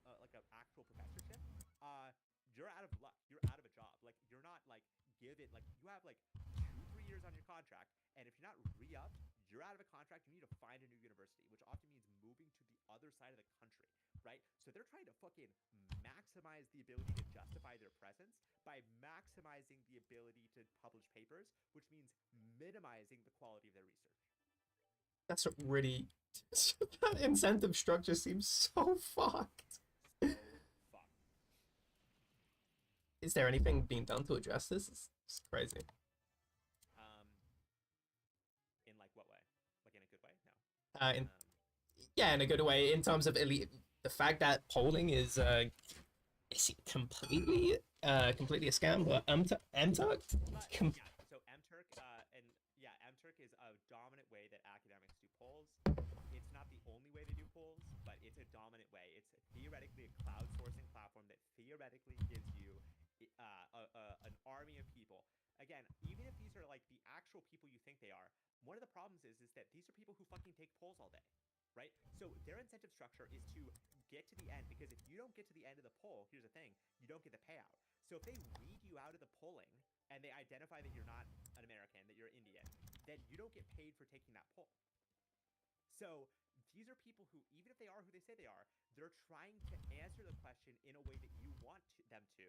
an actual professorship, you're out of luck. You're out of a job. Like you're not like given like you have like 2-3 years on your contract, and if you're not re-upped, you're out of a contract. You need to find a new university, which often means moving to the other side of the country, right? So they're trying to fucking maximize the ability to justify their presence by maximizing the ability to publish papers, which means minimizing the quality of their research. That's really that incentive structure seems so fucked. So fucked. Is there anything being done to address this? It's crazy. In like what way? Like in a good way? No. Yeah, in a good way. In terms of elite, the fact that polling is completely a scam. But MTurk, Yeah. So MTurk, and yeah, MTurk is a dominant way that academics do polls. It's not the only way they do polls, but it's a dominant way. It's theoretically a crowdsourcing platform that theoretically gives you an army of people. Again, even if these are like the actual people you think they are, one of the problems is that these are people who fucking take polls all day, right? So their incentive structure is to get to the end, because if you don't get to the end of the poll, here's the thing, you don't get the payout. So if they weed you out of the polling and they identify that you're not an American, that you're Indian, then you don't get paid for taking that poll. So these are people who, even if they are who they say they are, they're trying to answer the question in a way that you want them to,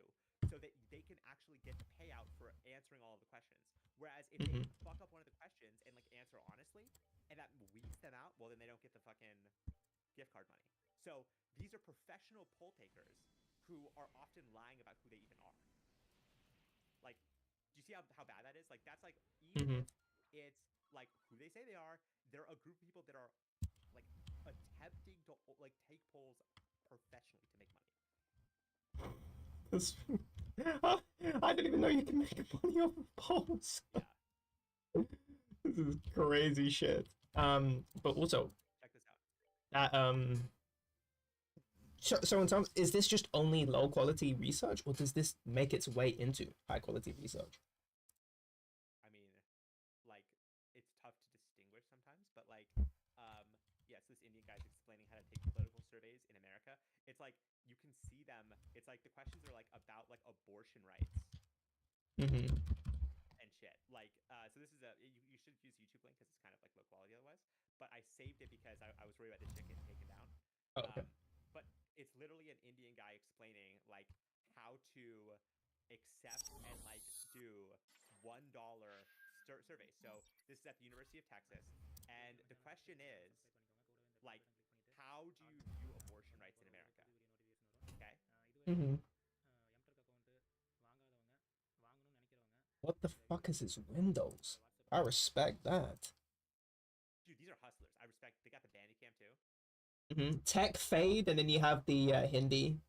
so that they can actually get the payout for answering all of the questions. Whereas if they fuck up one of the questions and like answer honestly, and that weeds them out, well then they don't get the fucking gift card money. So these are professional poll takers who are often lying about who they even are. Like, do you see how bad that is? Like that's like, even if it's like who they say they are, they're a group of people that are like attempting to like take polls professionally to make money. I didn't even know you can make money off of polls. Yeah. This is crazy shit. But also Check this out. that so in terms, is this just only low quality research, or does this make its way into high quality research? I mean, like, it's tough to distinguish sometimes, but like, yes, this Indian guy's explaining how to take political surveys in America. It's like you can see them. It's like the questions are like about like abortion rights and shit. Like, so this is you should use YouTube link because it's kind of like low quality otherwise. But I saved it because I was worried about this shit getting taken down. Oh, okay. But it's literally an Indian guy explaining like how to accept and like do $1 surveys. So this is at the University of Texas, and the question is like, how do you view abortion rights in America? Okay. What the fuck is his Windows? I respect that. Dude, these are hustlers. I respect. They got the Bandicam too. Tech fade, and then you have the Hindi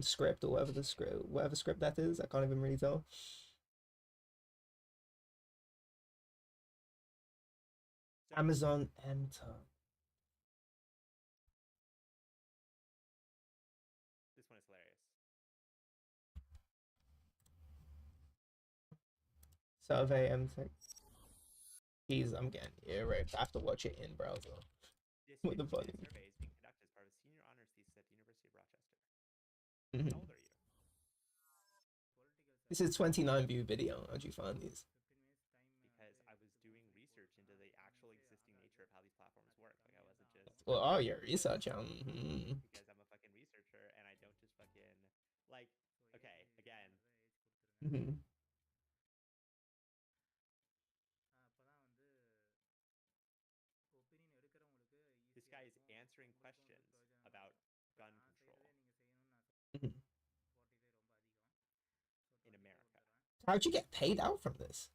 script, or whatever script that is. I can't even really tell. So, Amazon Enter. this one is hilarious. Survey M6. Jeez, I'm getting irate. I have to watch it in browser. This What the 50-minute fuck? survey is being conducted as part of a senior honors thesis at the University of Rochester. How old are you? This is 29 view video. How'd you find these? Because I was doing research into the actual existing nature of how these platforms work. Like I wasn't just Well, oh, you're researching. because I'm a fucking researcher and I don't just fucking like. Okay, again, this guy is answering questions about gun control in America. How'd you get paid out from this?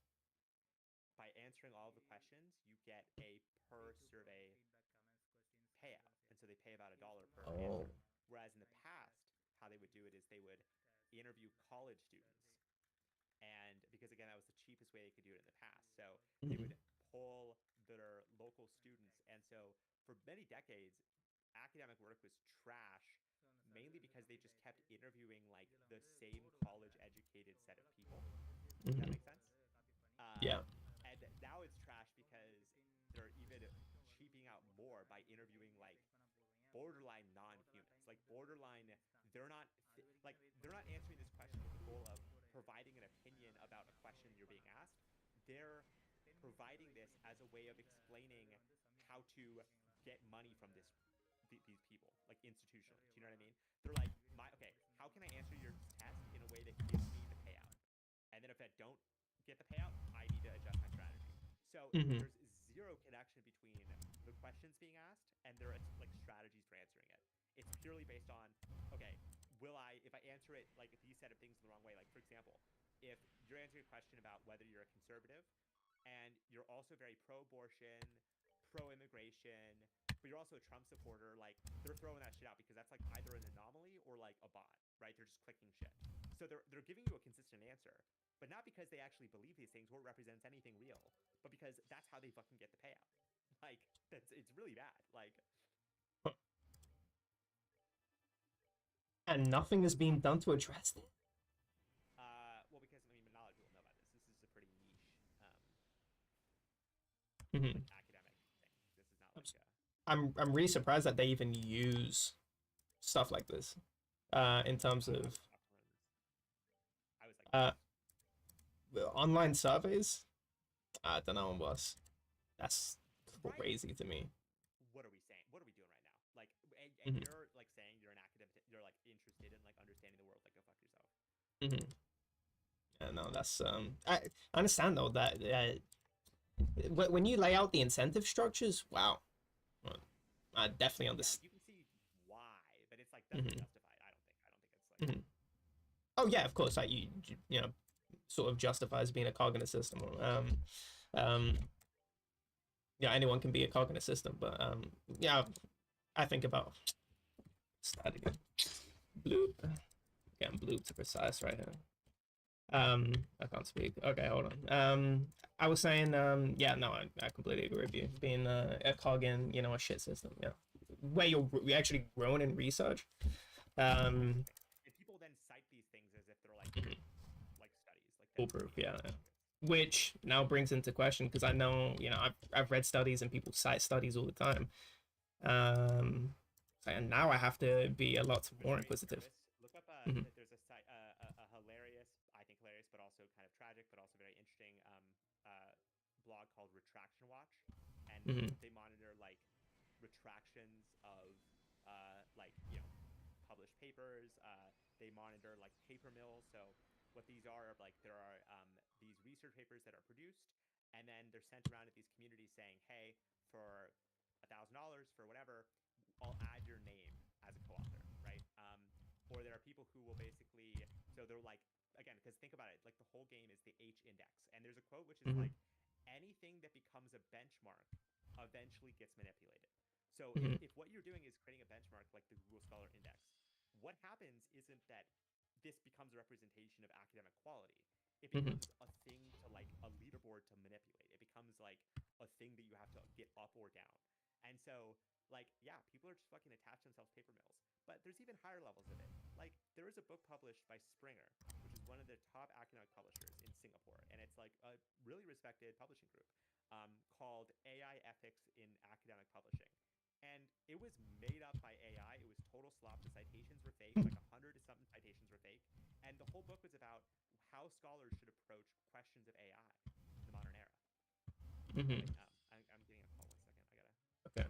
By answering all of the questions, you get a per survey payout, and so they pay about $1 per Oh. answer. Whereas how they would do it is they would interview college students, and because again that was the cheapest way they could do it in the past. So they would poll their local students, and so for many decades, academic work was trash, mainly because they just kept interviewing like the same college educated set of people. Does that make sense? Yeah. And now it's trash because they're even cheaping out more by interviewing like borderline non-humans, like borderline. They're not answering this question with the goal of providing an opinion about a question you're being asked. They're providing this as a way of explaining how to get money from these people, like institutionally. Do you know what I mean? They're like, okay, how can I answer your test in a way that gives me the payout? And then if I don't get the payout, I need to adjust my strategy. So there's zero connection between the questions being asked and their like strategies for answering it. It's purely based on, okay, if I answer it like these set of things in the wrong way, like for example, if you're answering a question about whether you're a conservative and you're also very pro-abortion, pro-immigration, but you're also a Trump supporter, like they're throwing that shit out because that's like either an anomaly or like a bot, right? They're just clicking shit. So they're giving you a consistent answer, but not because they actually believe these things or represents anything real, but because that's how they fucking get the payout. Like it's really bad. Like And nothing is being done to address it. well, because I mean, knowledge will know about this. This is a pretty niche like, academic thing. This is not like I'm really surprised that they even use stuff like this. In terms of I was like online surveys. I don't know, boss. That's crazy to me. What are we saying? What are we doing right now? Like, and you're like saying you're an academic, you're like interested in like understanding the world. Like, go fuck yourself. Yeah, no, that's I understand though that when you lay out the incentive structures, wow, I definitely understand. You can see why, but it's like doesn't justify it. I don't think it's like. Oh yeah, of course. Like you know, sort of justifies being a cog in a system. Yeah, anyone can be a cog in a system, but yeah, I think about start again. Bloop. Getting bloop to precise right here. I can't speak. Okay, hold on. I was saying, yeah, no, I completely agree with you. Being a cog in, you know, a shit system, yeah, where you're actually grown in research. And people then cite these things as if they're like like studies, like foolproof, yeah. Which now brings into question because I know, you know, I've read studies and people cite studies all the time. And now I have to be a lot more inquisitive. Look up there's a site a hilarious, I think hilarious, but also kind of tragic, but also very interesting blog called Retraction Watch, and they monitor like retractions of like you know published papers. They monitor like paper mills. So what these are like there are these research papers that are produced, and then they're sent around to these communities saying, hey, for $1,000 for whatever, I'll add your name as a co-author, right? Or there are people who will basically, so they're like, again, because think about it, like the whole game is the H index, and there's a quote which is like, anything that becomes a benchmark eventually gets manipulated. So if what you're doing is creating a benchmark like the Google Scholar Index, what happens isn't that this becomes a representation of academic quality. It becomes a thing to like a leaderboard to manipulate. It becomes like a thing that you have to get up or down. And so like, yeah, people are just fucking attached themselves to paper mills. But there's even higher levels of it. Like, there is a book published by Springer, which is one of the top academic publishers in Singapore, and it's like a really respected publishing group, called AI Ethics in Academic Publishing. And it was made up by AI. It was total slop. The citations were fake. Like 100 something citations were fake. And the whole book was about how scholars should approach questions of AI in the modern era. I'm getting a call. 1 second. I gotta. Okay.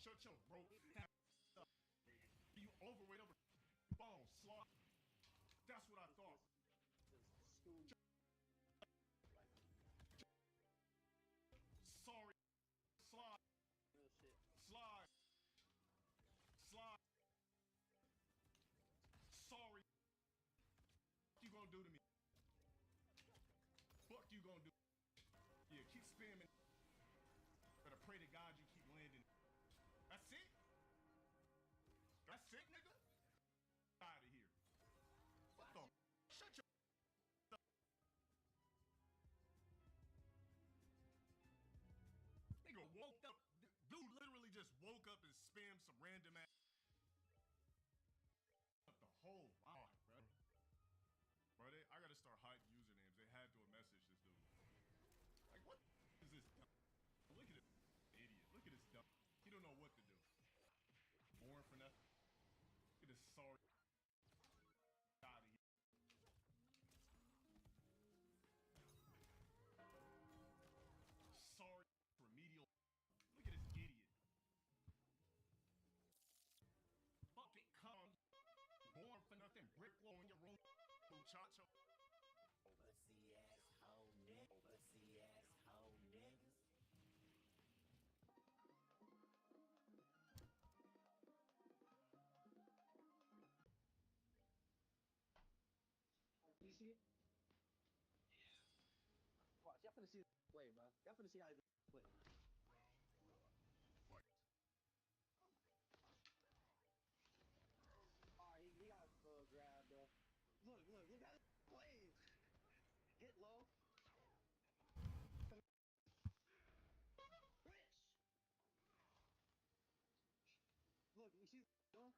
Shut your bro. You overweight over bone slot. That's what I thought. Sorry. Slide. Slide. Slide. Sorry. What you gonna do to me? Fuck you gonna do? Yeah, keep spamming. Better pray to God you keep landing. That's it? That's it, nigga? Out of here. What the? Shut your. Nigga woke up. Dude literally just woke up and spammed some random ass. The whole vibe, bro. Bro, I gotta start hiding usernames. They had to have messaged this dude. Like, what is this dumb? Look at this idiot. Look at this dumb. He don't know what to do. Born for nothing. Look at this sorry. Out of here. Sorry. Remedial. Look at this idiot. Fucking calm. Born for nothing. Brick wall in your room. Muchacho. Pussy asshole niggas. Pussy asshole niggas. You see it? Yeah. Watch, y'all finna see this play, bro. Y'all finna see how this play. Alright, he got grabbed, bro. Look at this play. Hit low. Rich. Look, you see this?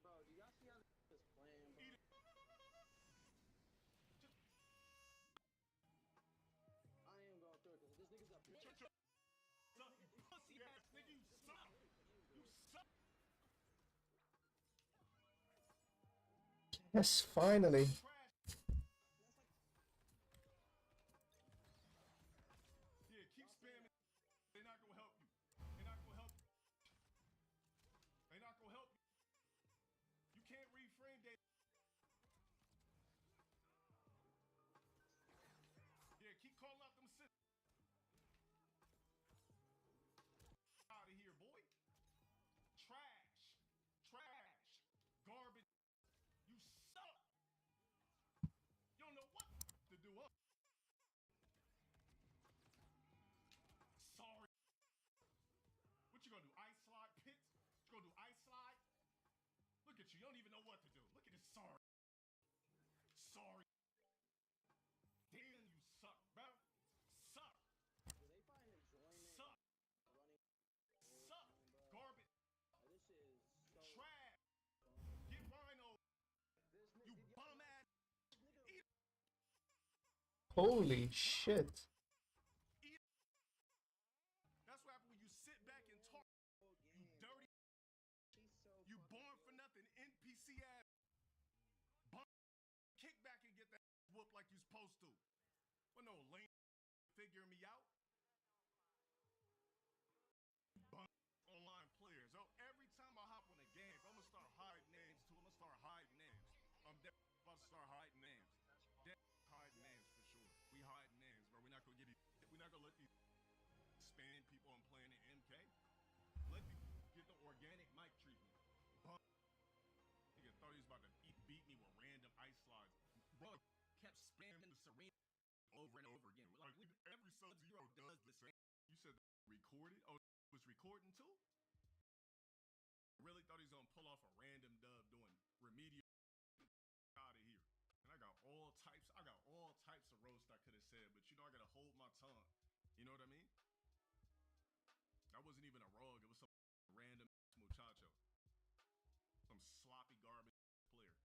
Bro, do y'all see how this is playing, bro? I ain't gonna throw it because this nigga's up. Shut your pussy ass nigga. You suck. You suck. Yes, finally. Yeah, keep spamming. They're not gonna help you. They're not gonna help you. They're not gonna help you. You can't reframe data. Yeah, keep calling out them sit. Out of here, boy. Trash. Trash. Garbage. You suck. You don't know what to do. Sorry. What you gonna do? Ice slide pits? You gonna do ice slide? Look at you. You don't even know what to do. Look at this. Sorry. Sorry. Damn, you suck, bro. Suck. Do they find enjoyment Suck. running? Suck. Bro? Garbage. Like, this shit is so Trash. fun. Get Rhino. This nigga, You did y'all bum watch ass. this nigga? Eat. Holy shit. That's what happens when you sit back and talk. You dirty. He's so You fucking born good. for nothing. NPC ass. Bum. Kick back and get that whoop like you supposed to. Well, no lame figuring me out. Bum. Online players. Oh, every time I hop on a game, I'm gonna start hiding names too. I'm gonna start hiding names. I'm about to start hiding names. Hiding names for sure. We hiding names, bro. We're not gonna get these. We're not gonna let these spam people and playing in MK. Let people get the organic over and over again. Like every Sub-Zero does the same. You said recorded. Oh, it was recording too. I really thought he was gonna pull off a random dub doing remedial out of here. And I got all types. I got all types of roast I could have said, but you know I gotta hold my tongue. You know what I mean? That wasn't even a rug. It was some random muchacho, some sloppy garbage player.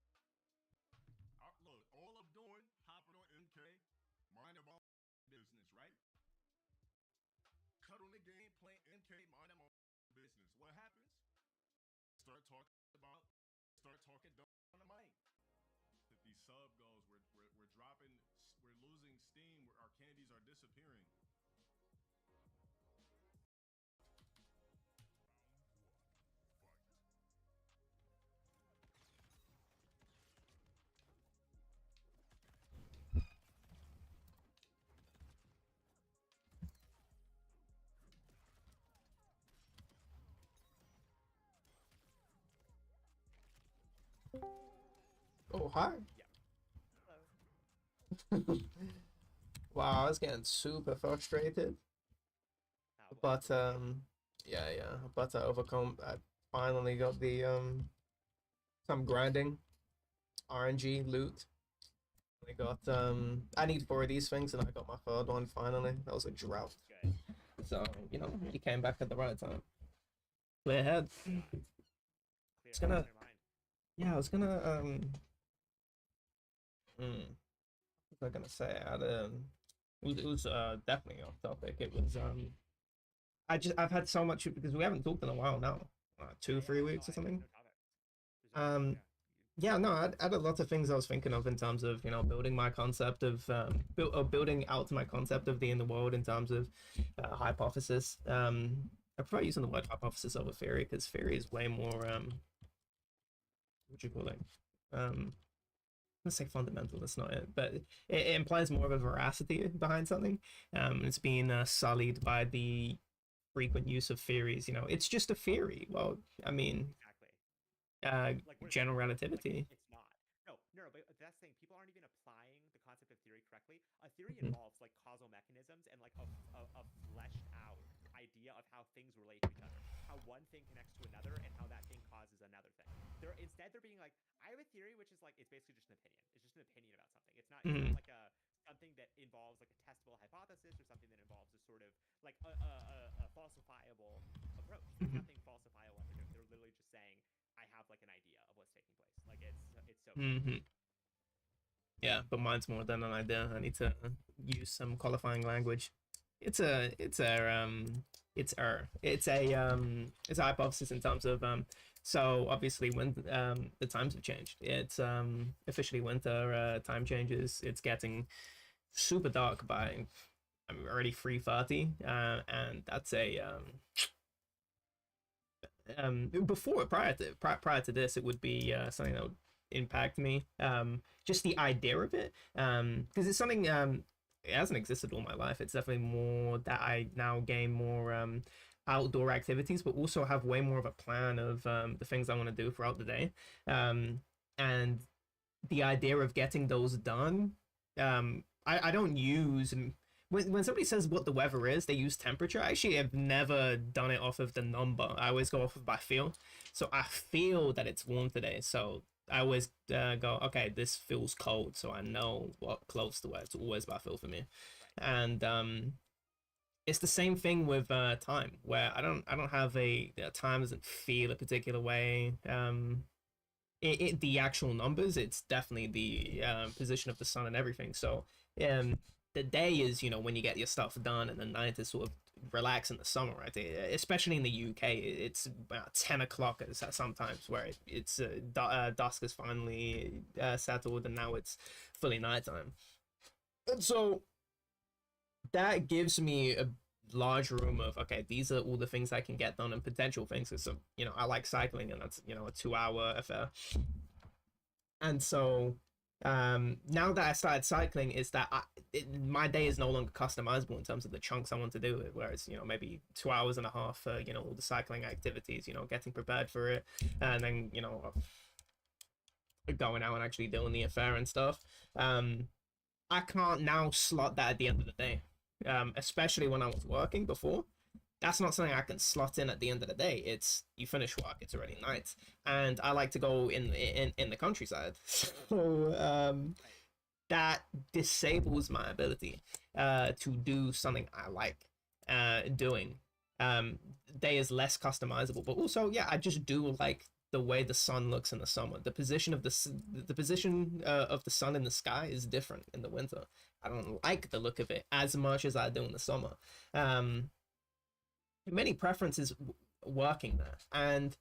Look, all I'm doing, hopping on MK, minding my business, right? Cut on the game, playing MK, minding my business. What happens? Start talking dumb on the mic. If these sub goals, we're dropping, we're losing steam. Our candies are disappearing. Oh, hi. Hello. Wow, I was getting super frustrated. But yeah, but I finally got the some grinding RNG loot. I got I need 4 of these things and I got my third one finally. That was a drought. Good. So, you know, you came back at the right time. Clear head. Clear It's gonna- head, clear mind. Yeah, I was gonna what was I gonna say? It was definitely off topic. It was I've had so much because we haven't talked in a while now. 2 or 3 weeks or something. Yeah, no, I had a lot of things I was thinking of in terms of, you know, building my concept of building out my concept of the inner world in terms of hypothesis. I prefer using the word hypothesis over theory because theory is way more what you call it? Let's say fundamental. That's not it, but it implies more of a veracity behind something. It's being sullied by the frequent use of theories. You know, it's just a theory. Well, I mean, Exactly. Like, general relativity. Like, it's not. No, but that's the thing. People aren't even applying the concept of theory correctly. A theory Mhm. involves like causal mechanisms and like a fleshed out idea of how things relate to each other, how one thing connects to another, and how that thing causes another thing. They're being like, I have a theory, which is like it's basically just an opinion. It's just an opinion about something. It's not Mhm. like a something that involves like a testable hypothesis or something that involves a sort of like a falsifiable approach. There's Mhm. nothing falsifiable what they're doing. They're literally just saying, I have like an idea of what's taking place. Like it's so Yeah, but mine's more than an idea. I need to use some qualifying language. It's a hypothesis in terms of so obviously when the times have changed. It's officially winter, time changes. It's getting super dark by already 3:30, and that's a before prior to this it would be something that would impact me, just the idea of it, because it's something it hasn't existed all my life. It's definitely more that I now gain more outdoor activities, but also have way more of a plan of the things I want to do throughout the day, and the idea of getting those done. I don't use when somebody says what the weather is, they use temperature. I actually have never done it off of the number. I always go off of my feel. So I feel that it's warm today. So I always go, okay, this feels cold. So I know what clothes to wear. It's always by feel for me. And it's the same thing with time, where I don't have time doesn't feel a particular way. The actual numbers, it's definitely the position of the sun and everything. So the day is, you know, when you get your stuff done, and the night is sort of relax in the summer, right? Especially in the UK, it's about 10 o'clock sometimes where it's dusk is finally settled, and now it's fully nighttime. And so that gives me a large room of, okay, these are all the things I can get done and potential things. So, you know, I like cycling, and that's, you know, a 2-hour affair. And so now that I started cycling, is that my day is no longer customizable in terms of the chunks I want to do it. Whereas, you know, maybe 2 hours and a half for, you know, all the cycling activities, you know, getting prepared for it, and then, you know, going out and actually doing the affair and stuff. I can't now slot that at the end of the day. Especially when I was working before. That's not something I can slot in at the end of the day. It's you finish work, it's already night, and I like to go in the countryside. So that disables my ability to do something I like doing. Day is less customizable, but also yeah, I just do like the way the sun looks in the summer. The position of the position of the sun in the sky is different in the winter. I don't like the look of it as much as I do in the summer. Many preferences working there, and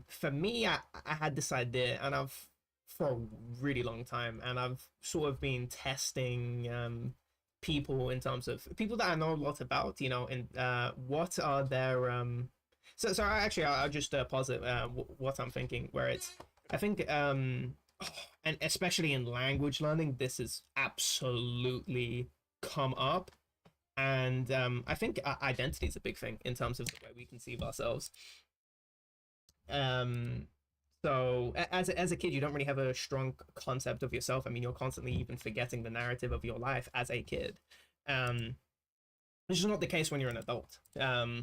for me, I had this idea, and I've for a really long time, and I've sort of been testing people in terms of people that I know a lot about, you know, and what are their so actually I'll just pause it what I'm thinking, where it's I think and especially in language learning, this has absolutely come up. And I think identity is a big thing in terms of the way we conceive ourselves. Um, so as a kid, you don't really have a strong concept of yourself. I mean, you're constantly even forgetting the narrative of your life as a kid. Which is not the case when you're an adult,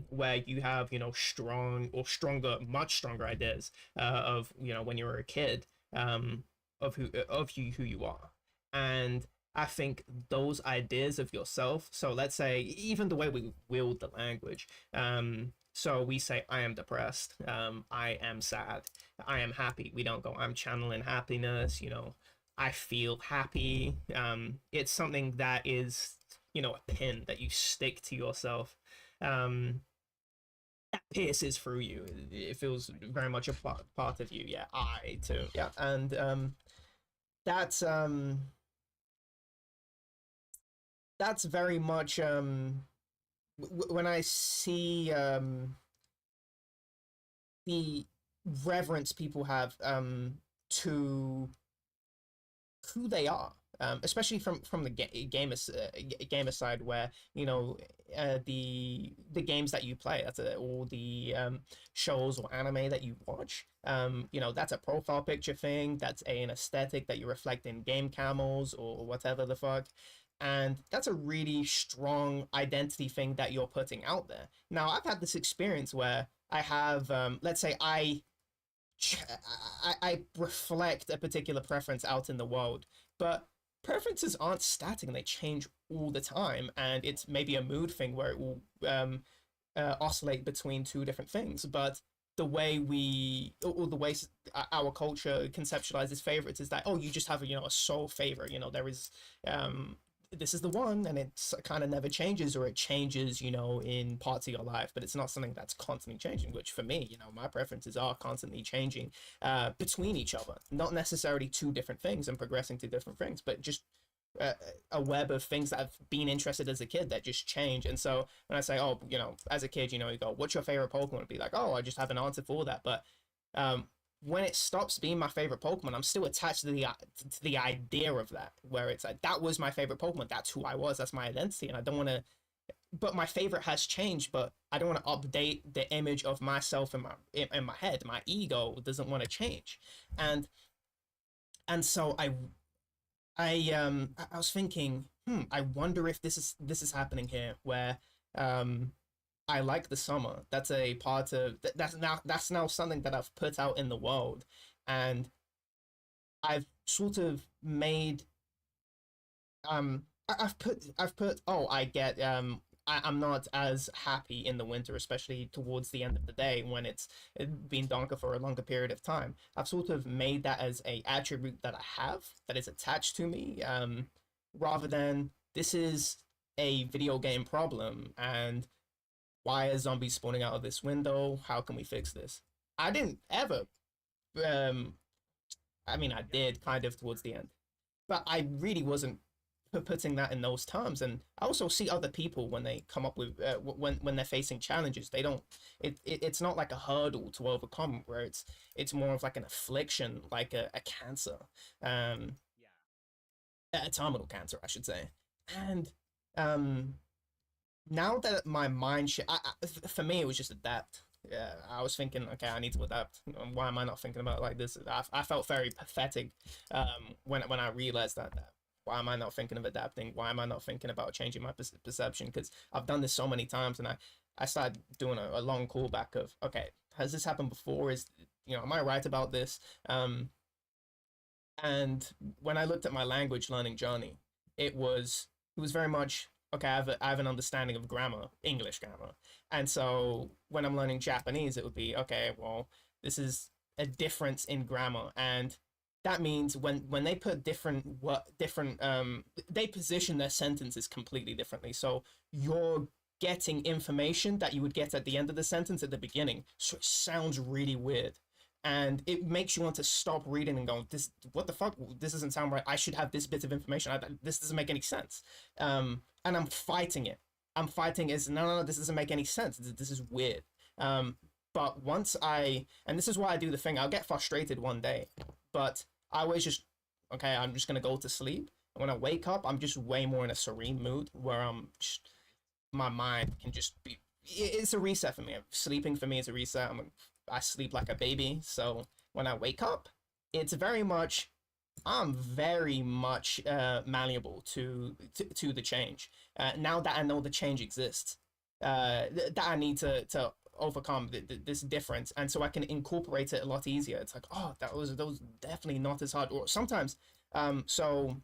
where you have, you know, strong or stronger, much stronger ideas of, you know, when you were a kid, of who you are. And I think those ideas of yourself. So let's say even the way we wield the language. So we say I am depressed, I am sad, I am happy. We don't go I'm channeling happiness. You know, I feel happy. It's something that is, you know, a pin that you stick to yourself. That pierces through you. It feels very much a part of you. Yeah, I too. Yeah, and that's that's very much when I see the reverence people have to who they are, especially from the gamer side, where you know the games that you play, that's all the shows or anime that you watch. You know, that's a profile picture thing. That's an aesthetic that you reflect in game camels or whatever the fuck. And that's a really strong identity thing that you're putting out there. Now, I've had this experience where I have, let's say, I reflect a particular preference out in the world, but preferences aren't static and they change all the time. And it's maybe a mood thing where it will oscillate between two different things. But the way or the way our culture conceptualizes favorites is that, oh, you just have, you know, a sole favorite. You know, there is this is the one, and it's kind of never changes, or it changes, you know, in parts of your life, but it's not something that's constantly changing. Which for me, you know, my preferences are constantly changing between each other, not necessarily two different things and progressing to different things, but just a web of things that I've been interested as a kid that just change. And so when I say, oh, you know, as a kid, you know, you go, what's your favorite Pokemon? It'd be like, oh, I just have an answer for that. But when it stops being my favorite Pokemon, I'm still attached to the idea of that, where it's like that was my favorite Pokemon. That's who I was. That's my identity, and I don't want to. But my favorite has changed. But I don't want to update the image of myself in my head. My ego doesn't want to change, and so I was thinking, I wonder if this is happening here, where I like the summer. That's a part of that's now something that I've put out in the world, and I've sort of made I've put oh, I get I'm not as happy in the winter, especially towards the end of the day when it's been darker for a longer period of time. I've sort of made that as a attribute that I have that is attached to me, rather than this is a video game problem and why are zombies spawning out of this window? How can we fix this? I didn't ever. Um, I mean, I did kind of towards the end, but I really wasn't putting that in those terms. And I also see other people when they come up with when they're facing challenges, they don't. It's not like a hurdle to overcome, where it's more of like an affliction, like a cancer, um, a terminal cancer, I should say. And um, now that my mind for me it was just adapt. Yeah, I was thinking, okay, I need to adapt. Why am I not thinking about it like this? I felt very pathetic when I realized that why am I not thinking of adapting? Why am I not thinking about changing my perception? Because I've done this so many times, and I started doing a long callback of, okay, has this happened before? Is, am I right about this? And when I looked at my language learning journey, it was very much, okay, I have an understanding of grammar, English grammar. And so when I'm learning Japanese, it would be, okay, well, this is a difference in grammar. And that means when they put they position their sentences completely differently. So you're getting information that you would get at the end of the sentence at the beginning. So it sounds really weird. And it makes you want to stop reading and go, this, what the fuck? This doesn't sound right. I should have this bit of information. This doesn't make any sense. And I'm fighting it. I'm fighting is no, this doesn't make any sense. This is weird. But and this is why I do the thing, I'll get frustrated one day, but I always just, okay, I'm just gonna go to sleep. And when I wake up, I'm just way more in a serene mood where my mind can just be, it's a reset for me. Sleeping for me is a reset. I sleep like a baby. So when I wake up, I'm very much malleable to the change. Now that I know the change exists, that I need to overcome this difference, and so I can incorporate it a lot easier. It's like, oh, that was definitely not as hard. Or sometimes, so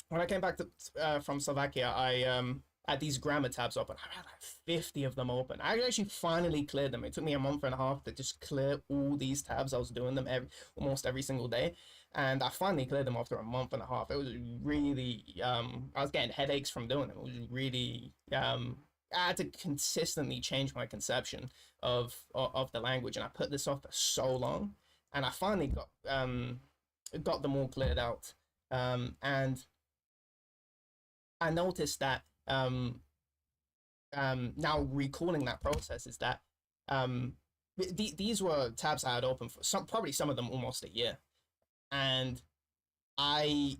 when I came back from Slovakia, I had these grammar tabs open. I had like 50 of them open. I actually finally cleared them. It took me a month and a half to just clear all these tabs. I was doing them almost every single day. And I finally cleared them after a month and a half. It was really, I was getting headaches from doing it. It was really, I had to consistently change my conception of the language. And I put this off for so long. And I finally got them all cleared out. And I noticed that now recalling that process is that these were tabs I had open for probably some of them almost a year, and I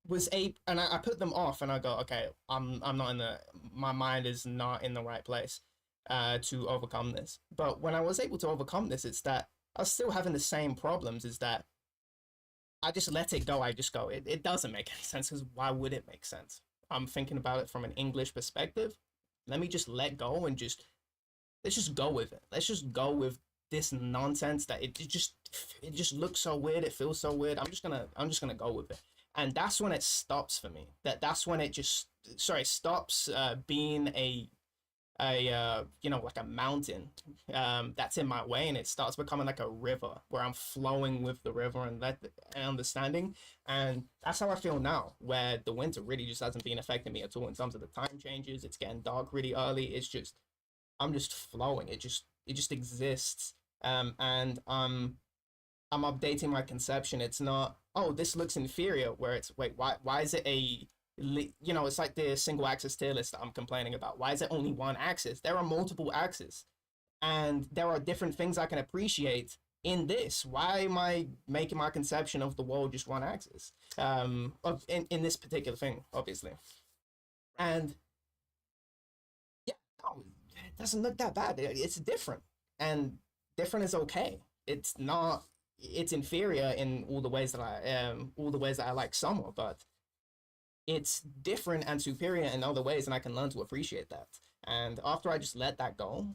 put them off, and I go, okay, I'm not my mind is not in the right place to overcome this. But when I was able to overcome this, it's that I was still having the same problems. Is that I just let it go. I just go, it doesn't make any sense, because why would it make sense? I'm thinking about it from an English perspective. Let me just let go and let's just go with it. Let's just go with this nonsense that it just looks so weird. It feels so weird. I'm just gonna go with it. And that's when it stops for me. That's when it stops being a like a mountain that's in my way, and it starts becoming like a river where I'm flowing with the river and understanding. And that's how I feel now, where the winter really just hasn't been affecting me at all in terms of the time changes. It's getting dark really early. It's just, I'm just flowing. It just exists. And I'm updating my conception. It's not, oh, this looks inferior, where it's, wait, why is it it's like the single axis tier list that I'm complaining about. Why is it only one axis? There are multiple axes, and there are different things I can appreciate in this. Why am I making my conception of the world just one axis? In this particular thing, obviously. And yeah, no, it doesn't look that bad. It's different, and different is okay. It's not. It's inferior in all the ways that I like summer, but it's different and superior in other ways, and I can learn to appreciate that. And after I just let that go,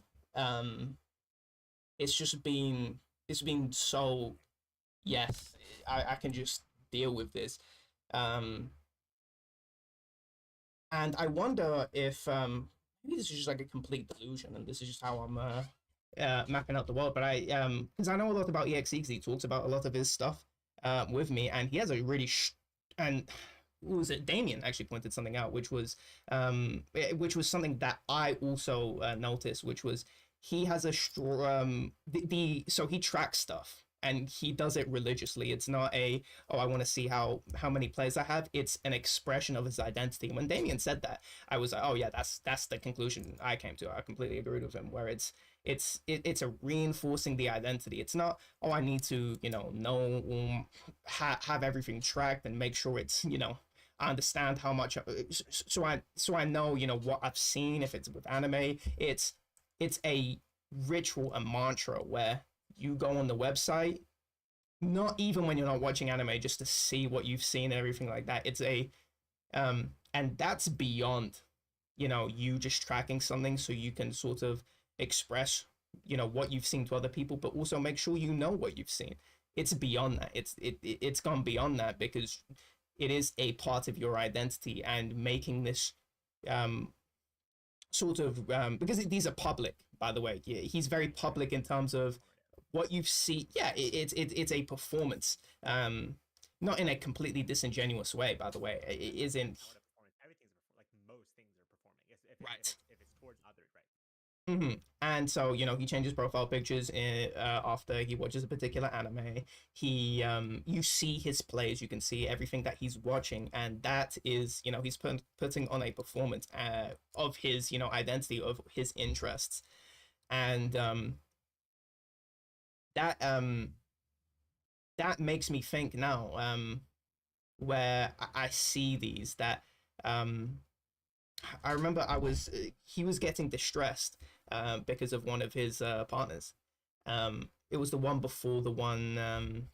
it's been so, yes, I can just deal with this. And I wonder if maybe this is just like a complete delusion, and this is just how I'm mapping out the world. But because I know a lot about EXE, because he talks about a lot of his stuff with me, and he has a really and what was it? Damien actually pointed something out, which was something that I also noticed, which was he has a so he tracks stuff, and he does it religiously. It's not I want to see how many plays I have. It's an expression of his identity. When Damien said that, I was like, oh yeah, that's the conclusion I came to. I completely agreed with him, where it's a reinforcing the identity. It's not, oh, I need to know have everything tracked and make sure it's I understand how much, so I know what I've seen. If it's with anime, it's a ritual, a mantra, where you go on the website, not even when you're not watching anime, just to see what you've seen and everything like that. It's a and that's beyond, you know, you just tracking something so you can sort of express, you know, what you've seen to other people, but also make sure you know what you've seen. It's beyond that. It's gone beyond that because it is a part of your identity, and making this um sort of because these are public, by the way. Yeah, he's very public in terms of what you've seen. Yeah, it's a performance. Not in a completely disingenuous way, by the way. It isn't. Not a performance. Everything's like most things are performing. Right. If it's towards others, right? And so, you know, he changes profile pictures after he watches a particular anime. You see his plays, you can see everything that he's watching, and that is, you know, he's putting on a performance of his, you know, identity, of his interests, and that that makes me think now, where I see these that um I remember he was getting distressed because of one of his partners. It was the one before the one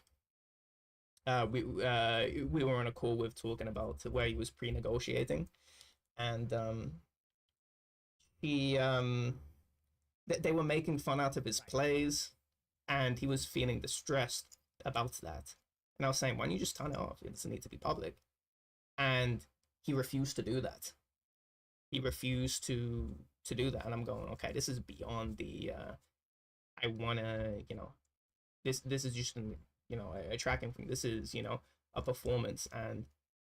we were on a call with talking about where he was pre-negotiating, and he they were making fun out of his plays, and he was feeling distressed about that. And I was saying, why don't you just turn it off? It doesn't need to be public. And he refused to do that. He refused to do that, and I'm going, okay, this is beyond the I want to, you know, this is just an, you know, a tracking thing. This is, you know, a performance, and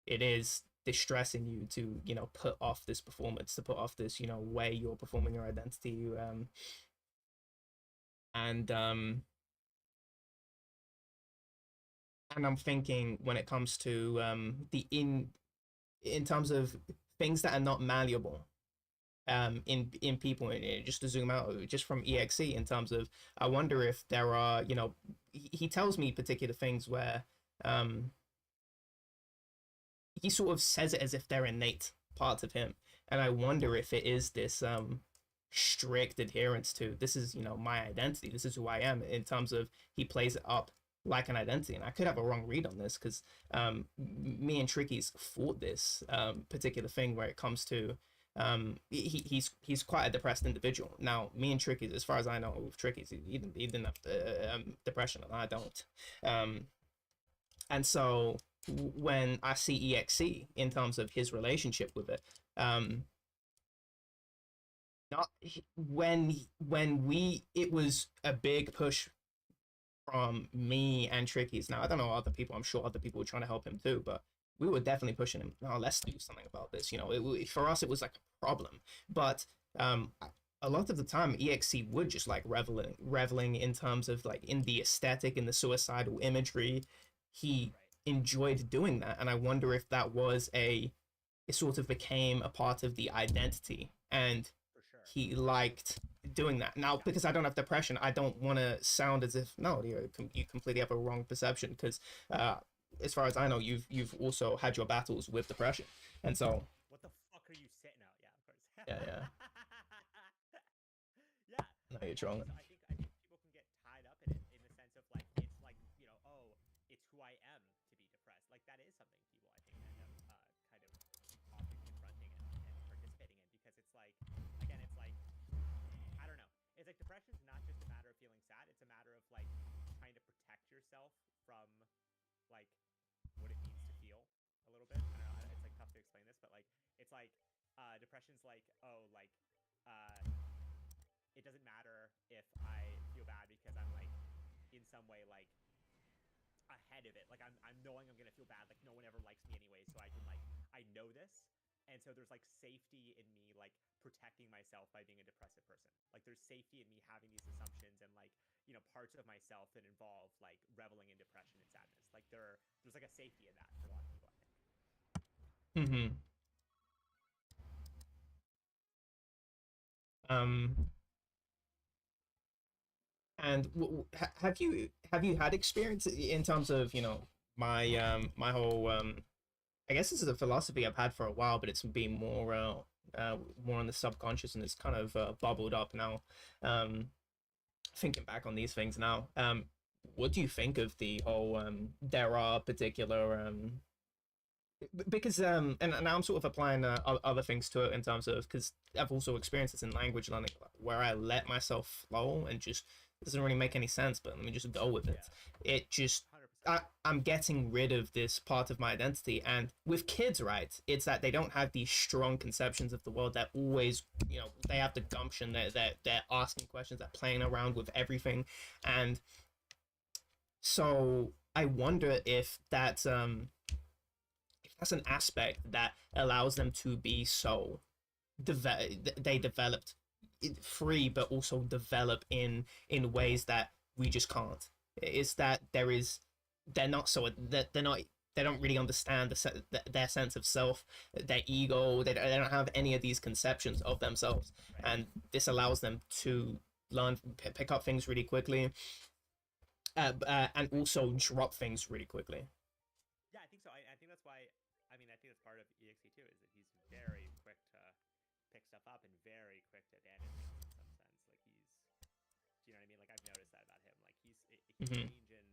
it is distressing you to, you know, put off this performance, to put off this, you know, way you're performing your identity, and and I'm thinking when it comes to the in terms of things that are not malleable in people, and just to zoom out just from exe, in terms of, I wonder if there are, you know, he tells me particular things where um he sort of says it as if they're innate parts of him, and I wonder if it is this strict adherence to, this is, you know, my identity, this is who I am, in terms of he plays it up like an identity. And I could have a wrong read on this because me and Tricky's fought this particular thing where it comes to he's quite a depressed individual. Now, me and Tricky, as far as I know, with Tricky's, he didn't have depression, and I don't. And so when I see EXE in terms of his relationship with it, not when we it was a big push from me and Tricky's. Now, I don't know other people. I'm sure other people were trying to help him too, but we were definitely pushing him. No, let's do something about this. You know, for us, it was like a problem. But a lot of the time, EXE would just like reveling in terms of like in the aesthetic, in the suicidal imagery. He enjoyed doing that, and I wonder if that was it sort of became a part of the identity, and For sure. he liked doing that. Now, because I don't have depression, I don't want to sound as if, no, you completely have a wrong perception, because as far as I know, you've also had your battles with depression, and so What the fuck are you sitting out? Yeah, of course. yeah. Yeah. No, you're trolling. So I think people can get tied up in it, in the sense of like, it's like, you know, oh, it's who I am to be depressed. Like that is something people, I think, end up kind of often confronting and participating in, because it's like, again, it's like, I don't know. It's like depression is not just a matter of feeling sad. It's a matter of like trying to protect yourself from like what it means to feel a little bit. I don't know. It's like tough to explain this, but like it's like depression's like, oh, like it doesn't matter if I feel bad because I'm like in some way like ahead of it. Like I'm knowing I'm gonna feel bad. Like no one ever likes me anyway, so I can like, I know this, and so there's like safety in me like protecting myself by being a depressive person. Like there's safety in me having these assumptions and like, you know, parts of myself that involve like reveling in depression and sadness. Like there's like a safety in that for a lot of people, I think. Mm-hmm. Um, and have you had experience in terms of, you know, my whole I guess this is a philosophy I've had for a while, but it's been more on the subconscious, and it's kind of bubbled up now. Um, Thinking back on these things now, what do you think of the whole there are particular because and I'm sort of applying other things to it in terms of, because I've also experienced this in language learning where I let myself flow and just doesn't really make any sense, but let me just go with it. It just 100%. I'm getting rid of this part of my identity. And with kids, right, it's that they don't have these strong conceptions of the world. That always, they have the gumption. They're asking questions. They're playing around with everything, and so I wonder if that's an aspect that allows them to be so they developed free, but also develop in ways that we just can't. Is that they're not so that they don't really understand their sense of self, their ego. They don't have any of these conceptions of themselves, and this allows them to learn, pick up things really quickly, and also drop things really quickly. Yeah, I think so. I think that's why. I mean, I think that's part of EXE too, is that he's very quick to pick stuff up and very quick to abandon things in some sense. Like do you know what I mean? Like I've noticed that about him. Like he's Mhm. changing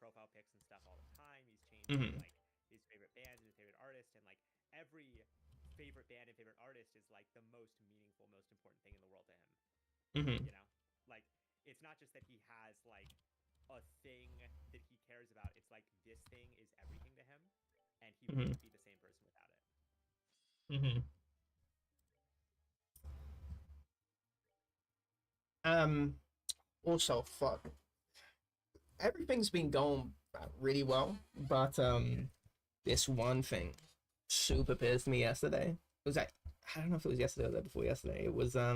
profile pics and stuff all the time. He's changing Mhm. like his favorite bands and his favorite artists, and like every favorite band and favorite artist is like the most meaningful, most important thing in the world to him. Mhm. You know, like it's not just that he has like a thing that he cares about. It's like this thing is everything to him, and he Mhm. wouldn't be the same person without it. Mhm. Um. Also, fuck. Everything's been going really well, but this one thing super pissed me yesterday. It was like, I don't know if it was yesterday or the day before yesterday. It was I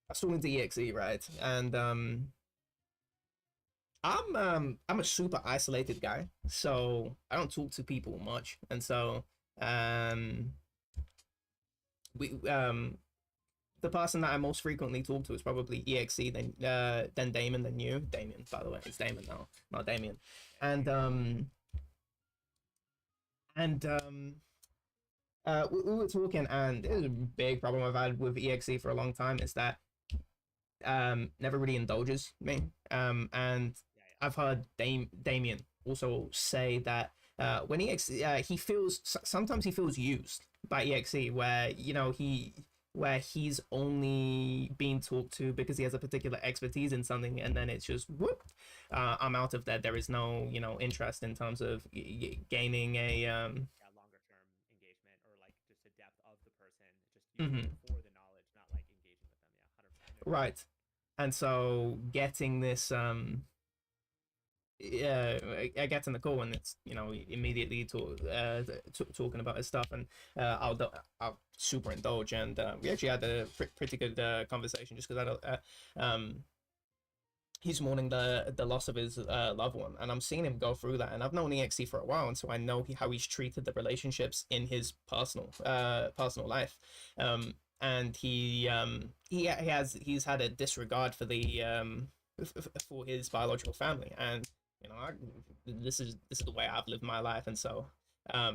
was talking to EXE, right? And I'm a super isolated guy, so I don't talk to people much, and so um we the person that I most frequently talk to is probably EXE, then Damon, then you. Damien, by the way, it's Damon now, not Damien. And and we were talking, and it was a big problem I've had with EXE for a long time, is that never really indulges me. And Yeah, yeah. I've heard Damien also say that when he feels, sometimes he feels used by EXE, where where he's only being talked to because he has a particular expertise in something, and then it's just whoop, I'm out of there. There is no interest in terms of gaining a Yeah, longer term engagement or like just the depth of the person, just using mhm. it for the knowledge, not like engaging with them. Yeah, 100%. Right. And so getting this yeah, I get in the call, and it's immediately talking about his stuff, and I'll super indulge, and we actually had a pretty good conversation, just because I don't he's mourning the loss of his loved one, and I'm seeing him go through that, and I've known EXE for a while, and so I know how he's treated the relationships in his personal life, and he's had a disregard for the for his biological family, and this is the way I've lived my life, and so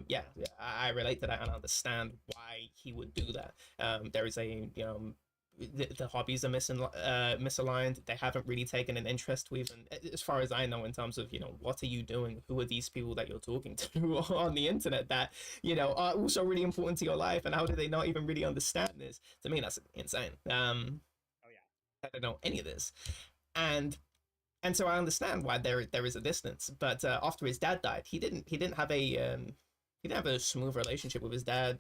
yeah, I relate to that and understand why he would do that. There is a the hobbies are misaligned. They haven't really taken an interest with, and as far as I know, in terms of what are you doing? Who are these people that you're talking to on the internet that are also really important to your life? And how do they not even really understand this? To me, that's insane. Oh yeah. I don't know any of this, and so I understand why there is a distance. But after his dad died, he didn't have a smooth relationship with his dad,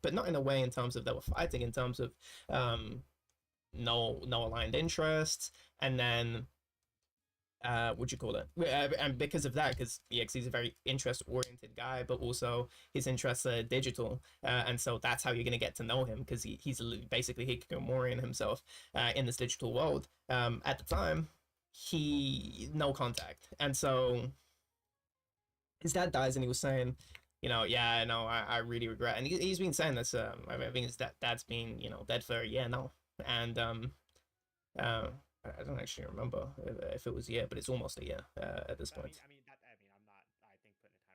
but not in a way in terms of they were fighting, in terms of no aligned interests, and then what you call it, and because of that, because he's a very interest oriented guy, but also his interests are digital, and so that's how you're going to get to know him, because he's basically Hikikomorian himself in this digital world. At the time, he no contact, and so his dad dies, and he was saying, yeah, no, I really regret, and he's been saying this. I think his dad's been dead for a year now, and uh, I don't actually remember if it was a year, but it's almost a year at this But point. I'm not. I think putting a timer on it would be freaking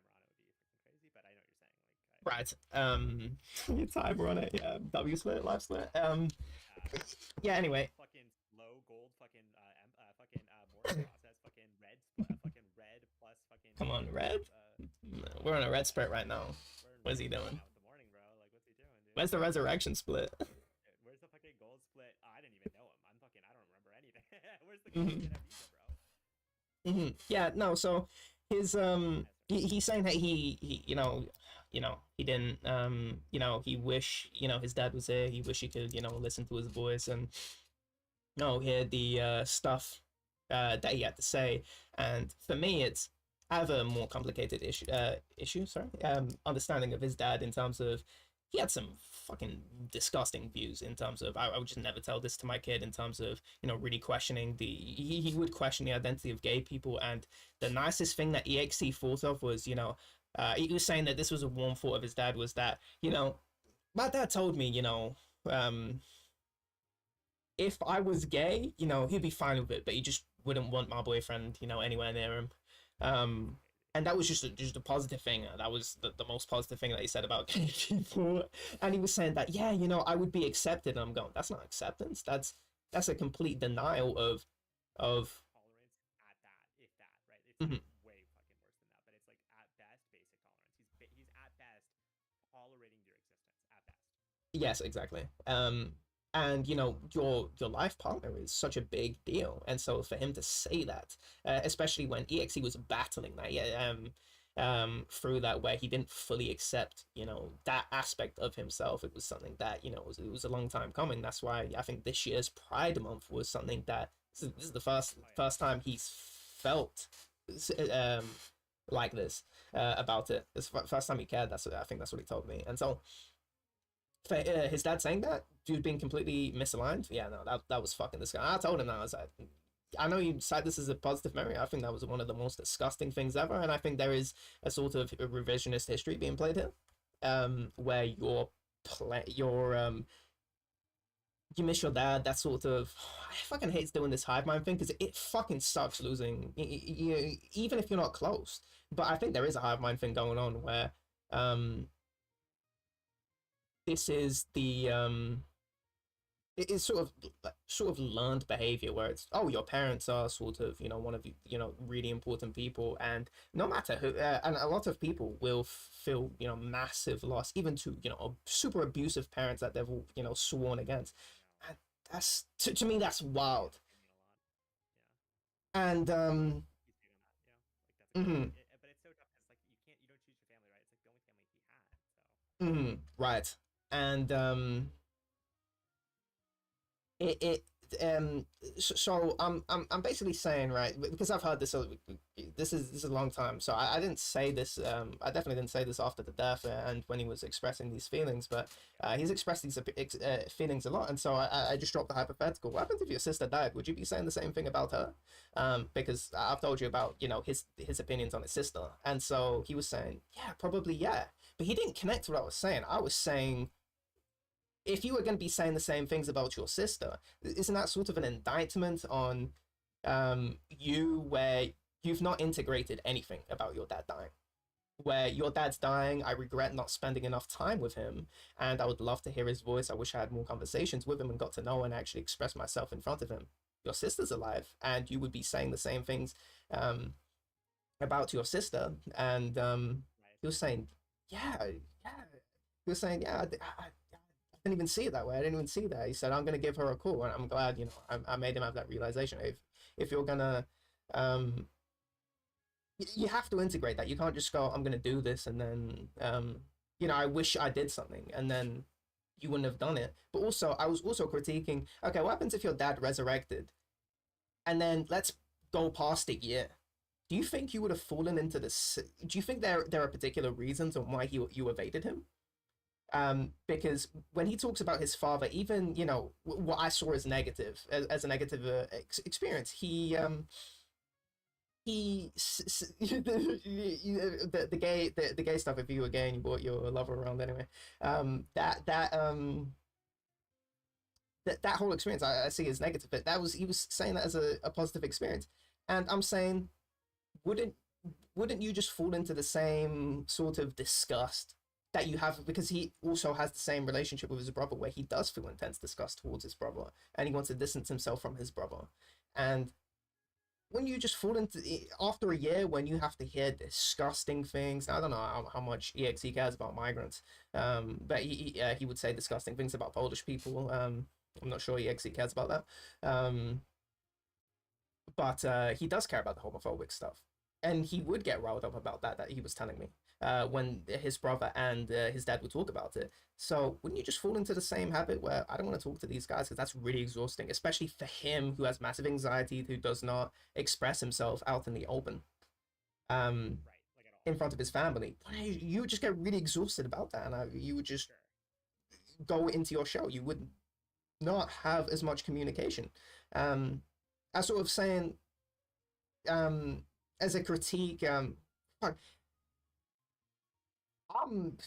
crazy. But I know what you're saying. Like, Right. Timer on it. Yeah. W split, life split. Yeah. Anyway. fucking low gold, fucking fucking more process, fucking on red? We're on a red split right now. What's he doing? Now in the morning, bro. Like, what's he doing, dude? Where's the resurrection split? Where's the fucking gold split? I didn't even know him. I don't remember anything. Where's the gold split at Visa, bro? Yeah, no, so his he's saying that he he didn't he wish his dad was here. He wish he could listen to his voice and hear the stuff that he had to say. And for me, it's I have a more complicated understanding of his dad in terms of he had some fucking disgusting views in terms of I would just never tell this to my kid in terms of really questioning he would question the identity of gay people. And the nicest thing that EXE thought of was he was saying that this was a warm thought of his dad was that my dad told me if I was gay he'd be fine with it, but he just wouldn't want my boyfriend anywhere near him. And that was just a positive thing. That was the most positive thing that he said about gay people. And he was saying that, yeah, I would be accepted. And I'm going, that's not acceptance. That's a complete denial of Tolerance at that, if that, right? It's Mhm. way fucking worse than that, but it's like at best basic tolerance. He's at best tolerating your existence at best. Yes, exactly. And your life partner is such a big deal, and so for him to say that, especially when EXE was battling that, through that where he didn't fully accept that aspect of himself, it was something that it was a long time coming. That's why I think this year's Pride Month was something that this is the first time he's felt like this about it. It's the first time he cared. I think that's what he told me, and so. For his dad saying that, dude being completely misaligned, yeah, no, that was fucking disgusting. I told him that, I was like, I know you cite this as a positive memory. I think that was one of the most disgusting things ever, and I think there is a sort of revisionist history being played here, where you miss your dad. That sort of I fucking hate doing this hive mind thing because it fucking sucks losing, even if you're not close. But I think there is a hive mind thing going on where this is the it is sort of learned behavior where it's your parents are sort of one of really important people, and no matter who and a lot of people will feel massive loss even to super abusive parents that they've sworn against, and that's to me that's wild. And He's doing that, like that's mhm, but it's so tough because like you don't choose your family, right? It's like the only family he had, so. right. And it so I'm basically saying, right, because I've heard this this is a long time, so I didn't say this I definitely didn't say this after the death and when he was expressing these feelings, but he's expressed these feelings a lot, and so I just dropped the hypothetical. What happens if your sister died? Would you be saying the same thing about her? Because I've told you about his opinions on his sister, and so he was saying probably, but he didn't connect to what I was saying. I was saying, if you were going to be saying the same things about your sister, isn't that sort of an indictment on you, where you've not integrated anything about your dad dying? Where your dad's dying, I regret not spending enough time with him, and I would love to hear his voice. I wish I had more conversations with him and got to know and actually express myself in front of him. Your sister's alive, and you would be saying the same things about your sister. And he was saying, yeah. He was saying, I didn't even see it that way. I didn't even see that. He said, I'm going to give her a call. And I'm glad, I made him have that realization. If you're going to, you have to integrate that. You can't just go, I'm going to do this. And then, I wish I did something. And then you wouldn't have done it. But also, I was also critiquing, okay, what happens if your dad resurrected? And then let's go past a year. Do you think you would have fallen into this? Do you think there are particular reasons on why you evaded him? Because when he talks about his father, even what I saw as negative, as a negative experience, the gay stuff. If you were gay and you brought your lover around anyway, that whole experience I see as negative. But he was saying that as a positive experience, and I'm saying, wouldn't you just fall into the same sort of disgust that you have, because he also has the same relationship with his brother where he does feel intense disgust towards his brother and he wants to distance himself from his brother? And when you just fall into after a year when you have to hear disgusting things. I don't know how much EXE cares about migrants, but he would say disgusting things about Polish people. I'm not sure EXE cares about that. But he does care about the homophobic stuff, and he would get riled up about that he was telling me when his brother and his dad would talk about it. So wouldn't you just fall into the same habit where I don't want to talk to these guys because that's really exhausting, especially for him who has massive anxiety, who does not express himself out in the open, um, Right, like at all. in front of his family. You would just get really exhausted about that, and you would just Sure. go into your show. You would not have as much communication. I sort of saying, as a critique, fuck, I'm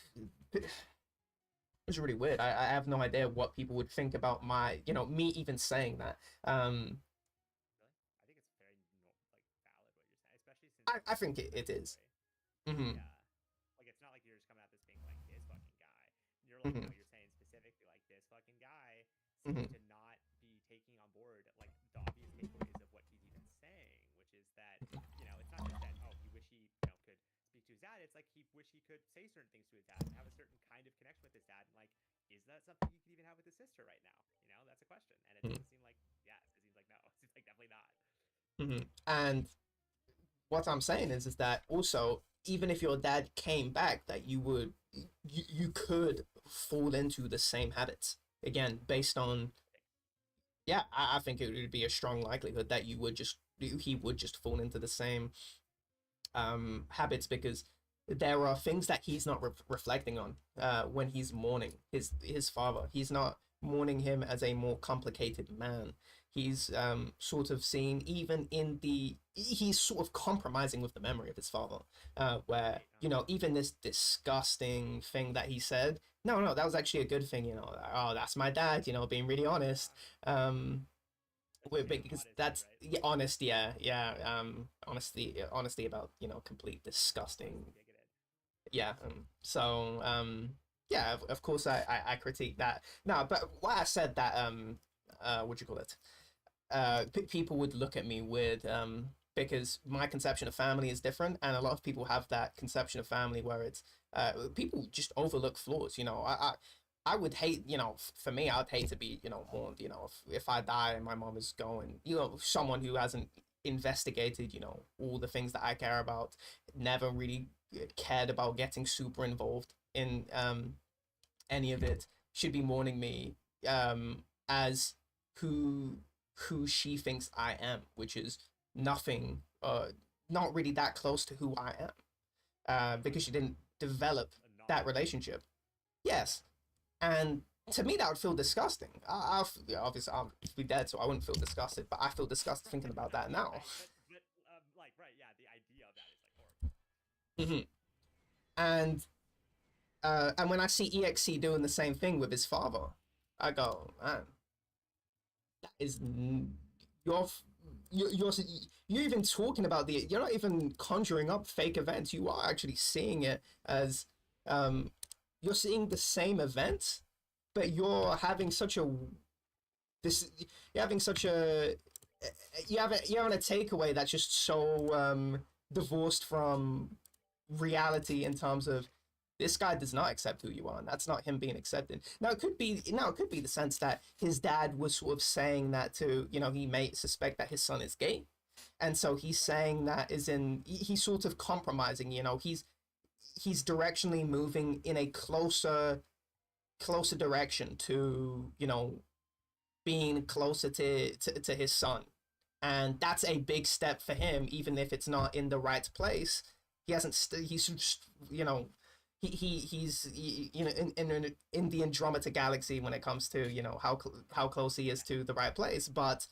it's really weird. I have no idea what people would think about my, me even saying that. Really? I think it's very valid what you're saying, especially since I it's think so it is. way. Mm-hmm. Yeah. Like it's not like you're just coming at this being like this fucking guy. You're like, Mm-hmm. no, you're saying specifically like this fucking guy seems Mm-hmm. to not be taking on board like the obvious takeaways of what he's even saying, which is that, it's not just that, oh, he wish he, could speak to his dad. It's like he wish he could say certain things to his dad and have a certain kind of connection with his dad. And like, is that something he could even have with his sister right now? That's a question. And it doesn't seem like yes. It seems like no. It seems like definitely not. Mm-hmm. And what I'm saying is that also, even if your dad came back, that you could fall into the same habits again, based on, yeah, I think it would be a strong likelihood that he would just fall into the same habits, because there are things that he's not reflecting on when he's mourning his father. He's not mourning him as a more complicated man. He's sort of seeing, even in he's sort of compromising with the memory of his father, where even this disgusting thing that he said, no, that was actually a good thing. Oh, that's my dad, being really honest. Because that's Honesty, right? yeah, honest, yeah, honesty about complete disgusting, Bigoted. yeah. So yeah, of course I critique that. No, but why I said that, what do you call it, people would look at me with, because my conception of family is different, and a lot of people have that conception of family where it's people just overlook flaws. I would hate, for me, I'd hate to be, mourned, if I die and my mom is going, someone who hasn't investigated, all the things that I care about, never really cared about getting super involved in any of it, should be mourning me as who she thinks I am, which is nothing, not really that close to who I am, because she didn't develop that relationship. Yes, and to me that would feel disgusting. Yeah, obviously I'm be dead, so I wouldn't feel disgusted, but I feel disgusted thinking about that now. Right, but like, right, yeah, the idea of that is like horrible. Hmm. And when I see EXE doing the same thing with his father, I go, man, that is you're you're you're even talking about you're not even conjuring up fake events. You are actually seeing it as, you're seeing the same event, but this you're having such a you're having a takeaway that's just so divorced from reality, in terms of this guy does not accept who you are, and that's not him being accepted. It could be the sense that his dad was sort of saying that to, he may suspect that his son is gay, and so he's saying that is in he's sort of compromising. He's directionally moving in a closer direction to, being closer to his son, and that's a big step for him, even if it's not in the right place. He hasn't he's he's in the Andromeda galaxy when it comes to, how close he is to the right place. But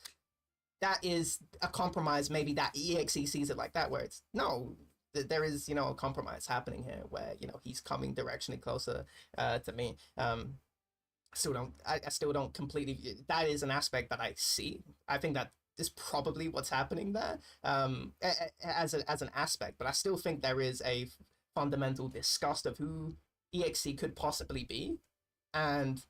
that is a compromise. Maybe that EXE sees it like that, where it's no, there is, a compromise happening here, where he's coming directionally closer to me. I still don't completely, that is an aspect that I see. I think that is probably what's happening there, as an aspect, but I still think there is a fundamental disgust of who EXE could possibly be, and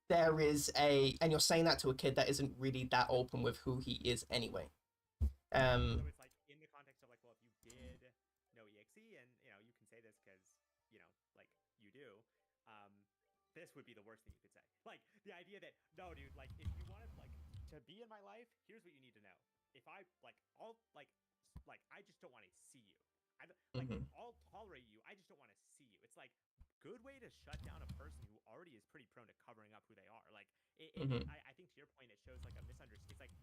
Right. and you're saying that to a kid that isn't really that open with who he is anyway. Um, So it's like in the context of like, well, if you did know exe, and you can say this because like you do, um, this would be the worst thing you could say. Like the idea that no, dude, like if you wanted like to be in my life, here's what you need to know. If I like all like I just don't want to see you. Like mhm, I'll tolerate you. I just don't want to see you. It's like good way to shut down a person who already is pretty prone to covering up who they are. Like mhm, I think to your point, it shows like a misunderstanding. It's like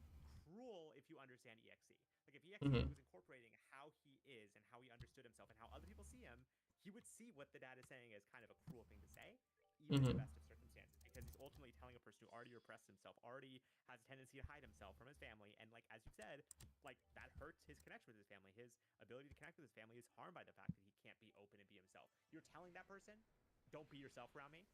cruel if you understand exe. Like if exe mhm, was incorporating how he is and how he understood himself and how other people see him, he would see what the dad is saying as kind of a cruel thing to say, even in the mhm, best of circumstances, because he's ultimately telling a person who already repressed himself, already has a tendency to hide himself from his family, and like as you said, like that hurts his connection with his family. His ability to connect with his family is harmed by the fact that he can't be open and be himself. You're telling that person, don't be yourself around me,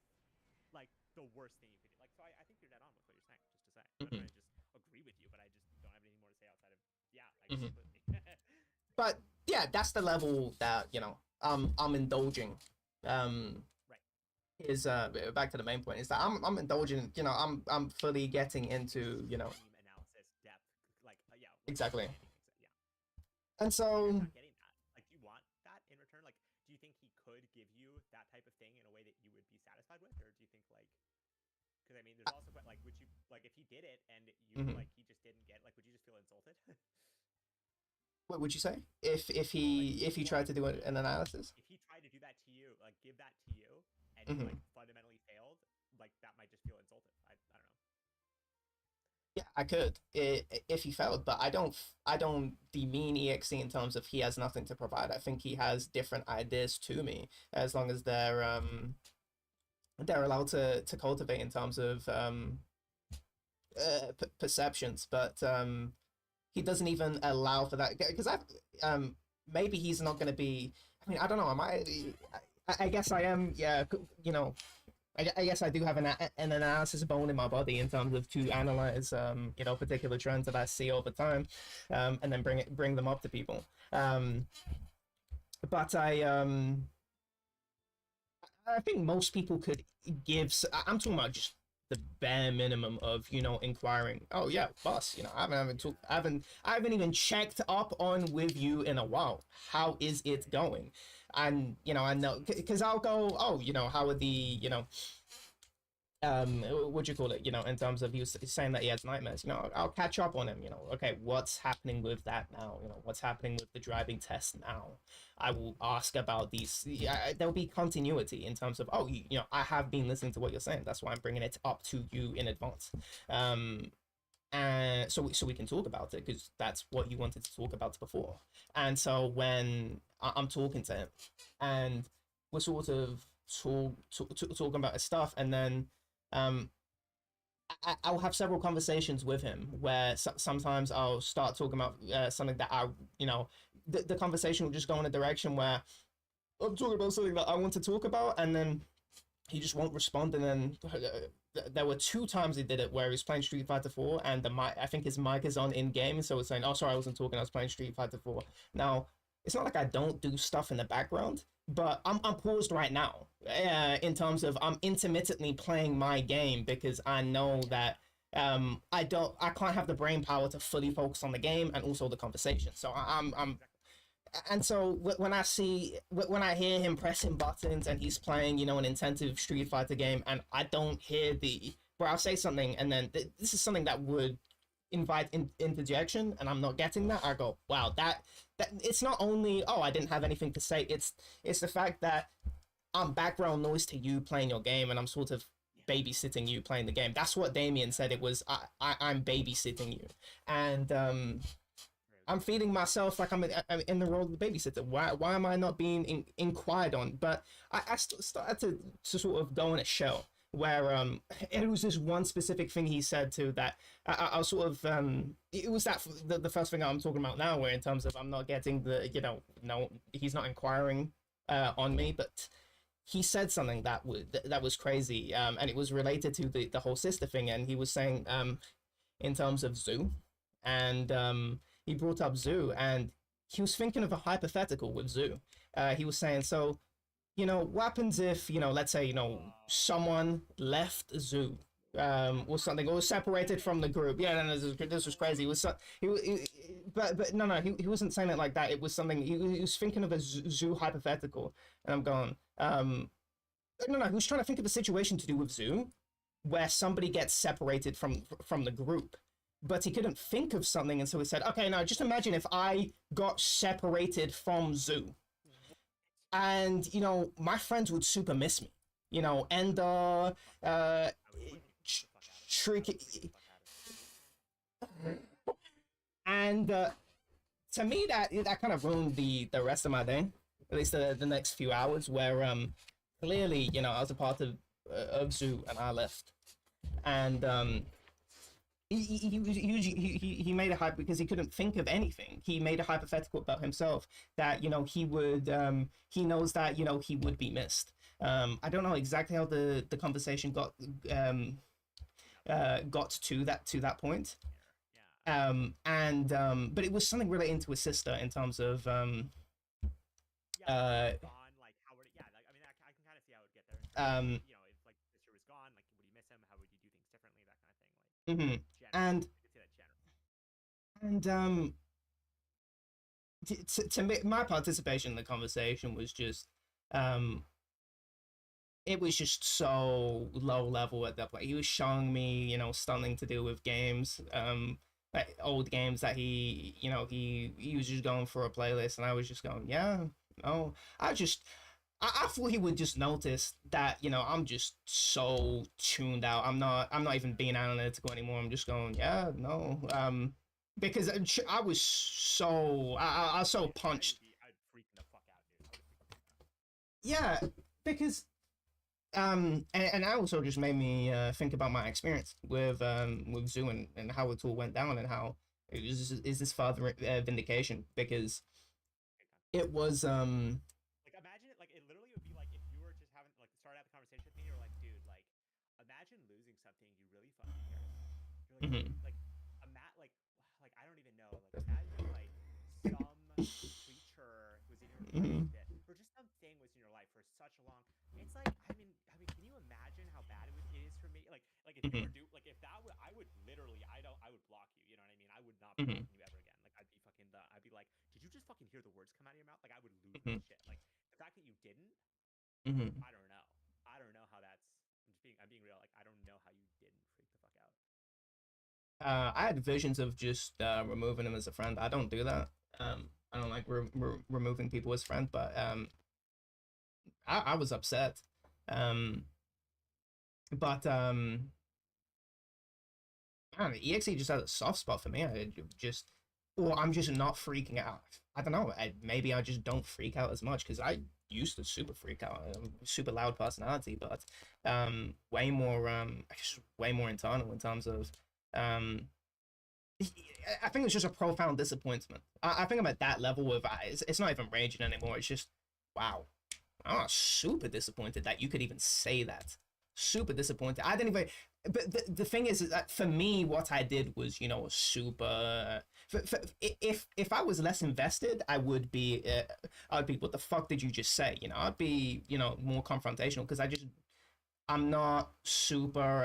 like the worst thing you could do. Like, so I think you're dead on with what you're saying. Just to say, I'm not mhm, trying to just agree with you, but I just don't have anything more to say outside of yeah, I agree mhm. completely. But yeah, that's the level that I'm indulging. Um, Right. is back to the main point is that I'm indulging. I'm fully getting into Extreme analysis, depth, like yeah, like exactly. understanding things. Yeah. And And you're so not getting that. Like, do you want that in return? Like, do you think he could give you that type of thing in a way that you would be satisfied with, or do you think like? Because I mean, there's also like, would you like if he did it and you mhm. like he just didn't get like, would you just feel insulted? What would you say if Like, he well, tried to do an analysis? if he tried to do that to you, like give that to you, and you Hmm. like fundamentally failed, like that might just feel insulted. I don't know. Yeah, I could if he failed, but I don't demean EXE in terms of he has nothing to provide. I think he has different ideas to me as long as they're allowed to cultivate in terms of perceptions, but he doesn't even allow for that because um maybe he's not going to be. I mean, I don't know. I guess I am. Yeah, I guess I do have an analysis bone in my body in terms of to analyze particular trends that I see over time, and then bring them up to people. But I think most people could give. I'm talking about just the bare minimum of inquiring. Oh yeah, boss. Yeah. I haven't even checked up on with you in a while. How is it Right. going? And I know because I'll go. Oh, how are the what do you call it, in terms of he was saying that he has nightmares. I'll catch up on him. Okay, what's happening with that now? What's happening with the driving test now? I will ask about these. Yeah, there'll be continuity in terms of, oh, I have been listening to what you're saying, that's why I'm bringing it up to you in advance. And so we can talk about it because that's what you wanted to talk about before. And so when I'm talking to him and we're sort of talking about his stuff, and then um I'll have several conversations with him where sometimes I'll start talking about something that the conversation will just go in a direction where I'm talking about something that I want to talk about, and then he just won't respond. And then there were two times he did it where he was playing Street Fighter 4, and the mic, I think his mic is on in game, so it's saying, "Oh, sorry, I wasn't talking. I was playing Street Fighter 4." Now, it's not like I don't do stuff in the background, but I'm paused right now. In terms of I'm intermittently playing my game because I know that I can't have the brain power to fully focus on the game and also the conversation. So I'm Exactly. and so when I hear him pressing buttons and he's playing an intensive Street Fighter game, and I don't hear where I'll say something and then this is something that would invite interjection, and I'm not getting that, I go, wow, that it's not only, oh, I didn't have anything to say, it's the fact that I'm background noise to you playing your game, and I'm sort of babysitting you playing the game. That's what Damien said. It was, I'm babysitting you, and Very I'm good. feeling myself like I'm in the role of the babysitter. Why am I not being inquired on? But I started to sort of go in a shell where it was this one specific thing he said to that I was sort of it was that the first thing I'm talking about now, where in terms of I'm not getting the no, he's not inquiring on me, but he said something that was crazy, and it was related to the whole sister thing, and he was saying in terms of Zoo, and he brought up Zoo, and he was thinking of a hypothetical with Zoo. He was saying, so what happens if let's say someone left Zoo or something, or was separated from the group. Yeah, no, this was crazy. It was but no, he wasn't saying it like that. It was something he was thinking of a zoo hypothetical, and I'm going, no, he was trying to think of a situation to do with zoo, where somebody gets separated from the group, but he couldn't think of something, and so he said, okay, now just imagine if I got separated from zoo, and my friends would super miss me, and I would fucking tr- the fuck out of it. I trick, would freak the fuck out of it. and to me that kind of ruined the rest of my day, at least the next few hours, where clearly I was a part of zoo and I left, and he made a hype because he couldn't think of anything. He made a hypothetical about himself that he would he knows that he would be missed. I don't know exactly how the conversation got to that point. Yeah. And but it was something relating to his sister in terms of Yeah, like, uh gone. Like, how would it? Yeah, like, I mean, I can kind of see how it would get there. In terms of, um if like Mr. was gone, like, would you miss him? How would you do things differently? That kind of thing. Like, mhm. generally, and I could say that generally. and to me, my participation in the conversation was just um it was just so low level at that point. He was showing me, stunning to do with games, like old games that he was just going for a playlist, and I was just going, yeah, no, I thought he would just notice that, I'm just so tuned out. I'm not even being analytical anymore. I'm just going, yeah, no, because I was so I was so punched. I'd freak the fuck out, dude. I would freak the fuck out. Yeah, because and that also just made me think about my experience with Zoo, and how it all went down, and how it was is this further vindication, because Okay, it was like, imagine it. Like, it literally would be like if you were just having like start out the conversation with me. You're like, dude, like, imagine losing something you really fucking care about. You're like, mhm, like, like I don't even know. Like, imagine like some creature was in your life mhm, that, or just something was in your life for such a long. It's like, I mean, can you imagine how bad it is for me? Like if you were mhm, like if that would, I would literally, I would block you. You know what I mean? I would not be mhm, talking to you ever again. Like, I'd be like, did you just fucking hear the words come out of your mouth? Like, I would lose my mhm, shit. Like, the fact that you didn't, mhm. I don't know. I don't know how that's. I'm being real. Like, I don't know how you didn't freak the fuck out. I had visions of just removing him as a friend. I don't do that. I don't like removing people as friends, but I was upset. Um, but I don't know, EXE just has a soft spot for me. Or I'm just not freaking out. I don't know. Maybe I just don't freak out as much because I used to super freak out. Super loud personality, but way more I guess way more internal in terms of um. I think it's just a profound disappointment. I think I'm at that level of it's not even raging anymore. It's just wow. I'm super disappointed that you could even say that. Super disappointed. I didn't even. But the thing is that for me, what I did was, super. If I was less invested, I would be. I'd be. What the fuck did you just say? I'd be. More confrontational because I'm not super.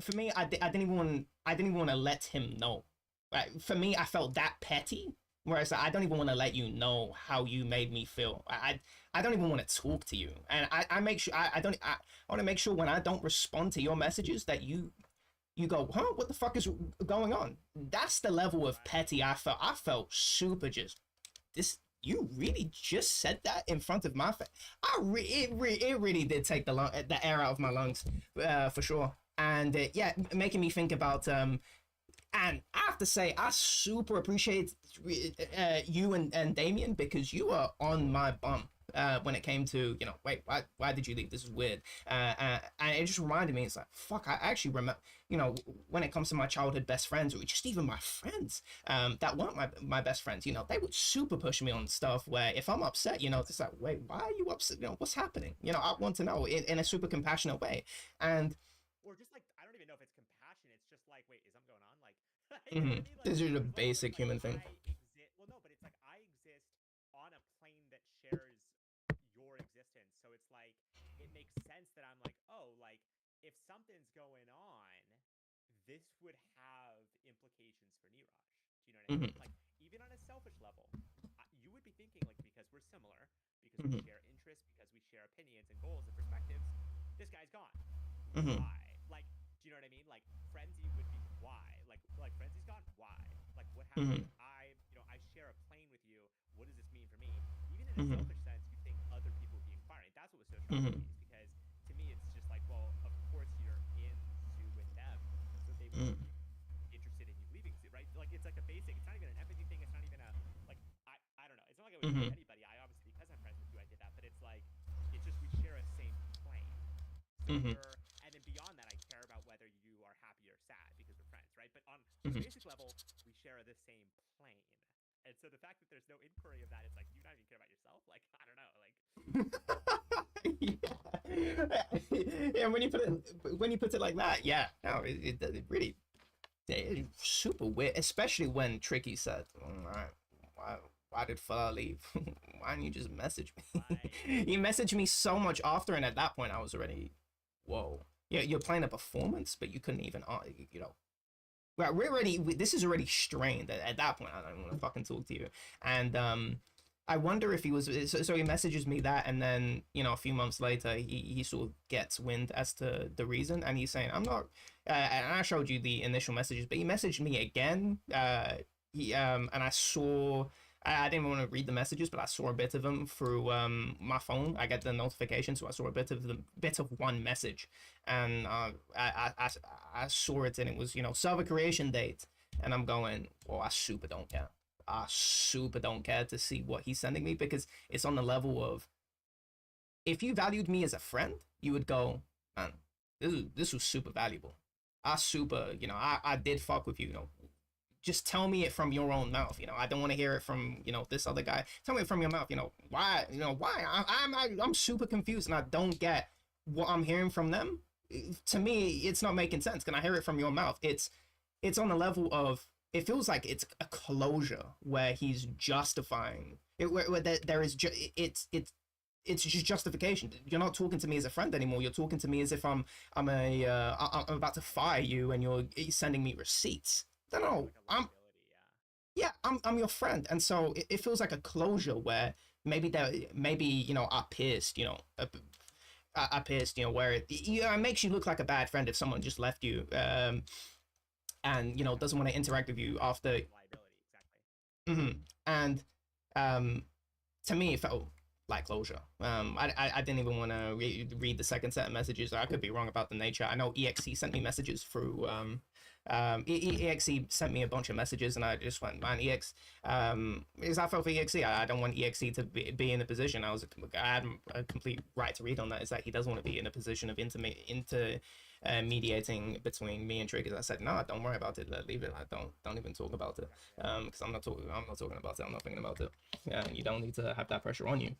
For me, I didn't even. I didn't even want to let him know. Right? For me, I felt that petty. Whereas I don't even want to let you know how you made me feel. I don't even want to talk to you, and I make sure I don't. I want to make sure when I don't respond to your messages that you go, huh? What the fuck is going on? That's the level of Right. petty I felt. I felt super just this. You really just said that in front of my face. It really did take the air out of my lungs, for sure. And yeah, making me think about and I have to say, I super appreciate you and Damien, because you are on my bum when it came to, wait, why did you leave? This is weird. And it just reminded me, it's like, fuck, I actually remember, when it comes to my childhood best friends, or just even my friends that weren't my best friends, they would super push me on stuff where if I'm upset, it's like, wait, why are you upset? What's happening? I want to know in a super compassionate way. And Or just like, I don't even know if it's compassion. It's just like, wait, is something going on? Like, you know what I mhm, mean? Like, this is a there's levels where basic it's like human thing. I exist. Well, no, but it's like I exist on a plane that shares your existence. So it's like it makes sense that I'm like, oh, like if something's going on, this would have implications for Niraj. what I mean? Mhm. Like even on a selfish level, you would be thinking like because we're similar, because we Mhm. share interests, because we share opinions and goals and perspectives, this guy's gone. Mhm. Why? Like, do you know what I mean? Like frenzy would be why? Like frenzy's gone. Why? Like what happened? Mhm. I share a plane with you. What does this mean for me? Even in a Mhm. selfish sense, you think other people would be inquiring. That's what was so shocking to Mhm. me, is because to me it's just like, well, of course you're in zoo with them, so they would Mhm. be interested in you leaving zoo, right? Like it's like a basic. It's not even an empathy thing. It's not even a like I don't know. It's not like I would do it Mhm. with anybody. I obviously, because I'm friends with you, I did that. But it's like it's just we share a same plane. So Mhm. you're, and then beyond that, I care about whether you are happy or sad because we're friends, right? But on a Mhm. basic level, we share the same plane. And so the fact that there's no inquiry of that, it's like, you not even care about yourself? Like, I don't know. Like, Yeah. Yeah, when you put it like that, yeah, no, it really it's super weird, especially when Tricky said, why why did Fur leave? Why didn't you just message me? right. He messaged me so much after, and at that point, I was already, whoa. Yeah, you're playing a performance, but you couldn't even, you know, well, this is already strained. At that point, I don't want to fucking talk to you. And I wonder if he was so he messages me that, and then you know a few months later he sort of gets wind as to the reason, and he's saying I'm not. And I showed you the initial messages, but he messaged me again. He and I saw. I didn't want to read the messages, but I saw a bit of them through my phone. I get the notification, so I saw a bit of one message, and I saw it, and it was server creation date, and I'm going, oh, I super don't care. I super don't care to see what he's sending me, because it's on the level of, if you valued me as a friend, you would go, man, this was super valuable. I super, I did fuck with you, just tell me it from your own mouth. I don't want to hear it from this other guy. Tell me it from your mouth. Why? Why? I'm super confused, and I don't get what I'm hearing from them. To me, it's not making sense. Can I hear it from your mouth? It's on the level of, it feels like it's a closure where he's justifying it, where there is it's just justification. You're not talking to me as a friend anymore. You're talking to me as if I'm about to fire you, and you're sending me receipts. No, Like no, a liability, yeah. yeah, I'm your friend, and so it feels like a closure where maybe I pierced, I pierced, where it makes you look like a bad friend if someone just left you, and doesn't want to interact with you after. Liability, exactly. Mhm. And um, to me, it felt like closure. I didn't even want to read the second set of messages. I could be wrong about the nature. I know EXE sent me messages through. EXE sent me a bunch of messages, and I just went, man, because I felt for EXE. I don't want EXE to be in a position. I had a complete right to read on that. Is that he doesn't want to be in a position of mediating between me and Triggers. I said, no, don't worry about it. Leave it. I don't even talk about it. Because I'm not talking about it. I'm not thinking about it. You don't need to have that pressure on you.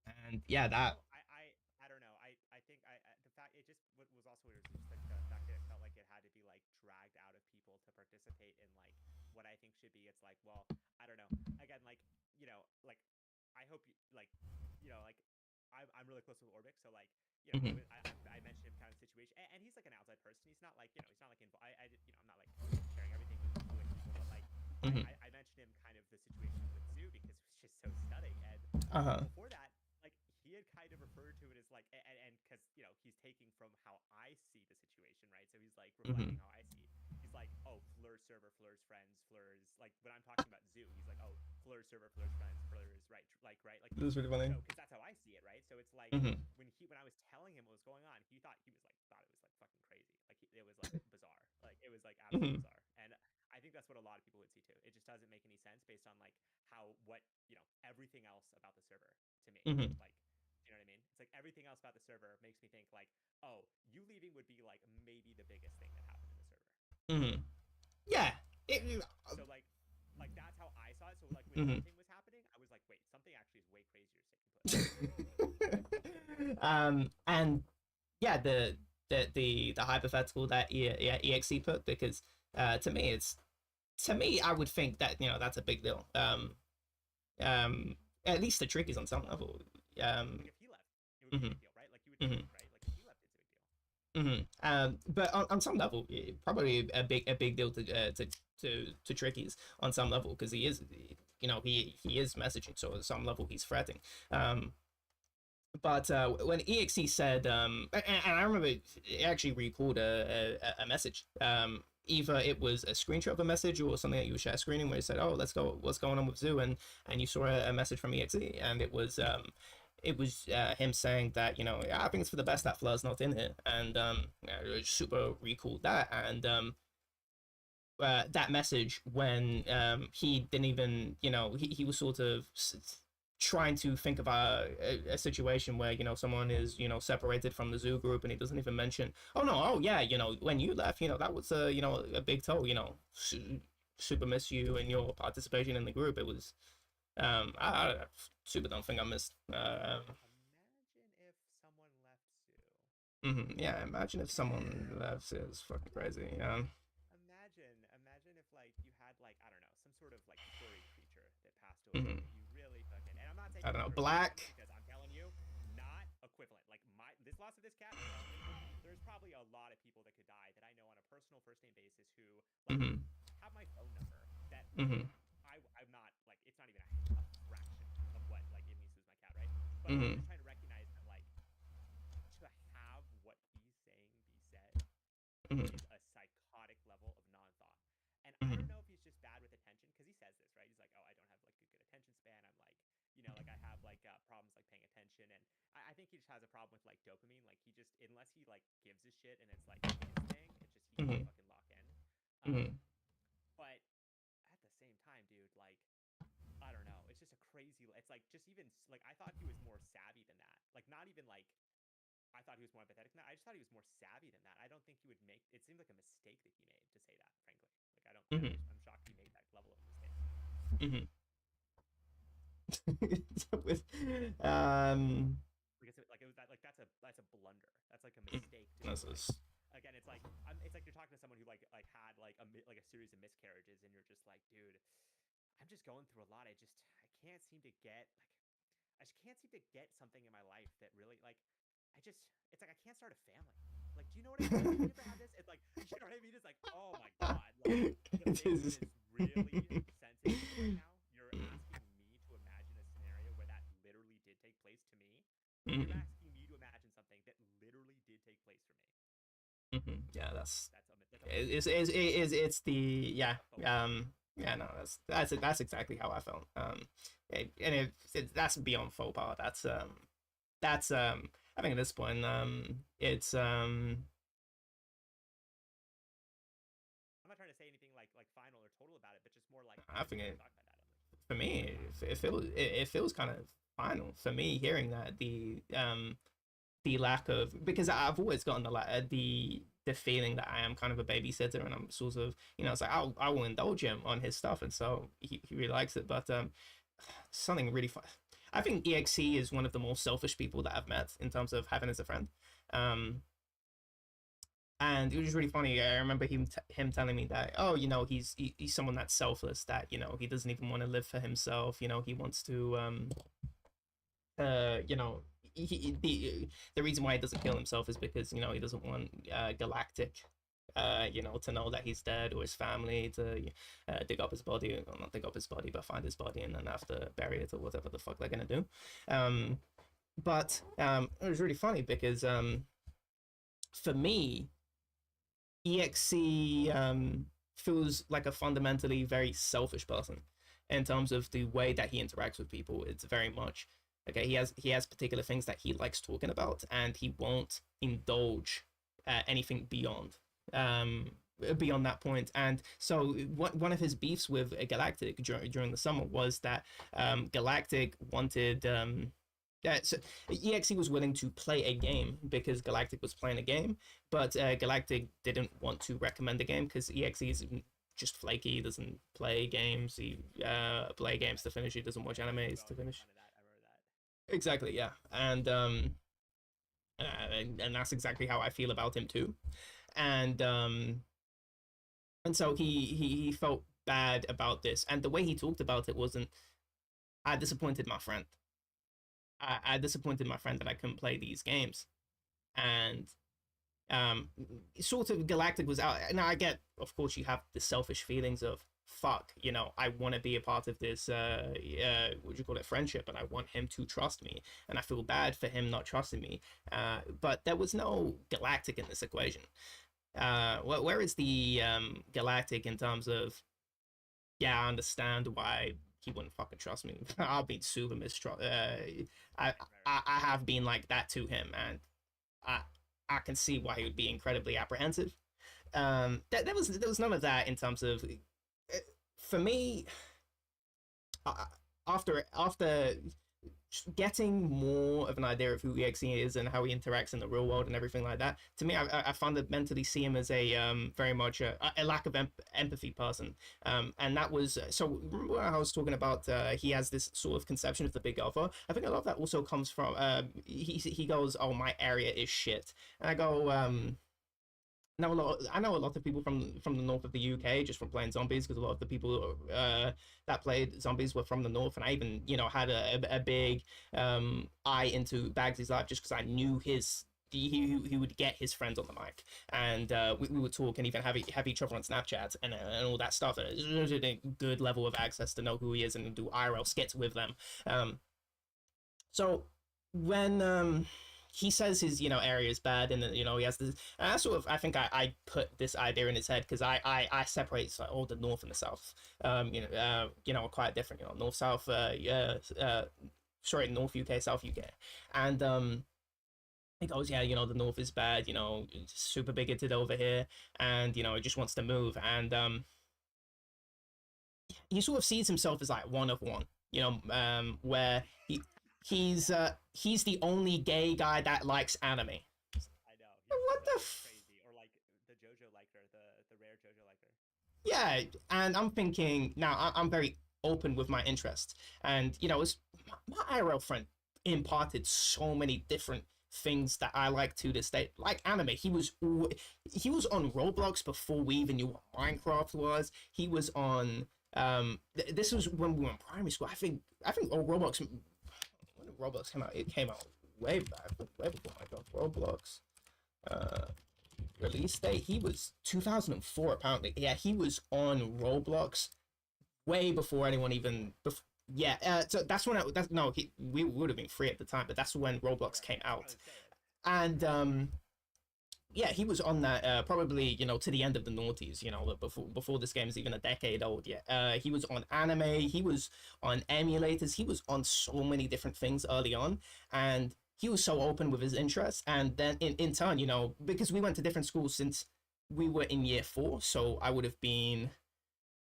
And yeah, that. Well, I don't know. I think the fact it just what was also weird was just like the fact that it felt like it had to be like dragged out of people to participate in like what I think should be. It's like, well, I don't know. Again, like like I hope you like like I'm really close with Orbic, so like Mhm. I mentioned him kind of situation, and he's like an outside person. He's not like he's not like I did I'm not like sharing everything with people, but like Mhm. I mentioned him kind of the situation with Zoo because it was just so stunning, and Uh huh. before that, like he had kind of referred to it as like, and because he's taking from how I see the situation, right? So he's like reflecting Mhm. how I see it. He's like, oh, Fleur server, Fleur's friends, Fleur's like when I'm talking about Zoo, he's like, oh, Fleur's server, Fleur's friends, Fleur's right, like This is really funny. so because that's how I see it, right? So it's like Mhm. when I was telling him what was going on, thought it was like fucking crazy, like it was like bizarre, like it was like absolutely Mhm. bizarre, and I think that's what a lot of people would see too. It just doesn't make any sense based on like how what everything else about the server to me. Mhm. Like, you know what I mean? It's like everything else about the server makes me think like, oh, you leaving would be like maybe the biggest thing that happened in the server. Mhm. Yeah. So like that's how I saw it. So like when Mhm. nothing was happening, I was like, wait, something actually is way crazier is taking place. And yeah, the hypothetical that EXE put, because to me I would think that that's a big deal. At least the trick is on some level. Like if he left, it would be a Mhm. big deal, right? Like you would think, Mhm. right? Like if he left, it's a big deal. But on some level, probably a big deal to Tricky's on some level, because he is, he is messaging, so at some level he's threatening. But when EXE said, and I remember it actually recalled a message. Either it was a screenshot of a message or something that you were share screening where it said, "Oh, let's go. What's going on with Zoo?" And you saw a message from EXE, and it was him saying that, I think it's for the best that Flur's not in here, and super recalled that. And that message, when he didn't even, he was sort of trying to think of a situation where, someone is, separated from the Zoo group, and he doesn't even mention, oh no, oh yeah, when you left, that was a big toll, super miss you and your participation in the group. It was I super don't think I missed. Imagine if someone left Zoo. Yeah, imagine if someone left. It's fucking crazy. Imagine if like you had like, I don't know, some sort of like furry creature that passed away. Mhm. That you really fucking, and I'm not saying I don't know, furry black. because I'm telling you, not equivalent. Like this loss of this cat, there's probably a lot of people that could die that I know on a personal first name basis who like have my phone number that I'm not like, it's not even a fraction of what like it means to lose my cat, right? But I'm just trying to recognize that like to have what he's saying be said is a psychotic level of non-thought. And I don't know if he's just bad with attention, because he says this, right? He's like, oh, I don't have like a good attention span. I'm like, like I have like problems like paying attention, and I think he just has a problem with like dopamine. Like he just, unless he like gives a shit and it's like his thing, it's just he can't fucking lock in. But at the same time, dude, like I don't know, it's just a crazy. It's like just even like I thought he was more savvy than that. Like not even like I thought he was more empathetic than that. I just thought he was more savvy than that. I don't think he would make. It seemed like a mistake that he made to say that. Frankly, like I don't. I'm shocked he made that level of mistake. With Like it was that, like that's a blunder. That's like a mistake. Again, it's like you're talking to someone who like had like a series of miscarriages, and you're just like, dude, I'm just going through a lot. I can't seem to get I just can't seem to get something in my life that really like it's like I can't start a family. Like, do you know what I mean? You ever have this? It's like, you know what I mean? It's like, oh my god, like the thing is really sensitive right now. You're asking me to imagine a scenario where that literally did take place to me. You're asking me to imagine something that literally did take place for me. Yeah, that's it's the yeah, no, that's exactly how I felt. That's beyond faux pas. That's I think at this point it's I'm not trying to say anything like final or total about it, but just more like I think talk it, about that. for me it feels kind of final for me, hearing that the lack of, because I've always gotten the feeling that I am kind of a babysitter, and I'm sort of, it's like I will indulge him on his stuff, and so he really likes it. But something really fun. I think EXE is one of the more selfish people that I've met in terms of having as a friend. And it was really funny. I remember him telling me that, oh, he's someone that's selfless, that he doesn't even want to live for himself. He wants to the reason why he doesn't kill himself is because he doesn't want Galactic to know that he's dead, or his family to dig up his body, or not dig up his body, but find his body and then have to bury it, or whatever the fuck they're gonna do. But it was really funny because for me, EXE feels like a fundamentally very selfish person in terms of the way that he interacts with people. It's very much okay. He has particular things that he likes talking about, and he won't indulge anything beyond that point. And so one of his beefs with Galactic during the summer was that Galactic wanted so EXE was willing to play a game because Galactic was playing a game, but Galactic didn't want to recommend the game because EXE is just flaky. He doesn't play games. He play games to finish. He doesn't watch animes to finish. Exactly, yeah. And that's exactly how I feel about him too. And so he felt bad about this, and the way he talked about it wasn't, I disappointed my friend. I disappointed my friend that I couldn't play these games. And sort of Galactic was out. Now I get, of course, you have the selfish feelings of fuck, you know, I want to be a part of this what do you call it, friendship, and I want him to trust me, and I feel bad for him not trusting me. But there was no Galactic in this equation. Where is the Galactic in terms of, yeah, I understand why he wouldn't fucking trust me. I've been super mistrust. I have been like that to him, and I I can see why he would be incredibly apprehensive. There was none of that in terms of, for me. After getting more of an idea of who EXE is and how he interacts in the real world and everything like that, to me, I fundamentally see him as a very much a lack of empathy person. And that was, so remember when I was talking about he has this sort of conception of the big alpha. I think a lot of that also comes from he goes, oh, my area is shit, and I go, I know a lot of people from the north of the UK just from playing zombies, because a lot of the people that played zombies were from the north, and I even had a big eye into Bagsy's life just because I knew he would get his friends on the mic, and we would talk and even have each other on Snapchat and all that stuff. And it was a good level of access to know who he is and do IRL skits with them. So when he says his area is bad, and he has this, and I think I put this idea in his head because I separate like all the north and the south, are quite different, north south, sorry, north UK, south UK. And he goes, yeah, the north is bad, it's super bigoted over here, and it just wants to move. And he sort of sees himself as like one of one, where he's the only gay guy that likes anime. I know. What the crazy, or like the JoJo liker, the rare JoJo liker. Yeah, and I'm thinking now. I'm very open with my interests, and it's my IRL friend imparted so many different things that I like to this day, like anime. He was on Roblox before we even knew what Minecraft was. He was on this was when we were in primary school. I think Roblox. When did Roblox came out? It came out way back, way before Minecraft. Roblox release date. He was 2004 apparently. Yeah, he was on Roblox way before anyone even. So that's when we would have been free at the time, but that's when Roblox came out, and yeah, he was on that probably to the end of the noughties, before this game is even a decade old yet. He was on anime, he was on emulators, he was on so many different things early on, and he was so open with his interests. And then in turn, because we went to different schools since we were in year 4, so I would have been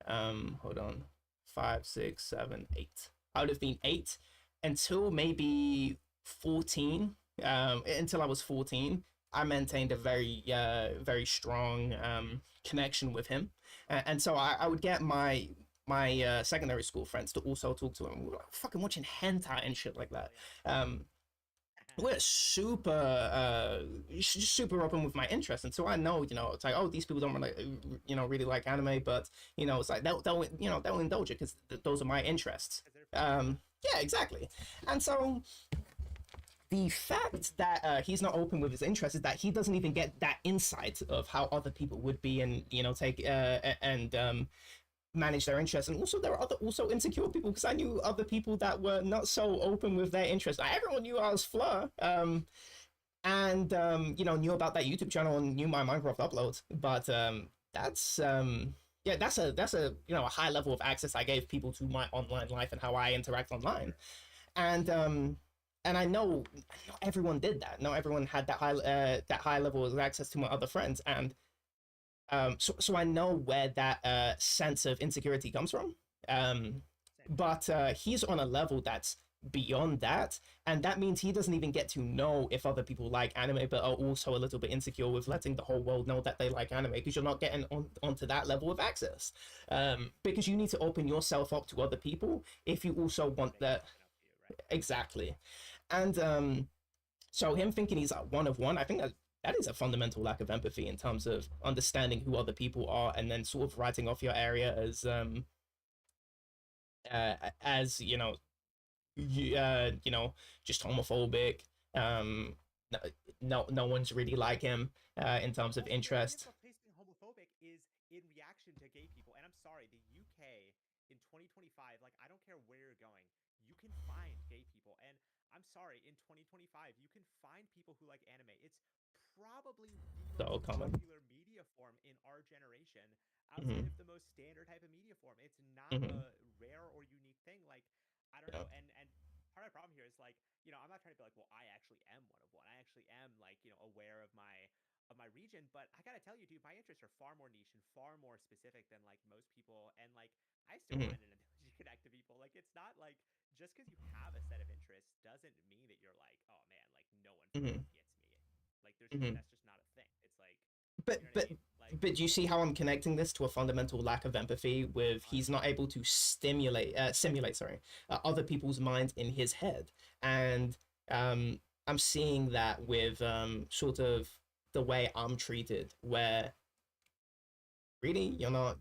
hold on, 5, 6, 7, 8. I would have been 8 until maybe 14. Until I was 14, I maintained a very very strong connection with him, and so I would get my secondary school friends to also talk to him. We were like fucking watching hentai and shit like that. We're super open with my interests, and so I know it's like, oh, these people don't really like anime, but it's like they'll indulge it because those are my interests. Yeah, exactly. And so the fact that he's not open with his interests is that he doesn't even get that insight of how other people would be, and take and manage their interests. And also there are also insecure people, because I knew other people that were not so open with their interests. Like, everyone knew I was Fleur, and knew about that YouTube channel and knew my Minecraft uploads, but that's yeah, that's a a high level of access I gave people to my online life and how I interact online. And I know not everyone did that. Not everyone had that high level of access to my other friends, and so I know where that sense of insecurity comes from. But he's on a level that's beyond that, and that means he doesn't even get to know if other people like anime, but are also a little bit insecure with letting the whole world know that they like anime, because you're not getting onto that level of access. Because you need to open yourself up to other people if you also want that. Exactly. And so him thinking he's like one of one, I think that is a fundamental lack of empathy in terms of understanding who other people are, and then sort of writing off your area as just homophobic, no one's really like him in terms of Also, the interest. reason being homophobic is in reaction to gay people. And I'm sorry, the UK in 2025, like I don't care where you're going, you can find gay people. And I'm sorry, in 2025, you can find people who like anime. It's probably the So most common. popular media form in our generation outside Hmm. of the most standard type of media form. It's not Hmm. a rare or unique thing. Like, I don't Yeah. know. And part of the problem here is like, I'm not trying to be like, well, I actually am one of one. I actually am like, aware of my region, but I gotta tell you, dude, my interests are far more niche and far more specific than like most people. And like, I still Hmm. find an ability to connect to people. Like, it's not like just because you have a set of interests doesn't mean that you're like, oh man, like no one Hmm. fucking gets me. Like, Hmm. that's just not a thing. It's like, But you know what but I mean? Like, but do you see how I'm connecting this to a fundamental lack of empathy with he's not able to simulate other people's minds in his head, and I'm seeing that with sort of the way I'm treated, where really you're not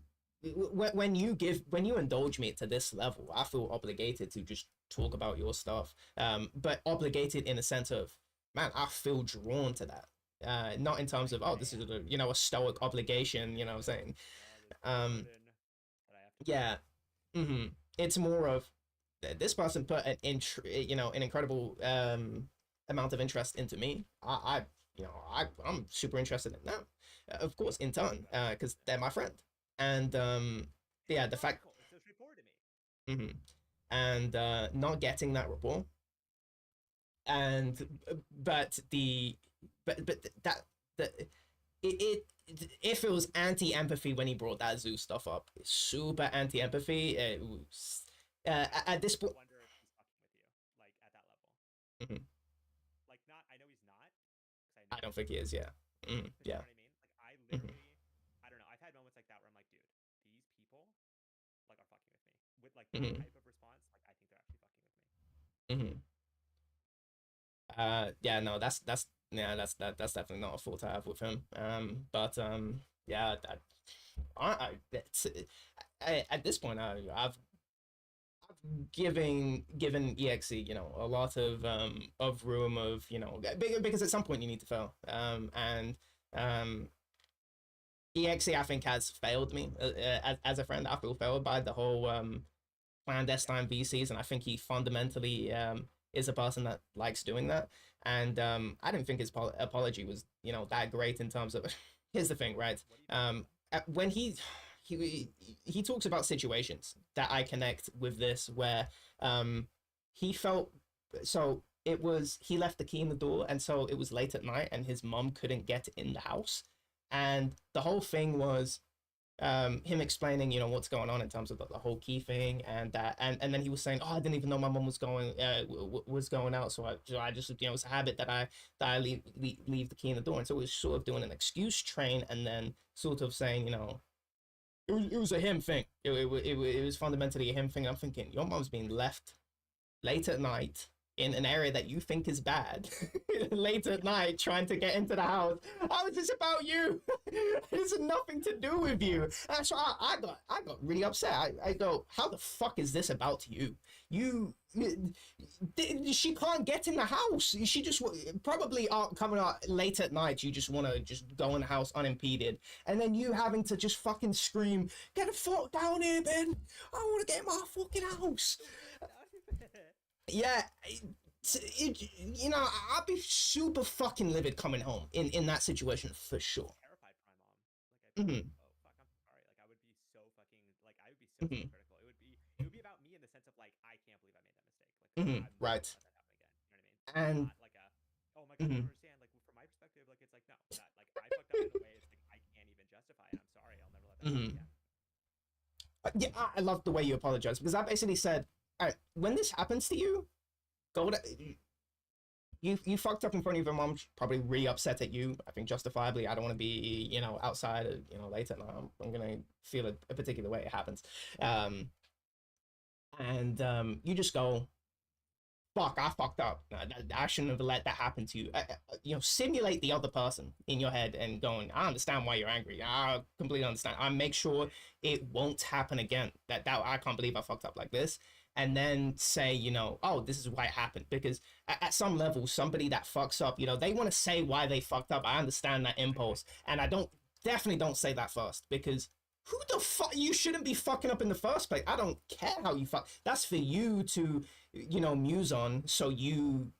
when you indulge me to this level, I feel obligated to just talk about your stuff, but obligated in the sense of, man, I feel drawn to that, not in terms of, oh, this is a, a stoic obligation, you know what I'm saying. this um burden that I have to bear. yeah. Hmm. It's more of this person put an incredible amount of interest into me. I'm super interested in them, of course, in turn, because they're my friend. And yeah, It's the fact. logical. It's so straightforward to me. Mhm. And not getting that rapport, and but the but that the it feels anti-empathy when he brought that zoo stuff up. Super anti-empathy. At this I point. wonder if he's fucking with you, like at that level. Mhm. Like, not. I know he's not, because I I know don't him. think he is. Yeah. But you Yeah. know what I mean? Like, I Hmm. literally, I don't know. I've had moments like that where I'm like, dude, these people like are fucking with me with like that Hmm. type of response. Like, I think they're actually fucking with me. Hmm. Yeah. No. That's definitely not a fault I have with him. But yeah. At this point, I've given EXE, a lot of room of, because at some point you need to fail. And um EXE, I think, has failed me as a friend. I feel failed by the whole Yeah. clandestine VCs, and I think he fundamentally is a person that likes doing that. And I didn't think his apology was, that great in terms of. Here's the thing, right? What do you think about? When he he talks about situations that I connect with this, where he felt, so it was, he left the key in the door, and so it was late at night, and his mom couldn't get in the house, and the whole thing was him explaining, what's going on in terms of the whole key thing, and that, and then he was saying, oh, I didn't even know my mom was going out, so I just, it's a habit that I leave the key in the door, and so it was sort of doing an excuse train, and then sort of saying, it was a him thing. It was fundamentally a him thing. I'm thinking your mom's being left late at night in an area that you think is bad, late at night trying to get into the house. How is this about you? It's nothing to do with you. And so I got really upset. I go, how the fuck is this about you? You she can't get in the house. She just probably coming out late at night. You just want to just go in the house unimpeded, and then you having to just fucking scream, "Get the fuck down here, Ben! I want to get in my fucking house." Yeah, I'd be super fucking livid coming home in that situation for sure. Terrified for my mom. Like, I'd be like, Hmm. oh fuck, I'm sorry. Like, I would be so fucking like I would be so Hmm. self-critical. It would be about me in the sense of like I can't believe I made that mistake. Like, Hmm. I'm not Right. gonna let that happen again. You know what I mean? And Not like a, oh my god, you mhm. don't understand. Like, from my perspective, like it's like no, that like I fucked up in a way it's like I can't even justify, and I'm sorry. I'll never let that happen Mhm. again. Yeah, I love the way you apologize, because I basically said, all right, when this happens to you, go to you fucked up in front of your mom, probably really upset at you. I think justifiably. I don't want to be, outside, late at night. I'm gonna feel a particular way it happens. Um, and you just go, fuck, I fucked up. I shouldn't have let that happen to you. Simulate the other person in your head and going, I understand why you're angry. I completely understand. I make sure it won't happen again. That I can't believe I fucked up like this. and then say, you know, oh, this is why it happened. Because at some level, somebody that fucks up, you know, they want to say why they fucked up. I understand that impulse, and I definitely don't say that first, because who the fuck, you shouldn't be fucking up in the first place. I don't care how you fuck. That's for you to, you know, muse on, so you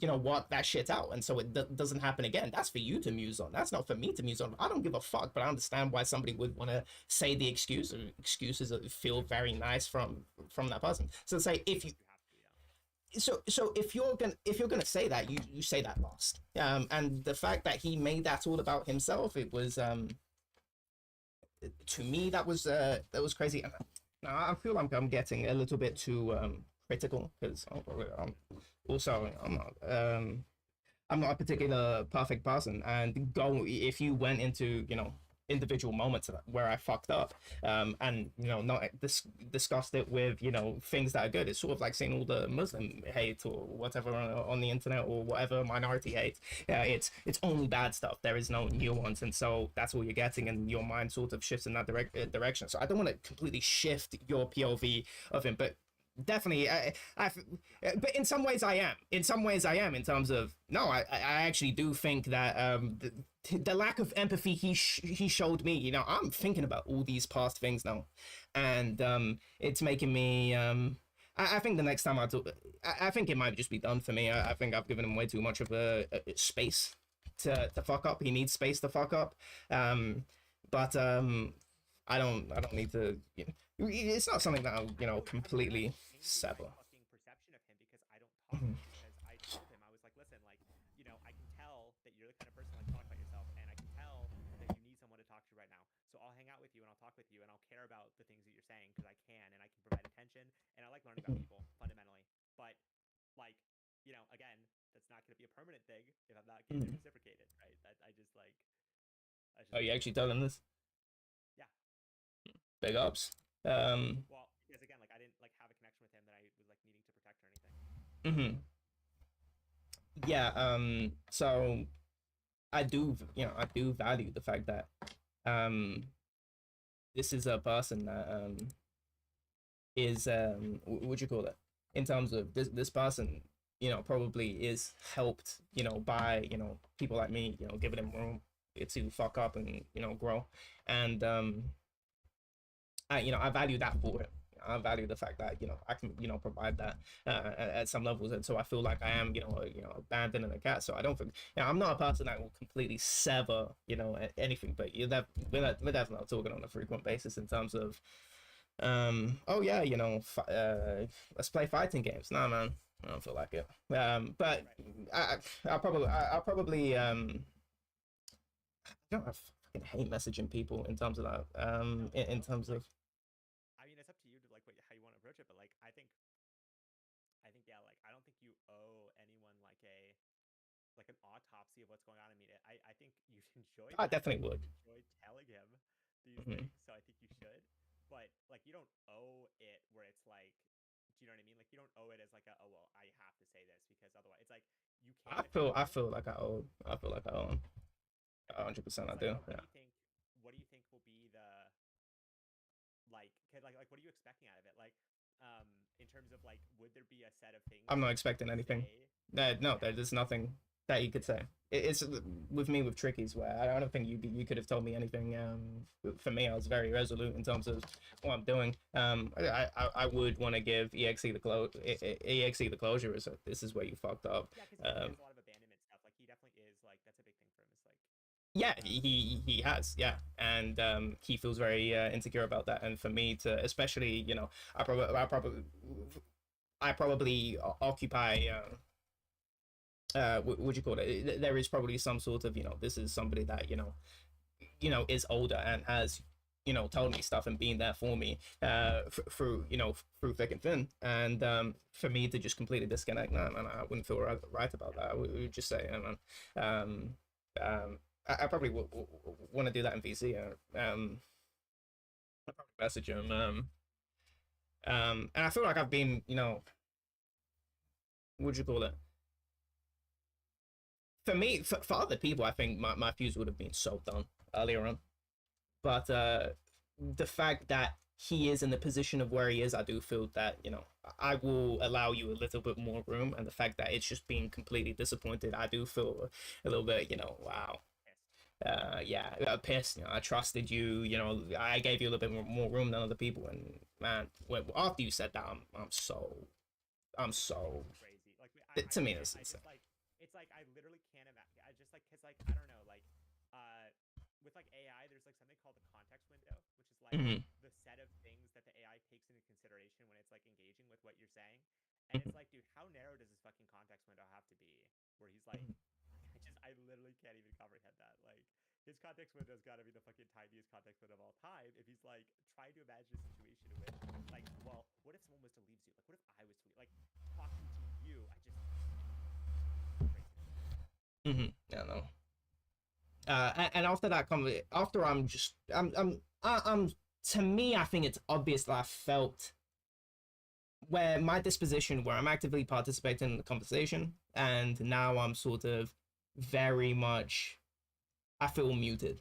know, work that shit out, and so it doesn't happen again. That's for you to muse on. That's not for me to muse on. I don't give a fuck, but I understand why somebody would want to say the excuses that feel very nice from that person. So say, if you, so if you're gonna say that, you say that last. And the fact that he made that all about himself, it was to me, that was crazy. And I feel like I'm getting a little bit too critical, because I'm not a particular perfect person, and if you went into, you know, individual moments where I fucked up, and, you know, not discussed it with, you know, things that are good. It's sort of like seeing all the Muslim hate or whatever on the internet, or whatever minority hate. Yeah, it's only bad stuff. There is no nuance, and so that's all you're getting, and your mind sort of shifts in that direction. So I don't want to completely shift your POV of him, but definitely, but in some ways I am. In terms of, no, I actually do think that the lack of empathy he showed me, you know, I'm thinking about all these past things now, and it's making me I think the next time I think it might just be done for me. I think I've given him way too much of a space to fuck up. He needs space to fuck up, but I don't need to, you know, it's not something that I'll, you know, completely sever. Fucking perception of him, because I don't talk to him, because I told him, I was like, listen, like, you know, I can tell that you're the kind of person like talk about yourself, and I can tell that you need someone to talk to right now. So I'll hang out with you and I'll talk with you and I'll care about the things that you're saying, because I can, and I can provide attention, and I like learning about people fundamentally. But like, you know, again, that's not going to be a permanent thing if I'm not getting reciprocated, right? That I just like. Oh, you actually told him this? Yeah. Big ups. Well, because again, like, I didn't like have a connection with him that I was like needing to protect or anything. Yeah. So I do, you know, I do value the fact that this is a person that is what you call it, in terms of this person, you know, probably is helped, you know, by, you know, people like me, you know, giving him room to fuck up and, you know, grow. And you know, I value that for him. I value the fact that, you know, I can, you know, provide that at some levels, and so I feel like I am, you know, abandoning a cat. So I don't think, you know, I'm not a person that will completely sever, you know, anything. But we're definitely not talking on a frequent basis in terms of, oh yeah, you know, let's play fighting games. Nah, man, I don't feel like it. But I'll probably I don't, I fucking hate messaging people in terms of that. In terms of. I mean, it's up to you to like how you want to approach it, but like, I think, yeah, like, I don't think you owe anyone like an autopsy of what's going on. I mean, I think you'd enjoy. I definitely would enjoy telling him these things, so I think you should. But like, you don't owe it where it's like, do you know what I mean? Like, you don't owe it as like a, oh well, I have to say this, because otherwise, it's like you can't. I feel like I owe. I feel like I owe him. 100% I do. Yeah. What do you think will be the like what are you expecting out of it? Like, in terms of like, would there be a set of things? I'm not expecting anything. No, there's nothing that you could say. It's with me with Trickies, where I don't think you could have told me anything. For me, I was very resolute in terms of what I'm doing. I would want to give EXE the closure. Is this is where you fucked up. Yeah, because he has a lot of abandonment stuff. Like, he definitely is like, that's a big thing for him. Is like. Yeah, he has, yeah, and he feels very insecure about that. And for me to, especially, you know, I probably occupy what you call it? There is probably some sort of, you know, this is somebody that, you know, is older and has, you know, told me stuff and been there for me through, you know, through thick and thin. And for me to just completely disconnect, no, I wouldn't feel right about that. I would just say, I probably want to do that in VC. I'll probably message him. And I feel like I've been, you know, what'd you call it? For me, for other people, I think my fuse would have been so done earlier on. But the fact that he is in the position of where he is, I do feel that, you know, I will allow you a little bit more room. And the fact that it's just being completely disappointed, I do feel a little bit, you know, wow. Yeah, pissed. You know, I trusted you. You know, I gave you a little bit more room than other people. And man, after you said that, I'm so Crazy. Like to me, I it's just insane. like it's like I literally can't imagine. I just like because like I don't know like with like AI, there's like something called the context window, which is like Mhm. the set of things that the AI takes into consideration when it's like engaging with what you're saying. And it's like, dude, how narrow does this fucking context window have to be? Where he's like, I literally can't even comprehend that. Like, his context window's got to be the fucking tiniest context window of all time. If he's like trying to imagine a situation in which, like, well, what if someone was to leave you? Like, what if I was to leave? Like, talking to you, I just crazy. Yeah, no. And after that after I'm to me, I think it's obvious that I felt where my disposition, where I'm actively participating in the conversation, and now I'm sort of very much, I feel muted.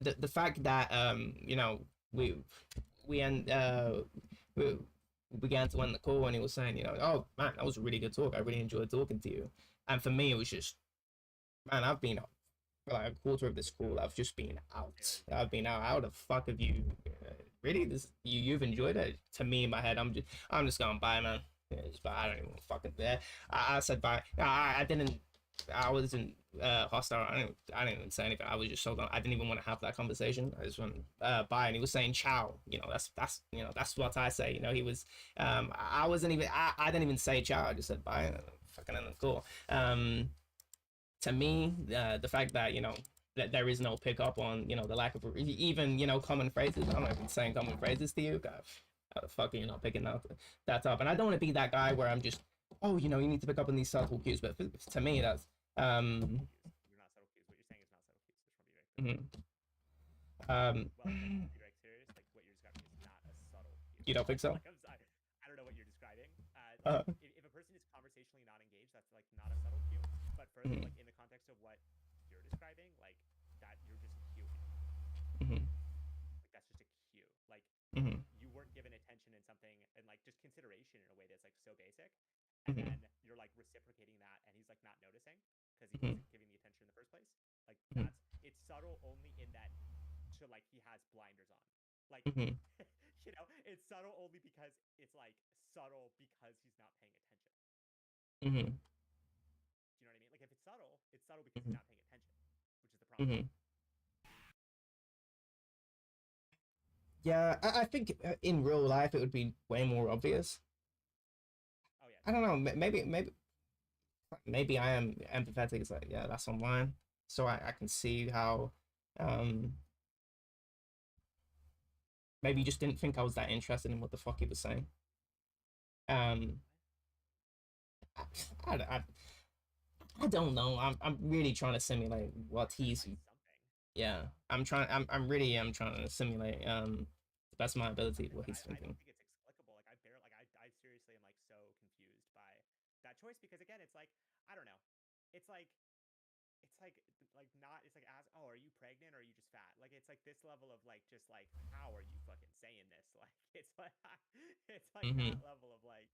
The fact that you know, we end we began to end the call and he was saying, you know, oh man, that was a really good talk. I really enjoyed talking to you. And for me, it was just, man, I've been for like a quarter of this call. I've just been out. I've been out. How the fuck have you really? You've enjoyed it? To me, in my head, I'm just going bye, man. Yeah, just bye. I don't even fucking there. I said bye. I didn't. I wasn't hostile. I didn't even say anything. I was just so gone. I didn't even want to have that conversation. I just went bye, and he was saying ciao. You know, that's you know, that's what I say. You know, he was I wasn't even I didn't even say ciao. I just said bye. And fucking end the call. To me, the fact that, you know, that there is no pickup on, you know, the lack of even, you know, common phrases. I'm not even saying common phrases to you. God, how the fuck are you not picking that up? And I don't want to be that guy where I'm just, oh, you know, you need to pick up on these subtle cues. But to me, that's You're not subtle cues. What you're saying is not subtle cues. Just want to be very clear. um, Well, to be very serious, like what you're describing is not a subtle cue. you don't think so? Like, I'm sorry, I don't know what you're describing. Like, if a person is conversationally not engaged, that's like not a subtle cue. But further, like in the context of what you're describing, like that you're just cueing. Like that's just a cue. Like you weren't given attention in something and like just consideration in a way that's like so basic, and then you're like reciprocating that, and he's like not noticing because he wasn't giving the attention in the first place. Like that's it's subtle only in that to like he has blinders on. Like you know, it's subtle only because it's like subtle because he's not paying attention. Do you know what I mean? Like if it's subtle because he's not paying attention, which is the problem. Yeah, I think in real life it would be way more obvious. Oh yeah. I don't know. Maybe I am empathetic. It's like, yeah, that's online, so I can see how maybe you just didn't think I was that interested in what the fuck he was saying. Um, I, I don't know. I'm really trying to simulate what he's. Yeah, I'm trying. I'm trying to simulate the best of my ability what he's I don't thinking. think it's explicable. Like I seriously am like so confused by that choice because again, it's like I don't know. It's like not. It's like as oh, are you pregnant or are you just fat? Like it's like this level of like just like how are you fucking saying this? Like it's like that level of like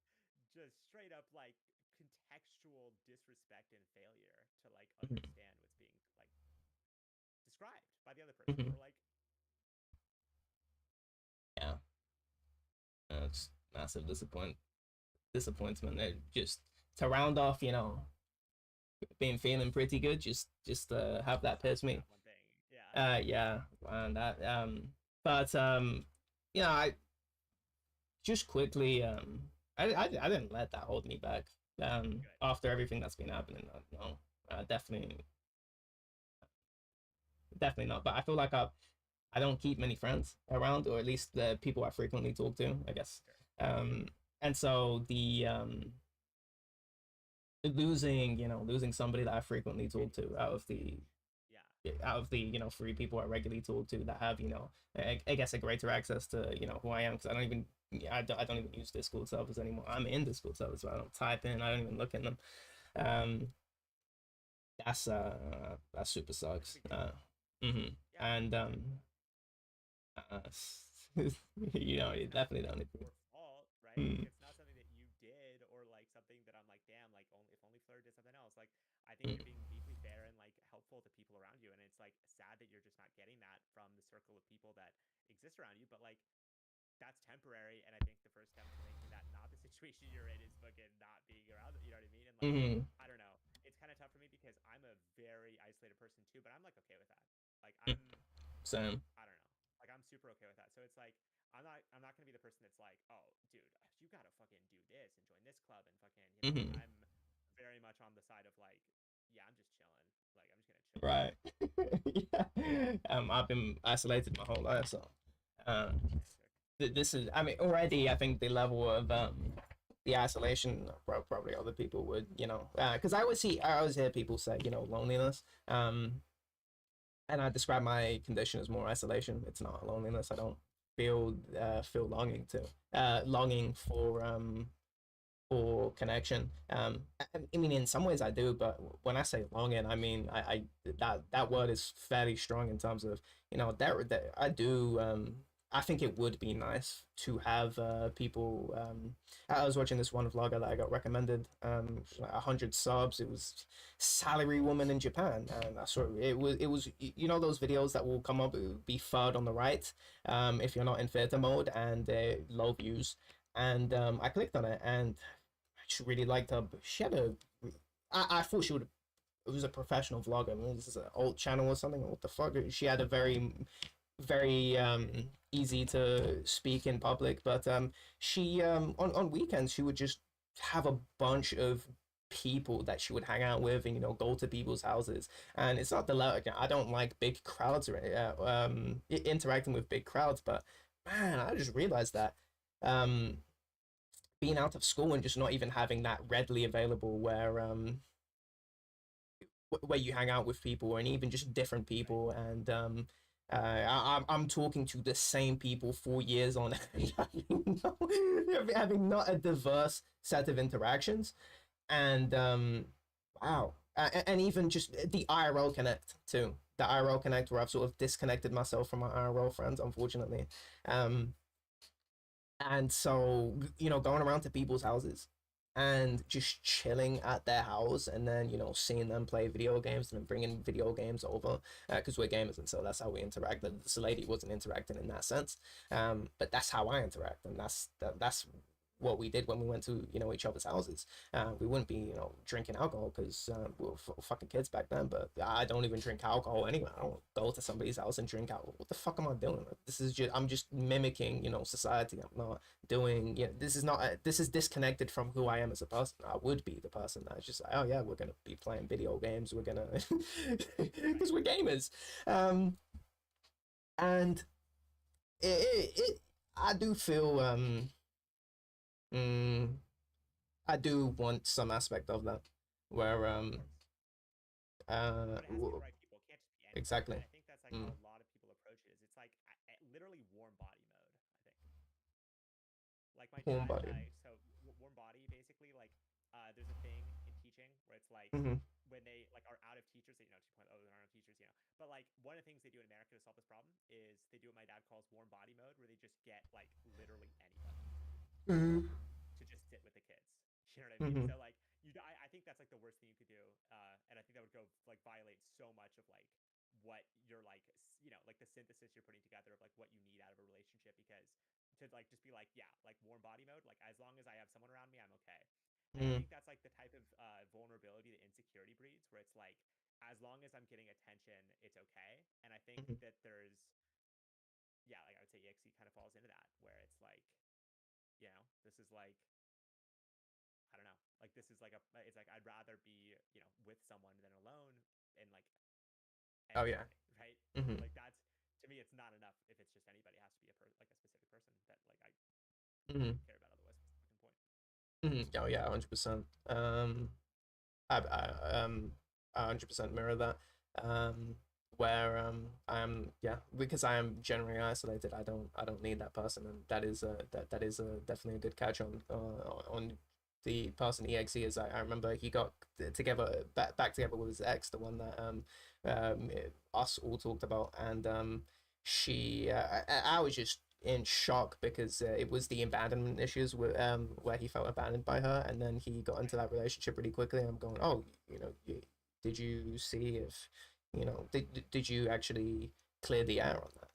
just straight up like contextual disrespect and failure to like understand what's being like described by the other person or like Yeah, it's massive disappointment. Just to round off, you know, being feeling pretty good. Just have that piss me. one thing. Yeah. Yeah, and that but you know, I just quickly I didn't let that hold me back. After everything that's been happening, no, definitely not. But I feel like I don't keep many friends around, or at least the people I frequently talk to, I guess. And so the losing somebody that I frequently talk to out of the, you know, 3 people I regularly talk to that have, you know, I guess a greater access to, you know, who I am, because I don't even use Discord servers anymore. I'm in Discord servers, but I don't type in, I don't even look in them. That super sucks. And You know, you not definitely don't need your fault, right? to. Like it's not something that you did or like something that I'm like, damn, like only if only Fleur did something else. Like I think you're being deeply fair and like helpful to people around you, and it's like sad that you're just not getting that from the circle of people that exist around you. But like that's temporary, and I think the first step to making that not the situation you're in is fucking not being around. You know what I mean? And like Mm-hmm. I don't know, it's kind of tough for me because I'm a very isolated person too, but I'm like okay with that. Like Same. I don't know. Like I'm super okay with that. So it's like I'm not gonna be the person that's like, oh, dude, you gotta fucking do this and join this club and fucking like Mm-hmm. I'm very much on the side of like, yeah, I'm just chilling. Like I'm just gonna chill. Right. Yeah. I've been isolated my whole life, so Romantic. this is. I mean, already I think the level of the isolation probably other people would, you know, because I always hear people say, you know, loneliness. And I describe my condition as more isolation. It's not loneliness. I don't feel longing for connection. I mean, in some ways I do, but when I say longing, I mean I that word is fairly strong in terms of, you know, that I do. I think it would be nice to have people. I was watching this one vlogger that I got recommended. Like 100 subs. It was salary woman in Japan, and I saw it was you know those videos that will come up, it would be third on the right, if you're not in theater mode, and low views, and I clicked on it, and I just really liked her. But she had a, I thought she would. It was a professional vlogger. I mean, this is an old channel or something. What the fuck? She had a very easy to speak in public, but she on weekends she would just have a bunch of people that she would hang out with, and you know, go to people's houses. And it's not the like, I don't like big crowds or interacting with big crowds, but man, I just realized that um being out of school and just not even having that readily available where you hang out with people, and even just different people, and I'm talking to the same people for years on end, having not a diverse set of interactions, and wow, and even just the IRL connect too, the IRL connect, where I've sort of disconnected myself from my IRL friends, unfortunately. um and so, you know, going around to people's houses and just chilling at their house, and then, you know, seeing them play video games and then bringing video games over, because we're gamers, and so that's how we interact. This lady wasn't interacting in that sense, but that's how I interact, and that's what we did when we went to, you know, each other's houses. We wouldn't be, you know, drinking alcohol because we were fucking kids back then. But I don't even drink alcohol anyway. I don't go to somebody's house and drink alcohol. What the fuck am I doing? This is just, I'm just mimicking, you know, society. I'm not doing, you know, this is not this is disconnected from who I am as a person. I would be the person that's just like, oh yeah, we're gonna be playing video games. We're gonna because we're gamers. And I do feel Mm, I do want some aspect of that, where But it has to be the right people. It can't just be anyone. exactly. And I think that's like how Mm, a lot of people approach it. Is it's like literally warm body mode. I think. Like my warm dad, body. warm body basically like there's a thing in teaching where it's like Hmm. when they like are out of teachers, they, you know, to point, oh, there aren't enough teachers, you know. But like one of the things they do in America to solve this problem is they do what my dad calls warm body mode, where they just get like literally anybody Hmm. to just sit with the kids. You know what I mean? Hmm. So like I think that's like the worst thing you could do, and I think that would go like violate so much of like what you're like, you know, like the synthesis you're putting together of like what you need out of a relationship. Because to like just be like, yeah, like warm body mode, like as long as I have someone around me, I'm okay. And I Hmm. think that's like the type of vulnerability that insecurity breeds, where it's like, as long as I'm getting attention, it's okay. And I think Hmm. that there's, yeah, like I would say EXE kind of falls into that, where it's like, you know, this is like, I don't know, like this is like it's like I'd rather be, you know, with someone than alone, and like Oh any yeah. setting, right? Hmm. Like that's, to me, it's not enough if it's just anybody. It has to be like a specific person that like I Hmm. care about. Otherwise, what's the fucking point? Hmm. Oh yeah, 100%. I 100% mirror that. Where I'm, yeah, because I am generally isolated. I don't need that person, and that is a definitely a good catch on the person EXE is. I remember he got together back together with his ex, the one that us all talked about, and she I was just in shock because it was the abandonment issues where he felt abandoned by her, and then he got into that relationship really quickly. And I'm going, oh, did you see if did you actually clear the air on that?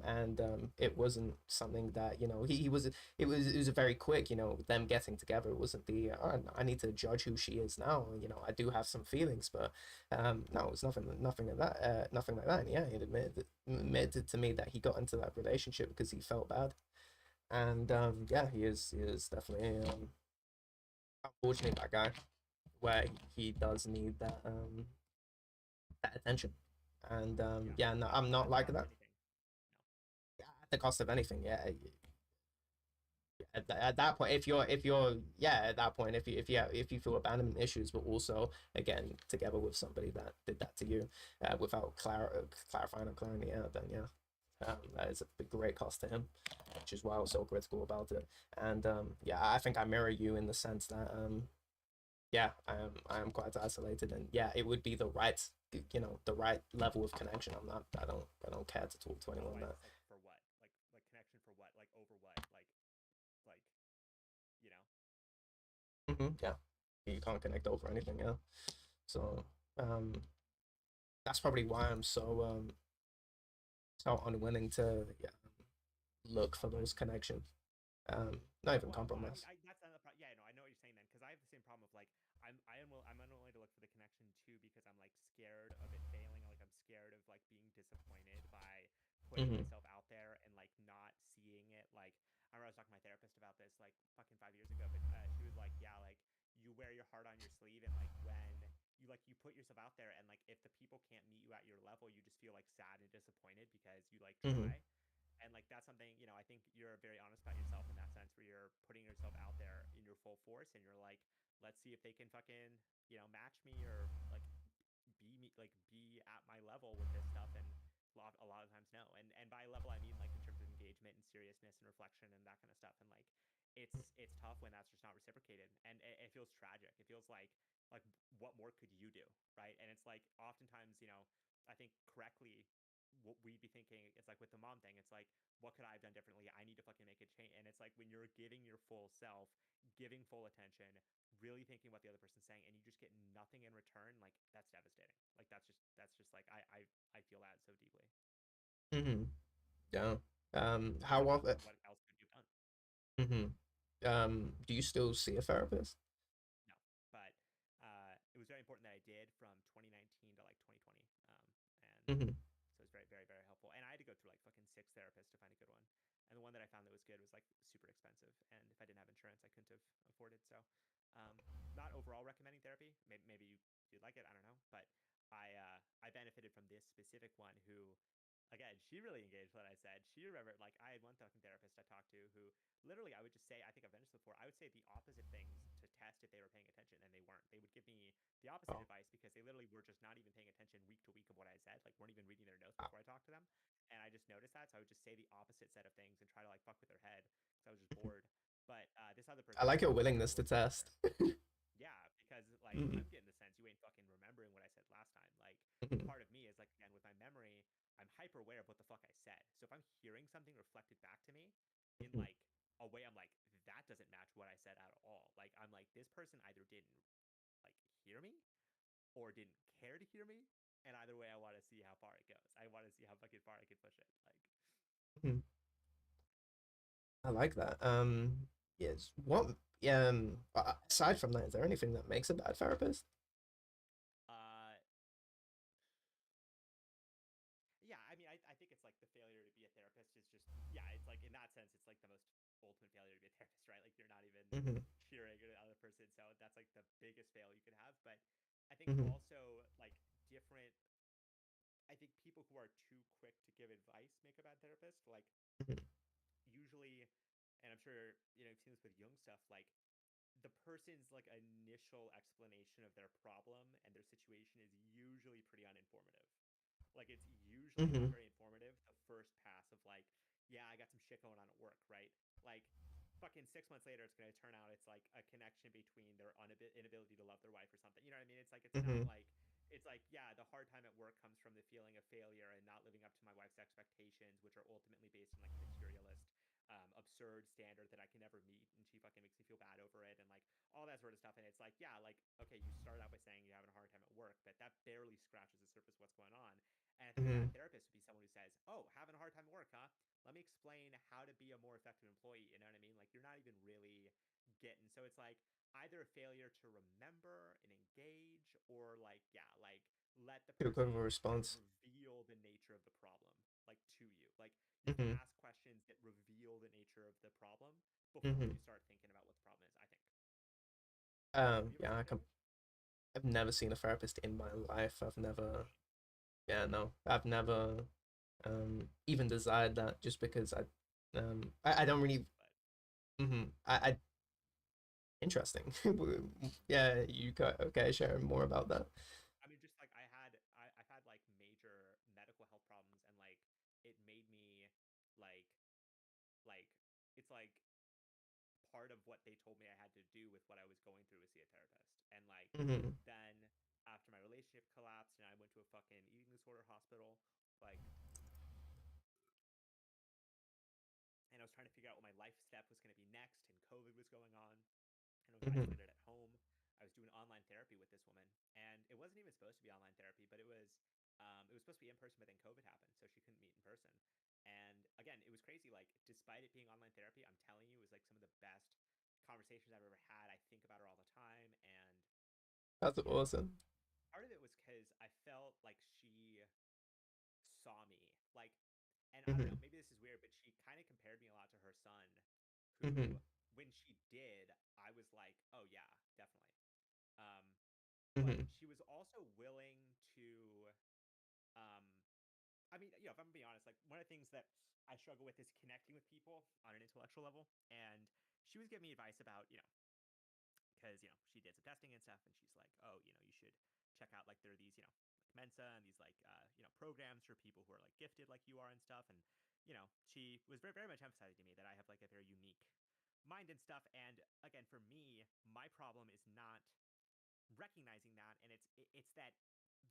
And it wasn't something that he was. It was a very quick, them getting together. It wasn't the oh, I need to judge who she is now. I do have some feelings, but no, it was nothing like that. Nothing like that. And yeah, he admitted to me that he got into that relationship because he felt bad. And yeah, he is definitely unfortunately that guy where he does need that attention. And yeah, no, I'm not like that. At the cost of anything, yeah. At that point, if you're yeah, at that point, if you feel abandonment issues, but also again together with somebody that did that to you, without clarifying or clearing the air, then yeah, that is a great cost to him, which is why I was so critical about it. And yeah, I think I mirror you in the sense that yeah, I am quite isolated, and yeah, it would be the right the right level of connection. I don't care to talk to anyone that. Like for what? Like connection for what? Like over what? Like you know. Yeah, you can't connect over anything. Yeah, so um, that's probably why I'm so unwilling to yeah, look for those connections. Not even compromise. That's another yeah, no, I know what you're saying then, because I have the same problem of like I'm unwilling to look for the connection too because I'm like scared of it failing. Like I'm scared of like being disappointed by putting Hmm. myself out there and like not seeing it. Like I remember I was talking to my therapist about this like fucking 5 years ago, but she was like, yeah, like you wear your heart on your sleeve, and like when you put yourself out there, and like if the people can't meet you at your level, you just feel like sad and disappointed because you like Hmm. try. And like that's something I think you're very honest about yourself in that sense, where you're putting yourself out there in your full force, and you're like, let's see if they can fucking match me, or like be me, like be at my level with this stuff. And a lot of times no. And by level I mean like in terms of engagement and seriousness and reflection and that kind of stuff. And like it's tough when that's just not reciprocated, and it feels tragic. It feels like what more could you do, right? And it's like oftentimes I think correctly what we'd be thinking, it's like with the mom thing, it's like, what could I have done differently? I need to fucking make a change. And it's like when you're giving your full self, giving full attention, really thinking what the other person's saying, and you just get nothing in return, like that's devastating. Like that's just like I feel that so deeply. Hmm. Yeah. It's How like often? what else could you have done? Hmm. Do you still see a therapist? No, but it was very important that I did from 2019 to like 2020, and Hmm. so it's very, very, very helpful. And I had to go through like fucking 6 therapists to find a good one. And the one that I found that was good was like super expensive. And if I didn't have insurance, I couldn't have afforded. So, um, not overall recommending therapy. Maybe you'd like it. I don't know. But I benefited from this specific one who, again, she really engaged what I said. She remembered, like, I had one fucking therapist I talked to who literally I would just say, I think I've mentioned this before, I would say the opposite things to test if they were paying attention, and they weren't. They would give me the opposite Oh, advice because they literally were just not even paying attention week to week of what I said, like weren't even reading their notes before I talked to them. And I just noticed that. So I would just say the opposite set of things and try to like fuck with their head because I was just bored. But this other I person like was your much willingness to more test. sincere. Yeah, because like Hmm. I'm getting the sense you ain't fucking remembering what I said last time. Like Hmm. part of me is like, again, with my memory, I'm hyper aware of what the fuck I said. So if I'm hearing something reflected back to me in like a way, I'm like, that doesn't match what I said at all. Like I'm like, this person either didn't like hear me or didn't care to hear me. And either way, I want to see how far it goes. I want to see how fucking far I can push it. Like, Hmm. I like that. Yes. What? Aside from that, is there anything that makes a bad therapist? uh, yeah, I mean, I think it's like the failure to be a therapist is just, yeah, it's like in that sense, it's like the most ultimate failure to be a therapist, right? Like you're not even Hmm. cheering the other person. So that's like the biggest fail you could have. But I think Hmm. also like different, I think people who are too quick to give advice make a bad therapist. Like usually, and I'm sure, you've seen this with Jung stuff, like the person's like initial explanation of their problem and their situation is usually pretty uninformative. Like it's usually Hmm. not Hmm. very informative. The first pass of like, yeah, I got some shit going on at work, right? Like fucking 6 months later, it's gonna turn out it's like a connection between their inability to love their wife or something. You know what I mean? It's like it's not Hmm. like it's like, yeah, the hard time at work comes from the feeling of failure and not living up to my wife's expectations, which are ultimately based on like a materialist, absurd standard that I can never meet, and she fucking makes me feel bad over it, and like all that sort of stuff. And it's like, yeah, like okay, you start out by saying you're having a hard time at work, but that barely scratches the surface of what's going on. And I think a Mm-hmm. bad therapist would be someone who says, "Oh, having a hard time at work, huh? Let me explain how to be a more effective employee." You know what I mean? Like you're not even really getting. So it's like either a failure to remember and engage, or like yeah, like let the Too quick of person a kind of response. reveal the nature of the problem like to you. Like you can Mm-hmm. ask questions that reveal the nature of the problem before Mm-hmm. you start thinking about what the problem is, I think. Have you ever Yeah, seen a therapist? I've never seen a therapist in my life. I've never, yeah, no, I've never even desired that just because I don't really, But I interesting. Yeah, you got okay, sharing more about that. I mean, just like I've had like major medical health problems, and like it made me like like it's like part of what they told me I had to do with what I was going through was see a therapist. And like Mm-hmm. then after my relationship collapsed and I went to a fucking eating disorder hospital, like and I was trying to figure out what my life step was going to be next, and COVID was going on, and I was Mm-hmm. isolated at home. I was doing online therapy with this woman, and it wasn't even supposed to be online therapy, but it was supposed to be in person, but then COVID happened, so she couldn't meet in person. And again, it was crazy. Like, despite it being online therapy, I'm telling you, it was like some of the best conversations I've ever had. I think about her all the time, and That's you know, awesome. part of it was because I felt like she saw me, like, and I don't Mm-hmm. know, maybe this is weird, but she kind of compared me a lot to her son, Mm-hmm. who, when she did, I was like, oh yeah, definitely. Um, but Mm-hmm. she was also willing to, um, I mean, if I'm being honest, like one of the things that I struggle with is connecting with people on an intellectual level. And she was giving me advice about, because she did some testing and stuff, and she's like, oh, you should check out like there are these like Mensa and these like programs for people who are like gifted like you are and stuff. And she was very very much emphasizing to me that I have like a very unique mind and stuff. And again, for me, my problem is not recognizing that, and it's that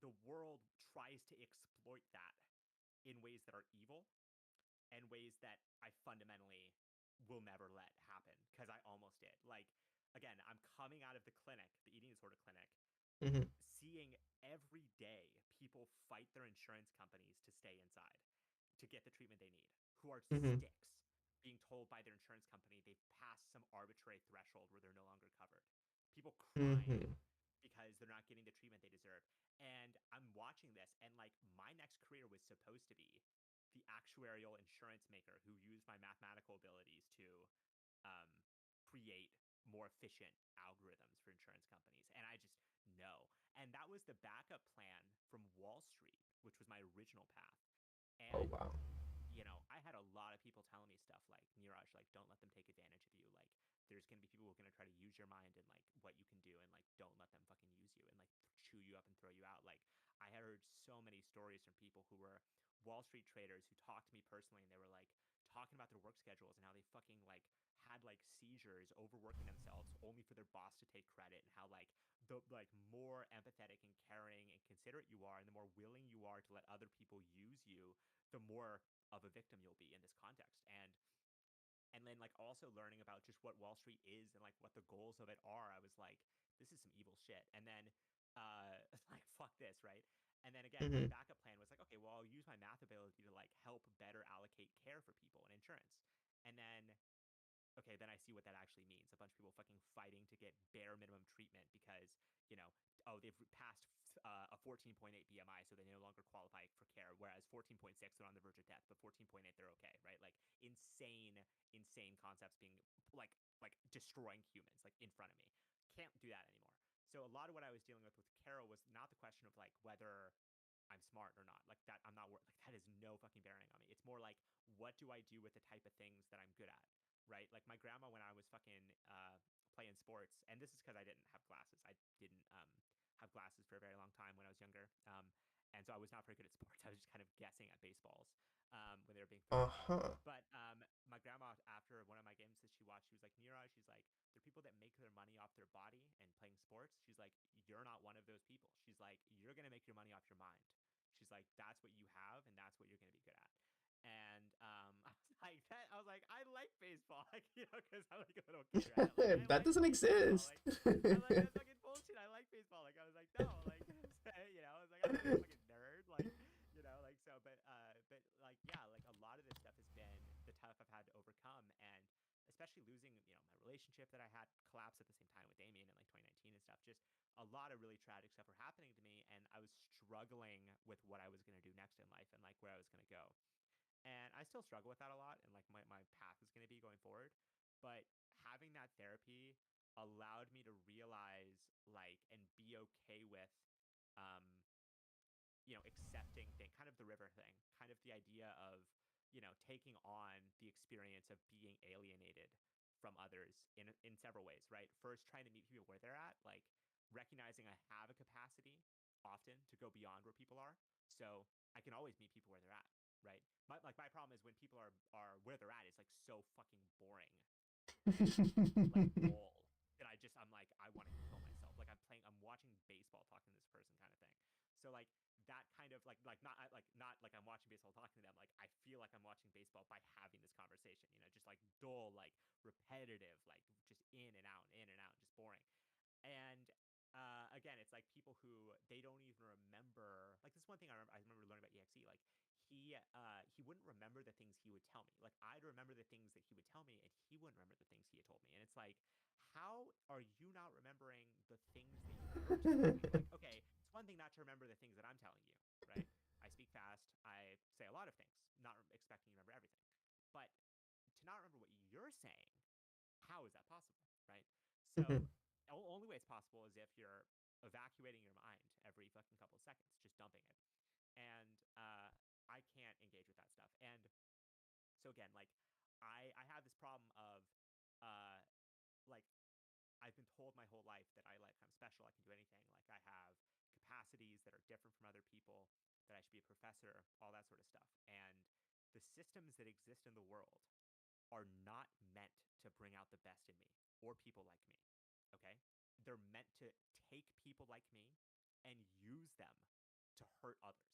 the world tries to exploit that in ways that are evil and ways that I fundamentally will never let happen, because I almost did. Like, again, I'm coming out of the clinic, the eating disorder clinic, Mm-hmm. seeing every day people fight their insurance companies to stay inside, to get the treatment they need, who are Mm-hmm. sticks being told by their insurance company they've passed some arbitrary threshold where they're no longer covered. People crying Mm-hmm. because they're not getting the treatment they deserve. And I'm watching this, and like my next career was supposed to be the actuarial insurance maker who used my mathematical abilities to um, create more efficient algorithms for insurance companies. And I just know. And that was the backup plan from Wall Street, which was my original path. Oh And wow. I had a lot of people telling me stuff like, Niraj, like, don't let them take advantage of you. Like, there's going to be people who are going to try to use your mind and like what you can do. And like, don't let them fucking use you and like chew you up and throw you out. Like, I had heard so many stories from people who were Wall Street traders who talked to me personally, and they were like talking about their work schedules and how they fucking like had like seizures overworking themselves only for their boss to take credit, and how like the like more empathetic and caring and considerate you are, and the more willing you are to let other people use you, the more of a victim you'll be in this context. And then like also learning about just what Wall Street is and like what the goals of it are, I was like, this is some evil shit. And then like fuck this, right? And then again, my Mm-hmm. backup plan was like, okay, well, I'll use my math ability to like help better allocate care for people and insurance. And then okay, then I see what that actually means. A bunch of people fucking fighting to get bare minimum treatment because, oh, they've passed a 14.8 BMI, so they no longer qualify for care, whereas 14.6, they're on the verge of death, but 14.8, they're okay, right? Like insane, insane concepts being like destroying humans like in front of me. Can't do that anymore. So a lot of what I was dealing with Carol was not the question of like whether I'm smart or not. Like that, I'm not like that is no fucking bearing on me. It's more like what do I do with the type of things that I'm good at, right? Like my grandma when I was fucking playing sports, and this is because I didn't have glasses. I didn't have glasses for a very long time when I was younger. and so I was not very good at sports. I was just kind of guessing at baseballs when they were being thrown. But my grandma, after one of my games that she watched, she was like, Niraj, she's like, there are people that make their money off their body and playing sports. She's like, you're not one of those people. She's like, you're gonna make your money off your mind. She's like, that's what you have, and that's what you're gonna be good at. And I was like, that. I was like, I like baseball, like, you know, because I'm like a little kid, right? Like, That like doesn't baseball. exist. Like, I'm like, that's fucking bullshit. I like baseball. Like, I was like, no, like, you know, I was like, I'm not a fucking nerd, like, you know, like, so, but like, yeah, like, a lot of this stuff has been the stuff I've had to overcome, and especially losing, you know, my relationship that I had collapse at the same time with Damien in like 2019 and stuff. Just a lot of really tragic stuff were happening to me, and I was struggling with what I was gonna do next in life and like where I was gonna go. And I still struggle with that a lot, and like my path is going to be going forward. But having that therapy allowed me to realize like and be okay with um you know, accepting thing, kind of the river thing, kind of the idea of, you know, taking on the experience of being alienated from others in several ways, right? First, trying to meet people where they're at, like recognizing I have a capacity often to go beyond where people are. So I can always meet people where they're at, right? My problem is when people are where they're at, it's like so fucking boring and like dull that I'm like, I want to kill myself. Like I'm watching baseball talking to this person kind of thing. So like that kind of not like I'm watching baseball talking to them. Like I feel like I'm watching baseball by having this conversation, you know, just like dull, like repetitive, like just in and out, just boring. And again, it's like people who they don't even remember. Like this one thing I remember learning about EXE. Like he wouldn't remember the things he would tell me. Like I'd remember the things that he would tell me, and he wouldn't remember the things he had told me. And it's like, how are you not remembering the things that you're telling me? Like, okay, it's one thing not to remember the things that I'm telling you, right? I speak fast. I say a lot of things, not expecting you to remember everything. But to not remember what you're saying, how is that possible, right? So only way it's possible is if you're evacuating your mind every fucking couple of seconds, just dumping it. And I can't engage with that stuff. And so again, like I have this problem of like I've been told my whole life that I'm special, I can do anything. Like I have capacities that are different from other people, that I should be a professor, all that sort of stuff. And the systems that exist in the world are not meant to bring out the best in me or people like me. Okay? They're meant to take people like me and use them to hurt others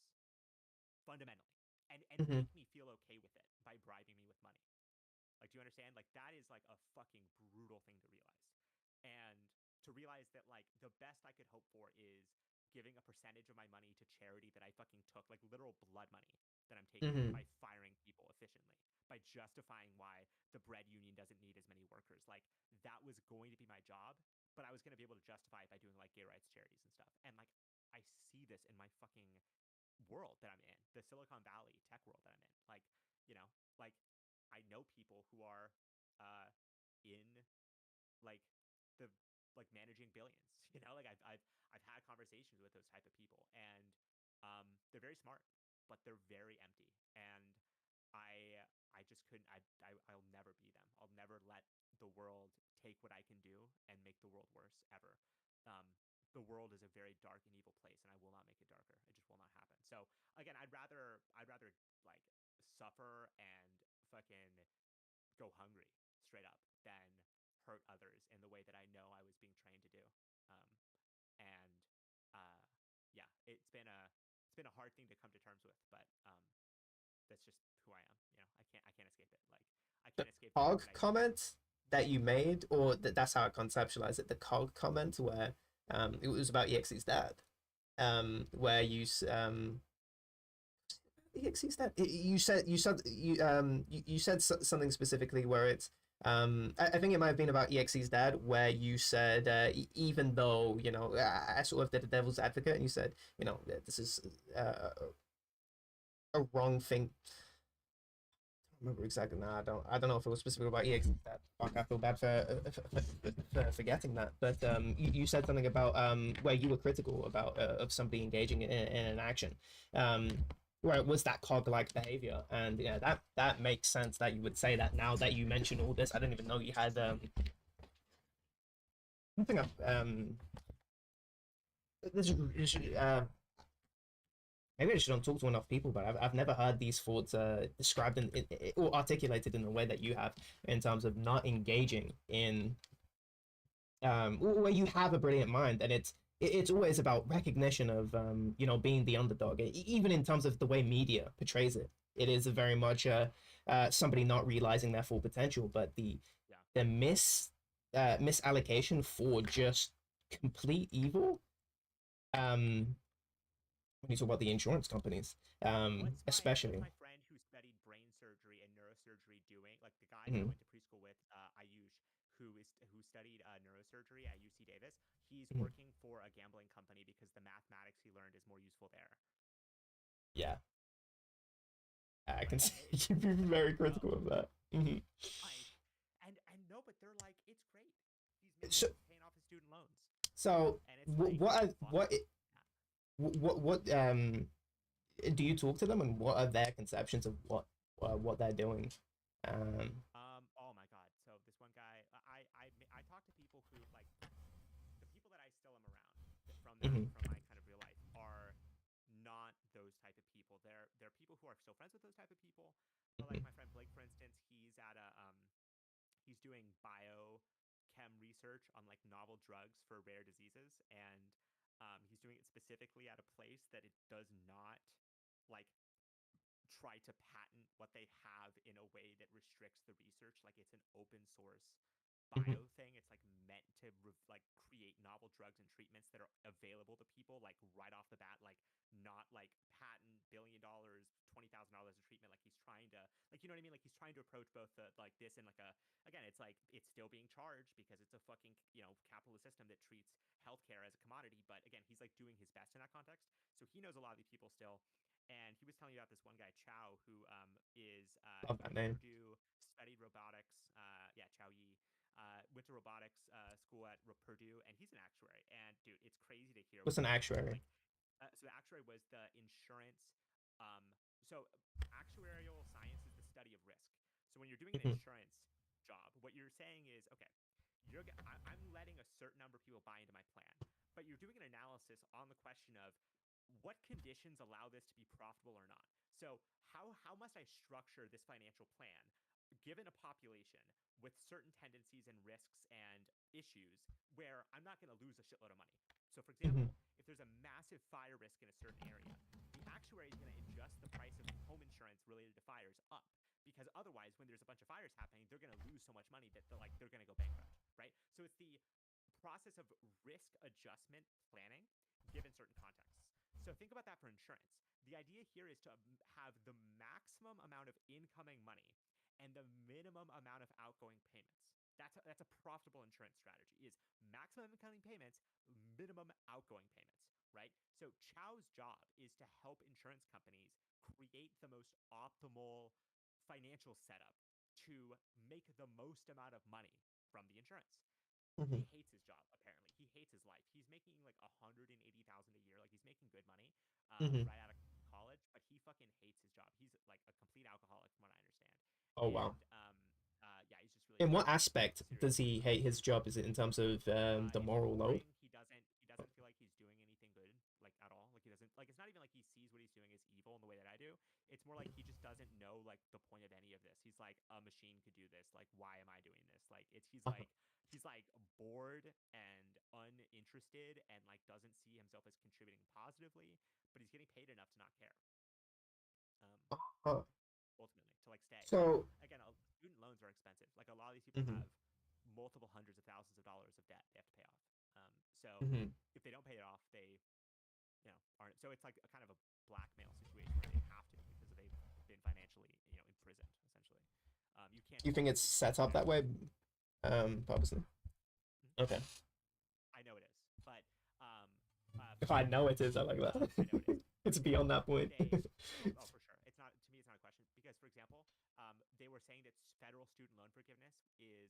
fundamentally and make me feel okay with it by bribing me with money. Like, do you understand? Like, that is like a fucking brutal thing to realize. And to realize that, like, the best I could hope for is giving a percentage of my money to charity that I fucking took, like literal blood money that I'm taking by firing people efficiently, by justifying why the bread union doesn't need as many workers. Like, that was going to be my job, but I was going to be able to justify it by doing like gay rights charities and stuff. And like, I see this in my fucking world that I'm in, the Silicon Valley tech world that I'm in. Like, you know, like I know people who are in like the like managing billions, you know, like I've had conversations with those type of people, and they're very smart, but they're very empty. And I just couldn't I'll never be them. I'll never let the world take what I can do and make the world worse ever. The world is a very dark and evil place, and I will not make it darker. It just will not happen. So again, I'd rather like suffer and fucking go hungry straight up than hurt others in the way that I know I was being trained to do. Um, and yeah, it's been a hard thing to come to terms with, but that's just who I am. You know, I can't escape it. Like I can't escape the Cog fact that comment that you made, or that's how I conceptualize it. The cog comment where it was about EXE's dad, where EXE's dad. You said something specifically where it's I think it might have been about EXE's dad, where you said even though you know I sort of did the devil's advocate, and you said you know this is a wrong thing. Remember exactly now. I don't know if it was specific about EX that. Fuck, I feel bad for forgetting that. But you said something about where you were critical about of somebody engaging in an action, where it was that cog-like behavior, and yeah, that makes sense that you would say that. Now that you mention all this, I didn't even know you had I think this maybe I just don't talk to enough people, but I've never heard these thoughts described or articulated in the way that you have in terms of not engaging in where you have a brilliant mind, and it's always about recognition of being the underdog. Even in terms of the way media portrays it, it is very much somebody not realizing their full potential, but Yeah. the misallocation for just complete evil. When you talk about the insurance companies, especially. What's my friend who studied brain surgery and neurosurgery doing? Like the guy that I Mhm. went to preschool with, Ayush, who studied neurosurgery at UC Davis. He's Mhm. working for a gambling company because the mathematics he learned is more useful there. Yeah, I Like can see it's you being like, very bro, critical of that. Mhm. like, and no, but they're like, it's great. He's So, paying off his student loans, so and it's like, what are, fuck. what do you talk to them, and what are their conceptions of what they're doing? Um, Oh my God. So this one guy, I talk to people who like the people that I still am around mhm, from my kind of real life are not those type of people. They're people who are still friends with those type of people. But like mhm, my friend Blake, for instance, he's doing biochem research on like novel drugs for rare diseases, and he's doing it specifically at a place that it does not like try to patent what they have in a way that restricts the research. Like it's an open source mhm, bio thing. It's like meant to like create novel drugs and treatments that are available to people like right off the bat. Like not like patent $1 billion, $20,000 a treatment. Like he's trying to like you know what I mean. Like he's trying to approach both the like this and like a again. It's like it's still being charged because it's a fucking capitalist system that treats healthcare as a commodity. But again, he's like doing his best in that context. So he knows a lot of these people still. And he was telling me about this one guy, Chow, who love he that went to name. Purdue, studied robotics. Yeah, Chow Yi. Went to robotics school at Purdue, and he's an actuary. And dude, it's crazy to hear what What's an he's talking about. actuary? Like, so the actuary was the insurance. Um, so actuarial science is the study of risk. So when you're doing an Mhm, insurance job, what you're saying is, okay, I'm letting a certain number of people buy into my plan, but you're doing an analysis on the question of what conditions allow this to be profitable or not. So how must I structure this financial plan given a population with certain tendencies and risks and issues where I'm not going to lose a shitload of money. So for mhm, example, if there's a massive fire risk in a certain area, the actuary is going to adjust the price of home insurance related to fires up because otherwise when there's a bunch of fires happening, they're going to lose so much money that they're going to go bankrupt, right? So it's the process of risk adjustment planning given certain contexts. So think about that for insurance. The idea here is to have the maximum amount of incoming money and the minimum amount of outgoing payments. That's a profitable insurance strategy is maximum incoming payments, minimum outgoing payments, right? So Chow's job is to help insurance companies create the most optimal financial setup to make the most amount of money from the insurance. mhm, He hates his job apparently. He hates his life. He's making like 180,000 a year. Like he's making good money mhm. right out of college, but he fucking hates his job. He's like a complete alcoholic from what I understand. Oh wow. And yeah, he's just really In what struggling aspect does seriously. he hate his job? Is it in terms of the It's moral load? boring. He doesn't feel like he's doing anything good, like at all. Like he doesn't like. It's not even like he sees what he's doing as evil in the way that I do. It's more like he just doesn't know like the point of any of this. He's like a machine could do this. Like why am I doing this? Like it's he's like bored and uninterested and like doesn't see himself as contributing positively, but he's getting paid enough to not care. Um, Huh. ultimately to like stay. And So, again, student loans are expensive. Like a lot of these people mhm, have multiple hundreds of thousands of dollars of debt they have to pay off. So mhm. if they don't pay it off, they aren't. So it's like a kind of a blackmail situation where they have to because they've been financially imprisoned essentially. You can't You think force it's people to set up pay. that way, purposely? Mhm. Okay. I know it is, but If I know it is, I like I know it that. is. It's beyond that point. Oh, for sure. It's not to me. It's not a question because, for example, they were saying that federal student loan forgiveness is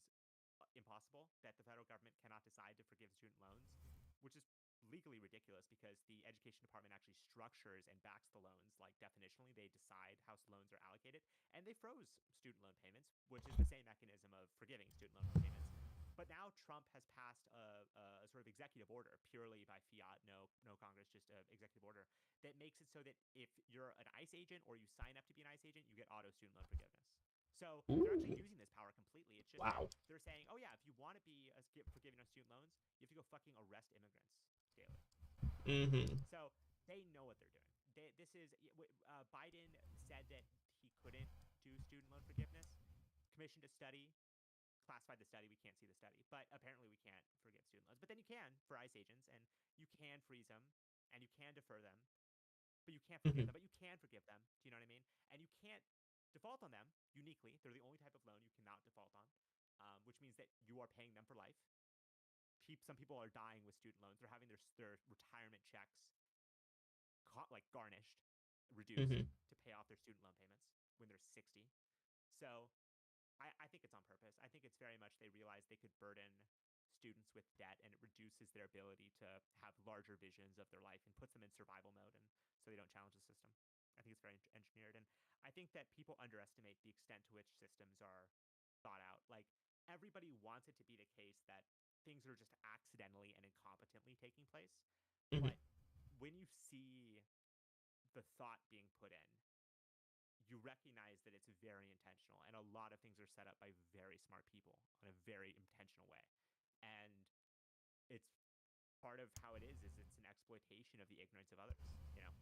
impossible. That the federal government cannot decide to forgive student loans, which is legally ridiculous because the education department actually structures and backs the loans. Like definitionally, they decide how loans are allocated, and they froze student loan payments, which is the same mechanism of forgiving student loan payments. But now Trump has passed a sort of executive order purely by fiat, no Congress, just an executive order that makes it so that if you're an ICE agent or you sign up to be an ICE agent, you get auto student loan forgiveness. So they're actually Ooh. using this power completely. It's just Wow. that they're saying, oh yeah, if you want to be forgiven on student loans, you have to go fucking arrest immigrants daily. So they know what they're doing. Biden said that he couldn't do student loan forgiveness, commissioned a study, classified the study. We can't see the study, but apparently we can't forgive student loans. But then you can for ICE agents, and you can freeze them, and you can defer them, but you can't forgive them. But you can forgive them. Do you know what I mean? And you can't default on them uniquely. They're the only type of loan you cannot default on, which means that you are paying them for life. Some people are dying with student loans. They're having their retirement checks garnished, reduced to pay off their student loan payments when they're 60. So I think it's on purpose. I think it's very much they realized they could burden students with debt, and it reduces their ability to have larger visions of their life and puts them in survival mode, and so they don't challenge the system. I think it's very engineered, and I think that people underestimate the extent to which systems are thought out. Like, everybody wants it to be the case that things are just accidentally and incompetently taking place, but when you see the thought being put in, you recognize that it's very intentional, and a lot of things are set up by very smart people in a very intentional way. And it's part of how it is it's an exploitation of the ignorance of others.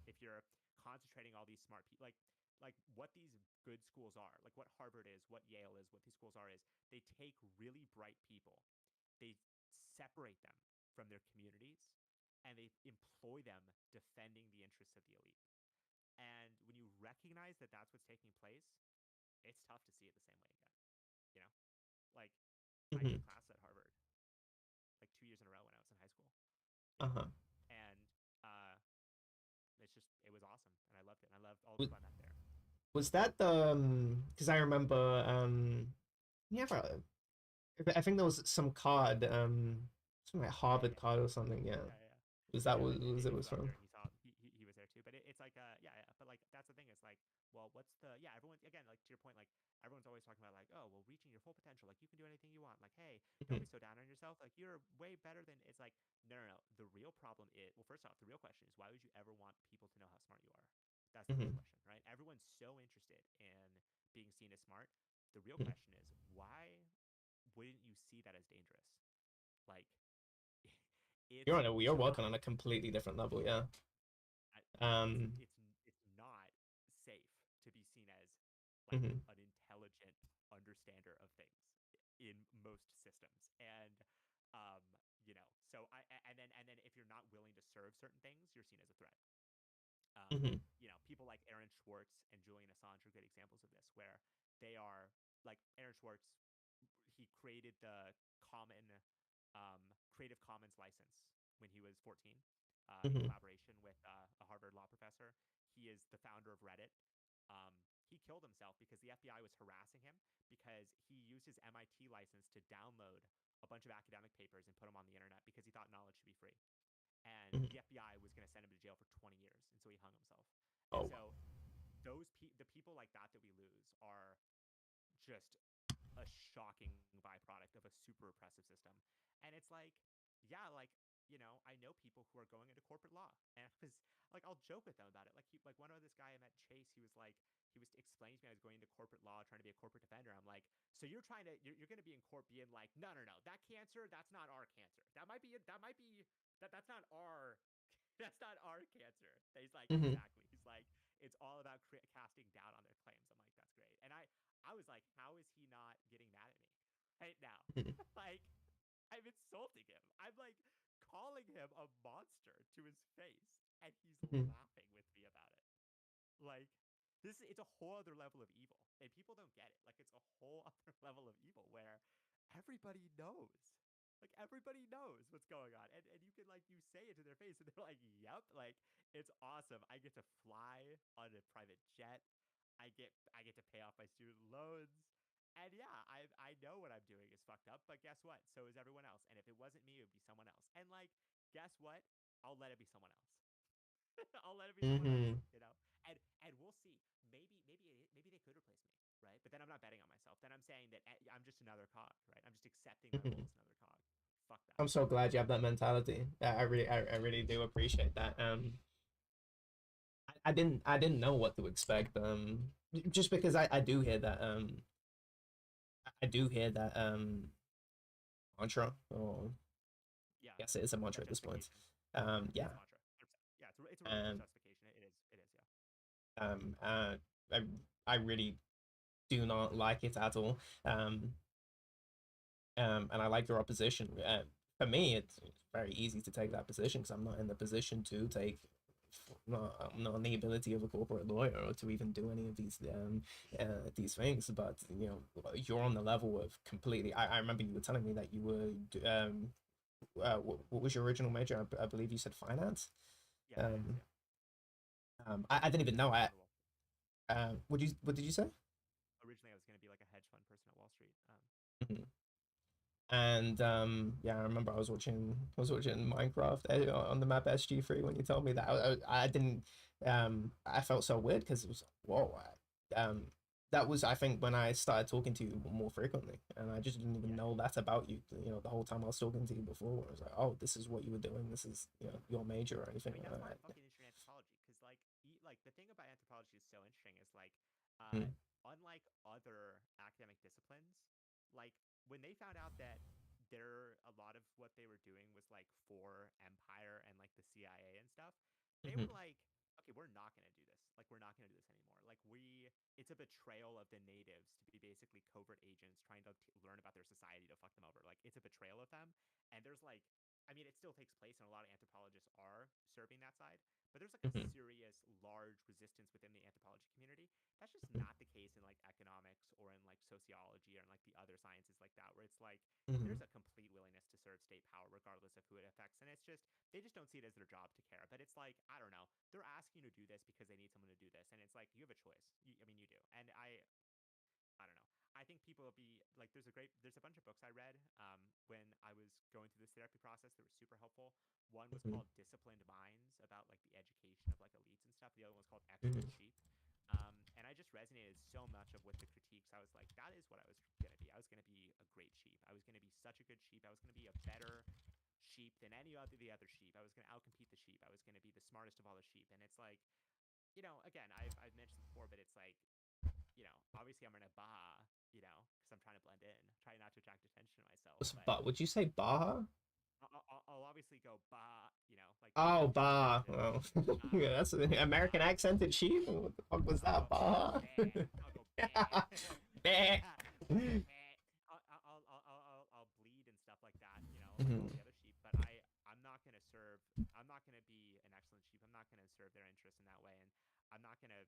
If you're concentrating all these smart people, like what these good schools are, like what Harvard is, what Yale is, what these schools are, is they take really bright people, they separate them from their communities, and they employ them defending the interests of the elite. And when you recognize that that's what's taking place, it's tough to see it the same way again. Like, I took classes at Harvard like 2 years in a row when I was in high school. And it was awesome, and I loved it. And I loved all the fun out there. Was that the because I remember yeah, I think there was some card something like Harvard card or something, yeah. Was that Yeah, was and it he was flew out from? there, and he was there too. But it's like but like that's the thing, is like, well, what's the everyone, again, like to your point, like everyone's always talking about like, oh well, reaching your full potential, like you can do anything you want, like, hey, don't be so down on yourself, like you're way better than. It's like, no. The real problem is, well, first off, the real question is, why would you ever want people to know how smart you are? That's the real question, right? Everyone's so interested in being seen as smart. The real question is, why wouldn't you see that as dangerous? Like, You're working on a completely different level, yeah. It's not safe to be seen as like an intelligent understander of things in most systems. And so and then if you're not willing to serve certain things, you're seen as a threat. People like Aaron Swartz and Julian Assange are good examples of this, where they are like, Aaron Swartz, he created the Creative Commons license when he was 14, in collaboration with a Harvard law professor. He is the founder of Reddit. He killed himself because the FBI was harassing him because he used his MIT license to download a bunch of academic papers and put them on the internet because he thought knowledge should be free. And the FBI was going to send him to jail for 20 years, and so he hung himself. And so the people like that we lose are just a shocking byproduct of a super oppressive system. And it's like, yeah, like, I know people who are going into corporate law, and I was like, I'll joke with them about it. Like one of this guy I met, Chase, he was explaining to me I was going into corporate law, trying to be a corporate defender. I'm like, so you're going to be in court being like, no, that cancer, that's not our cancer. That's not our that's not our cancer. He's like, exactly. He's like, it's all about casting doubt on their claims. I'm like, that's great. And I was like, how is he not getting mad at me right now? Like, I'm insulting him. I'm like calling him a monster to his face, and he's laughing with me about it. Like, it's a whole other level of evil, and people don't get it. Like, it's a whole other level of evil where everybody knows. Like, everybody knows what's going on. And you can, like, you say it to their face, and they're like, yep, like, it's awesome. I get to fly on a private jet. I get to pay off my student loans. And yeah, I know what I'm doing is fucked up, but guess what? So is everyone else. And if it wasn't me, it would be someone else. And like, guess what? I'll let it be someone else. I'll let it be someone else, And we'll see. Maybe they could replace me, right? But then I'm not betting on myself. Then I'm saying that I'm just another cog, right? I'm just accepting my role as another I'm so glad you have that mentality. I really do appreciate that. I didn't know what to expect. Just because I do hear that I do hear that mantra, or Yeah, I guess it is a mantra that at this point. justification. Yeah. It's a mantra. 100%. Yeah, it's a really cool Um, justification. It is. It is. Yeah. um, uh, I I really do not like it at all. And I like your opposition. For me, it's very easy to take that position because I'm not in the position to take, I'm not in the ability of a corporate lawyer or to even do any of these things. But you know, you're on the level of completely. I remember you were telling me that you were what was your original major? I believe you said finance. Yeah. Finance. Um, Yeah. I didn't even know. Originally, I was gonna be on Wall- What did you say? originally I was going to be like a hedge fund person at Wall Street. Mhm. And yeah, I remember I was watching Minecraft on the map SG3 when you told me that. I didn't I felt so weird because it was whoa. That was, I think, when I started talking to you more frequently, and I just didn't even Yeah. know that about you. You know, the whole time I was talking to you before, I was like, oh, this is what you were doing. This is, you know, your major or I anything mean, like that's why I'm that. fucking interested in anthropology, because like the thing about anthropology is so interesting is like, Mm, unlike other academic disciplines, like when they found out that a lot of what they were doing was like for empire and like the CIA and stuff, they mhm, were like, okay, we're not gonna do this. Like we're not gonna do this anymore. Like it's a betrayal of the natives to be basically covert agents trying to learn about their society to fuck them over. Like it's a betrayal of them. And there's like I mean, it still takes place, and a lot of anthropologists are serving that side. But there's like a mhm, serious, large resistance within the anthropology community. That's just mhm, not the case in like economics or in like sociology or in like the other sciences like that, where it's like mhm, there's a complete willingness to serve state power regardless of who it affects. And it's just, they just don't see it as their job to care. But it's like, I don't know, they're asking you to do this because they need someone to do this. And it's like, you have a choice. I mean, you do. And I don't know. I think people will be like, there's a bunch of books I read when I was going through this therapy process that were super helpful. One was mhm, called Disciplined Minds, about like the education of like elites and stuff. The other one was called Excellent mhm, Sheep. And I just resonated so much of with the critiques. I was like, that is what I was going to be. I was going to be a great sheep. I was going to be such a good sheep. I was going to be a better sheep than any other the other sheep. I was going to outcompete the sheep. I was going to be the smartest of all the sheep. And it's like, again, I've mentioned before, but it's like, obviously I'm gonna bah, because I'm trying to blend in, try not to attract attention to myself. But But would you say Baja? I'll obviously go bah, like Oh, try my best Bah. to, Oh. Yeah, that's an I'll go American bah, accented sheep. What the fuck was I'll that, go, I'll go Baja? bah, I'll go bah, Bah. I'll go bah. I'll bleed and stuff like that, like all Mhm, the other sheep. But I'm not gonna serve. I'm not gonna be an excellent sheep. I'm not gonna serve their interests in that way, and I'm not gonna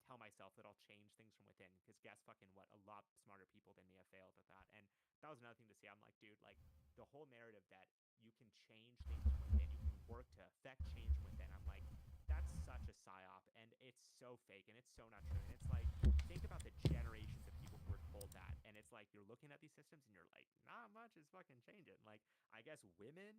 tell myself that I'll change things from within. Because guess fucking what? A lot smarter people than me have failed at that. And that was another thing to say. I'm like, dude, like the whole narrative that you can change things from within, you can work to affect change from within. I'm like, that's such a psyop, and it's so fake, and it's so not true. And it's like, think about the generations of people who were told that, and it's like you're looking at these systems, and you're like, not much is fucking changing. Like, I guess women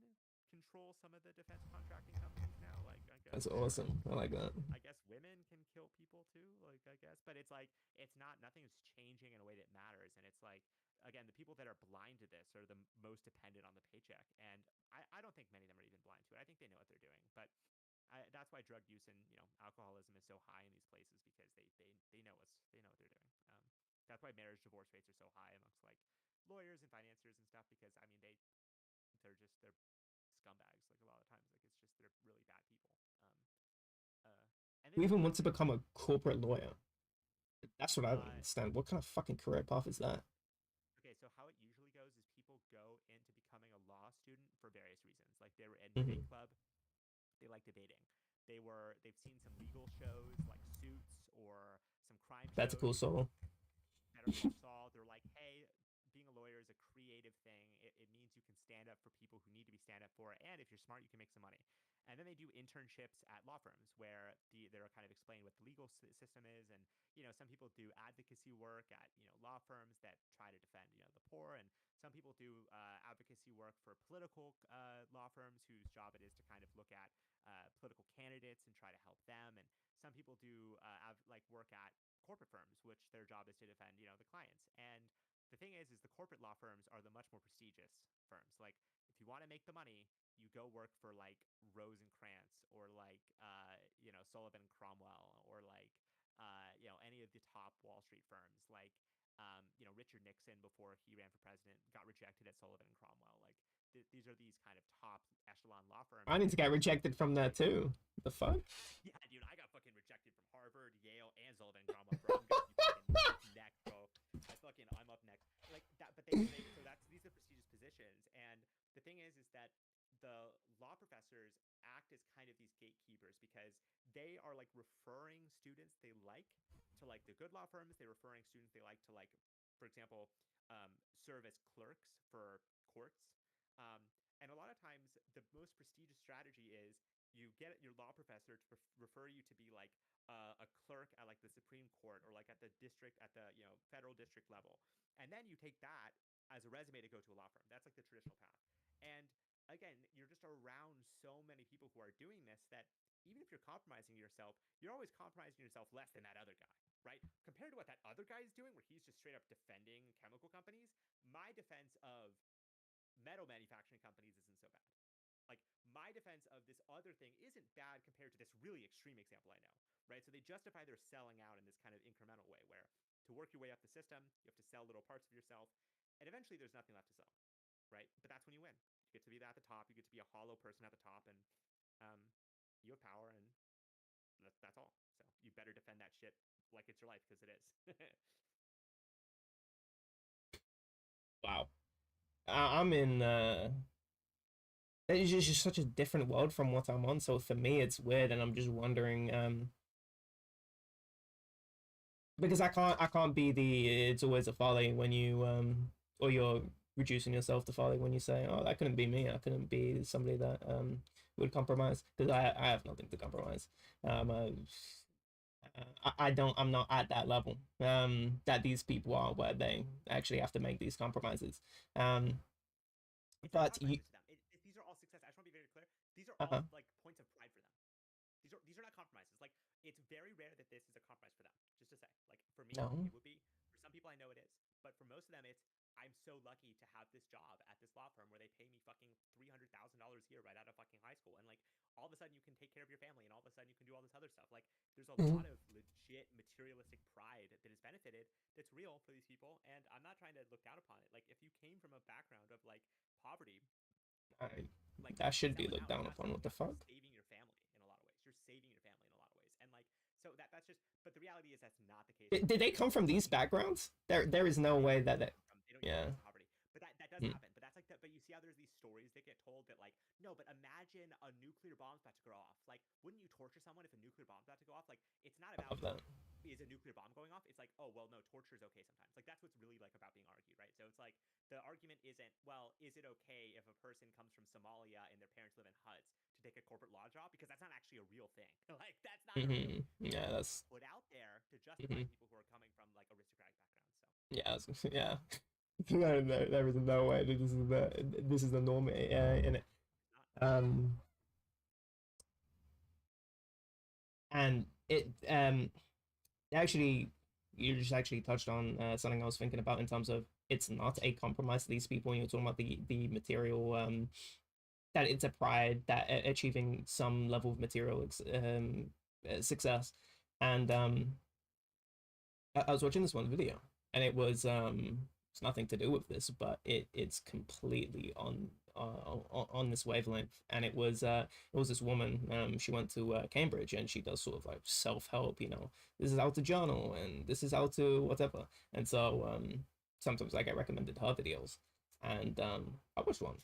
control some of the defense contracting companies now. Like, I guess that's awesome. I like that. I guess women can kill people too. Like, I guess, but it's like it's not. Nothing is changing in a way that matters, and it's like again, the people that are blind to this are the most dependent on the paycheck, and I don't think many of them are even blind to it. I think they know what they're doing, but that's why drug use and alcoholism is so high in these places because they know what they're doing. That's why marriage divorce rates are so high amongst like lawyers and financiers and stuff because I mean they're scumbags like a lot of times like it's just they're really bad people. Uh, and they Who don't even know wants any to better. become a corporate lawyer? That's what I don't Uh, understand. What kind of fucking career path is that? okay, so how it usually goes is people go into becoming a law student for various reasons. Like they were in debate Mhm. club, they like debating. They've seen some legal shows like Suits or some crime Better shows Call Saul. Better Call Saul. They're like, hey, being a lawyer is a creative thing. It means you can stand up for people who need to be stand up for, and if you're smart, you can make some money. And then they do internships at law firms where they're kind of explaining what the legal system is, and some people do advocacy work at law firms that try to defend the poor, and some people do advocacy work for political law firms whose job it is to kind of look at political candidates and try to help them, and some people do like work at corporate firms, which their job is to defend, the clients. And the thing is the corporate law firms are the much more prestigious firms. Like if you you want to make the money, you go work for like Rosencrantz or like Sullivan and Cromwell or like any of the top Wall Street firms like Richard Nixon before he ran for president got rejected at Sullivan and Cromwell. Like these are these kind of top echelon law firms. I need to get rejected from there too. The fuck? Yeah, dude, I got fucking rejected from Harvard, Yale, and Sullivan and Cromwell, bro. I'm gonna be fucking next, bro. I'm up next. Like that, but so these are prestigious positions, and the thing is that the law professors act as kind of these gatekeepers because they are like referring students they like to like the good law firms. They're referring students they like to like, for example, serve as clerks for courts. And a lot of times, the most prestigious strategy is you get your law professor to refer you to be like a clerk at like the Supreme Court or like at the federal district level, and then you take that as a resume to go to a law firm. That's like the traditional path. And again, you're just around so many people who are doing this that even if you're compromising yourself, you're always compromising yourself less than that other guy, right? Compared to what that other guy is doing, where he's just straight up defending chemical companies, my defense of metal manufacturing companies isn't so bad. Like my defense of this other thing isn't bad compared to this really extreme example I know, right? So they justify their selling out in this kind of incremental way where to work your way up the system, you have to sell little parts of yourself, and eventually there's nothing left to sell, right? But that's when you win. You get to be at the top, you get to be a hollow person at the top, and you have power, and that's all. So you better defend that shit like it's your life, because it is. Wow. I'm in it's just such a different world from what I'm on, so for me it's weird, and I'm just wondering because I can't be the it's always a folly when you or you're reducing yourself to folly when you say, oh, that couldn't be me, I couldn't be somebody that would compromise, because I have nothing to compromise. I'm not at that level that these people are, where they actually have to make these compromises. But you, These are all success. I just want to be very clear. These are uh-huh. all like points of pride for them. These are not compromises. Like it's very rare that this is a compromise for them. Just to say, like for me, No. it would be. For some people, I know it is, but for most of them, it's I'm so lucky to have this job at this law firm where they pay me fucking $300,000 a year right out of fucking high school, and like all of a sudden you can take care of your family, and all of a sudden you can do all this other stuff. Like there's a lot of legit materialistic pride that is benefited that's real for these people, and I'm not trying to look down upon it. Like if you came from a background of like poverty, like that should be selling looked out, down upon. What the fuck? saving your family in a lot of ways. You're saving your family in a lot of ways, and like so that's just. But the reality is that's not the case. Did they come from these backgrounds? There is no way that they don't yeah. come from poverty. But that does happen. But that's like that. But you see how there's these stories that get told that like, no, but imagine a nuclear bomb's about to go off. Like, wouldn't you torture someone if a nuclear bomb's about to go off? Like, it's not about is a nuclear bomb going off. It's like, oh well, no, torture is okay sometimes. Like that's what's really like about being argued, right? So it's like the argument isn't, well, is it okay if a person comes from Somalia and their parents live in huts to take a corporate law job? Because that's not actually a real thing. Like that's not a real thing. Yeah, that's put out there to justify people who are coming from like aristocratic backgrounds. So yeah. There is no way that this is the norm in it. And it actually, you just actually touched on something I was thinking about in terms of it's not a compromise to these people when you're talking about the material that it's a pride that achieving some level of material success. And I was watching this one video, and it was it's nothing to do with this, but it's completely on this wavelength. And it was this woman, she went to Cambridge, and she does sort of like self-help, this is how to journal and this is how to whatever. And so sometimes I get recommended her videos, and I watched one,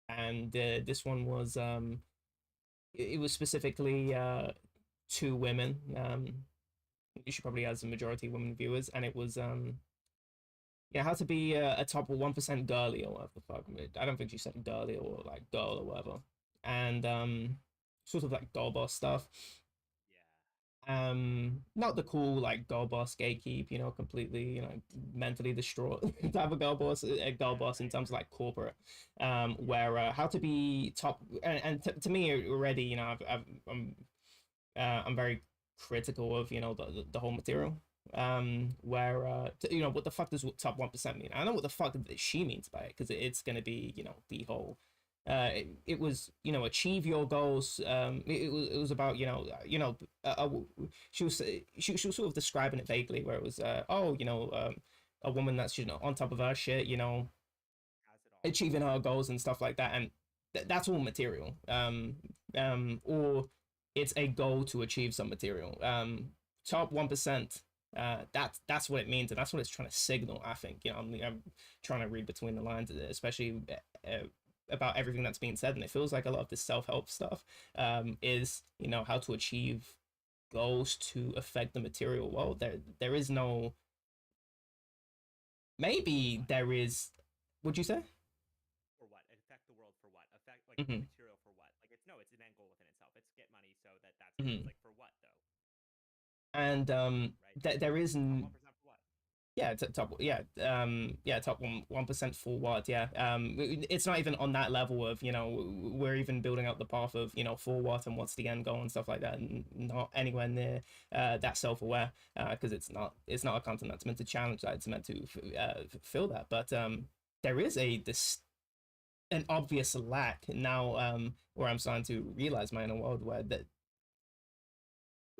and this one was it was specifically two women. She probably has a majority of women viewers, and it was how to be a top 1% girly or whatever the fuck. I don't think she said girly or like girl or whatever. And sort of like girl boss stuff. yeah. Not the cool like girl boss gatekeep, completely, mentally distraught type of girl boss in terms of like corporate. Where how to be top, and to me already, I'm very critical of the whole material where you know, what the fuck does top 1% mean? I know what the fuck she means by it, because it's gonna be, you know, the whole it was, you know, achieve your goals. It was about, she was she was sort of describing it vaguely, where it was oh, you know, a woman that's, you know, on top of her shit, you know, Has it all. achieving her goals and stuff like that, and that's all material. Or it's a goal to achieve some material. Top 1%. That's what it means, and that's what it's trying to signal. I think, you know, I'm trying to read between the lines, especially about everything that's being said, and it feels like a lot of this self help stuff is, you know, how to achieve goals to affect the material world. There is no, maybe there is. Would you say? For what? Affect the world for what? Affect like Hmm. material for what? Like it's no, it's an end goal within itself. It's get money so that's good. It's Hmm. like for what though, And right? there is Top 1% for what? yeah, top, yeah, top 1% for what, yeah. It's not even on that level of, you know, we're even building out the path of, you know, for what and what's the end goal and stuff like that, and not anywhere near that self-aware, because it's not a content that's meant to challenge that. It's meant to fill that. But there is an obvious lack now, where I'm starting to realize my inner world, where that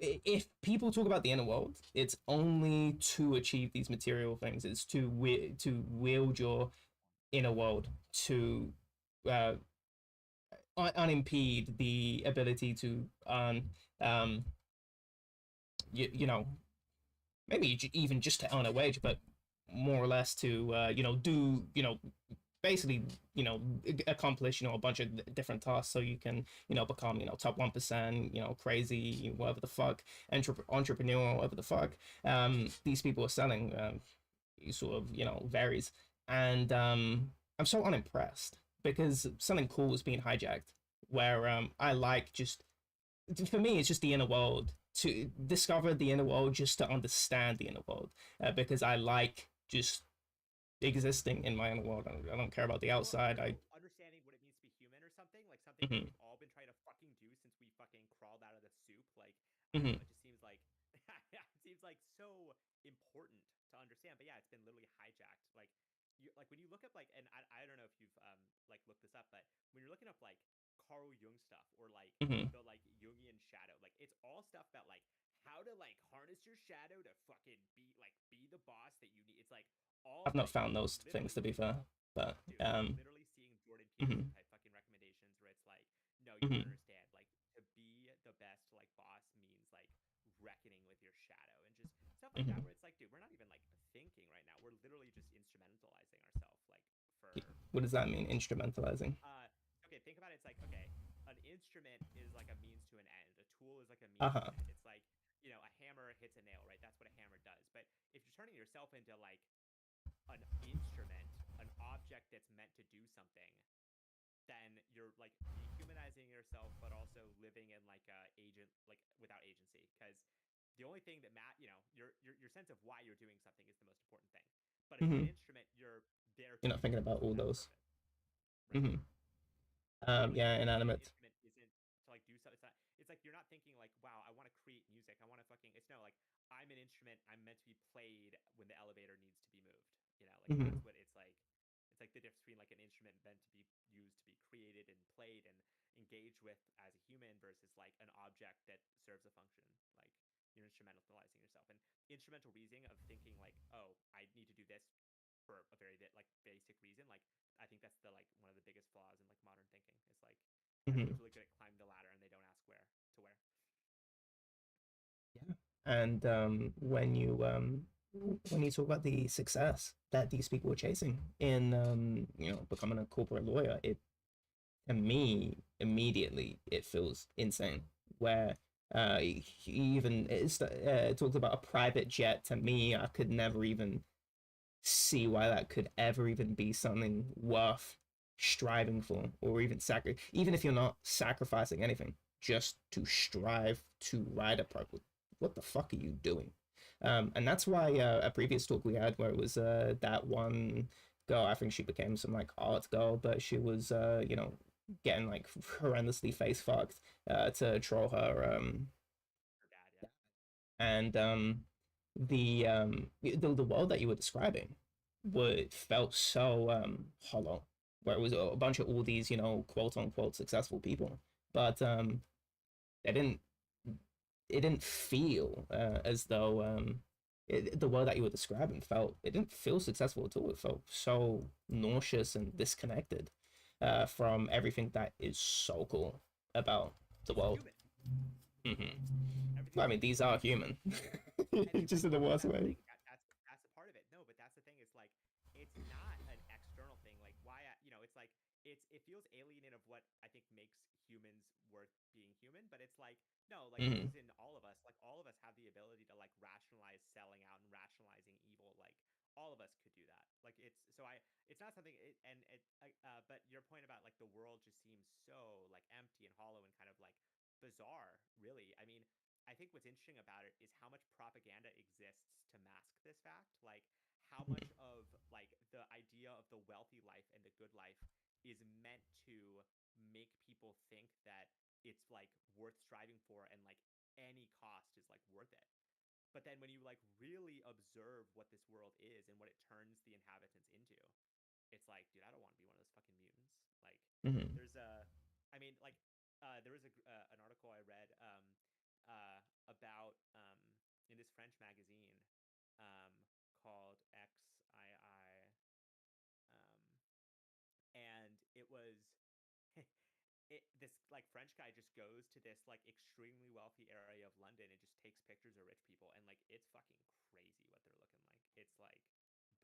if people talk about the inner world, it's only to achieve these material things. It's to wield your inner world to uh, unimpede the ability to earn, um, you know, maybe even just to earn a wage, but more or less to you know, do, you know, basically, you know, accomplish, you know, a bunch of different tasks, so you can, you know, become, you know, top 1%, you know, crazy, whatever the fuck, entrepreneurial, whatever the fuck these people are selling, sort of, you know, varies. And I'm so unimpressed, because something cool is being hijacked, where I like, just for me, it's just the inner world, to discover the inner world, just to understand the inner world, because I like just existing in my inner world. I don't care about the Well, outside. I understanding what it means to be human or something, like something that Mhm. we've all been trying to fucking do since we fucking crawled out of the soup. Like, I don't know, Mhm. it just seems like it seems like so important to understand. But yeah, it's been literally hijacked. Like, you like when you look up like, and I don't know if you've like looked this up, but when you're looking up like Carl Jung stuff or like Mhm. the like Jungian shadow, like it's all stuff about like how to like harness your shadow to fucking be the boss that you need. It's like all I've not like found those things, to literally be fair, but dude, I'm literally seeing Jordan Peterson mhm. type fucking recommendations where it's like, no, you don't Mhm. understand. Like to be the best like boss means like reckoning with your shadow and just stuff like that. Mhm. Where it's like, dude, we're not even like thinking right now. We're literally just instrumentalizing ourselves like for What does that like mean, instrumentalizing? okay, think about it. It's like, okay, an instrument is like a means to an end. A tool is like a means to Uh-huh. an end. It's like, you know, a hammer hits a nail, right? That's what a hammer does. But if you're turning yourself into like an instrument, an object that's meant to do something, then you're like dehumanizing yourself, but also living in like a agent, like without agency. Because the only thing that your sense of why you're doing something is the most important thing. But if you're an Mhm. instrument, you're there to You're not do thinking something about for all that those. purpose, right? Mhm. Literally, Yeah, like being an inanimate. instrument isn't to like do something. It's like you're not thinking like, wow, I want to create music. I want to fucking. It's no like I'm an instrument. I'm meant to be played when the elevator needs to be moved. You know, like that's Mhm. what it's like. It's like the difference between like an instrument meant to be used to be created and played and engaged with as a human versus like an object that serves a function. Like you're instrumentalizing yourself and instrumental reasoning of thinking like, oh, I need to do this for a very bit like basic reason. Like I think that's the like one of the biggest flaws in like modern thinking. It's like Mhm. everyone's really good at climbing the ladder and they don't ask where to where. Yeah. And when you talk about the success that these people were chasing in, you know, becoming a corporate lawyer, it, to me, immediately it feels insane. Where he even talked about a private jet. To me, I could never even see why that could ever even be something worth striving for, or even even if you're not sacrificing anything, just to strive to ride a private. What the fuck are you doing? And that's why a previous talk we had, where it was that one girl, I think she became some like art girl, but she was you know, getting like horrendously face fucked to troll her Her dad, yeah. and the world that you were describing would felt so hollow, where it was a bunch of all these, quote unquote successful people, but they didn't it didn't feel as though the world that you were describing felt it didn't feel successful at all. It felt so nauseous and disconnected from everything that is so cool about the world. I mean, these are human, just in the worst way. That's a part of it. No, but that's the thing is like it's not an external thing. Like why it's like it feels alien of what I think makes humans worth being human, but it's like no, like this is in all of us. Like all of us have the ability to like rationalize selling out and rationalizing evil. Like all of us could do that. Like it's not something but your point about like the world just seems so like empty and hollow and kind of like bizarre, really. I mean, I think what's interesting about it is how much propaganda exists to mask this fact. Like how much of like the idea of the wealthy life and the good life is meant to make people think that it's like worth striving for and like any cost is like worth it. But then when you like really observe what this world is and what it turns the inhabitants into, it's like, dude, I don't want to be one of those fucking mutants. Like, Mm-hmm. there's a, I mean, like, there was an article I read about in this French magazine um, called XII, and it was this like French guy just goes to this like extremely wealthy area of London and just takes pictures of rich people and like it's fucking crazy what they're looking like. It's like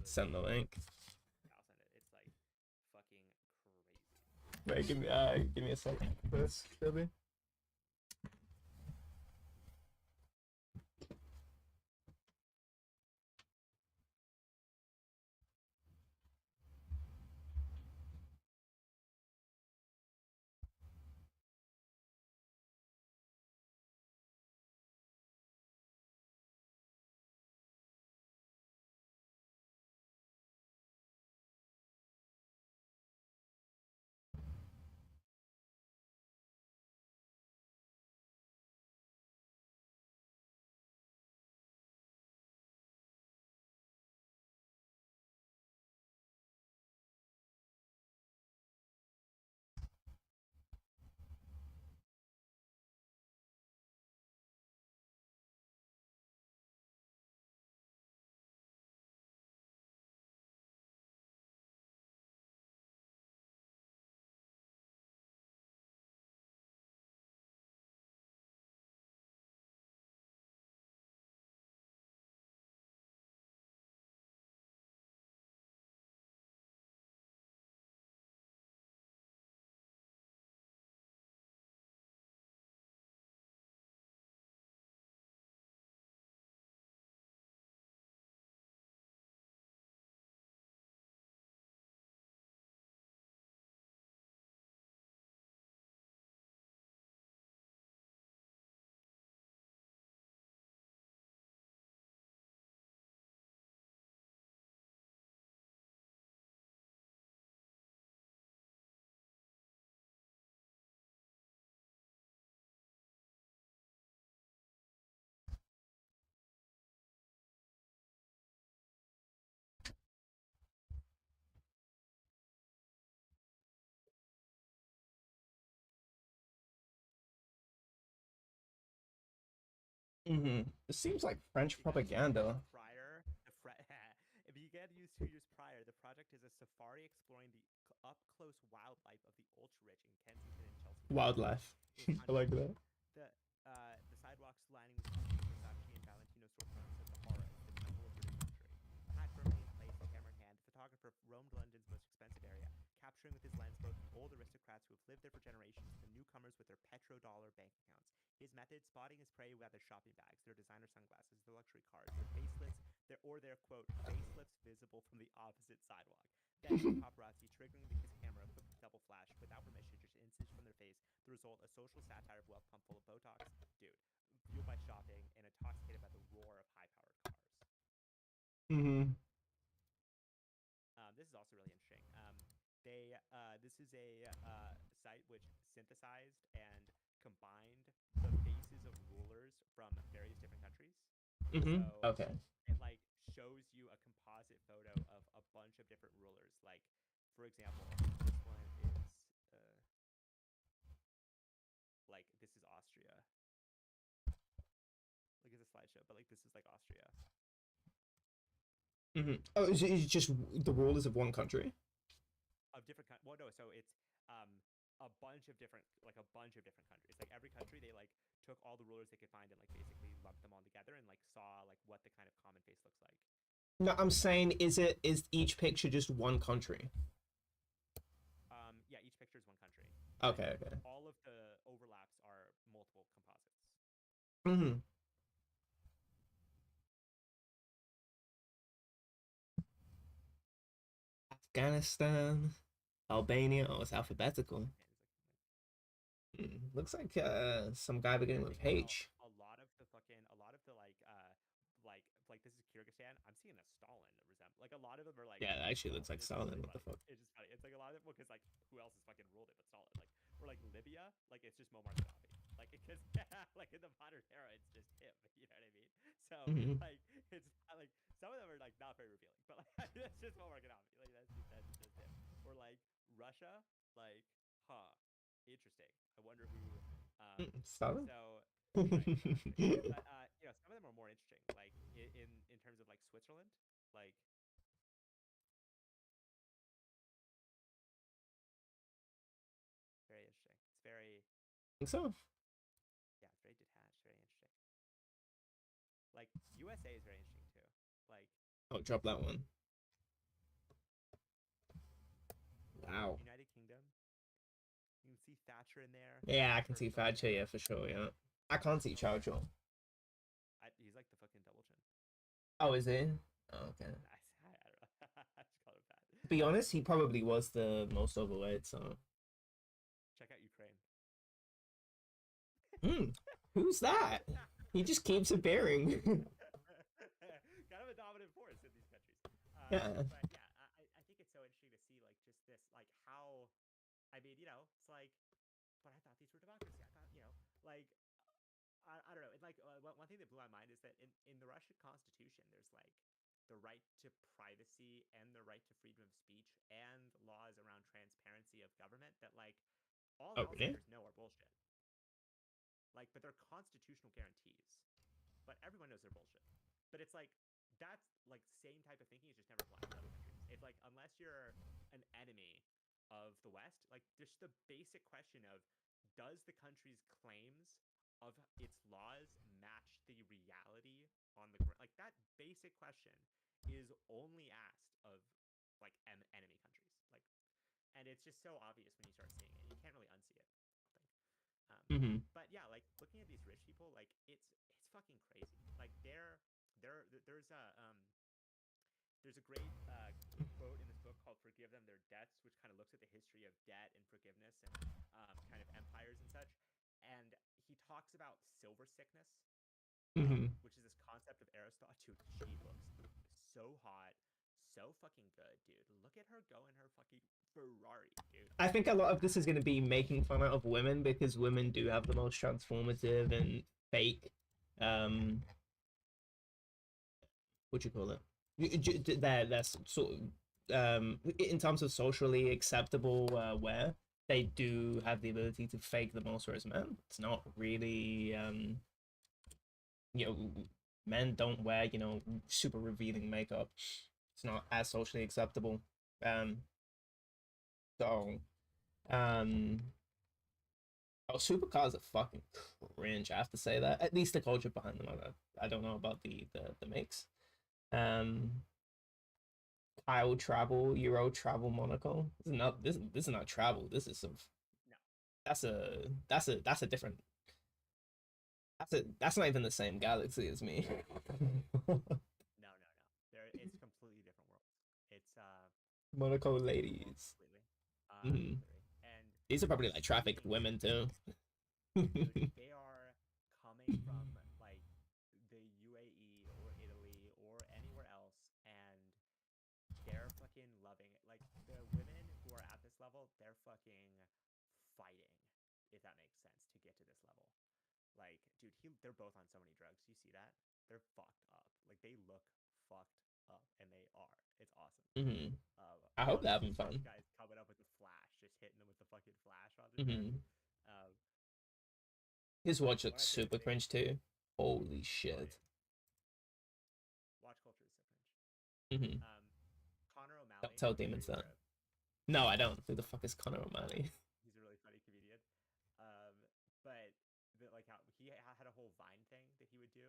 Send the bizarre. link. I'll send it. It's like fucking crazy. Wait, give me a second first, Shelby. It seems like French If you get used 2 years propaganda. prior, if you get used 2 years prior, the project is a safari exploring the up close wildlife of the ultra rich in Kensington and Chelsea Gardens. Wildlife. It I like uncovers that. the sidewalks lining with Gucci, Versace, and Valentino storefronts at the Zahara, the temple of British luxury. A hat firmly in place and camera in hand, the photographer roamed London's most expensive area, capturing with his lens both the old aristocrats who have lived there for generations and the newcomers with their petrodollar bank accounts. His method, spotting his prey with their shopping bags, their designer sunglasses, their luxury cars, their facelifts, their quote facelifts visible from the opposite sidewalk. Then the paparazzi triggering his camera equipped with double flash without permission, just inches from their face. The result, a social satire of wealth pumped full of Botox. Dude, fueled by shopping and intoxicated by the roar of high-powered cars. Mm-hmm. This is also really interesting. This is a site which synthesized and combined the faces of rulers from various different countries Mm-hmm. So Okay. it like shows you a composite photo of a bunch of different rulers. Like, for example, this one is like this is Austria. Like it's a slideshow, but like this is like Austria. Mm-hmm. Oh, is it just the rulers of one country? Of different well no, so it's a bunch of different countries. Like every country they like took all the rulers they could find and like basically lumped them all together and like saw like what the kind of common face looks like. No, I'm saying, is each picture just one country? Yeah, each picture is one country. Okay, okay. All of the overlaps are multiple composites. Mm-hmm. Afghanistan, Albania. Oh, it's alphabetical. Looks like some guy beginning with H. A lot of the like this is Kyrgyzstan. I'm seeing a Stalin resemble. Like a lot of them are like. Yeah, it actually looks like It's Stalin. really What the funny. fuck? It's just funny. It's like a lot of them because like who else has fucking ruled it but Stalin? Like or like Libya, like it's just Muammar Gaddafi. Like because like in the modern era, it's just him. You know what I mean? So Mm-hmm. like it's like some of them are like not very revealing, but like that's just Muammar Gaddafi. Like that's just him. Or like Russia, like interesting. I wonder who. Stalin. So right, but you know, some of them are more interesting. Like in terms of like Switzerland, like very interesting. It's very Think so? yeah, it's very detached, very interesting. Like USA is very interesting too. Like Oh, drop that one. Wow. United Kingdom, you can see Thatcher in there. Yeah, I can see Thatcher. Yeah, for sure. Yeah, I can't see Churchill. He's like the fucking double chin. Oh, is he? Oh, okay. I don't know. I just call him fat. To be honest, he probably was the most overweight. So. Check out Ukraine. Who's that? He just keeps appearing. Kind of a dominant force in these countries. Yeah. But yeah, I think it's so interesting to see like just this like how I mean, you know, it's like but I thought these were democracy. I thought, you know, like I don't know. It, like one thing that blew my mind is that in the Russian constitution, there's like the right to privacy and the right to freedom of speech and laws around transparency of government that like all Oh, really? outsiders know are bullshit. Like, but they're constitutional guarantees. But everyone knows they're bullshit. But it's like that's like same type of thinking is just never applied to other countries. It's like unless you're an enemy of the West, like just the basic question of does the country's claims of its laws match the reality on the ground? Like that basic question is only asked of like enemy countries. Like, and it's just so obvious when you start seeing it. You can't really unsee it. I think. Mm-hmm. But yeah, like looking at these rich people, like it's fucking crazy. Like there's a great quote in this book called "Forgive Them Their Debts," which kind of looks at the history of debt and forgiveness and kind of empires and such. And he talks about silver sickness, Mm-hmm. which is this concept of Aristotle. Dude, she looks so hot, so fucking good, dude. Look at her go in her fucking Ferrari, dude. I think a lot of this is going to be making fun out of women because women do have the most transformative and fake, what you call it? That's sort of in terms of socially acceptable wear, they do have the ability to fake the most, whereas men, it's not really you know, men don't wear, super revealing makeup. It's not as socially acceptable. Um, so um Oh, supercars are fucking cringe. I have to say that. At least the culture behind them. I don't know about the mix. Um, Kyle Travel, Euro Travel Monaco. This is not travel. This is some. No, That's a different. That's not even the same galaxy as me. no. It's completely different worlds. It's Monaco different world ladies. completely. Mhm. And These are probably like trafficked women too. dude, they are coming from like the UAE or Italy or anywhere else, and they're fucking loving it. Like the women who are at this level, they're fucking fighting, if that makes sense, to get to this level. Like, dude, they're both on so many drugs. You see that? they're fucked up. Like they look fucked up, and they are. It's awesome. Mm-hmm. I hope they're having fun. Guys coming up with the flash, just hitting them with the fucking flash on their Mm-hmm. um, His watch One looks of my super favorite cringe too. Holy shit. Watch culture is so cringe. Mm-hmm. Connor O'Malley. Don't tell I'm sure demons you've that. heard of. No, I don't. Who the fuck is Connor O'Malley? He's a really funny comedian. But like how he had a whole Vine thing that he would do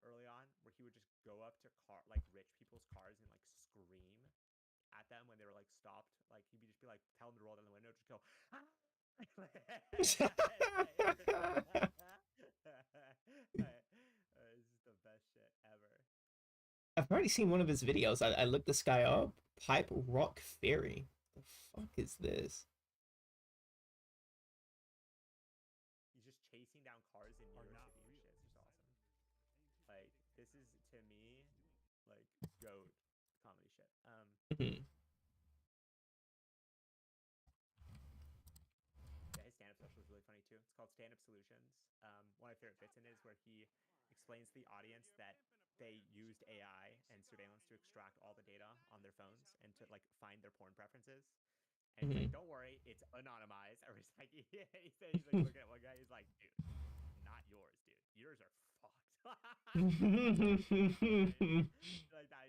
early on, where he would just go up to like rich people's cars and like scream at them when they were like stopped. Like he'd just be like, tell them to roll down the window, just go. Ah! This is the best shit ever. I've already seen one of his videos. I looked this guy up. Pipe Rock Theory. The fuck is this? He's just chasing down cars in New York City and shit. It's just awesome. Like this is to me like goat comedy shit. Mm-hmm. Yeah, his stand-up special is really funny too. It's called Stand-Up Solutions. One of my favorite bits in it is where he explains to the audience that they used AI and surveillance to extract all the data on their phones and to like find their porn preferences. And he's like, don't worry, it's anonymized. Or he's like, he's like looking at one guy, he's like, dude, not yours, dude. Yours are fucked. Like that.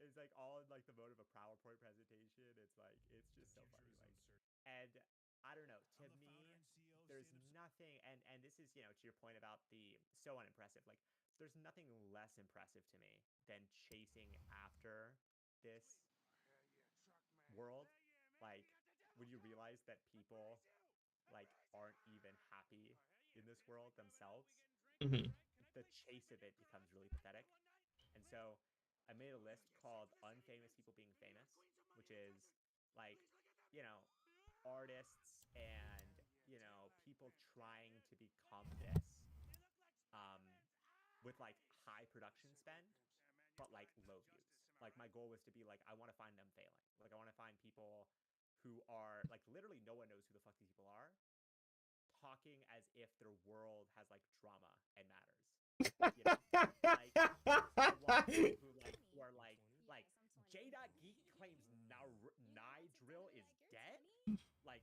It's like all in like the mode of a PowerPoint presentation. It's like it's just so funny. Like, and I don't know. To me, there's nothing. And this is to your point about the so unimpressive. Like, there's nothing less impressive to me than chasing after this world. Like when you realize that people like aren't even happy in this world themselves, Mm-hmm. the chase of it becomes really pathetic. And so I made a list called Unfamous People Being Famous, which is like, artists and, people trying to become this with like high production spend, but like low views. Like my goal was to be like, I want to find them failing. Like I want to find people who are like literally no one knows who the fuck these people are, talking as if their world has like drama and matters. Like I want people who are like J.Geek claims Nigel is dead. Like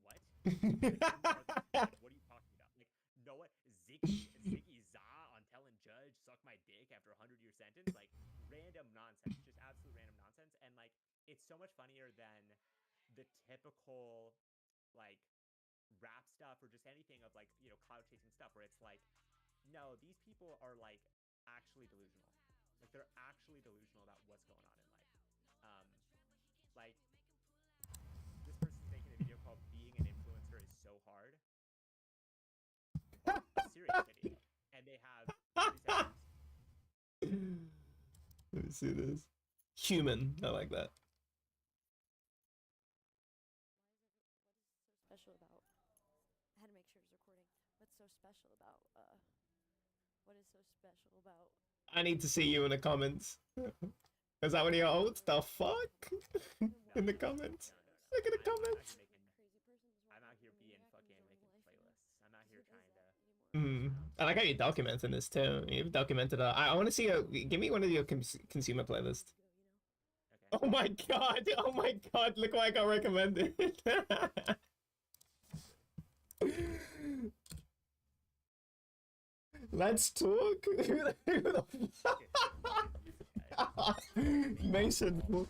what? Like, what are you talking about? Like Noah Ziggy Za on telling judge suck my dick after a 100-year sentence. Like random nonsense, just absolute random nonsense. And like it's so much funnier than the typical like rap stuff or just anything of like cloud chasing stuff where it's like, no, these people are like actually delusional. Like they're actually delusional about what's going on in life. Like this person's making a video called "Being an Influencer is So Hard." Like, a serious video, and they have 37 views. Let me see this. Human. I like that. Special about I had to make sure it was recording. What's so special about what is so special about I need to see you in the comments. Is that one of your old? The fuck? In the comments. Look at the comments. I'm out here being fucking making playlists. I'm out here trying to. I like how you're documenting this too. You've documented. I want to see a. Give me one of your consumer playlists. Okay. Oh my god! Oh my god! Look what I got recommended. Let's talk. Who the Mason. Oh,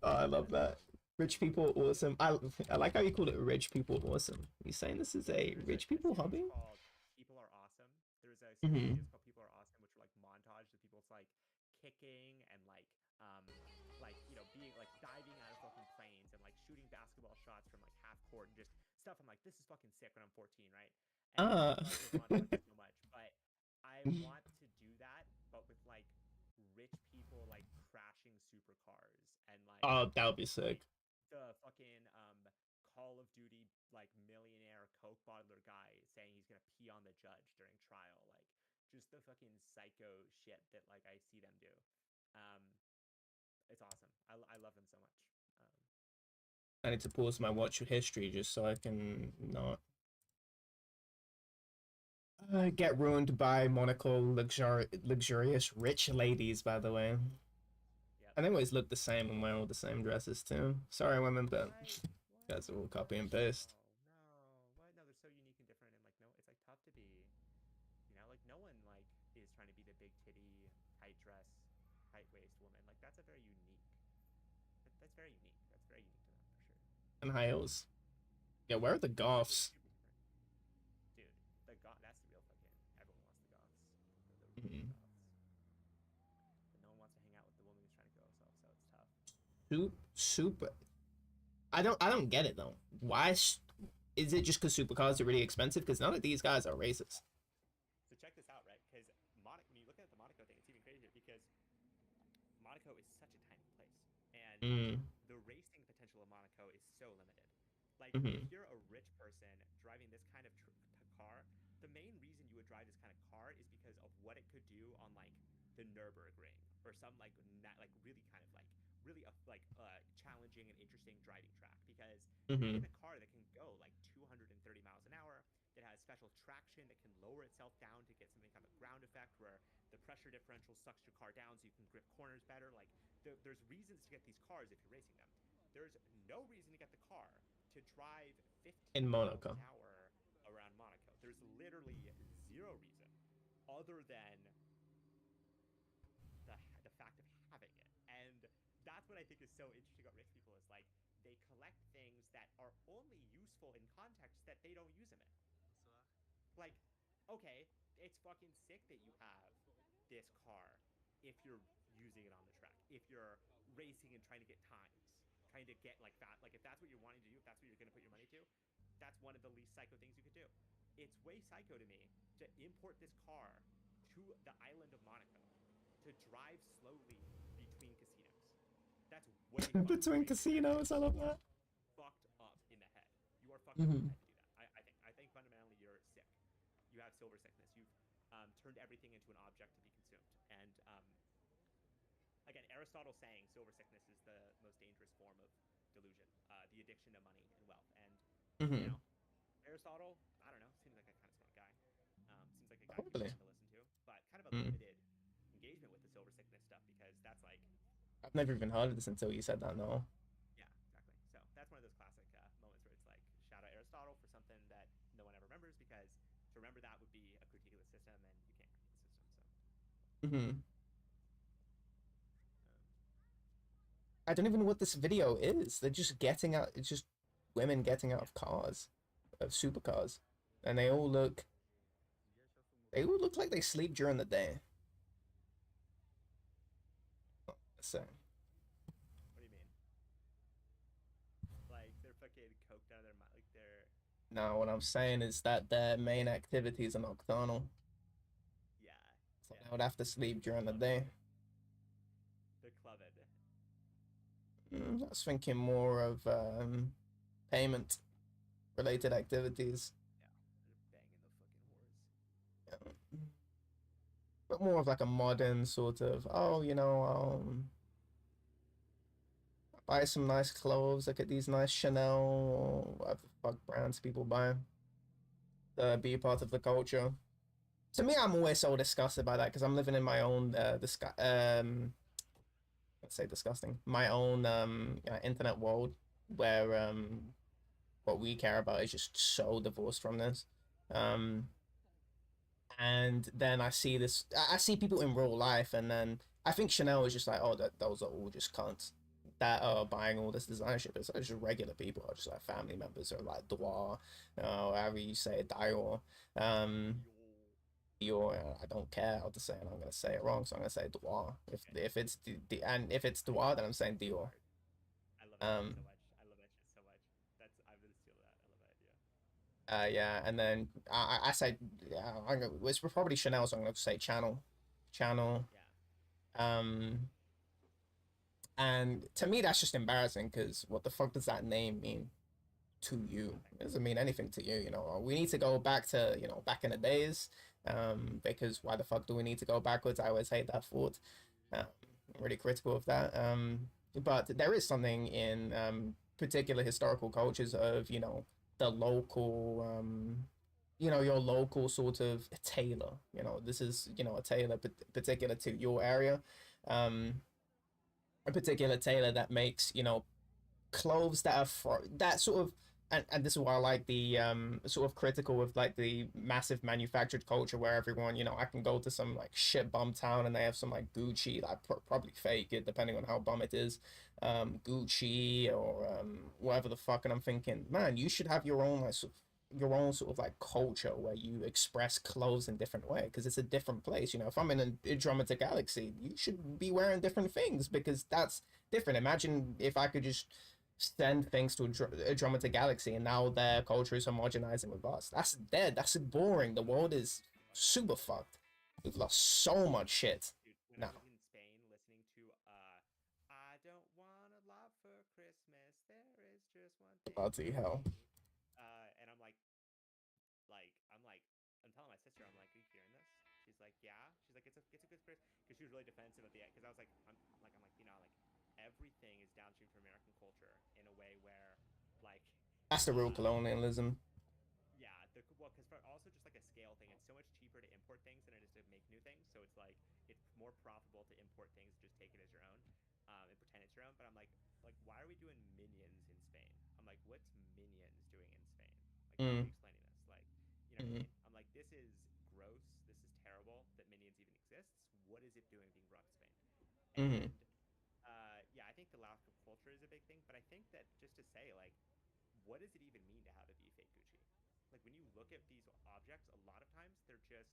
I love that. Rich people awesome. I like how you called it rich people awesome. You saying this is a rich people hobby? Called People Are Awesome. There's a series called People Are Awesome, which are like montage of people like kicking and like being like diving out of fucking planes and like shooting basketball shots from like half court and just stuff. I'm like, this is fucking sick when I'm 14, right? And I love those montages so much, but I want to do that, but with like rich people like crashing supercars and like that would be sick. The fucking Call of Duty like millionaire Coke bottler guy saying he's gonna pee on the judge during trial, like just the fucking psycho shit that like I see them do. It's awesome. I love them so much. I need to pause my watch history just so I can not. Get ruined by Monaco luxurious rich ladies, by the way. Yep. And they always look the same and wear all the same dresses too. Sorry, women, but What? you guys are all copy and paste. No. What? No, they're so unique and different, and like, no, it's like tough to be. You know, like no one like is trying to be the big titty, tight dress, tight waist woman. Like that's a very unique. That's very unique. That's very unique to them for sure. And high heels. Yeah, where are the goths? Super different. Dude, the goth. That's the real fucking. Everyone wants the goths. The real Mhm. goths. But no one wants to hang out with the woman who's trying to kill herself, so it's tough. Super. I don't get it though. Why is it just because supercars are really expensive? Because none of these guys are racist. So check this out, right? Because when you look at the Monaco thing, it's even crazier because Monaco is such a tiny place, and Mm. the racing potential of Monaco is so limited. Like, Mhm. if you're a rich person driving this kind of car, the main reason you would drive this kind of car is because of what it could do on like the Nürburgring or some like like really kind of like really challenging and interesting driving track. Because you're Mhm. in a car that can go like 230 miles an hour. That has special traction that can lower itself down to get something kind of ground effect where the pressure differential sucks your car down so you can grip corners better. Like there's reasons to get these cars if you're racing them. There's no reason to get the car to drive 15 In miles Monaco. an hour around Monaco. There's literally zero reason other than the fact of having it. And that's what I think is so interesting about rich people is like they collect things that are only useful in contexts that they don't use them in. Like, okay, it's fucking sick that you have this car if you're using it on the track. If you're racing and trying to get times, trying to get like that, like if that's what you're wanting to do, if that's what you're going to put your money to, that's one of the least psycho things you could do. It's way psycho to me to import this car to the island of Monaco to drive slowly between casinos. That's way Between fucking crazy. casinos, I love You are that. fucked up in the head. You are fucked up in Mhm. the head to do that. I think fundamentally you're sick. You have silver sickness. You've turned everything into an object to be consumed. And again, Aristotle saying silver sickness is the most dangerous form of delusion, the addiction to money and wealth. And you Mhm. know, Aristotle, I don't know, seems like a kind of smart guy. Seems like a guy people Probably. want to listen to, but kind of a Mm. limited engagement with the silver sickness stuff because that's like, I've never even heard of this until you said that. No. yeah, exactly. So that's one of those classic moments where it's like, shout out Aristotle for something that no one ever remembers because to remember that would be a critique of the system, and you can't critique the system. So Mhm. um, I don't even know what this video is. They're just getting out. It's just women getting out yeah, of cars, of supercars, and they all look. They all look like they sleep during the day. So what do you mean? Like they're fucking coked out of their mind. Like they're now what I'm saying is that their main activities are nocturnal. yeah, So yeah. they would have to sleep They're during the clubbed. day. They're clubbed. I was thinking more of payment related activities. Yeah, they're banging the fucking whores. Yeah. But more of like a modern sort of, oh, buy some nice clothes, look at these nice Chanel or whatever the fuck brands people buy. Be a part of the culture. To me, I'm always so disgusted by that because I'm living in my own let's say disgusting, my own internet world where what we care about is just so divorced from this. Um, and then I see this, I see people in real life, and then I think Chanel is just like, oh, that those are all just cunts that are buying all this designer shit. It's just regular people, just like family members or like Dwar, however you say it, Dior. Um, Dior, I don't care how to say it. I'm gonna say it wrong, so I'm gonna say Dwar. If it's and if it's Dwar, then I'm saying Dior. I love that shit so Um, much. I love that shit so much. That's I'm gonna steal that. I love that idea. yeah, and then I say, yeah, it's probably Chanel, so I'm gonna say Channel. Yeah. Um, and to me, that's just embarrassing because what the fuck does that name mean to you? Nothing. It doesn't mean anything to you. We need to go back to back in the days. Because why the fuck do we need to go backwards? I always hate that thought. I'm really critical of that. But there is something in particular historical cultures of the local your local sort of tailor. This is, a tailor particular to your area. Um, a particular tailor that makes, clothes that are for that sort of, and this is why I like the sort of critical of like the massive manufactured culture where everyone, I can go to some like shit bum town and they have some like Gucci, like probably fake it depending on how bum it is, Gucci or whatever the fuck, and I'm thinking, man, you should have your own like your own sort of like culture where you express clothes in different way because it's a different place. If I'm in a Andromeda galaxy, you should be wearing different things because that's different. Imagine if I could just send things to Andromeda galaxy and now their culture is homogenizing with us. That's dead. That's boring. The world is super fucked. We've lost so much shit. Dude, when Now, I was in Spain listening to I don't want a lot for Christmas, there is just one thing bloody for hell. me. And I'm telling my sister, I'm like, are you hearing this? She's like, yeah. She's like, it's a good Christmas, because she was really defensive of the, because I was like, like everything is downstream from American culture in a way where, like, That's the real uh, colonialism. yeah, well, because also just like a scale thing, it's so much cheaper to import things than it is to make new things. So it's like it's more profitable to import things, just take it as your own, and pretend it's your own. But I'm like, why are we doing minions in Spain? I'm like, what's minions doing in Spain? Like, how are Mm, you explaining this? Like, you know what I mm, mean? I'm like, this is gross. This is terrible that minions even exists. What is it doing being brought to Spain? mm, And yeah, I think the lack of culture is a big thing. But I think that just to say, like, what does it even mean to have it be fake Gucci? Like when you look at these objects, a lot of times they're just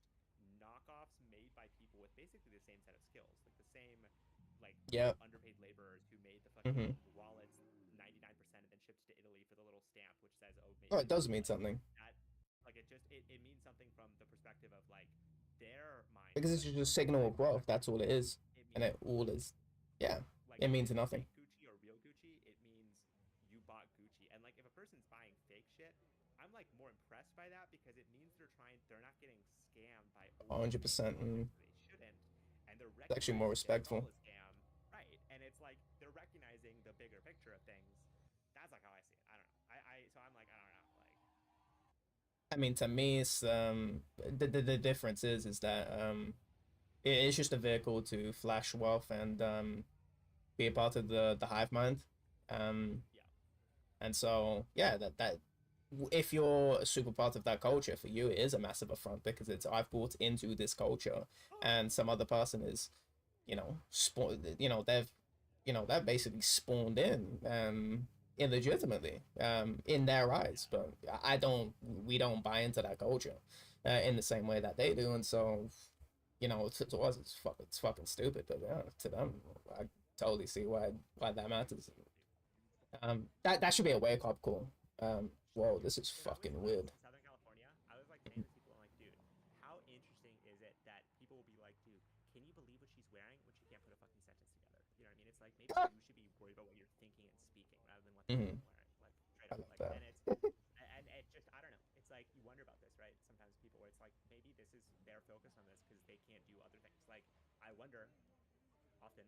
knockoffs made by people with basically the same set of skills, like the same, like yep. underpaid laborers who made the fucking Mm-hmm. wallets 99% and then shipped to Italy for the little stamp which says, oh, made Oh, in it does Italy. mean Like something that, like it means something from the perspective of like their because it's mindset just a of signal like of growth. collecting. That's all it is, It and means it all is. Yeah, like it if means it's nothing. fake Gucci or real Gucci, it means you bought Gucci. And like if a person's buying fake shit, I'm like more impressed by that because it means they're not getting scammed by 100%. overpaying for things that they shouldn't, and they're It's actually more recognizing that it's all respectful. a scam, right? And it's like they're recognizing the bigger picture of things. That's like how I see it. I don't know. So I'm like, I don't know. Like, I mean, to me, it's the difference is that it's just a vehicle to flash wealth and be a part of the hive mind. Um, yeah, and so yeah, that if you're a super part of that culture, for you it is a massive affront because it's I've bought into this culture, and some other person is, they've basically spawned in illegitimately in their eyes, but we don't buy into that culture in the same way that they do, and so to us it's fucking stupid, but yeah, to them I totally see why that matters. That should be a wake up call. Whoa, this is when I was fucking weird. Southern California, I was like saying to people, I'm like, dude, how interesting is it that people will be like, dude, can you believe what she's wearing when she can't put a fucking sentence together? You know what I mean? It's like maybe you should be worried about what you're thinking and speaking rather than what they're Mm-hmm. fucking wearing. Like straight I up. love Like that. and it just I don't know. It's like you wonder about this, right? Sometimes people where it's like maybe this is their focus on this because they can't do other things. Like I wonder often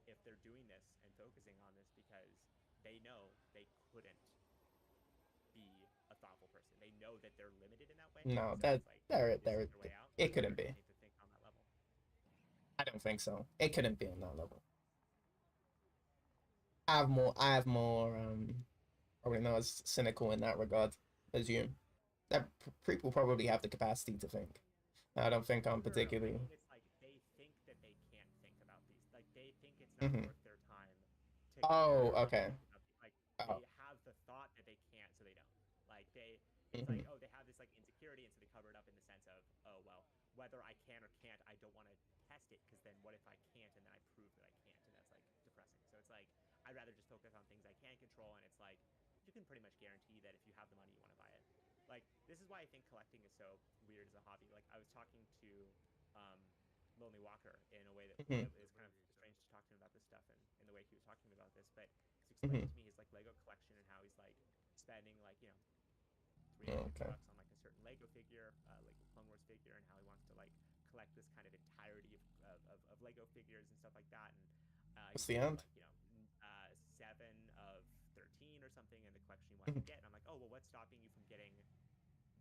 if they're doing this and focusing on this because they know they couldn't be a thoughtful person. They know that they're limited in that way, and No, so it's like this is their way out. But it I wonder couldn't if be. they need to think on that level. I don't think so. It couldn't be on that level. I have more probably not as cynical in that regard as you. That people probably have the capacity to think. I don't think I'm No. I particularly. mean, it's like they think that they can't think about these. Like they think it's not Hmm. worth their time to Oh, care about okay. think about these. Like Oh. they have the thought that they can't, so they don't. Like it's like Hmm. oh, they have this like insecurity, and so they cover it up in the sense of oh well, whether I can or can't, I don't want to test it because then what if I can't and then I prove that I can't, and that's like depressing. So it's like I'd rather just focus on things I can control, and it's like you can pretty much guarantee that if you have the money, you want to buy it. Like this is why I think collecting is so weird as a hobby. Like I was talking to um, Lonely Walker in a way that, Hmm. that is kind of strange to talk to him about this stuff and in the way he was talking to me about this. But he's Hmm. explaining to me his like Lego collection and how he's like spending like 350 Okay. bucks on like a certain Lego figure, Lego Clone Wars figure, and how he wants to like collect this kind of entirety of Lego figures and stuff like that. And What's he's the doing end? like 7 of 13 or something in the collection he wants to get. And I'm like, oh well, what's stopping you from getting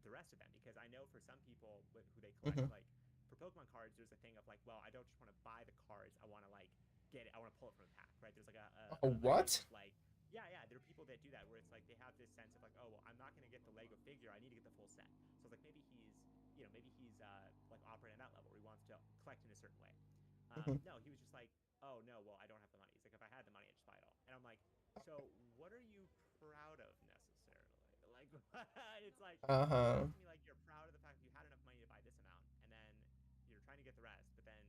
the rest of them, because I know for some people who they collect, Mhm. like for Pokemon cards, there's a thing of like, well, I don't just want to buy the cards, I want to like get it, I want to pull it from the pack, right? There's like Oh, a what? thing of like, yeah, there are people that do that where it's like they have this sense of like, oh, well, I'm not going to get the Lego figure, I need to get the full set. So it's like maybe he's like operating at that level where he wants to collect in a certain way. Mhm. No, he was just like, oh no, well, I don't have the money. He's like, if I had the money, I'd just buy it all. And I'm like, so what are you proud of necessarily? Like, it's like, it Uh-huh. sounds to me like you're proud of the fact that you had enough money to buy this amount, and then you're trying to get the rest, but then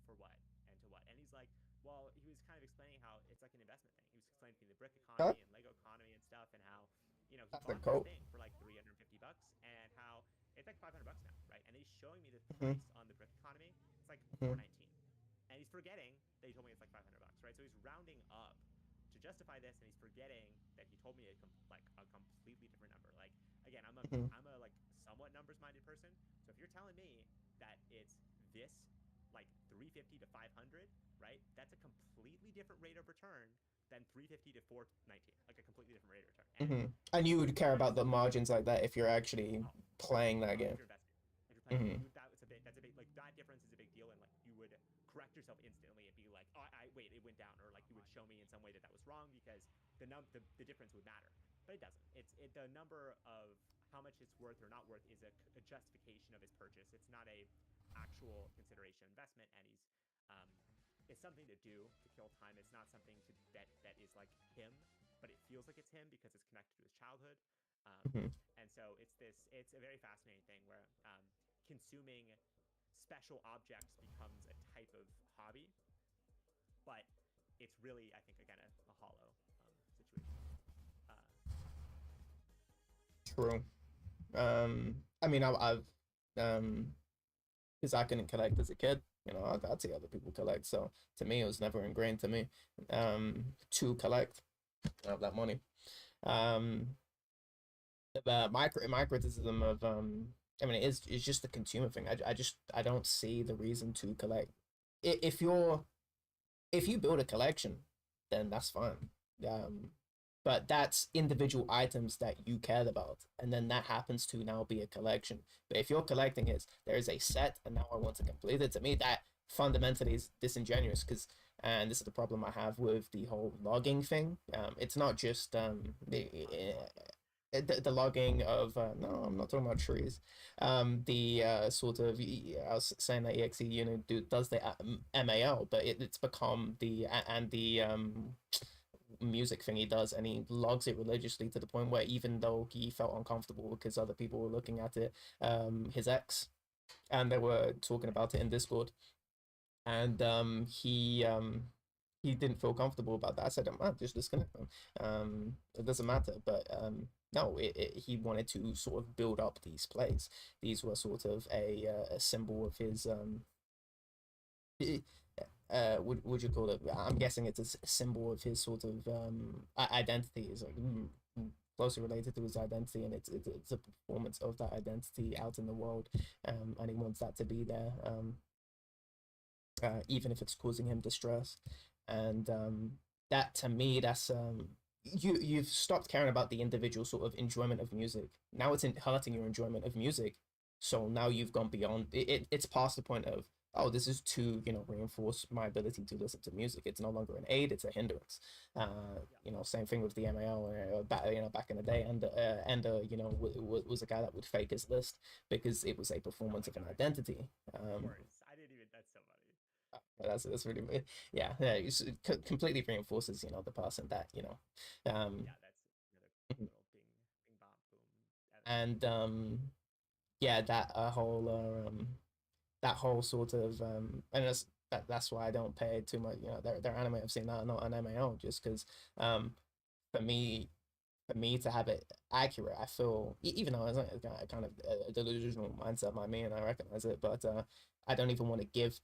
for what and to what? And he's like, well, he was kind of explaining how it's like an investment thing. He was explaining to me the brick That, economy and Lego economy and stuff, and how he that's a bought this coat. thing for like $350, and how it's like $500 now, right? And he's showing me the Mhm. price on the brick economy. It's like Mhm. 419, and he's forgetting that he told me it's like $500, right? So he's rounding up to justify this, and he's forgetting that he told me like a completely different number. Like again, Mhm. I'm a like somewhat numbers minded person. So if you're telling me that it's this like 350 to 500, right? That's a completely different rate of return than 350 to 419, like a completely different rate of return. And you would care That's about the margins like that if you're actually oh, playing that if game. you're invested, if you're playing, Mhm. that's a big like that difference is a big deal, and like you would correct yourself instantly and be like, oh, I wait, it went down, or like you would show me in some way that was wrong, because the difference would matter, but it doesn't. The number of how much it's worth or not worth is a justification of his purchase. It's not a actual consideration investment, and um, it's something to do to kill time. It's not something that is like him, but it feels like it's him because it's connected to his childhood. Um, Mhm. and so it's a very fascinating thing where consuming special objects becomes a type of hobby, but it's really, I think, again, a hollow situation. Uh, True. I mean, I've because I couldn't collect as a kid. You know, I'd see other people collect. So to me, it was never ingrained to me to collect. I have that money. Um, my criticism of I mean, it's just the consumer thing. I don't see the reason to collect. If you build a collection, then that's fine. Um, but that's individual items that you cared about, and then that happens to now be a collection. But if you're collecting it, there is a set, and now I want to complete it. To me, that fundamentally is disingenuous because, and this is the problem I have with the whole logging thing. It's not just the logging of no, I'm not talking about trees. The sort of I was saying that exe unit does the MAL, but it's become and the music thing he does, and he logs it religiously to the point where even though he felt uncomfortable because other people were looking at it, his ex, and they were talking about it in Discord, and he didn't feel comfortable about that. I said, man, just disconnect them. It doesn't matter. But no, he wanted to sort of build up these plays. These were sort of a symbol of his would you call it? I'm guessing it's a symbol of his sort of identity. Is like closely related to his identity, and it's a performance of that identity out in the world. And he wants that to be there. Even if it's causing him distress. And that to me, that's you've stopped caring about the individual sort of enjoyment of music. Now it's hurting your enjoyment of music. So now you've gone beyond it's past the point of, oh, this is to reinforce my ability to listen to music. It's no longer an aid, it's a hindrance. yeah, Same thing with the MAL. Back in the day, and was a guy that would fake his list because it was a oh performance my of an god, identity. of course, I didn't even. That's so funny. That's really yeah, it completely reinforces the person that um Yeah, that's another mhm. little bing bop boom evidence. And yeah, that whole sort of and that's why I don't pay too much. Their anime I've seen that, not an MAO, just because um for me to have it accurate, I feel even though it's kind of a delusional mindset by me, and I recognize it, but I don't even want to give.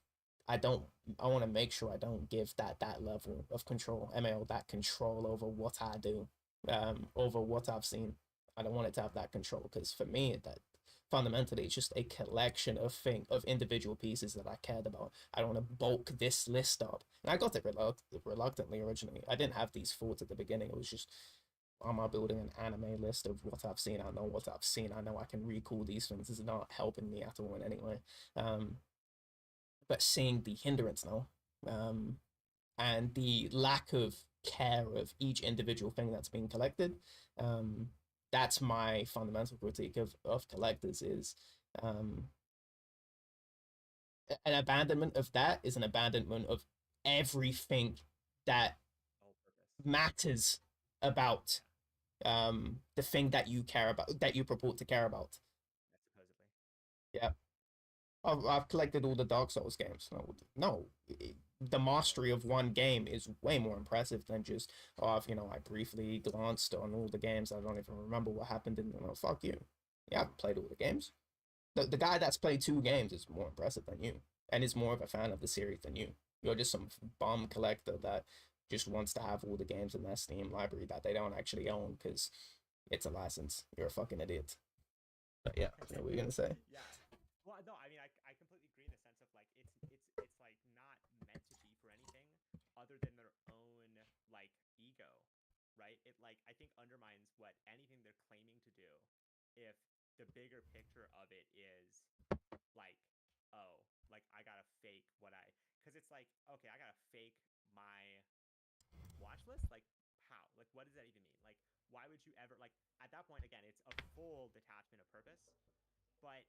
I don't. I want to make sure I don't give that level of control, MAO, that control over what I do, over what I've seen. I don't want it to have that control because for me, that fundamentally it's just a collection of individual pieces that I cared about. I don't want to bulk this list up, and I got it reluctantly originally. I didn't have these thoughts at the beginning. It was just am I building an anime list of what I've seen? I know what I've seen. I know I can recall these things. This is not helping me at all in any way. But seeing the hindrance now, and the lack of care of each individual thing that's being collected, that's my fundamental critique of collectors is um, an abandonment of that is an abandonment of everything that matters about the thing that you care about, that you purport to care about. Supposedly. Yeah. I've collected all the Dark Souls games. No, the mastery of one game is way more impressive than just, oh, I briefly glanced on all the games. I don't even remember what happened in them. Oh, fuck you. Yeah, I've played all the games. The guy that's played 2 games is more impressive than you, and is more of a fan of the series than you. You're just some bum collector that just wants to have all the games in their Steam library that they don't actually own because it's a license. You're a fucking idiot. But yeah, what were you gonna say? Yeah. Well, no, I mean, I completely agree in the sense of like it's like not meant to be for anything other than their own like ego, right? It like I think undermines what anything they're claiming to do if the bigger picture of it is like, oh, like I gotta fake what I, because it's like, okay, I gotta fake my watch list. Like, how? Like, what does that even mean? Like, why would you ever like at that point again? It's a full detachment of purpose, but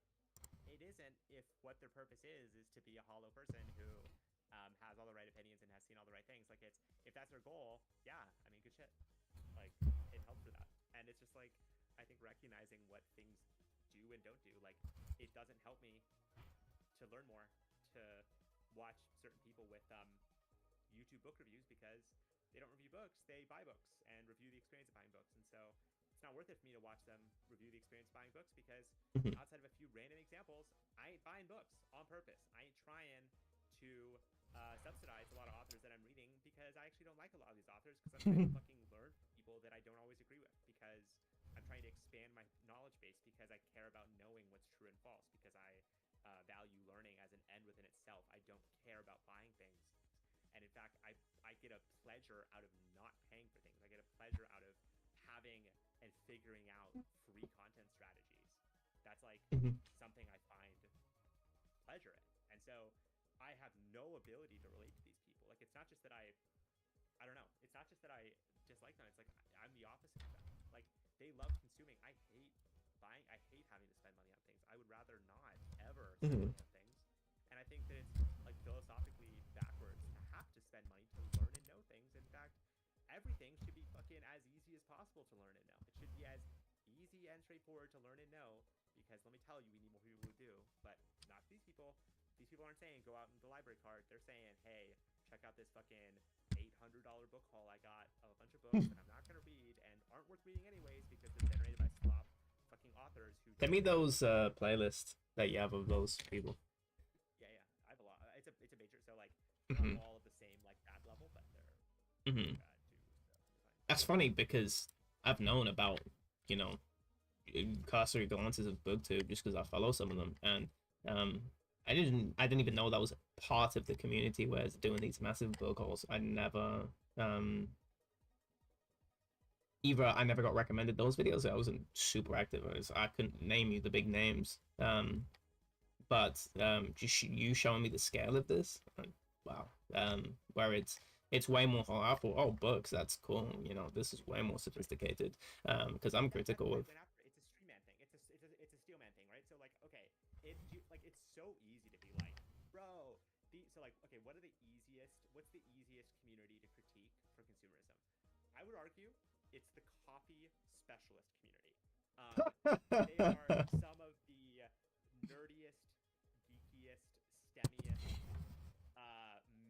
it isn't if what their purpose is to be a hollow person who has all the right opinions and has seen all the right things. Like it's if that's their goal, yeah, I mean, good shit. Like it helps for that, and it's just like I think recognizing what things do and don't do. Like it doesn't help me to learn more, to watch certain people with YouTube book reviews because they don't review books, they buy books and review the experience of buying books, and so it's not worth it for me to watch them review the experience of buying books because outside of a few random examples, I ain't buying books on purpose. I ain't trying to subsidize a lot of authors that I'm reading because I actually don't like a lot of these authors because I'm trying to fucking learn from people that I don't always agree with because I'm trying to expand my knowledge base because I care about knowing what's true and false because I value learning as an end within itself. I don't care about buying things. And in fact, I get a pleasure out of not paying for things. I get a pleasure out of having and figuring out free content strategies. That's like something I find pleasure in. And so I have no ability to relate to these people. Like it's not just that I don't know. It's not just that I dislike them. It's like I'm the opposite of them. Like they love consuming. I hate buying. I hate having to spend money on things. I would rather not ever spend money on things. And I think that it's like philosophically backwards to have to spend money to learn and know things. In fact, everything should be fucking as easy as possible to learn and know. It should be as easy and straightforward to learn and know because let me tell you, we need more people who do, but not these people. These people aren't saying go out in the library card. They're saying, hey, check out this fucking $800 book haul I got of a bunch of books that I'm not gonna read and aren't worth reading anyways because they're generated by slop fucking authors who. Send me those playlists that you have of those people. Yeah, I have a lot. It's a major. So like, not all of the same like that level, but they're bad too. So that's funny because I've known about cursory glances of BookTube just because I follow some of them, and I didn't even know that was part of the community where it's doing these massive book hauls. I never either I never got recommended those videos. I wasn't super active. I couldn't name you the big names. But just you showing me the scale of this, wow. Where it's way more. I thought, oh, books, that's cool. This is way more sophisticated. Because I'm critical of. It's a stream man thing. It's a steel man thing, right? So like, okay, it's so easy to be like, bro. So like, okay, what's the easiest community to critique for consumerism? I would argue it's the coffee specialist community. They are some of the nerdiest, geekiest, STEMiest,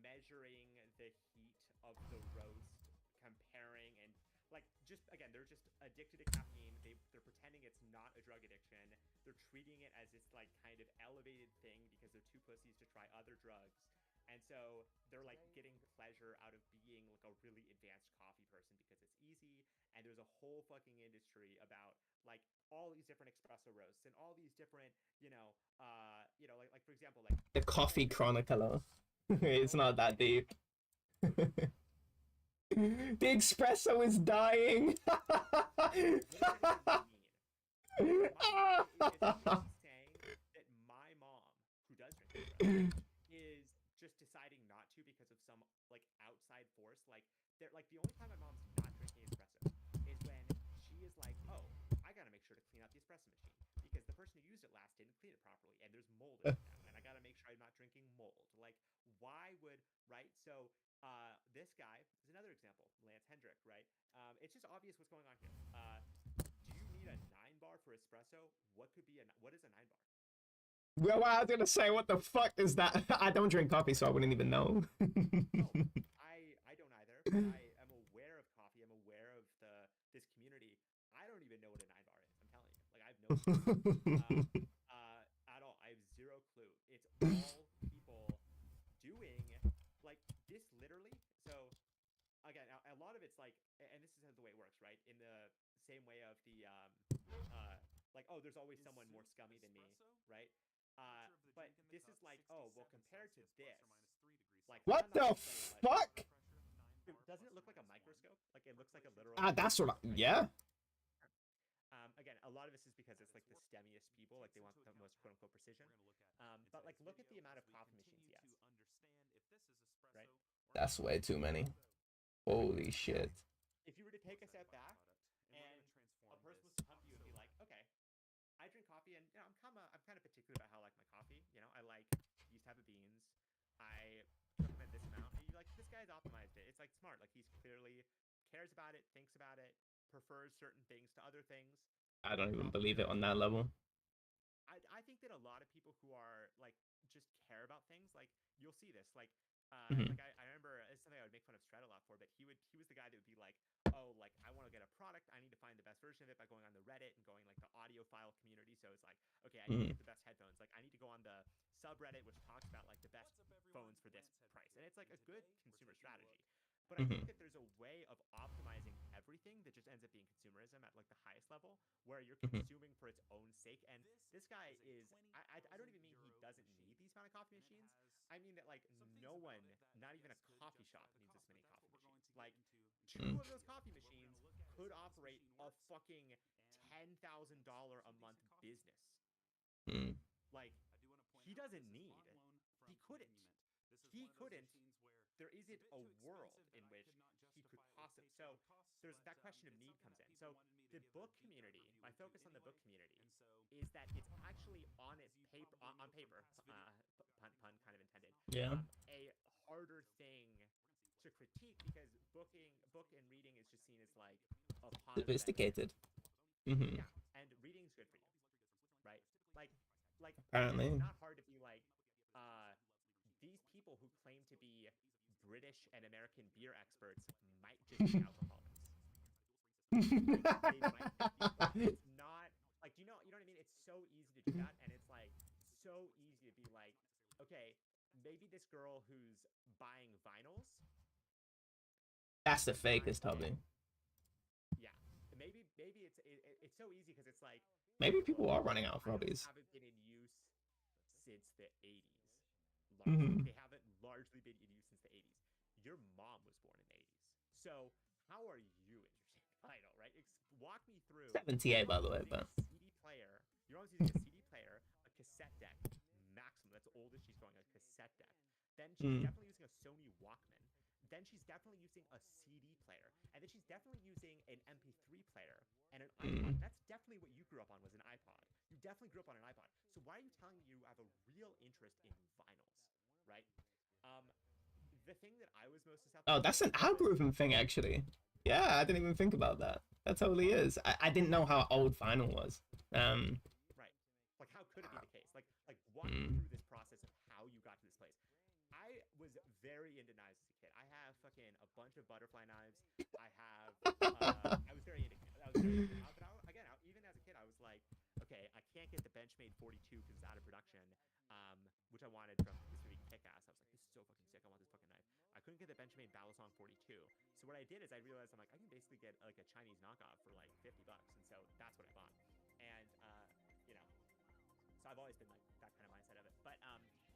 measuring the heat of the roast, comparing and like just again, they're just addicted to caffeine. They're pretending it's not a drug addiction. They're treating it as this like kind of elevated thing because they're too pussies to try other drugs. And so they're like getting pleasure out of being like a really advanced coffee person because it's easy. And there's a whole fucking industry about like all these different espresso roasts and all these different, like for example, like the coffee chronicler. It's not that deep. The espresso is dying. What does that even mean? Saying that my mom, who does drink espresso, is just deciding not to because of some like outside force. Like they're like the only time my mom's not drinking espresso is when she is like, oh, I gotta make sure to clean out the espresso machine because the person who used it last didn't clean it properly and there's mold in it now, and I gotta make sure I'm not drinking mold. Like, why would right? So this guy is another example, Lance Hendrick, right? It's just obvious what's going on here. Do you need a 9 bar for espresso? What is a 9 bar? Well, I was gonna say, what the fuck is that? I don't drink coffee, so I wouldn't even know. No, I don't either. But I am aware of coffee. I'm aware of this community. I don't even know what a 9 bar is. I'm telling you, like I have no clue at all. I have zero clue. It's all people doing like this literally. So again, a lot of it's like, and this is the way it works, right? In the same way of the like, oh, there's always someone more scummy than me, right? But this is like, oh, well, compared to this, like, What the fuck? Doesn't it look like a microscope? Like it looks like a literal. That's what. Yeah. Again, a lot of this is because it's like the stemmiest people, like they want the most quote unquote precision. But like, look at the amount of coffee machines he has. Right. That's way too many. Holy shit. If you were to take a step back and a person was to come to you and be like, okay, I drink coffee and you know, I'm kind of particular about how I like my coffee. You know, I like these type of beans. I recommend this amount. And you're like, this guy's optimized it. It's like smart. Like he's clearly cares about it, thinks about it, prefers certain things to other things. I don't even believe it on that level. I think that a lot of people who are like just care about things, like you'll see this, like like I remember it's something I would make fun of Strat a lot for, but he was the guy that would be like, oh, like I want to get a product, I need to find the best version of it by going on the Reddit and going like the audiophile community. So it's like, okay, I need to get the best headphones. Like I need to go on the subreddit which talks about like the best phones for this price, and it's like a good consumer strategy. But I think that there's a way of optimizing everything that just ends up being consumerism at like the highest level, where you're consuming for its own sake. And this guy is, I don't even mean he doesn't need these amount of coffee machines. I mean that like no one, not even a coffee shop, needs this many coffee machines. Like 2 of those coffee machines could operate a fucking $10,000 a month business. Like he doesn't need. He couldn't. There isn't a world in which he could possibly. So there's that question of need comes in. So the book community, my focus on the book community, is that it's actually on paper, pun kind of intended. Yeah. A harder thing to critique because book and reading is just seen as like a positive. Sophisticated. Yeah, and reading's good for you, right? Like Apparently. it's not hard to be like, these people who claim to be British and American beer experts might just be alcoholics. They might just be, it's not like, you know what I mean? It's so easy to do that, and it's like so easy to be like, okay, maybe this girl who's buying vinyls. That's the fakest hobby. Yeah, maybe it's so easy because it's like maybe people are running out of hobbies. Haven't been in use since the 80s. They haven't largely been in use since the 80s. Your mom was born in the 80s. So how are you interested in vinyl, right? Walk me through. 78, by the way, but CD player. Your mom's using a CD player, a cassette deck, maximum. That's the oldest she's going, a cassette deck. Then she's definitely using a Sony Walkman. Then she's definitely using a CD player. And then she's definitely using an MP3 player and an iPod. That's definitely what you grew up on, was an iPod. You definitely grew up on an iPod. So why are you telling me you have a real interest in vinyls, right? The thing that I was most susceptible. Oh, that's an algorithm thing, actually. Yeah, I didn't even think about that. That totally is. I didn't know how old vinyl was. Right. Like, how could it be the case? Like walk me through this process of how you got to this place. I was very into knives as a kid. I have fucking a bunch of butterfly knives. I have. I was very into. But again, even as a kid, I was like, okay, I can't get the Benchmade 42 because it's out of production. Which I wanted from this movie Kick-Ass. I was like, this is so fucking sick. I want this fucking knife. I couldn't get the Benchmade Balisong 42. So what I did is I realized I'm like, I can basically get like a Chinese knockoff for like $50, and so that's what I bought. And you know, so I've always been like that kind of mindset of it. But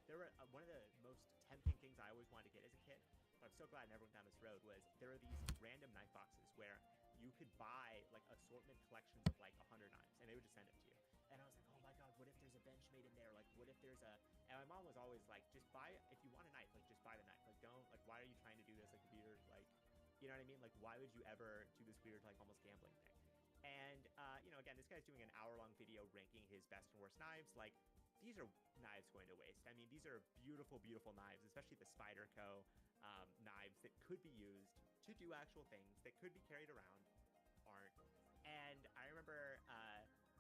there were one of the most tempting things I always wanted to get as a kid, but I'm so glad I never went down this road was there are these random knife boxes where you could buy like assortment collections of like 100 knives, and they would just send it to you. And I was like, oh my god, what if there's a bench made in there? Like, what if there's a? And my mom was always like, just buy it if you want a knife. Like, just buy the knife. Like, don't like. Why are you trying to do this like weird? Like, you know what I mean? Like, why would you ever do this weird like almost gambling thing? And you know, again, this guy's doing an hour-long video ranking his best and worst knives. Like, these are knives going to waste. I mean, these are beautiful, beautiful knives, especially the Spyderco knives that could be used to do actual things, that could be carried around, aren't. And I remember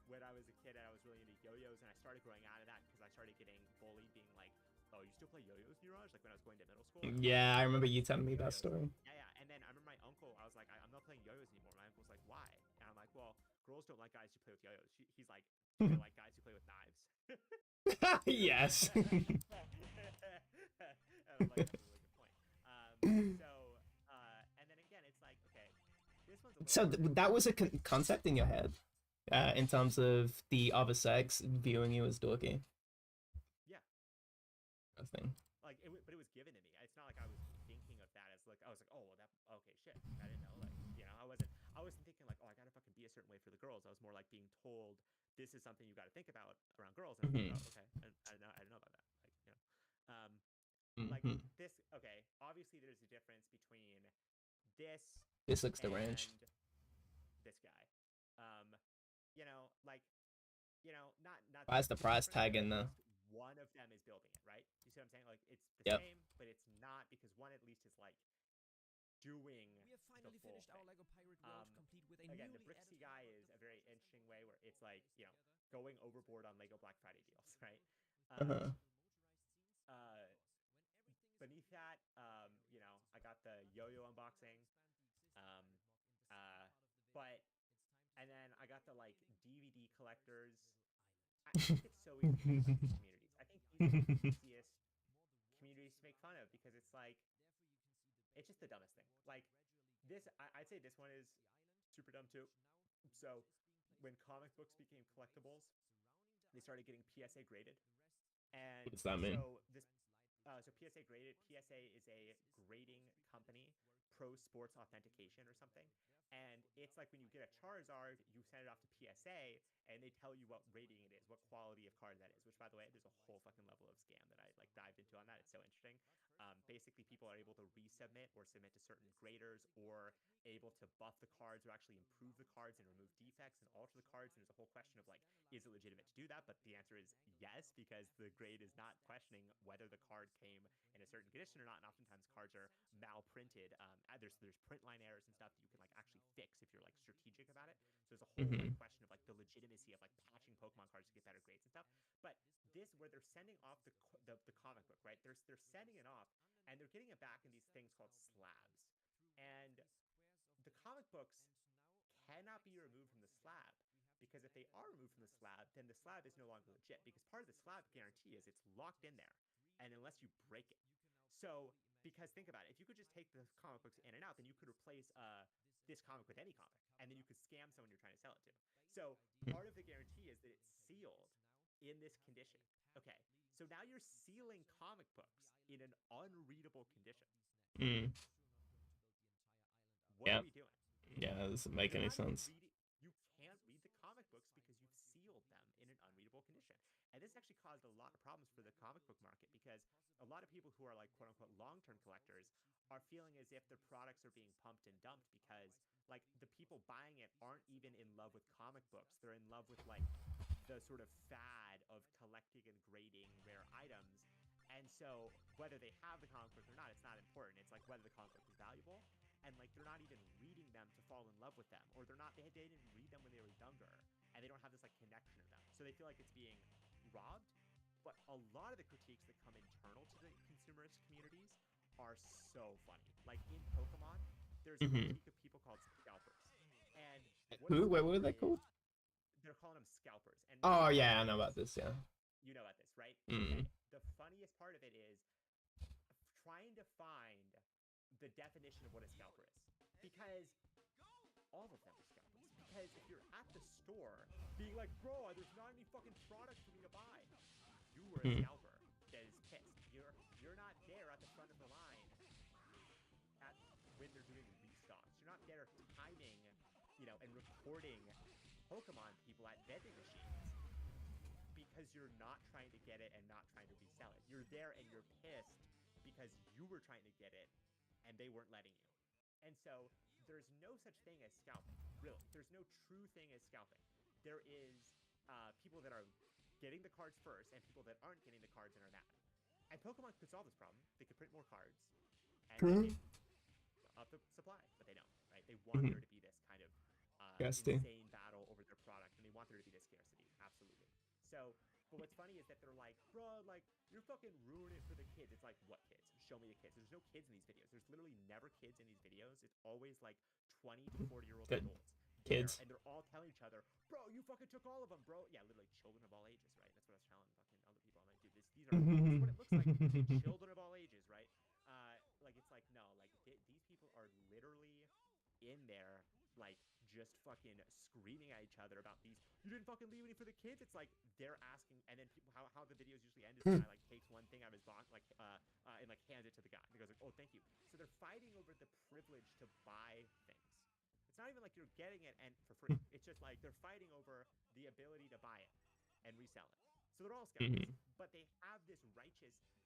when I was a kid and I was really into yo-yos, and I started growing out of that because I started getting bullied, being like, oh, you still play yo-yos, Niraj? Like when I was going to middle school. Yeah, I remember you telling me that story. Yeah, yeah. And then I remember my uncle, I was like, I'm not playing yo-yos anymore. My uncle's like, why? And I'm like, well, girls don't like guys who play with yo-yos. He's like, do they like guys who play with knives? Yes. And I'm like, that's a really good point. And then again, it's like, okay, this one's a So that was a concept in your head, in terms of the other sex viewing you as dorky. Yeah. I think. Like, but it was given to me. It's not like I was thinking of that as like, I was like, oh, well, that, okay, shit. I didn't know. Like, you know, I wasn't thinking like, oh, I gotta fucking be a certain way for the girls. I was more like being told this is something you gotta think about around girls. And I was like, oh, okay. And I didn't know about that. Like, you know, like this. Okay, obviously there's a difference between this. This looks deranged. This guy. You know, like, you know, not. Why is the price tag in there? One of them is building it, right? You see what I'm saying? Like, it's the same, but it's not, because one at least is like doing. We have finally finished our Lego Pirate World, complete with a again, the newly Brixie added guy is a very interesting way where it's like, you know, going overboard on Lego Black Friday deals, right? Beneath that, you know, I got the yo-yo unboxing, but, and then I got the like DVD collectors. I think it's so easy to make fun of these communities. I think these are the easiest communities to make fun of, because it's like, it's just the dumbest thing. Like this, I'd say this one is super dumb too. So when comic books became collectibles, they started getting PSA graded. And what does that mean? So this, so PSA graded. PSA is a grading company, Pro Sports Authentication or something. And it's like when you get a Charizard, you send it off to PSA, and they tell you what rating it is, what quality of card that is. Which, by the way, there's a whole fucking level of scam that I like dived into on that. It's so interesting. Basically, people are able to resubmit or submit to certain graders, or able to buff the cards or actually improve the cards and remove defects and alter the cards. And there's a whole question of like, is it legitimate to do that? But the answer is yes, because the grade is not questioning whether the card came in a certain condition or not. And oftentimes cards are malprinted. There's print line errors and stuff that you can like actually fix if you're like strategic about it. So there's a whole like, question of like the legitimacy of like patching Pokemon cards to get better grades and stuff. But this, where they're sending off the comic book, right? They're sending it off, and they're getting it back in these things called slabs. And the comic books cannot be removed from the slab, because if they are removed from the slab, then the slab is no longer legit, because part of the slab guarantee is it's locked in there, and unless you break it. So, because think about it, if you could just take the comic books in and out, then you could replace this comic with any comic, and then you could scam someone you're trying to sell it to. So part of the guarantee is that it's sealed in this condition. Okay, so now you're sealing comic books in an unreadable condition. What are we doing? Yeah, that doesn't make any sense. You can't read the comic books because you've sealed them in an unreadable condition. And this actually caused a lot of problems for the comic book market, because a lot of people who are like quote unquote long-term collectors are feeling as if their products are being pumped and dumped, because like the people buying it aren't even in love with comic books. They're in love with like the sort of fad of collecting and grading rare items. And so whether they have the comic book or not, it's not important. It's like whether the comic book is valuable. And like they're not even reading them to fall in love with them, or they didn't read them when they were younger, and they don't have this like connection to them, so they feel like it's being robbed. But a lot of the critiques that come internal to the consumerist communities are so funny. Like in Pokemon, there's a critique of people called scalpers. And what were they called? They're calling them scalpers. And oh yeah, I know about this. Yeah, you know about this, right? Okay. The funniest part of it is trying to find the definition of what a scalper is, because all of them are scalpers. Because if you're at the store being like, bro, there's not any fucking products for me to buy, you were a scalper that is pissed. You're not there at the front of the line and recording Pokemon people at vending machines because you're not trying to get it and not trying to resell it. You're there and you're pissed because you were trying to get it and they weren't letting you. And so there's no such thing as scalping, really. There's no true thing as scalping. There is people that are getting the cards first and people that aren't getting the cards and are mad. And Pokemon could solve this problem. They could print more cards and up the supply, but they don't, right? They want there to be this kind of insane battle over their product, and they want there to be this scarcity, absolutely. So, but what's funny is that they're like, bro, like, you're fucking ruining it for the kids. It's like, what kids? Show me the kids. There's no kids in these videos. There's literally never kids in these videos. It's always like 20 to 40-year-old adults. Kids. And they're all telling each other, bro, you fucking took all of them, bro. Yeah, literally children of all ages, right? That's what I was telling fucking other people. I'm like, dude, these are what it looks like. Children of all ages, right? Like, it's like, no, like, these people are literally in there, like, just fucking screaming at each other about these. You didn't fucking leave any for the kids. It's like they're asking, and then people, how the videos usually end is the guy like takes one thing out of his box, like and like hands it to the guy. And the guy's like, oh, thank you. So they're fighting over the privilege to buy things. It's not even like you're getting it and for free. It's just like they're fighting over the ability to buy it and resell it. So they're all scalpers, but they have this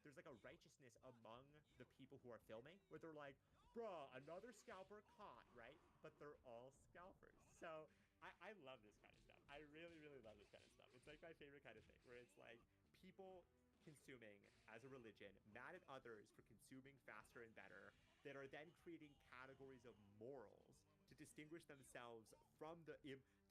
there's like a righteousness among the people who are filming where they're like, bruh, another scalper caught, right? But they're all scalpers. So I love this kind of stuff. I really, really love this kind of stuff. It's like my favorite kind of thing where it's like people consuming as a religion, mad at others for consuming faster and better, that are then creating categories of morals to distinguish themselves from the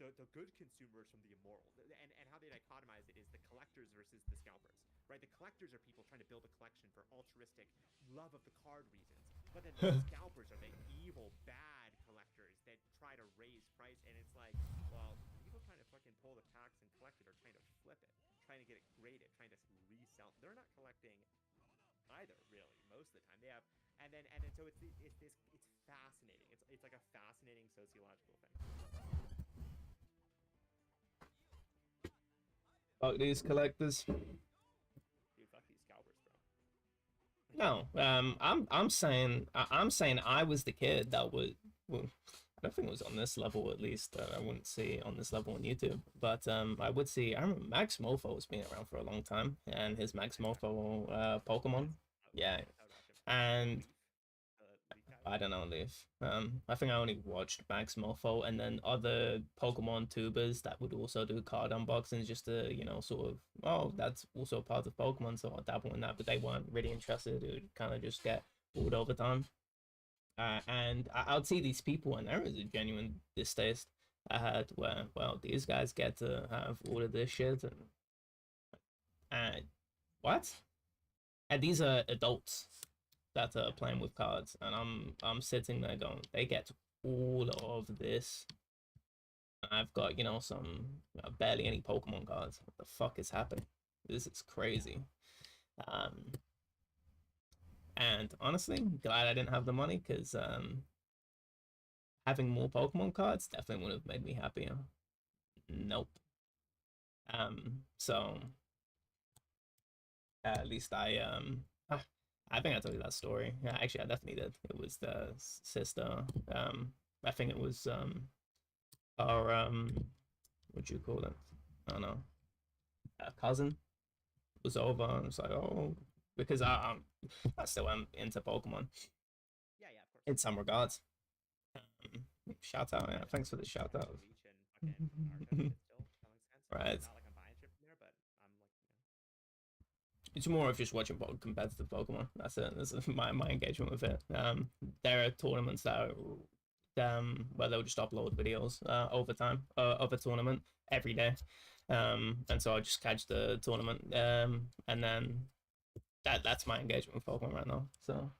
good consumers from the immoral. And how they dichotomize it is the collectors versus the scalpers, right? The collectors are people trying to build a collection for altruistic love of the card reasons. But then the scalpers are the evil, bad collectors that try to raise price. And it's like, well, people trying to fucking pull the tax and collect it are trying to flip it, trying to get it graded, trying to resell. They're not collecting either, really, most of the time. They have, and then so it's fascinating. It's like a fascinating sociological thing. Fuck these collectors. Dude, fuck these scalpers, bro. No, I'm saying I was the kid that would. Well, I don't think it was on this level, at least. I wouldn't see on this level on YouTube, but I would see. I remember Max Mofo has been around for a long time, and his Max Mofo Pokemon, yeah, and I don't know, Leaf. I think I only watched Max Mofo and then other Pokemon tubers that would also do card unboxings just to, sort of, oh, that's also part of Pokemon, so I'll dabble in that, but they weren't really interested. It would kind of just get bored over time. And I'd see these people, and there was a genuine distaste I had where, well, these guys get to have all of this shit, and what? And these are adults that are playing with cards, and I'm sitting there going, they get all of this. I've got, some barely any Pokemon cards. What the fuck is happening? This is crazy. And honestly, glad I didn't have the money, because having more Pokemon cards definitely would have made me happier. Nope. So at least I think I told you that story. Yeah, actually, I definitely did. It was the sister. I think it was our what do you call it? I don't know. Cousin was over, and it's like, oh, because I still am into Pokemon. Yeah, of course. In some regards. Shout out, yeah. Thanks for the shout out. Right. It's more of just watching competitive Pokemon. That's it. That's my engagement with it. There are tournaments that are, where they'll just upload videos over time of a tournament every day. And so I just catch the tournament, and then that's my engagement with Pokemon right now. So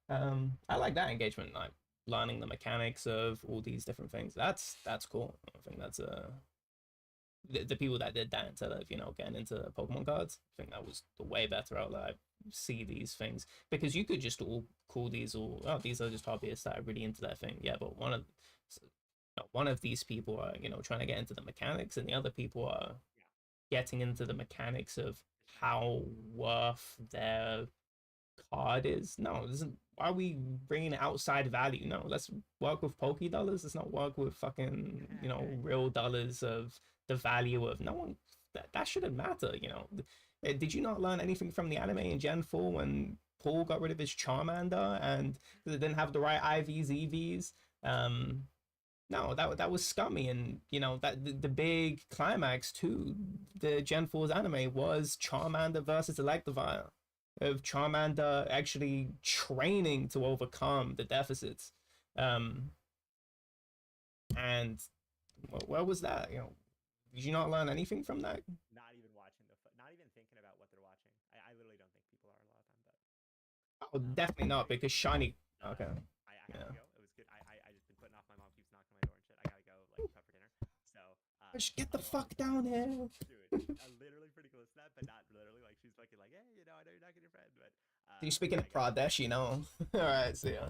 I like that engagement, like learning the mechanics of all these different things. That's cool. I think that's the people that did that instead of getting into Pokemon cards, I think that was the way better out. Like, see these things, because you could just all call these all, oh, these are just hobbyists that are really into that thing. Yeah, but one of these people are trying to get into the mechanics, and the other people are getting into the mechanics of how worth their card is. No, this isn't. Why are we bringing outside value? No, let's work with Poke dollars. Let's not work with fucking, you know, real dollars of the value of no one. That shouldn't matter, you know. Did you not learn anything from the anime in Gen 4 when Paul got rid of his Charmander and it didn't have the right IVs, EVs? No, that was scummy, and you know that the big climax to the Gen 4's anime was Charmander versus Electivire, of Charmander actually training to overcome the deficits. And where was that? You know, did you not learn anything from that? Not even watching not even thinking about what they're watching. I literally don't think people are a lot of time, but Oh, definitely not, because Shiny. Okay. I have to go. It was good. I just been putting off. My mom keeps knocking on my door and shit. I gotta go like prep for dinner. So Just get the fuck down here. dude, literally pretty close to that, but not literally. Like she's fucking like, hey, you know, I know you're not getting your friend, but You speaking of Pradesh, you know. All right, see ya.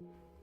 Yeah.